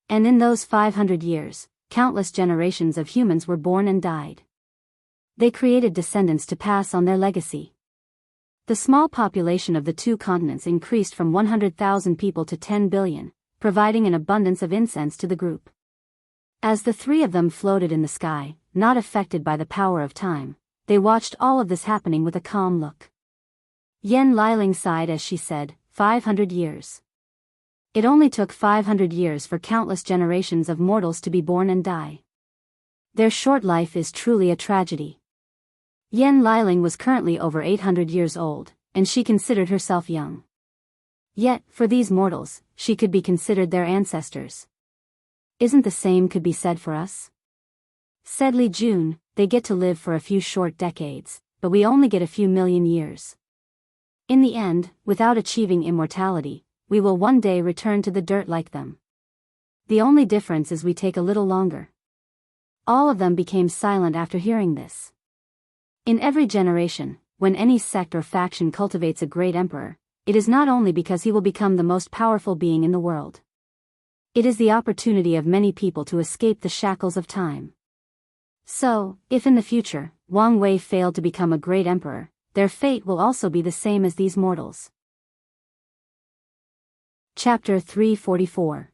Speaker 1: And in those 500 years, countless generations of humans were born and died. They created descendants to pass on their legacy. The small population of the two continents increased from 100,000 people to 10 billion, providing an abundance of incense to the group. As the three of them floated in the sky, not affected by the power of time, they watched all of this happening with a calm look. Yen Liling sighed as she said, 500 years. It only took 500 years for countless generations of mortals to be born and die. Their short life is truly a tragedy. Yen Liling was currently over 800 years old, and she considered herself young. Yet, for these mortals, she could be considered their ancestors. Isn't the same could be said for us? Said Li Jun, they get to live for a few short decades, but we only get a few million years. In the end, without achieving immortality, we will one day return to the dirt like them. The only difference is we take a little longer. All of them became silent after hearing this. In every generation, when any sect or faction cultivates a great emperor, it is not only because he will become the most powerful being in the world. It is the opportunity of many people to escape the shackles of time. So, if in the future, Wang Wei failed to become a great emperor, their fate will also be the same as these mortals. Chapter 344.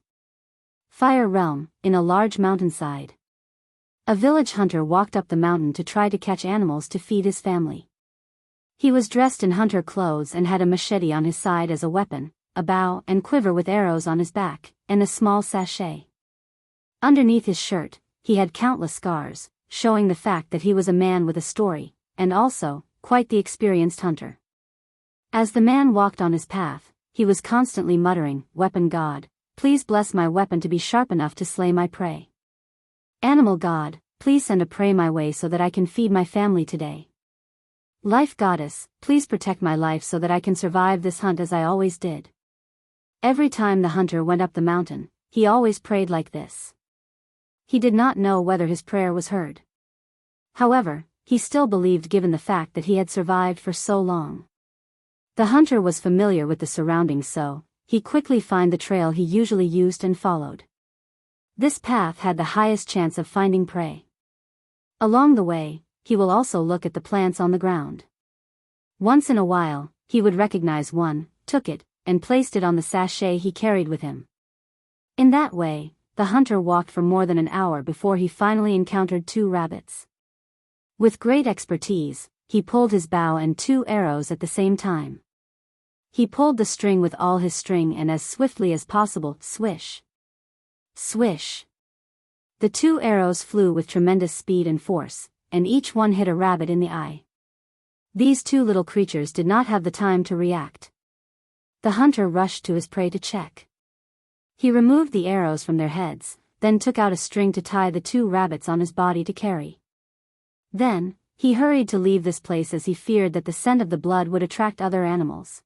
Speaker 1: Fire Realm, in a large mountainside. A village hunter walked up the mountain to try to catch animals to feed his family. He was dressed in hunter clothes and had a machete on his side as a weapon, a bow and quiver with arrows on his back, and a small sachet. Underneath his shirt, he had countless scars, showing the fact that he was a man with a story, and also, quite the experienced hunter. As the man walked on his path, he was constantly muttering, "Weapon God, please bless my weapon to be sharp enough to slay my prey. Animal God, please send a prey my way so that I can feed my family today. Life Goddess, please protect my life so that I can survive this hunt as I always did." Every time the hunter went up the mountain, he always prayed like this. He did not know whether his prayer was heard. However, he still believed given the fact that he had survived for so long. The hunter was familiar with the surroundings, so he quickly found the trail he usually used and followed. This path had the highest chance of finding prey. Along the way, he will also look at the plants on the ground. Once in a while, he would recognize one, took it, and placed it on the sachet he carried with him. In that way, the hunter walked for more than an hour before he finally encountered two rabbits. With great expertise, he pulled his bow and two arrows at the same time. He pulled the string with all his string and as swiftly as possible, swish. Swish. The two arrows flew with tremendous speed and force, and each one hit a rabbit in the eye. These two little creatures did not have the time to react. The hunter rushed to his prey to check. He removed the arrows from their heads, then took out a string to tie the two rabbits on his body to carry. Then, he hurried to leave this place as he feared that the scent of the blood would attract other animals.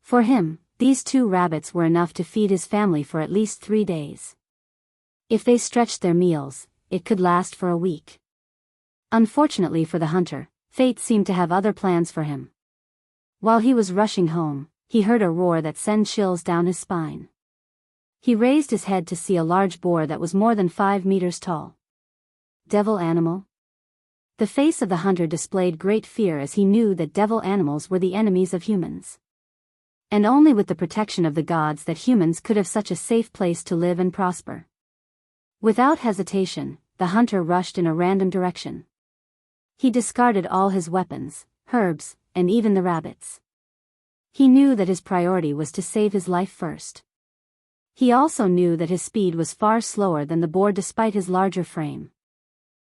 Speaker 1: For him, these two rabbits were enough to feed his family for at least 3 days. If they stretched their meals, it could last for a week. Unfortunately for the hunter, fate seemed to have other plans for him. While he was rushing home, he heard a roar that sent chills down his spine. He raised his head to see a large boar that was more than 5 meters tall. Devil animal? The face of the hunter displayed great fear as he knew that devil animals were the enemies of humans. And only with the protection of the gods that humans could have such a safe place to live and prosper. Without hesitation, the hunter rushed in a random direction. He discarded all his weapons, herbs, and even the rabbits. He knew that his priority was to save his life first. He also knew that his speed was far slower than the boar despite his larger frame.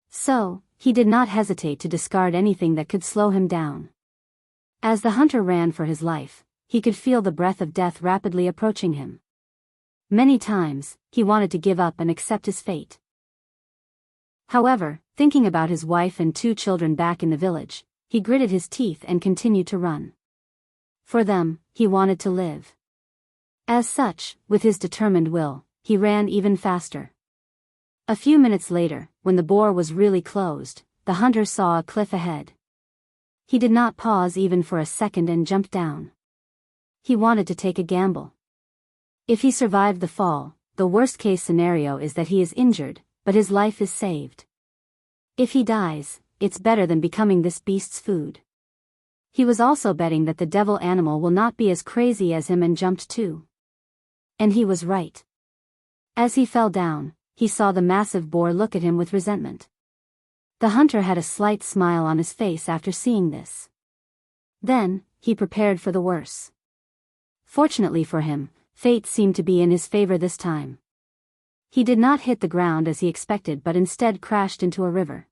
Speaker 1: So, he did not hesitate to discard anything that could slow him down. As the hunter ran for his life, he could feel the breath of death rapidly approaching him. Many times, he wanted to give up and accept his fate. However, thinking about his wife and 2 children back in the village, he gritted his teeth and continued to run. For them, he wanted to live. As such, with his determined will, he ran even faster. A few minutes later, when the boar was really closed, the hunter saw a cliff ahead. He did not pause even for a second and jumped down. He wanted to take a gamble. If he survived the fall, the worst-case scenario is that he is injured, but his life is saved. If he dies, it's better than becoming this beast's food. He was also betting that the devil animal will not be as crazy as him and jumped too. And he was right. As he fell down, he saw the massive boar look at him with resentment. The hunter had a slight smile on his face after seeing this. Then, he prepared for the worse. Fortunately for him, fate seemed to be in his favor this time. He did not hit the ground as he expected but instead crashed into a river.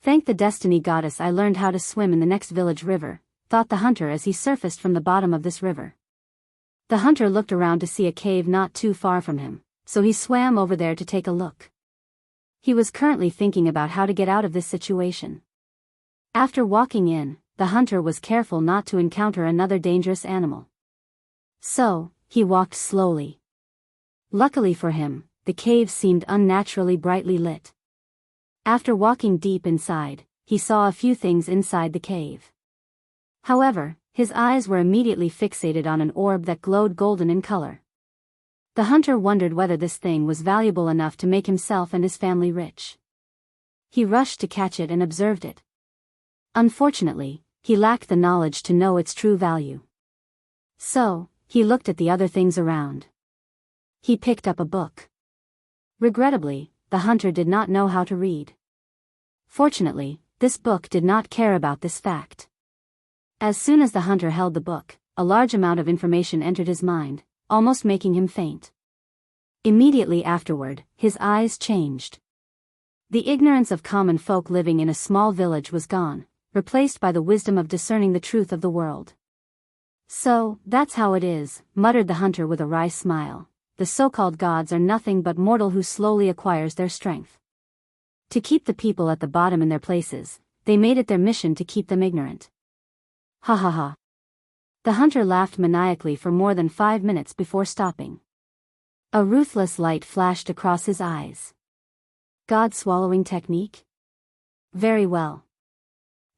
Speaker 1: Thank the destiny goddess I learned how to swim in the next village river, thought the hunter as he surfaced from the bottom of this river. The hunter looked around to see a cave not too far from him, so he swam over there to take a look. He was currently thinking about how to get out of this situation. After walking in, the hunter was careful not to encounter another dangerous animal. So, he walked slowly. Luckily for him, the cave seemed unnaturally brightly lit. After walking deep inside, he saw a few things inside the cave. However, his eyes were immediately fixated on an orb that glowed golden in color. The hunter wondered whether this thing was valuable enough to make himself and his family rich. He rushed to catch it and observed it. Unfortunately, he lacked the knowledge to know its true value. So, he looked at the other things around. He picked up a book. Regrettably, the hunter did not know how to read. Fortunately, this book did not care about this fact. As soon as the hunter held the book, a large amount of information entered his mind, almost making him faint. Immediately afterward, his eyes changed. The ignorance of common folk living in a small village was gone, replaced by the wisdom of discerning the truth of the world. So, that's how it is, muttered the hunter with a wry smile. The so-called gods are nothing but mortal who slowly acquires their strength. To keep the people at the bottom in their places, they made it their mission to keep them ignorant. Ha ha ha. The hunter laughed maniacally for more than 5 minutes before stopping. A ruthless light flashed across his eyes. God-swallowing technique? Very well.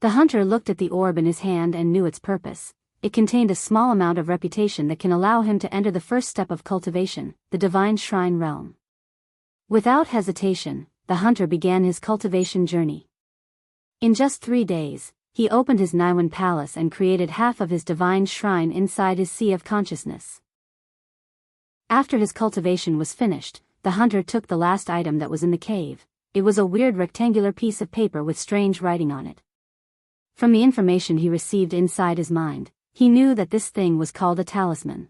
Speaker 1: The hunter looked at the orb in his hand and knew its purpose. It contained a small amount of reputation that can allow him to enter the first step of cultivation, the divine shrine realm. Without hesitation, the hunter began his cultivation journey. In just 3 days, he opened his Niwen palace and created half of his divine shrine inside his sea of consciousness. After his cultivation was finished, the hunter took the last item that was in the cave. It was a weird rectangular piece of paper with strange writing on it. From the information he received inside his mind, he knew that this thing was called a talisman.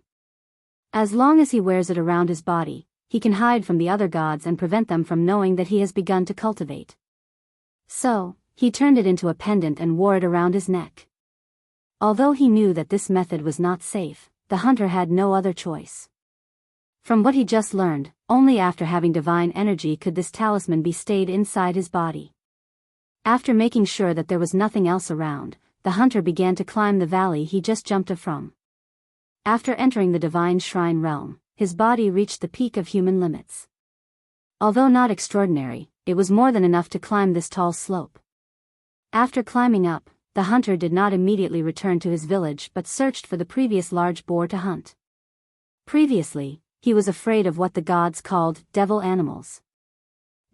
Speaker 1: As long as he wears it around his body, he can hide from the other gods and prevent them from knowing that he has begun to cultivate. So, he turned it into a pendant and wore it around his neck. Although he knew that this method was not safe, the hunter had no other choice. From what he just learned, only after having divine energy could this talisman be stayed inside his body. After making sure that there was nothing else around, the hunter began to climb the valley he just jumped from. After entering the divine shrine realm, his body reached the peak of human limits. Although not extraordinary, it was more than enough to climb this tall slope. After climbing up, the hunter did not immediately return to his village but searched for the previous large boar to hunt. Previously, he was afraid of what the gods called devil animals.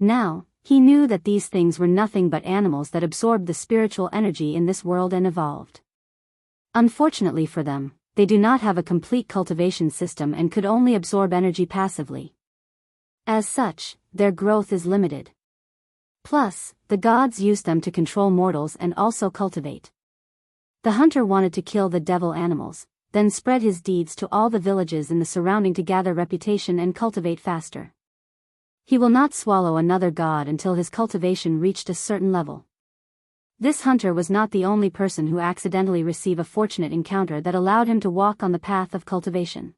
Speaker 1: Now, he knew that these things were nothing but animals that absorbed the spiritual energy in this world and evolved. Unfortunately for them, they do not have a complete cultivation system and could only absorb energy passively. As such, their growth is limited. Plus, the gods use them to control mortals and also cultivate. The hunter wanted to kill the devil animals, then spread his deeds to all the villages in the surrounding to gather reputation and cultivate faster. He will not swallow another god until his cultivation reached a certain level. This hunter was not the only person who accidentally received a fortunate encounter that allowed him to walk on the path of cultivation.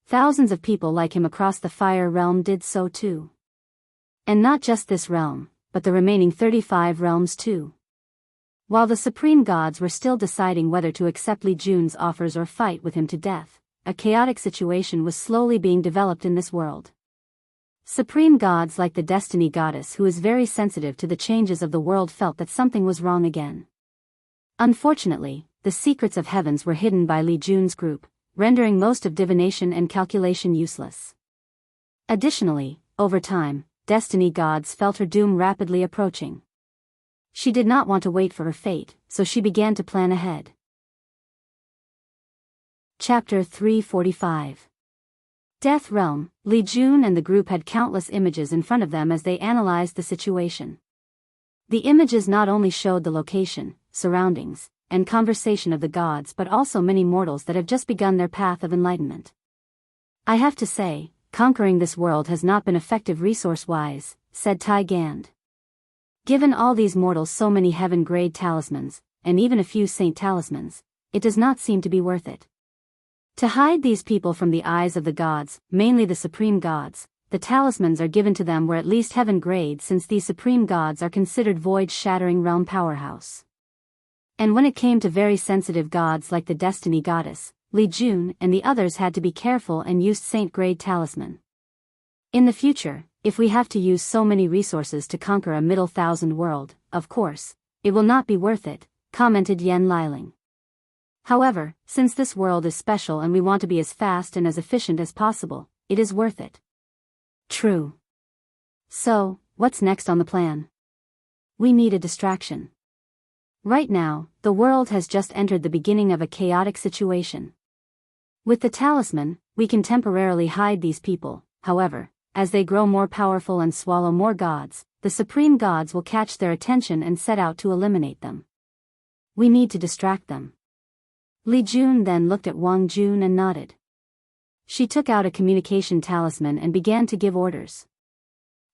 Speaker 1: Thousands of people like him across the fire realm did so too. And not just this realm, but the remaining 35 realms too. While the supreme gods were still deciding whether to accept Li Jun's offers or fight with him to death, a chaotic situation was slowly being developed in this world. Supreme gods like the destiny goddess who is very sensitive to the changes of the world felt that something was wrong again. Unfortunately, the secrets of heavens were hidden by Li Jun's group, rendering most of divination and calculation useless. Additionally, over time, destiny gods felt her doom rapidly approaching. She did not want to wait for her fate, so she began to plan ahead. Chapter 345. Death Realm. Li Jun and the group had countless images in front of them as they analyzed the situation. The images not only showed the location, surroundings, and conversation of the gods but also many mortals that have just begun their path of enlightenment. I have to say, conquering this world has not been effective resource-wise, said Tai Gand. Given all these mortals so many heaven-grade talismans, and even a few saint talismans, it does not seem to be worth it. To hide these people from the eyes of the gods, mainly the supreme gods, the talismans are given to them were at least heaven-grade since these supreme gods are considered void-shattering realm powerhouse. And when it came to very sensitive gods like the Destiny Goddess, Li Jun and the others had to be careful and used saint-grade talisman. In the future, if we have to use so many resources to conquer a middle thousand world, of course, it will not be worth it, commented Yen Liling. However, since this world is special and we want to be as fast and as efficient as possible, it is worth it. True. So, what's next on the plan? We need a distraction. Right now, the world has just entered the beginning of a chaotic situation. With the talisman, we can temporarily hide these people. However, as they grow more powerful and swallow more gods, the supreme gods will catch their attention and set out to eliminate them. We need to distract them. Li Jun then looked at Wang Jun and nodded. She took out a communication talisman and began to give orders.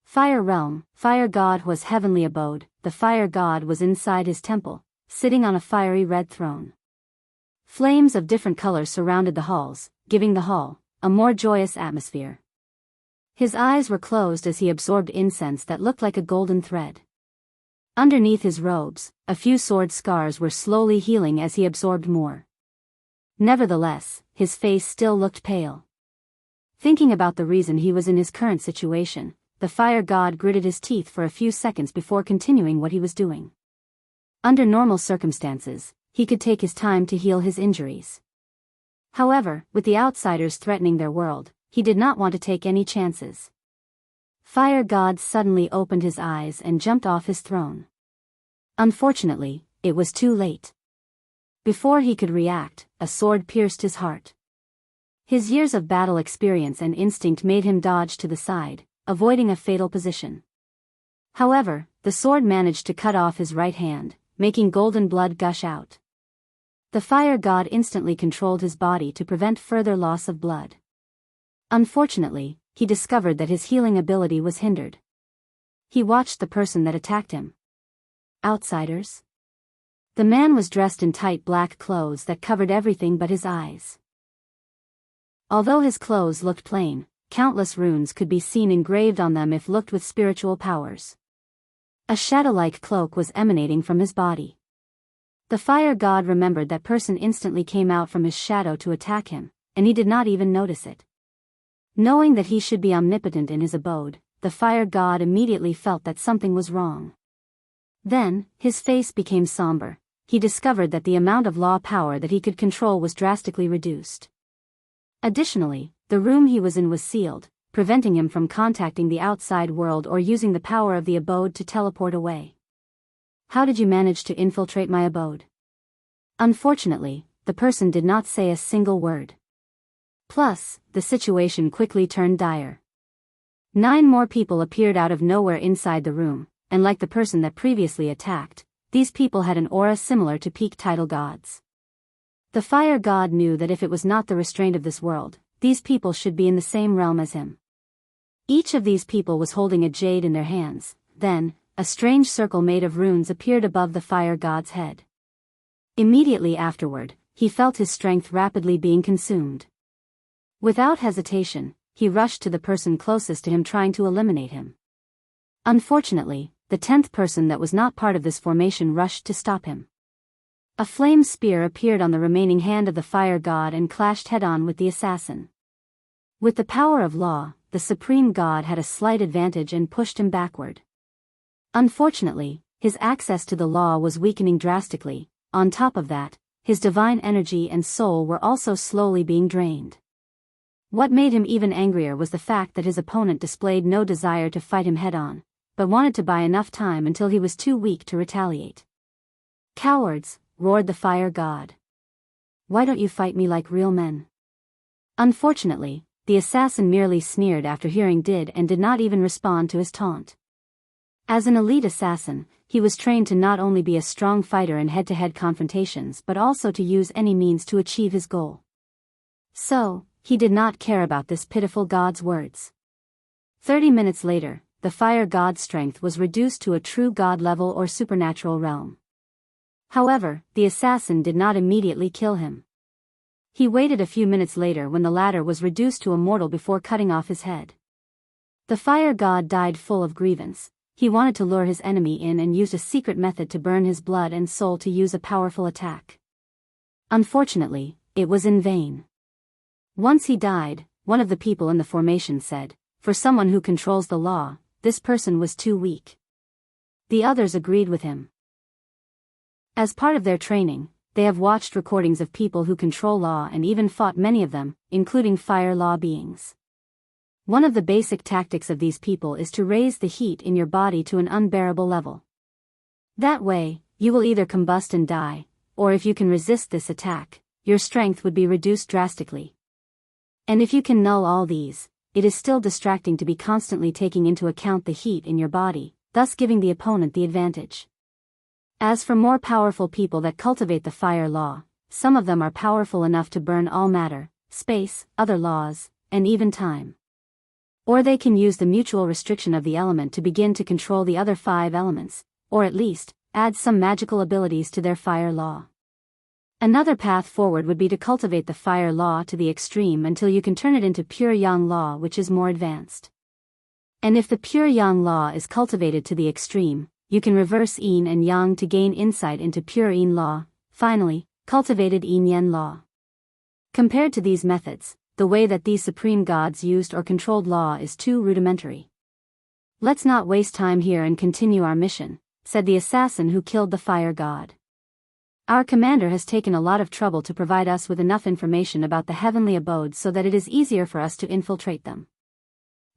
Speaker 1: Fire Realm. Fire God was heavenly abode. The fire god was inside his temple, sitting on a fiery red throne. Flames of different colors surrounded the halls, giving the hall a more joyous atmosphere. His eyes were closed as he absorbed incense that looked like a golden thread. Underneath his robes, a few sword scars were slowly healing as he absorbed more. Nevertheless, his face still looked pale. Thinking about the reason he was in his current situation, the fire god gritted his teeth for a few seconds before continuing what he was doing. Under normal circumstances, he could take his time to heal his injuries. However, with the outsiders threatening their world, he did not want to take any chances. Fire God suddenly opened his eyes and jumped off his throne. Unfortunately, it was too late. Before he could react, a sword pierced his heart. His years of battle experience and instinct made him dodge to the side, avoiding a fatal position. However, the sword managed to cut off his right hand, making golden blood gush out. The fire god instantly controlled his body to prevent further loss of blood. Unfortunately, he discovered that his healing ability was hindered. He watched the person that attacked him. Outsiders? The man was dressed in tight black clothes that covered everything but his eyes. Although his clothes looked plain, countless runes could be seen engraved on them if looked with spiritual powers. A shadow-like cloak was emanating from his body. The fire god remembered that person instantly came out from his shadow to attack him, and he did not even notice it. Knowing that he should be omnipotent in his abode, the fire god immediately felt that something was wrong. Then, his face became somber. He discovered that the amount of law power that he could control was drastically reduced. Additionally, the room he was in was sealed, preventing him from contacting the outside world or using the power of the abode to teleport away. How did you manage to infiltrate my abode? Unfortunately, the person did not say a single word. Plus, the situation quickly turned dire. 9 more people appeared out of nowhere inside the room, and like the person that previously attacked, these people had an aura similar to peak title gods. The fire god knew that if it was not the restraint of this world, these people should be in the same realm as him. Each of these people was holding a jade in their hands. Then, a strange circle made of runes appeared above the fire god's head. Immediately afterward, he felt his strength rapidly being consumed. Without hesitation, he rushed to the person closest to him trying to eliminate him. Unfortunately, the 10th person that was not part of this formation rushed to stop him. A flame spear appeared on the remaining hand of the fire god and clashed head-on with the assassin. With the power of law, the supreme god had a slight advantage and pushed him backward. Unfortunately, his access to the law was weakening drastically. On top of that, his divine energy and soul were also slowly being drained. What made him even angrier was the fact that his opponent displayed no desire to fight him head-on. but wanted to buy enough time until he was too weak to retaliate. "Cowards," roared the fire god. "Why don't you fight me like real men?" Unfortunately, the assassin merely sneered after hearing and did not even respond to his taunt. As an elite assassin, he was trained to not only be a strong fighter in head-to-head confrontations but also to use any means to achieve his goal. So, he did not care about this pitiful god's words. 30 minutes later, the fire god's strength was reduced to a true god level or supernatural realm. However, the assassin did not immediately kill him. He waited a few minutes later when the latter was reduced to a mortal before cutting off his head. The fire god died full of grievance. He wanted to lure his enemy in and used a secret method to burn his blood and soul to use a powerful attack. Unfortunately, it was in vain. Once he died, one of the people in the formation said, "For someone who controls the law, this person was too weak." The others agreed with him. As part of their training, they have watched recordings of people who control law and even fought many of them, including fire law beings. One of the basic tactics of these people is to raise the heat in your body to an unbearable level. That way, you will either combust and die, or if you can resist this attack, your strength would be reduced drastically. And if you can null all these, it is still distracting to be constantly taking into account the heat in your body, thus giving the opponent the advantage. As for more powerful people that cultivate the fire law, some of them are powerful enough to burn all matter, space, other laws, and even time. Or they can use the mutual restriction of the element to begin to control the other 5 elements, or at least, add some magical abilities to their fire law. Another path forward would be to cultivate the fire law to the extreme until you can turn it into pure yang law, which is more advanced. And if the pure yang law is cultivated to the extreme, you can reverse yin and yang to gain insight into pure yin law, finally, cultivated yin yen law. Compared to these methods, the way that these supreme gods used or controlled law is too rudimentary. "Let's not waste time here and continue our mission," said the assassin who killed the fire god. "Our commander has taken a lot of trouble to provide us with enough information about the heavenly abodes so that it is easier for us to infiltrate them.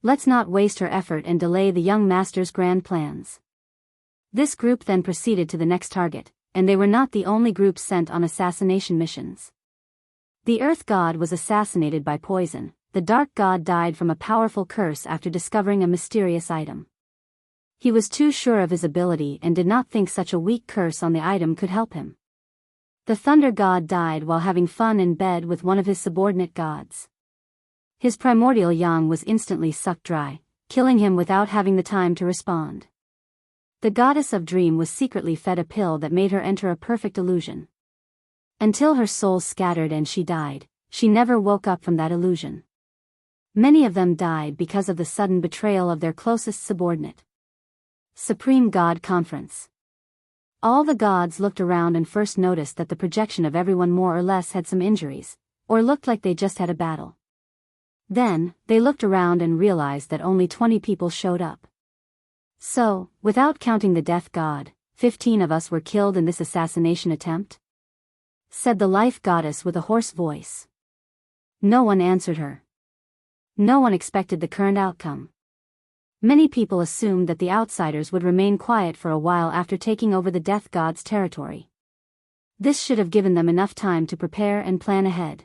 Speaker 1: Let's not waste her effort and delay the young master's grand plans." This group then proceeded to the next target, and they were not the only group sent on assassination missions. The earth god was assassinated by poison. The dark god died from a powerful curse after discovering a mysterious item. He was too sure of his ability and did not think such a weak curse on the item could help him. The thunder god died while having fun in bed with one of his subordinate gods. His primordial yang was instantly sucked dry, killing him without having the time to respond. The goddess of dream was secretly fed a pill that made her enter a perfect illusion. Until her soul scattered and she died, she never woke up from that illusion. Many of them died because of the sudden betrayal of their closest subordinate. Supreme God Conference. All the gods looked around and first noticed that the projection of everyone more or less had some injuries, or looked like they just had a battle. Then, they looked around and realized that only 20 people showed up. "So, without counting the death god, 15 of us were killed in this assassination attempt?" said the life goddess with a hoarse voice. No one answered her. No one expected the current outcome. Many people assumed that the outsiders would remain quiet for a while after taking over the death god's territory. This should have given them enough time to prepare and plan ahead.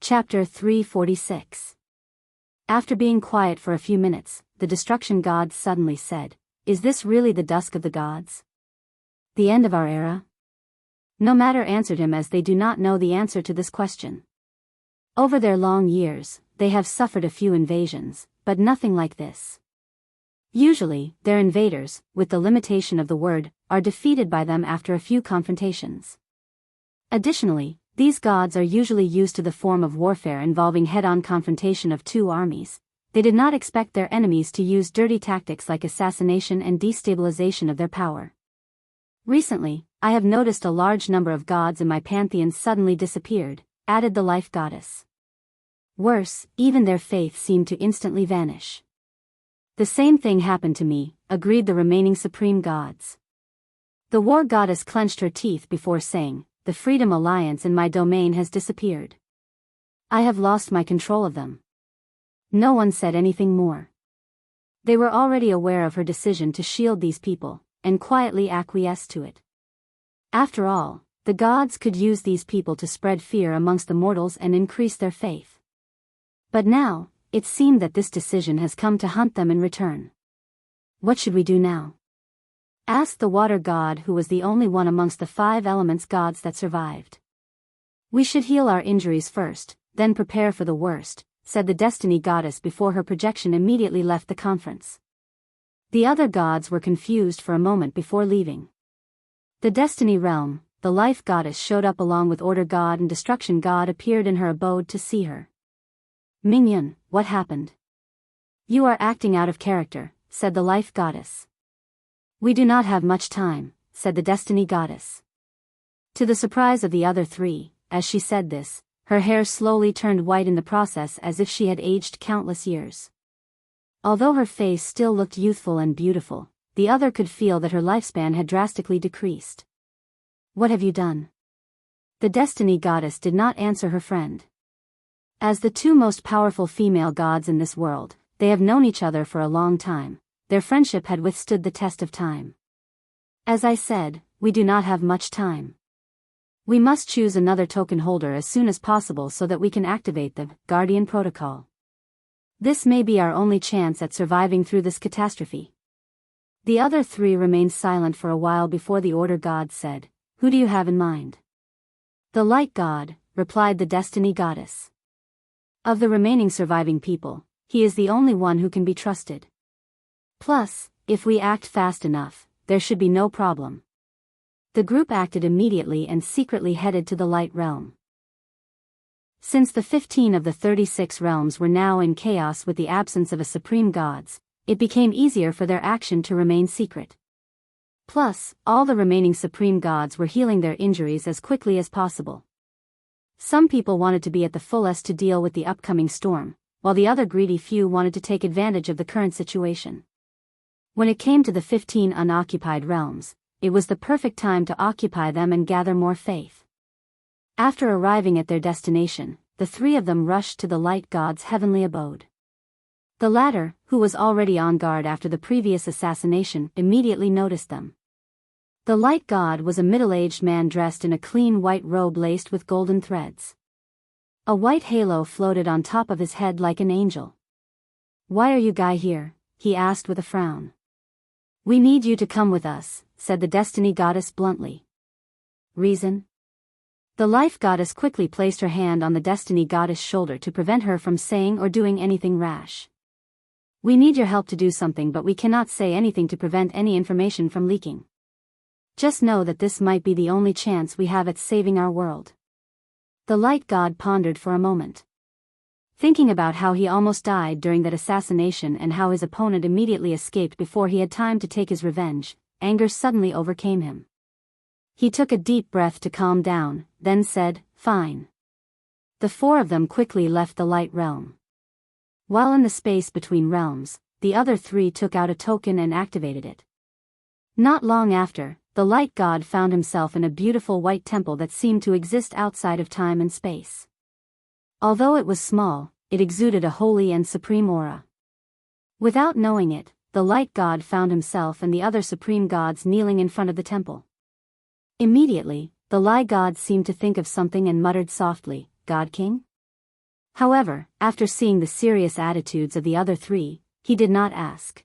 Speaker 1: Chapter 346. After being quiet for a few minutes, the destruction god suddenly said, "Is this really the dusk of the gods? The end of our era?" No matter answered him as they do not know the answer to this question. Over their long years, they have suffered a few invasions, but nothing like this. Usually, their invaders, with the limitation of the word, are defeated by them after a few confrontations. Additionally, these gods are usually used to the form of warfare involving head-on confrontation of 2 armies. They did not expect their enemies to use dirty tactics like assassination and destabilization of their power. "Recently, I have noticed a large number of gods in my pantheon suddenly disappeared," added the life goddess. "Worse, even their faith seemed to instantly vanish." "The same thing happened to me," agreed the remaining supreme gods. The war goddess clenched her teeth before saying, "The Freedom Alliance in my domain has disappeared. I have lost my control of them." No one said anything more. They were already aware of her decision to shield these people, and quietly acquiesced to it. After all, the gods could use these people to spread fear amongst the mortals and increase their faith. But now, it seemed that this decision has come to hunt them in return. What should we do now? Asked the water god, who was the only one amongst the 5 elements gods that survived. We should heal our injuries first, then prepare for the worst, said the destiny goddess before her projection immediately left the conference. The other gods were confused for a moment before leaving. The destiny realm, the life goddess showed up along with order god and destruction god appeared in her abode to see her. Mingyun, what happened? You are acting out of character, said the life goddess. We do not have much time, said the destiny goddess. To the surprise of the other 3, as she said this, her hair slowly turned white in the process as if she had aged countless years. Although her face still looked youthful and beautiful, the other could feel that her lifespan had drastically decreased. What have you done? The destiny goddess did not answer her friend. As the 2 most powerful female gods in this world, they have known each other for a long time. Their friendship had withstood the test of time. As I said, we do not have much time. We must choose another token holder as soon as possible so that we can activate the Guardian Protocol. This may be our only chance at surviving through this catastrophe. The other 3 remained silent for a while before the order god said, Who do you have in mind? The light god, replied the destiny goddess. Of the remaining surviving people, he is the only one who can be trusted. Plus, if we act fast enough, there should be no problem. The group acted immediately and secretly headed to the light realm. Since the 15 of the 36 realms were now in chaos with the absence of a supreme gods, it became easier for their action to remain secret. Plus, all the remaining supreme gods were healing their injuries as quickly as possible. Some people wanted to be at the fullest to deal with the upcoming storm, while the other greedy few wanted to take advantage of the current situation. When it came to the 15 unoccupied realms, it was the perfect time to occupy them and gather more faith. After arriving at their destination, the 3 of them rushed to the light god's heavenly abode. The latter, who was already on guard after the previous assassination, immediately noticed them. The light god was a middle-aged man dressed in a clean white robe laced with golden threads. A white halo floated on top of his head like an angel. Why are you guys here? He asked with a frown. We need you to come with us, said the destiny goddess bluntly. Reason? The life goddess quickly placed her hand on the destiny goddess' shoulder to prevent her from saying or doing anything rash. We need your help to do something, but we cannot say anything to prevent any information from leaking. Just know that this might be the only chance we have at saving our world. The light god pondered for a moment. Thinking about how he almost died during that assassination and how his opponent immediately escaped before he had time to take his revenge, anger suddenly overcame him. He took a deep breath to calm down, then said, Fine. The 4 of them quickly left the light realm. While in the space between realms, the other 3 took out a token and activated it. Not long after, the light god found himself in a beautiful white temple that seemed to exist outside of time and space. Although it was small, it exuded a holy and supreme aura. Without knowing it, the light god found himself and the other supreme gods kneeling in front of the temple. Immediately, the light god seemed to think of something and muttered softly, God King? However, after seeing the serious attitudes of the other 3, he did not ask.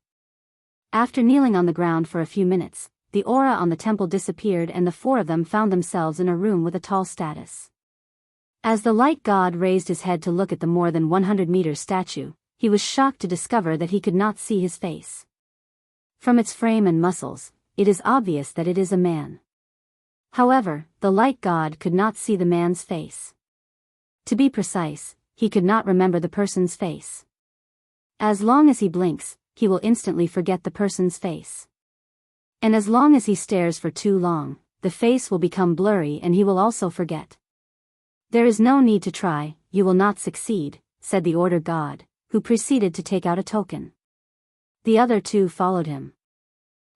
Speaker 1: After kneeling on the ground for a few minutes, the aura on the temple disappeared and the 4 of them found themselves in a room with a tall status. As the light god raised his head to look at the more than 100-meter statue, he was shocked to discover that he could not see his face. From its frame and muscles, it is obvious that it is a man. However, the light god could not see the man's face. To be precise, he could not remember the person's face. As long as he blinks, he will instantly forget the person's face. And as long as he stares for too long, the face will become blurry and he will also forget. There is no need to try, you will not succeed, said the order god, who proceeded to take out a token. The other 2 followed him.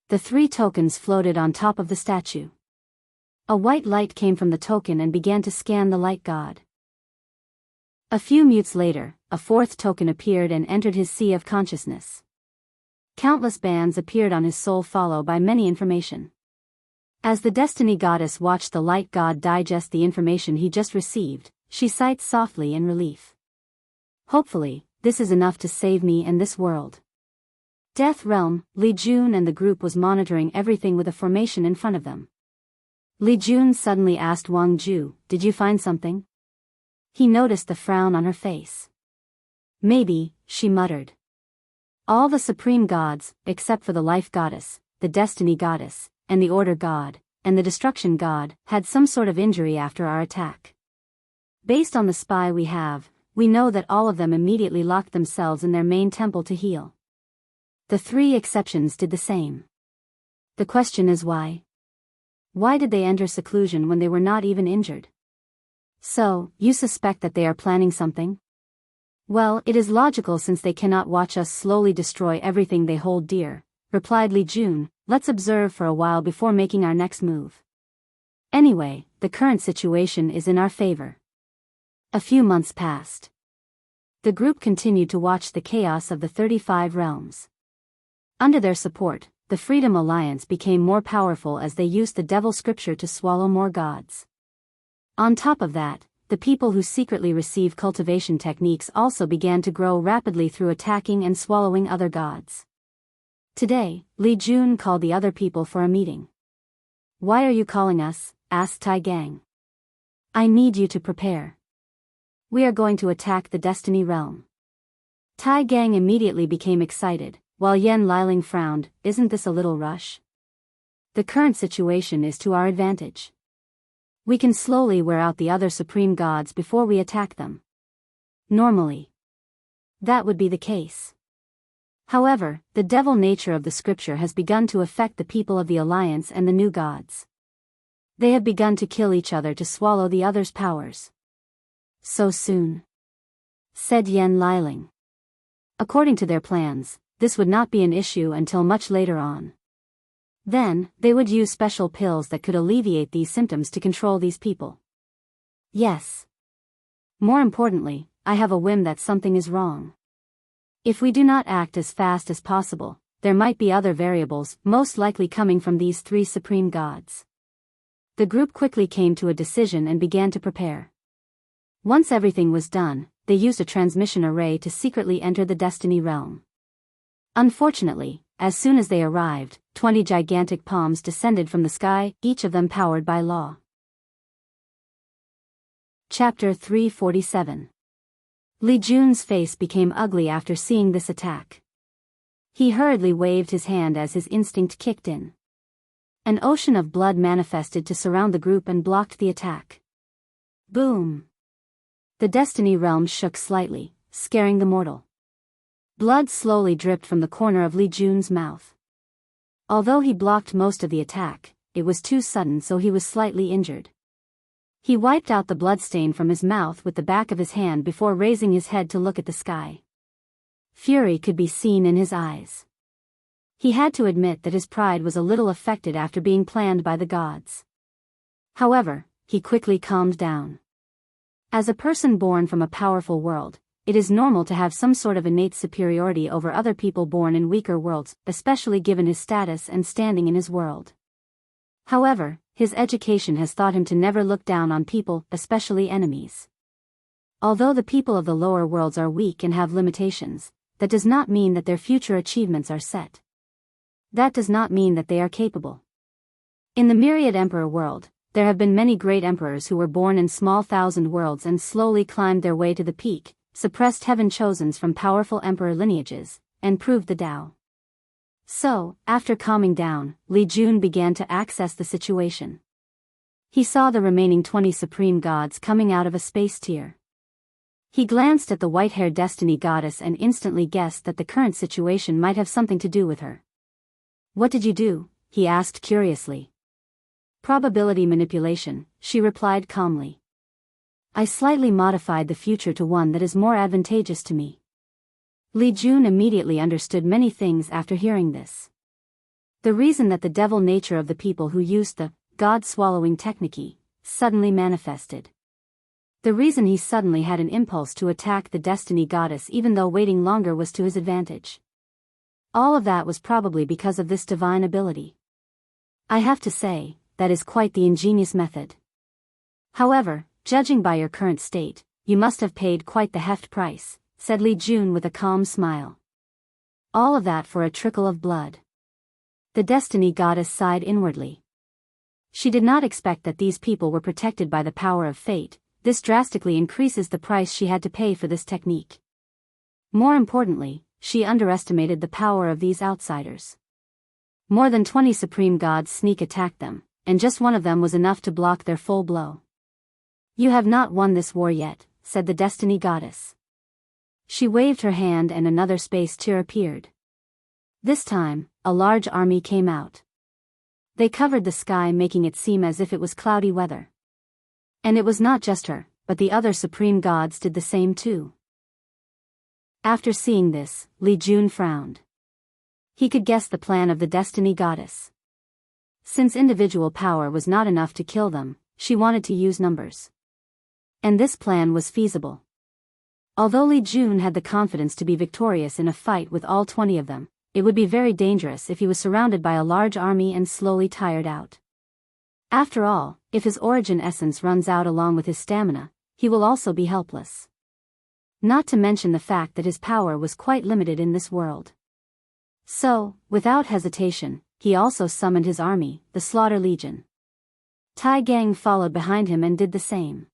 Speaker 1: The 3 tokens floated on top of the statue. A white light came from the token and began to scan the light god. A few minutes later, a 4th token appeared and entered his sea of consciousness. Countless bands appeared on his soul, followed by many information. As the Destiny Goddess watched the Light God digest the information he just received, she sighed softly in relief. Hopefully, this is enough to save me and this world. Death Realm. Li Jun and the group was monitoring everything with a formation in front of them. Li Jun suddenly asked Wang Ju, "Did you find something?" He noticed the frown on her face. "Maybe," she muttered. All the supreme gods, except for the Life Goddess, the Destiny Goddess, and the Order God, and the Destruction God, had some sort of injury after our attack. Based on the spy we have, we know that all of them immediately locked themselves in their main temple to heal. The 3 exceptions did the same. The question is why? Why did they enter seclusion when they were not even injured? So, you suspect that they are planning something? Well, it is logical since they cannot watch us slowly destroy everything they hold dear, replied Li Jun. Let's observe for a while before making our next move. Anyway, the current situation is in our favor. A few months passed. The group continued to watch the chaos of the 35 realms. Under their support, the Freedom Alliance became more powerful as they used the Devil Scripture to swallow more gods. On top of that, the people who secretly receive cultivation techniques also began to grow rapidly through attacking and swallowing other gods. Today, Li Jun called the other people for a meeting. "Why are you calling us?" asked Tai Gang. "I need you to prepare. We are going to attack the Destiny Realm." Tai Gang immediately became excited, while Yan Liling frowned. "Isn't this a little rush? The current situation is to our advantage. We can slowly wear out the other supreme gods before we attack them. Normally, that would be the case. However, the devil nature of the scripture has begun to affect the people of the Alliance and the new gods. They have begun to kill each other to swallow the other's powers." "So soon?" said Yan Liling. According to their plans, this would not be an issue until much later on. Then, they would use special pills that could alleviate these symptoms to control these people. "Yes. More importantly, I have a whim that something is wrong. If we do not act as fast as possible, there might be other variables, most likely coming from these 3 supreme gods." The group quickly came to a decision and began to prepare. Once everything was done, they used a transmission array to secretly enter the Destiny Realm. Unfortunately, as soon as they arrived, 20 gigantic palms descended from the sky, each of them powered by law. Chapter 347. Li Jun's face became ugly after seeing this attack. He hurriedly waved his hand as his instinct kicked in. An ocean of blood manifested to surround the group and blocked the attack. Boom! The Destiny Realm shook slightly, scaring the mortal. Blood slowly dripped from the corner of Li Jun's mouth. Although he blocked most of the attack, it was too sudden, so he was slightly injured. He wiped out the bloodstain from his mouth with the back of his hand before raising his head to look at the sky. Fury could be seen in his eyes. He had to admit that his pride was a little affected after being planned by the gods. However, he quickly calmed down. As a person born from a powerful world, it is normal to have some sort of innate superiority over other people born in weaker worlds, especially given his status and standing in his world. However, his education has taught him to never look down on people, especially enemies. Although the people of the lower worlds are weak and have limitations, that does not mean that their future achievements are set. That does not mean that they are capable. In the myriad emperor world, there have been many great emperors who were born in small thousand worlds and slowly climbed their way to the peak, suppressed heaven chosens from powerful emperor lineages, and proved the Tao. So, after calming down, Li Jun began to access the situation. He saw the remaining 20 supreme gods coming out of a space tier. He glanced at the white-haired Destiny Goddess and instantly guessed that the current situation might have something to do with her. "What did you do?" he asked curiously. "Probability manipulation," she replied calmly. "I slightly modified the future to one that is more advantageous to me." Li Jun immediately understood many things after hearing this. The reason that the devil nature of the people who used the God-swallowing technique suddenly manifested. The reason he suddenly had an impulse to attack the Destiny Goddess even though waiting longer was to his advantage. All of that was probably because of this divine ability. I have to say, that is quite the ingenious method. However, judging by your current state, you must have paid quite the heft price, said Li Jun with a calm smile. All of that for a trickle of blood. The destiny goddess sighed inwardly. She did not expect that these people were protected by the power of fate. This drastically increases the price she had to pay for this technique. More importantly, she underestimated the power of these outsiders. More than 20 supreme gods sneak attacked them, and just one of them was enough to block their full blow. You have not won this war yet, said the destiny goddess. She waved her hand and another space tear appeared. This time, a large army came out. They covered the sky, making it seem as if it was cloudy weather. And it was not just her, but the other supreme gods did the same too. After seeing this, Li Jun frowned. He could guess the plan of the destiny goddess. Since individual power was not enough to kill them, she wanted to use numbers. And this plan was feasible. Although Li Jun had the confidence to be victorious in a fight with all 20 of them, it would be very dangerous if he was surrounded by a large army and slowly tired out. After all, if his origin essence runs out along with his stamina, he will also be helpless. Not to mention the fact that his power was quite limited in this world. So, without hesitation, he also summoned his army, the Slaughter Legion. Tai Gang followed behind him and did the same.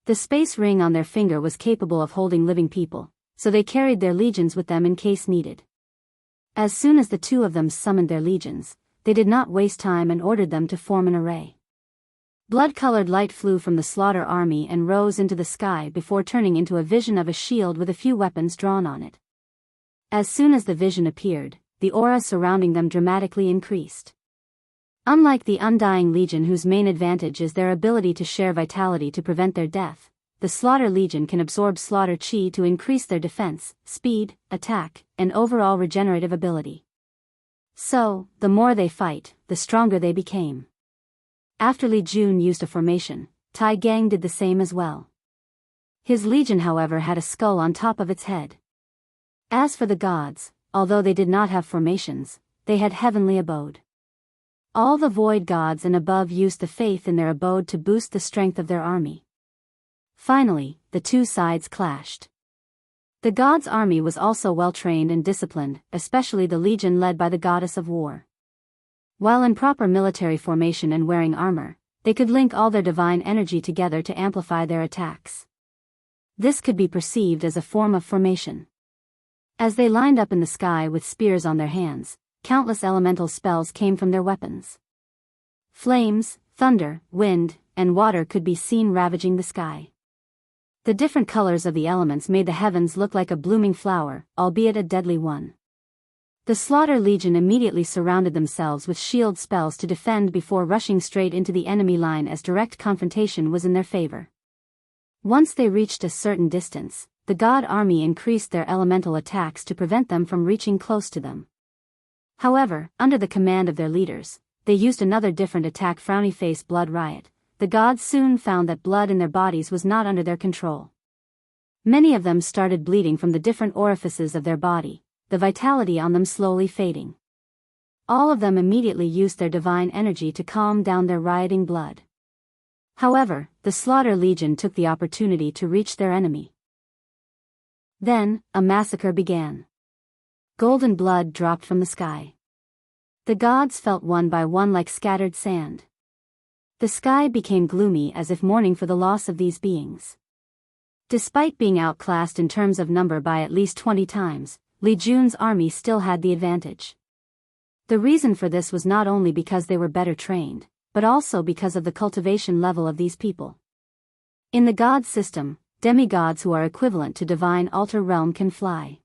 Speaker 1: The space ring on their finger was capable of holding living people, so they carried their legions with them in case needed. As soon as the two of them summoned their legions, they did not waste time and ordered them to form an array. Blood-colored light flew from the Slaughter army and rose into the sky before turning into a vision of a shield with a few weapons drawn on it. As soon as the vision appeared, the aura surrounding them dramatically increased. Unlike the Undying Legion, whose main advantage is their ability to share vitality to prevent their death, the Slaughter Legion can absorb Slaughter Chi to increase their defense, speed, attack, and overall regenerative ability. So, the more they fight, the stronger they became. After Li Jun used a formation, Tai Gang did the same as well. His legion, however, had a skull on top of its head. As for the gods, although they did not have formations, they had heavenly abode. All the void gods and above used the faith in their abode to boost the strength of their army. Finally, the two sides clashed. The gods' army was also well trained and disciplined, especially the legion led by the goddess of war. While in proper military formation and wearing armor, they could link all their divine energy together to amplify their attacks. This could be perceived as a form of formation. As they lined up in the sky with spears on their hands, countless elemental spells came from their weapons. Flames, thunder, wind, and water could be seen ravaging the sky. The different colors of the elements made the heavens look like a blooming flower, albeit a deadly one. The Slaughter Legion immediately surrounded themselves with shield spells to defend before rushing straight into the enemy line, as direct confrontation was in their favor. Once they reached a certain distance, the god army increased their elemental attacks to prevent them from reaching close to them. However, under the command of their leaders, they used another different attack, Frowny Face Blood Riot. The gods soon found that blood in their bodies was not under their control. Many of them started bleeding from the different orifices of their body, the vitality on them slowly fading. All of them immediately used their divine energy to calm down their rioting blood. However, the Slaughter Legion took the opportunity to reach their enemy. Then, a massacre began. Golden blood dropped from the sky. The gods felt one by one like scattered sand. The sky became gloomy as if mourning for the loss of these beings. Despite being outclassed in terms of number by at least 20 times, Li Jun's army still had the advantage. The reason for this was not only because they were better trained, but also because of the cultivation level of these people. In the god system, demigods who are equivalent to divine altar realm can fly.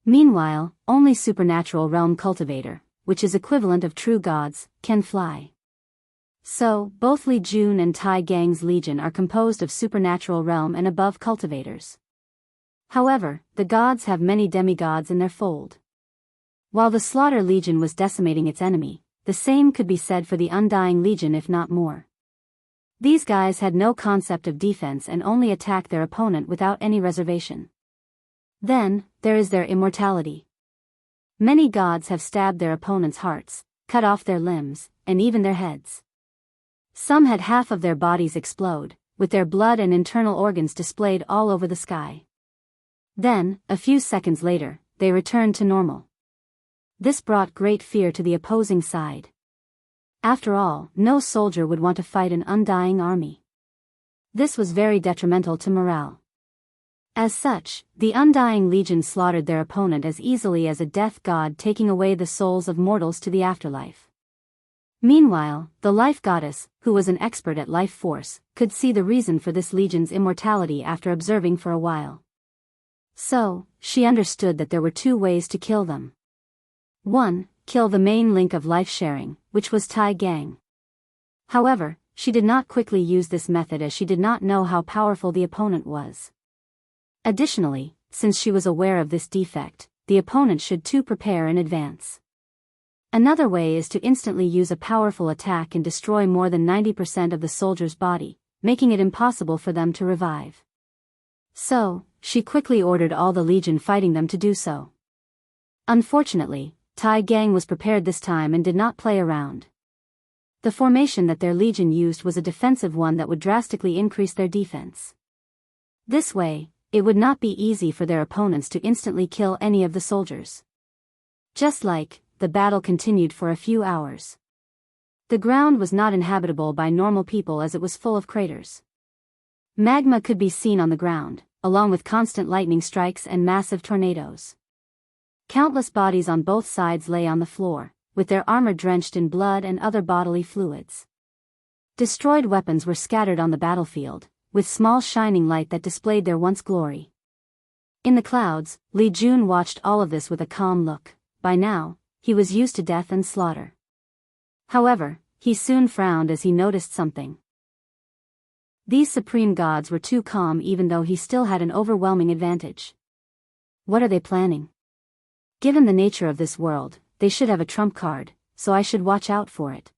Speaker 1: Meanwhile, only supernatural realm cultivator, which is equivalent of true gods, can fly. So, both Li Jun and Tai Gang's legion are composed of supernatural realm and above cultivators. However, the gods have many demigods in their fold. While the Slaughter Legion was decimating its enemy, the same could be said for the Undying Legion, if not more. These guys had no concept of defense and only attacked their opponent without any reservation. Then, there is their immortality. Many gods have stabbed their opponents' hearts, cut off their limbs, and even their heads. Some had half of their bodies explode, with their blood and internal organs displayed all over the sky. Then, a few seconds later, they returned to normal. This brought great fear to the opposing side. After all, no soldier would want to fight an undying army. This was very detrimental to morale. As such, the Undying Legion slaughtered their opponent as easily as a death god taking away the souls of mortals to the afterlife. Meanwhile, the Life Goddess, who was an expert at life force, could see the reason for this legion's immortality after observing for a while. So, she understood that there were two ways to kill them. 1. Kill the main link of life sharing, which was Tai Gang. However, she did not quickly use this method as she did not know how powerful the opponent was. Additionally, since she was aware of this defect, the opponent should too prepare in advance. Another way is to instantly use a powerful attack and destroy more than 90% of the soldier's body, making it impossible for them to revive. So, she quickly ordered all the legion fighting them to do so. Unfortunately, Tai Gang was prepared this time and did not play around. The formation that their legion used was a defensive one that would drastically increase their defense. This way, it would not be easy for their opponents to instantly kill any of the soldiers. Just like, the battle continued for a few hours. The ground was not inhabitable by normal people as it was full of craters. Magma could be seen on the ground, along with constant lightning strikes and massive tornadoes. Countless bodies on both sides lay on the floor, with their armor drenched in blood and other bodily fluids. Destroyed weapons were scattered on the battlefield, with small shining light that displayed their once glory. In the clouds, Li Jun watched all of this with a calm look. By now, he was used to death and slaughter. However, he soon frowned as he noticed something. These supreme gods were too calm even though he still had an overwhelming advantage. What are they planning? Given the nature of this world, they should have a trump card, so I should watch out for it.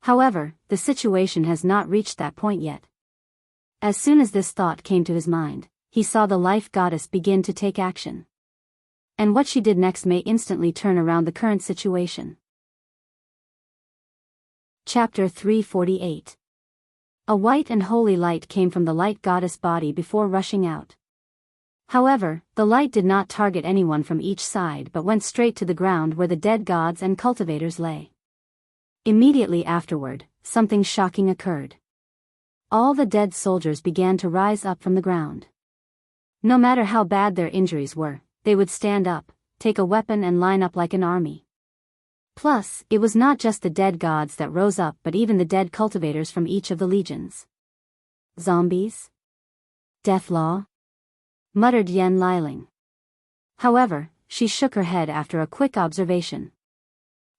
Speaker 1: However, the situation has not reached that point yet. As soon as this thought came to his mind, he saw the Life Goddess begin to take action. And what she did next may instantly turn around the current situation. Chapter 348. A white and holy light came from the Light Goddess body before rushing out. However, the light did not target anyone from each side but went straight to the ground where the dead gods and cultivators lay. Immediately afterward, something shocking occurred. All the dead soldiers began to rise up from the ground. No matter how bad their injuries were, they would stand up, take a weapon and line up like an army. Plus, it was not just the dead gods that rose up but even the dead cultivators from each of the legions. Zombies? Death law? Muttered Yen Liling. However, she shook her head after a quick observation.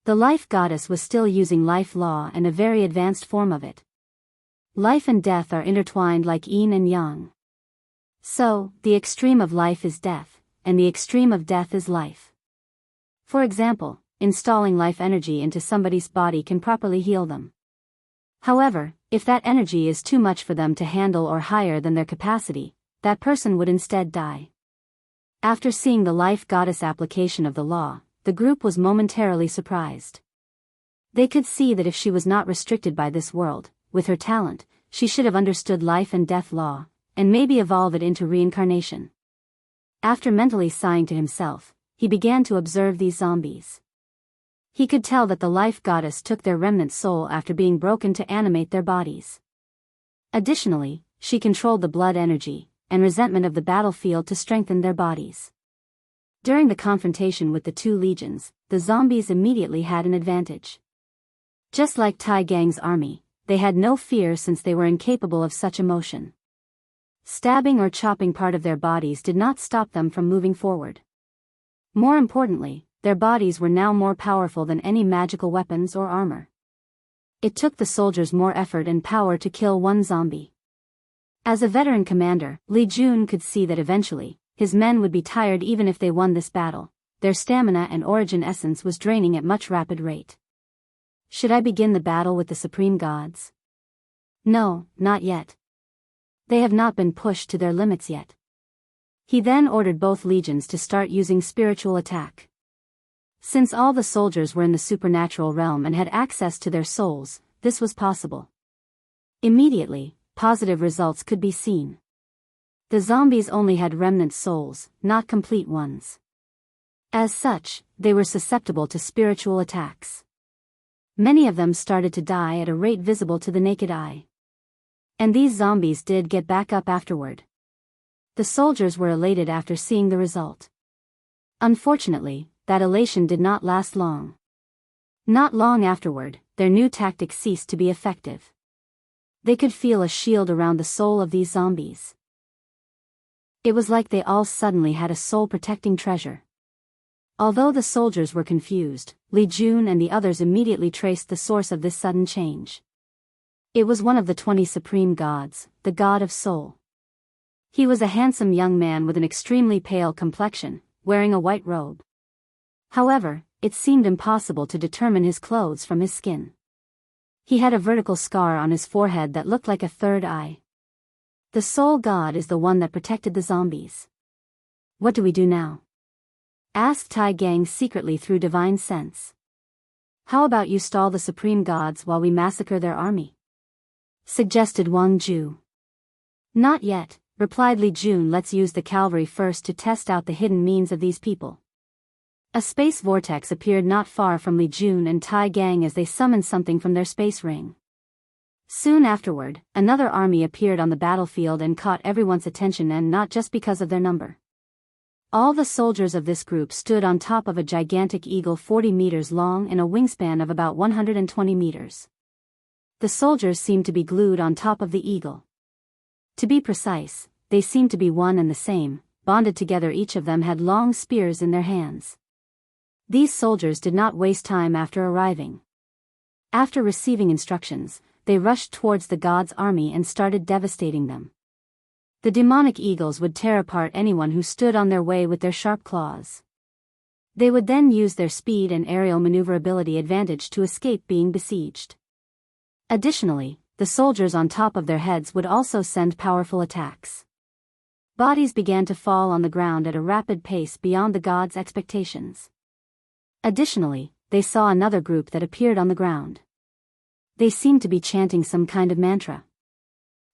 Speaker 1: The Life Goddess was still using life law and a very advanced form of it. Life and death are intertwined like yin and yang. So, the extreme of life is death, and the extreme of death is life. For example, installing life energy into somebody's body can properly heal them. However, if that energy is too much for them to handle or higher than their capacity, that person would instead die. After seeing the Life Goddess application of the law, the group was momentarily surprised. They could see that if she was not restricted by this world, with her talent, she should have understood life and death law, and maybe evolve it into reincarnation. After mentally sighing to himself, he began to observe these zombies. He could tell that the Life Goddess took their remnant soul after being broken to animate their bodies. Additionally, she controlled the blood energy and resentment of the battlefield to strengthen their bodies. During the confrontation with the two legions, the zombies immediately had an advantage. Just like Tai Gang's army, they had no fear since they were incapable of such emotion. Stabbing or chopping part of their bodies did not stop them from moving forward. More importantly, their bodies were now more powerful than any magical weapons or armor. It took the soldiers more effort and power to kill one zombie. As a veteran commander, Li Jun could see that eventually, his men would be tired even if they won this battle. Their stamina and origin essence was draining at much rapid rate. Should I begin the battle with the supreme gods? No, not yet. They have not been pushed to their limits yet. He then ordered both legions to start using spiritual attack. Since all the soldiers were in the supernatural realm and had access to their souls, this was possible. Immediately, positive results could be seen. The zombies only had remnant souls, not complete ones. As such, they were susceptible to spiritual attacks. Many of them started to die at a rate visible to the naked eye. And these zombies did get back up afterward. The soldiers were elated after seeing the result. Unfortunately, that elation did not last long. Not long afterward, their new tactic ceased to be effective. They could feel a shield around the soul of these zombies. It was like they all suddenly had a soul-protecting treasure. Although the soldiers were confused, Li Jun and the others immediately traced the source of this sudden change. It was one of the 20 supreme gods, the god of soul. He was a handsome young man with an extremely pale complexion, wearing a white robe. However, it seemed impossible to determine his clothes from his skin. He had a vertical scar on his forehead that looked like a third eye. The soul god is the one that protected the zombies. What do we do now? Asked Tai Gang secretly through divine sense. How about you stall the supreme gods while we massacre their army? Suggested Wang Ju. Not yet, replied Li Jun. Let's use the cavalry first to test out the hidden means of these people. A space vortex appeared not far from Li Jun and Tai Gang as they summoned something from their space ring. Soon afterward, another army appeared on the battlefield and caught everyone's attention, and not just because of their number. All the soldiers of this group stood on top of a gigantic eagle 40 meters long and a wingspan of about 120 meters. The soldiers seemed to be glued on top of the eagle. To be precise, they seemed to be one and the same, bonded together. Each of them had long spears in their hands. These soldiers did not waste time after arriving. After receiving instructions, they rushed towards the god's army and started devastating them. The demonic eagles would tear apart anyone who stood on their way with their sharp claws. They would then use their speed and aerial maneuverability advantage to escape being besieged. Additionally, the soldiers on top of their heads would also send powerful attacks. Bodies began to fall on the ground at a rapid pace beyond the gods' expectations. Additionally, they saw another group that appeared on the ground. They seemed to be chanting some kind of mantra.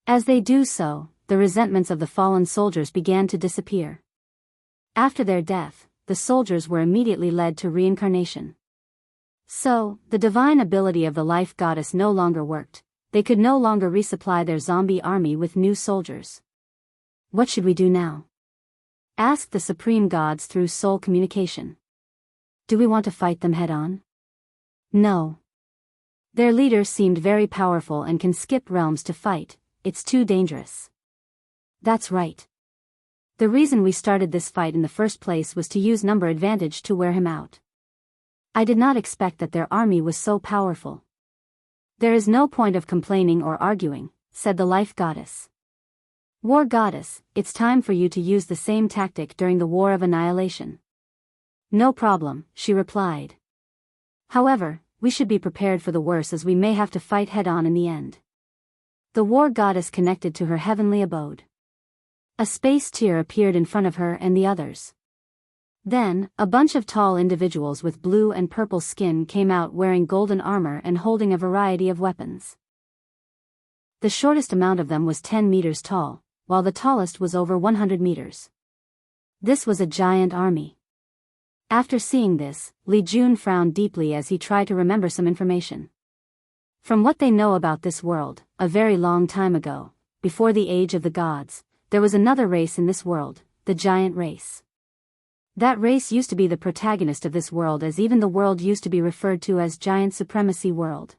Speaker 1: As they do so, the resentments of the fallen soldiers began to disappear. After their death, the soldiers were immediately led to reincarnation. So, the divine ability of the life goddess no longer worked. They could no longer resupply their zombie army with new soldiers. What should we do now? Asked the supreme gods through soul communication. Do we want to fight them head-on? No. Their leader seemed very powerful and can skip realms to fight. It's too dangerous. That's right. The reason we started this fight in the first place was to use number advantage to wear him out. I did not expect that their army was so powerful. There is no point of complaining or arguing, said the life goddess. War goddess, it's time for you to use the same tactic during the War of Annihilation. No problem, she replied. However, we should be prepared for the worst, as we may have to fight head-on in the end. The war goddess connected to her heavenly abode. A space tier appeared in front of her and the others. Then, a bunch of tall individuals with blue and purple skin came out wearing golden armor and holding a variety of weapons. The shortest amount of them was 10 meters tall, while the tallest was over 100 meters. This was a giant army. After seeing this, Li Jun frowned deeply as he tried to remember some information. From what they know about this world, a very long time ago, before the age of the gods, there was another race in this world, the giant race. That race used to be the protagonist of this world, as even the world used to be referred to as Giant Supremacy World.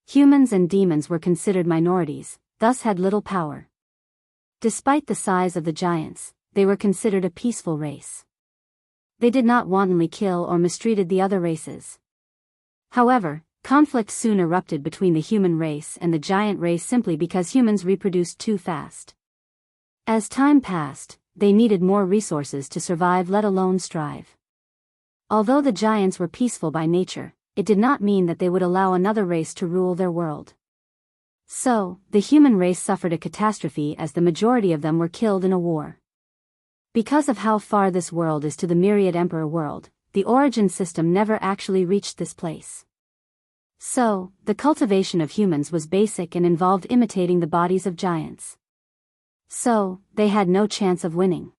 Speaker 1: Humans and demons were considered minorities, thus had little power. Despite the size of the giants, they were considered a peaceful race. They did not wantonly kill or mistreated the other races. However, conflict soon erupted between the human race and the giant race simply because humans reproduced too fast. As time passed, they needed more resources to survive, let alone strive. Although the giants were peaceful by nature, it did not mean that they would allow another race to rule their world. So, the human race suffered a catastrophe as the majority of them were killed in a war. Because of how far this world is to the myriad emperor world, the origin system never actually reached this place. So, the cultivation of humans was basic and involved imitating the bodies of giants. So, they had no chance of winning.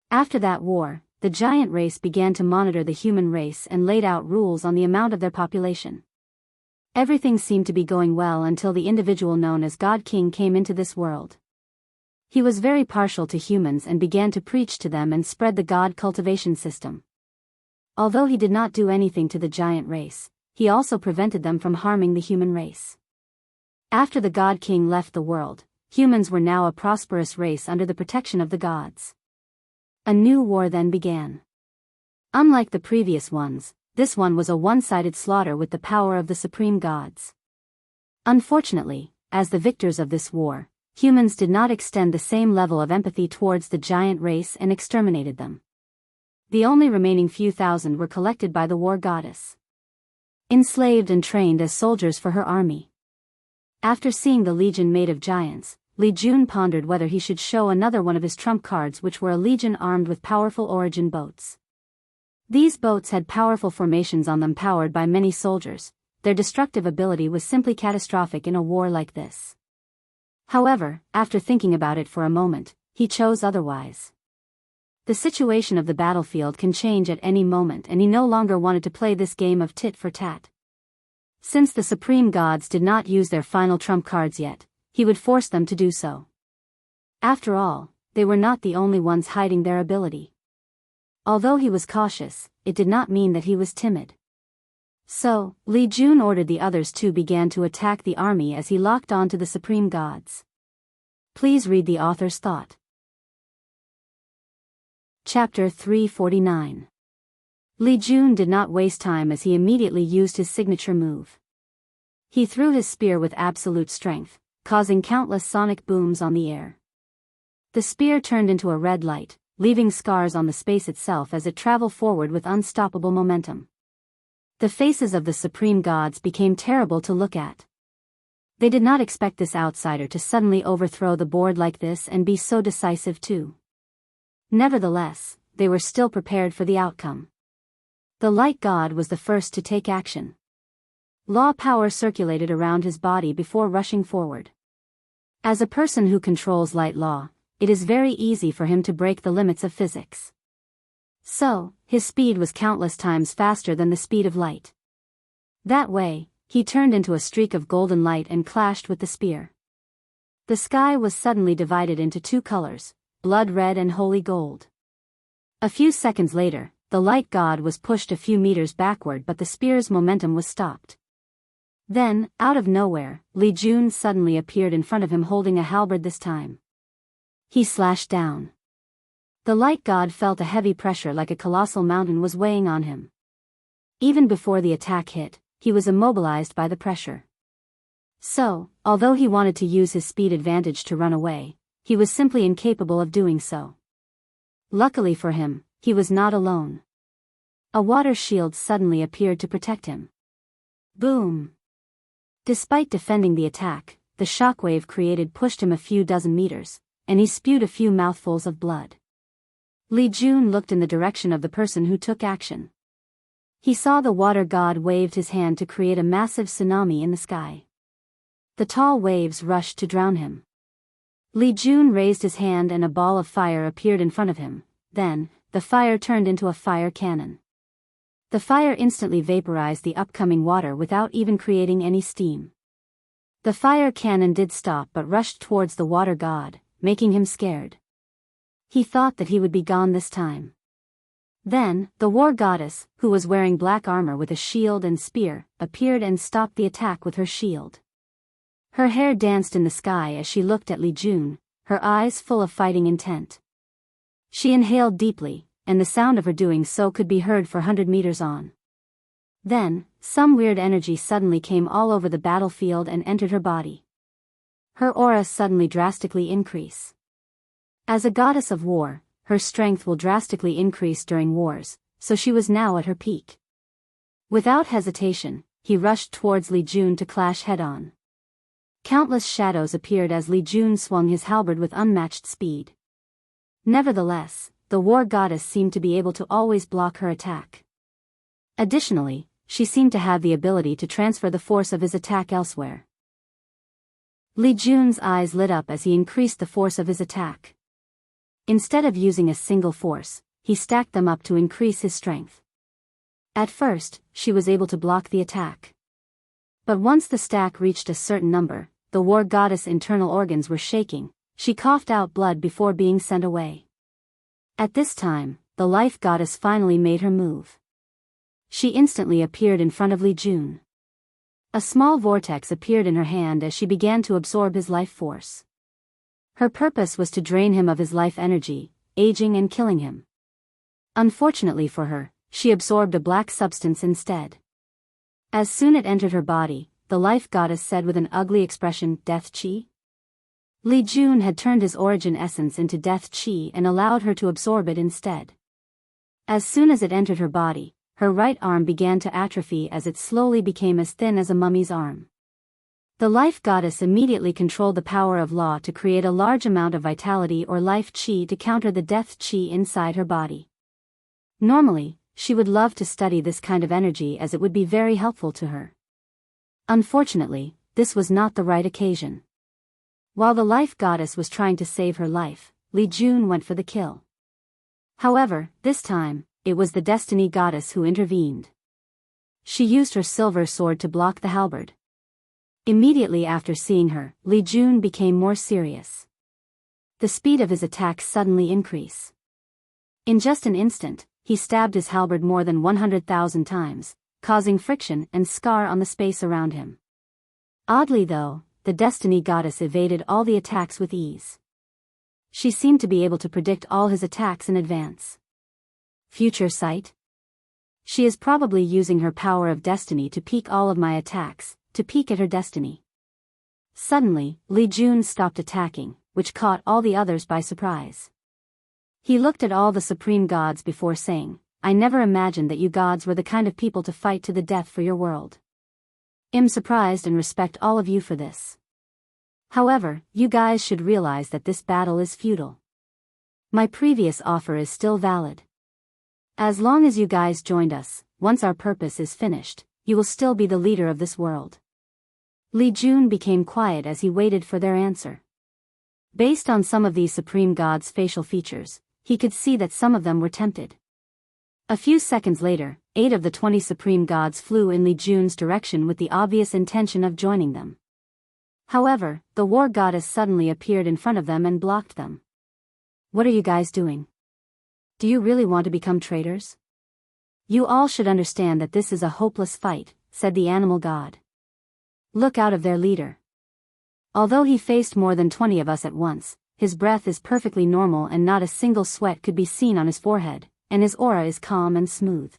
Speaker 1: After that war, the giant race began to monitor the human race and laid out rules on the amount of their population. Everything seemed to be going well until the individual known as God King came into this world. He was very partial to humans and began to preach to them and spread the God cultivation system. Although he did not do anything to the giant race, he also prevented them from harming the human race. After the God King left the world, humans were now a prosperous race under the protection of the gods. A new war then began. Unlike the previous ones, this one was a one-sided slaughter with the power of the supreme gods. Unfortunately, as the victors of this war, humans did not extend the same level of empathy towards the giant race and exterminated them. The only remaining few thousand were collected by the war goddess, enslaved and trained as soldiers for her army. After seeing the legion made of giants, Li Jun pondered whether he should show another one of his trump cards, which were a legion armed with powerful origin boats. These boats had powerful formations on them powered by many soldiers. Their destructive ability was simply catastrophic in a war like this. However, after thinking about it for a moment, he chose otherwise. The situation of the battlefield can change at any moment, and he no longer wanted to play this game of tit for tat. Since the supreme gods did not use their final trump cards yet, he would force them to do so. After all, they were not the only ones hiding their ability. Although he was cautious, it did not mean that he was timid. So, Li Jun ordered the others to begin to attack the army as he locked on to the supreme gods. Please read the author's thought. Chapter 349. Li Jun did not waste time as he immediately used his signature move. He threw his spear with absolute strength, causing countless sonic booms on the air. The spear turned into a red light, leaving scars on the space itself as it traveled forward with unstoppable momentum. The faces of the supreme gods became terrible to look at. They did not expect this outsider to suddenly overthrow the board like this and be so decisive too. Nevertheless, they were still prepared for the outcome. The light god was the first to take action. Law power circulated around his body before rushing forward. As a person who controls light law, it is very easy for him to break the limits of physics. So, his speed was countless times faster than the speed of light. That way, he turned into a streak of golden light and clashed with the spear. The sky was suddenly divided into two colors, blood red and holy gold. A few seconds later, the light god was pushed a few meters backward, but the spear's momentum was stopped. Then, out of nowhere, Li Jun suddenly appeared in front of him holding a halberd this time. He slashed down. The light god felt a heavy pressure like a colossal mountain was weighing on him. Even before the attack hit, he was immobilized by the pressure. So, although he wanted to use his speed advantage to run away, he was simply incapable of doing so. Luckily for him, he was not alone. A water shield suddenly appeared to protect him. Boom! Despite defending the attack, the shockwave created pushed him a few dozen meters, and he spewed a few mouthfuls of blood. Li Jun looked in the direction of the person who took action. He saw the water god waved his hand to create a massive tsunami in the sky. The tall waves rushed to drown him. Li Jun raised his hand and a ball of fire appeared in front of him. Then, the fire turned into a fire cannon. The fire instantly vaporized the upcoming water without even creating any steam. The fire cannon did stop but rushed towards the water god, making him scared. He thought that he would be gone this time. Then, the war goddess, who was wearing black armor with a shield and spear, appeared and stopped the attack with her shield. Her hair danced in the sky as she looked at Li Jun, her eyes full of fighting intent. She inhaled deeply, and the sound of her doing so could be heard for 100 meters on. Then, some weird energy suddenly came all over the battlefield and entered her body. Her aura suddenly drastically increased. As a goddess of war, her strength will drastically increase during wars, so she was now at her peak. Without hesitation, he rushed towards Li Jun to clash head-on. Countless shadows appeared as Li Jun swung his halberd with unmatched speed. Nevertheless, the war goddess seemed to be able to always block her attack. Additionally, she seemed to have the ability to transfer the force of his attack elsewhere. Li Jun's eyes lit up as he increased the force of his attack. Instead of using a single force, he stacked them up to increase his strength. At first, she was able to block the attack. But once the stack reached a certain number, the war goddess' internal organs were shaking. She coughed out blood before being sent away. At this time, the life goddess finally made her move. She instantly appeared in front of Li Jun. A small vortex appeared in her hand as she began to absorb his life force. Her purpose was to drain him of his life energy, aging and killing him. Unfortunately for her, she absorbed a black substance instead. As soon as it entered her body, the life goddess said with an ugly expression, "Death Qi?" Li Jun had turned his origin essence into Death Qi and allowed her to absorb it instead. As soon as it entered her body, her right arm began to atrophy as it slowly became as thin as a mummy's arm. The life goddess immediately controlled the power of law to create a large amount of vitality or life qi to counter the death qi inside her body. Normally, she would love to study this kind of energy as it would be very helpful to her. Unfortunately, this was not the right occasion. While the life goddess was trying to save her life, Li Jun went for the kill. However, this time, it was the destiny goddess who intervened. She used her silver sword to block the halberd. Immediately after seeing her, Li Jun became more serious. The speed of his attacks suddenly increased. In just an instant, he stabbed his halberd more than 100,000 times, causing friction and scar on the space around him. Oddly though, the destiny goddess evaded all the attacks with ease. She seemed to be able to predict all his attacks in advance. Future sight? She is probably using her power of destiny to peek all of my attacks, to peek at her destiny. Suddenly, Li Jun stopped attacking, which caught all the others by surprise. He looked at all the supreme gods before saying, "I never imagined that you gods were the kind of people to fight to the death for your world. I'm surprised and respect all of you for this. However, you guys should realize that this battle is futile. My previous offer is still valid. As long as you guys joined us, once our purpose is finished, you will still be the leader of this world." Li Jun became quiet as he waited for their answer. Based on some of these supreme gods' facial features, he could see that some of them were tempted. A few seconds later, 8 of the 20 supreme gods flew in Li Jun's direction with the obvious intention of joining them. However, the war goddess suddenly appeared in front of them and blocked them. "What are you guys doing? Do you really want to become traitors? You all should understand that this is a hopeless fight," said the animal god. "Look out of their leader. Although he faced more than 20 of us at once, his breath is perfectly normal and not a single sweat could be seen on his forehead, and his aura is calm and smooth.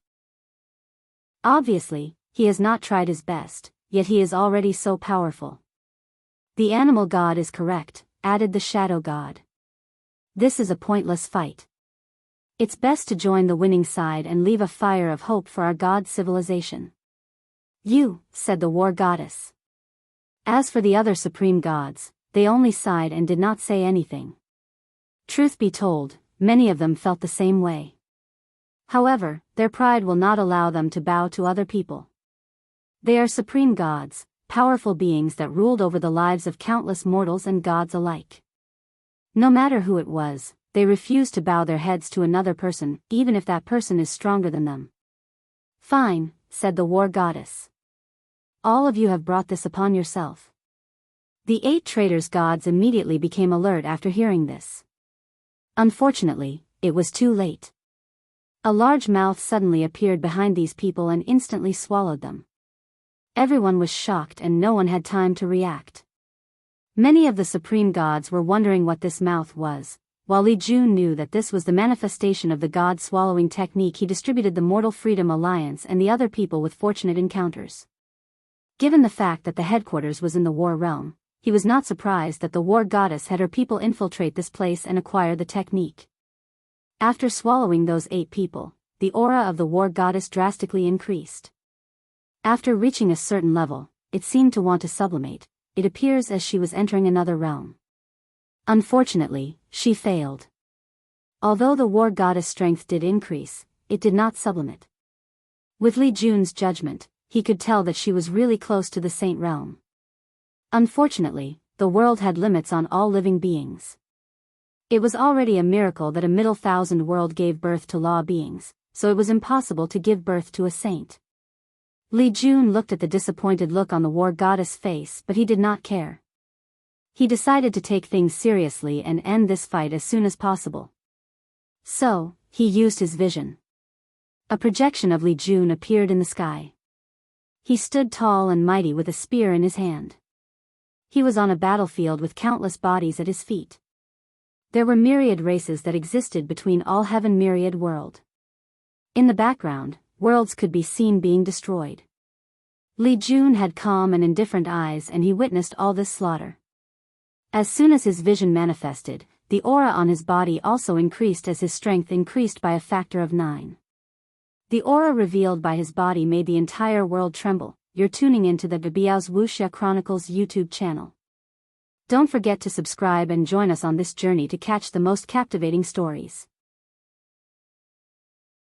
Speaker 1: Obviously, he has not tried his best, yet he is already so powerful." "The animal god is correct," added the shadow god. "This is a pointless fight. It's best to join the winning side and leave a fire of hope for our god civilization." "You," said the war goddess. As for the other supreme gods, they only sighed and did not say anything. Truth be told, many of them felt the same way. However, their pride will not allow them to bow to other people. They are supreme gods, powerful beings that ruled over the lives of countless mortals and gods alike. No matter who it was, they refuse to bow their heads to another person, even if that person is stronger than them. "Fine," said the war goddess. "All of you have brought this upon yourself." The 8 traitors gods immediately became alert after hearing this. Unfortunately, it was too late. A large mouth suddenly appeared behind these people and instantly swallowed them. Everyone was shocked and no one had time to react. Many of the supreme gods were wondering what this mouth was. While Li Jun knew that this was the manifestation of the god swallowing technique, he distributed the Mortal Freedom Alliance and the other people with fortunate encounters. Given the fact that the headquarters was in the war realm, he was not surprised that the war goddess had her people infiltrate this place and acquire the technique. After swallowing those 8 people, the aura of the war goddess drastically increased. After reaching a certain level, it seemed to want to sublimate. It appears as she was entering another realm. Unfortunately, she failed. Although the war goddess' strength did increase, it did not sublimate. With Li Jun's judgment, he could tell that she was really close to the saint realm. Unfortunately, the world had limits on all living beings. It was already a miracle that a middle thousand world gave birth to law beings, so it was impossible to give birth to a saint. Li Jun looked at the disappointed look on the war goddess' face, but he did not care. He decided to take things seriously and end this fight as soon as possible. So, he used his vision. A projection of Li Jun appeared in the sky. He stood tall and mighty with a spear in his hand. He was on a battlefield with countless bodies at his feet. There were myriad races that existed between all heaven myriad world. In the background, worlds could be seen being destroyed. Li Jun had calm and indifferent eyes, and he witnessed all this slaughter. As soon as his vision manifested, the aura on his body also increased as his strength increased by a factor of 9. The aura revealed by his body made the entire world tremble. You're tuning into the Biyao's Wuxia Chronicles YouTube channel. Don't forget to subscribe and join us on this journey to catch the most captivating stories.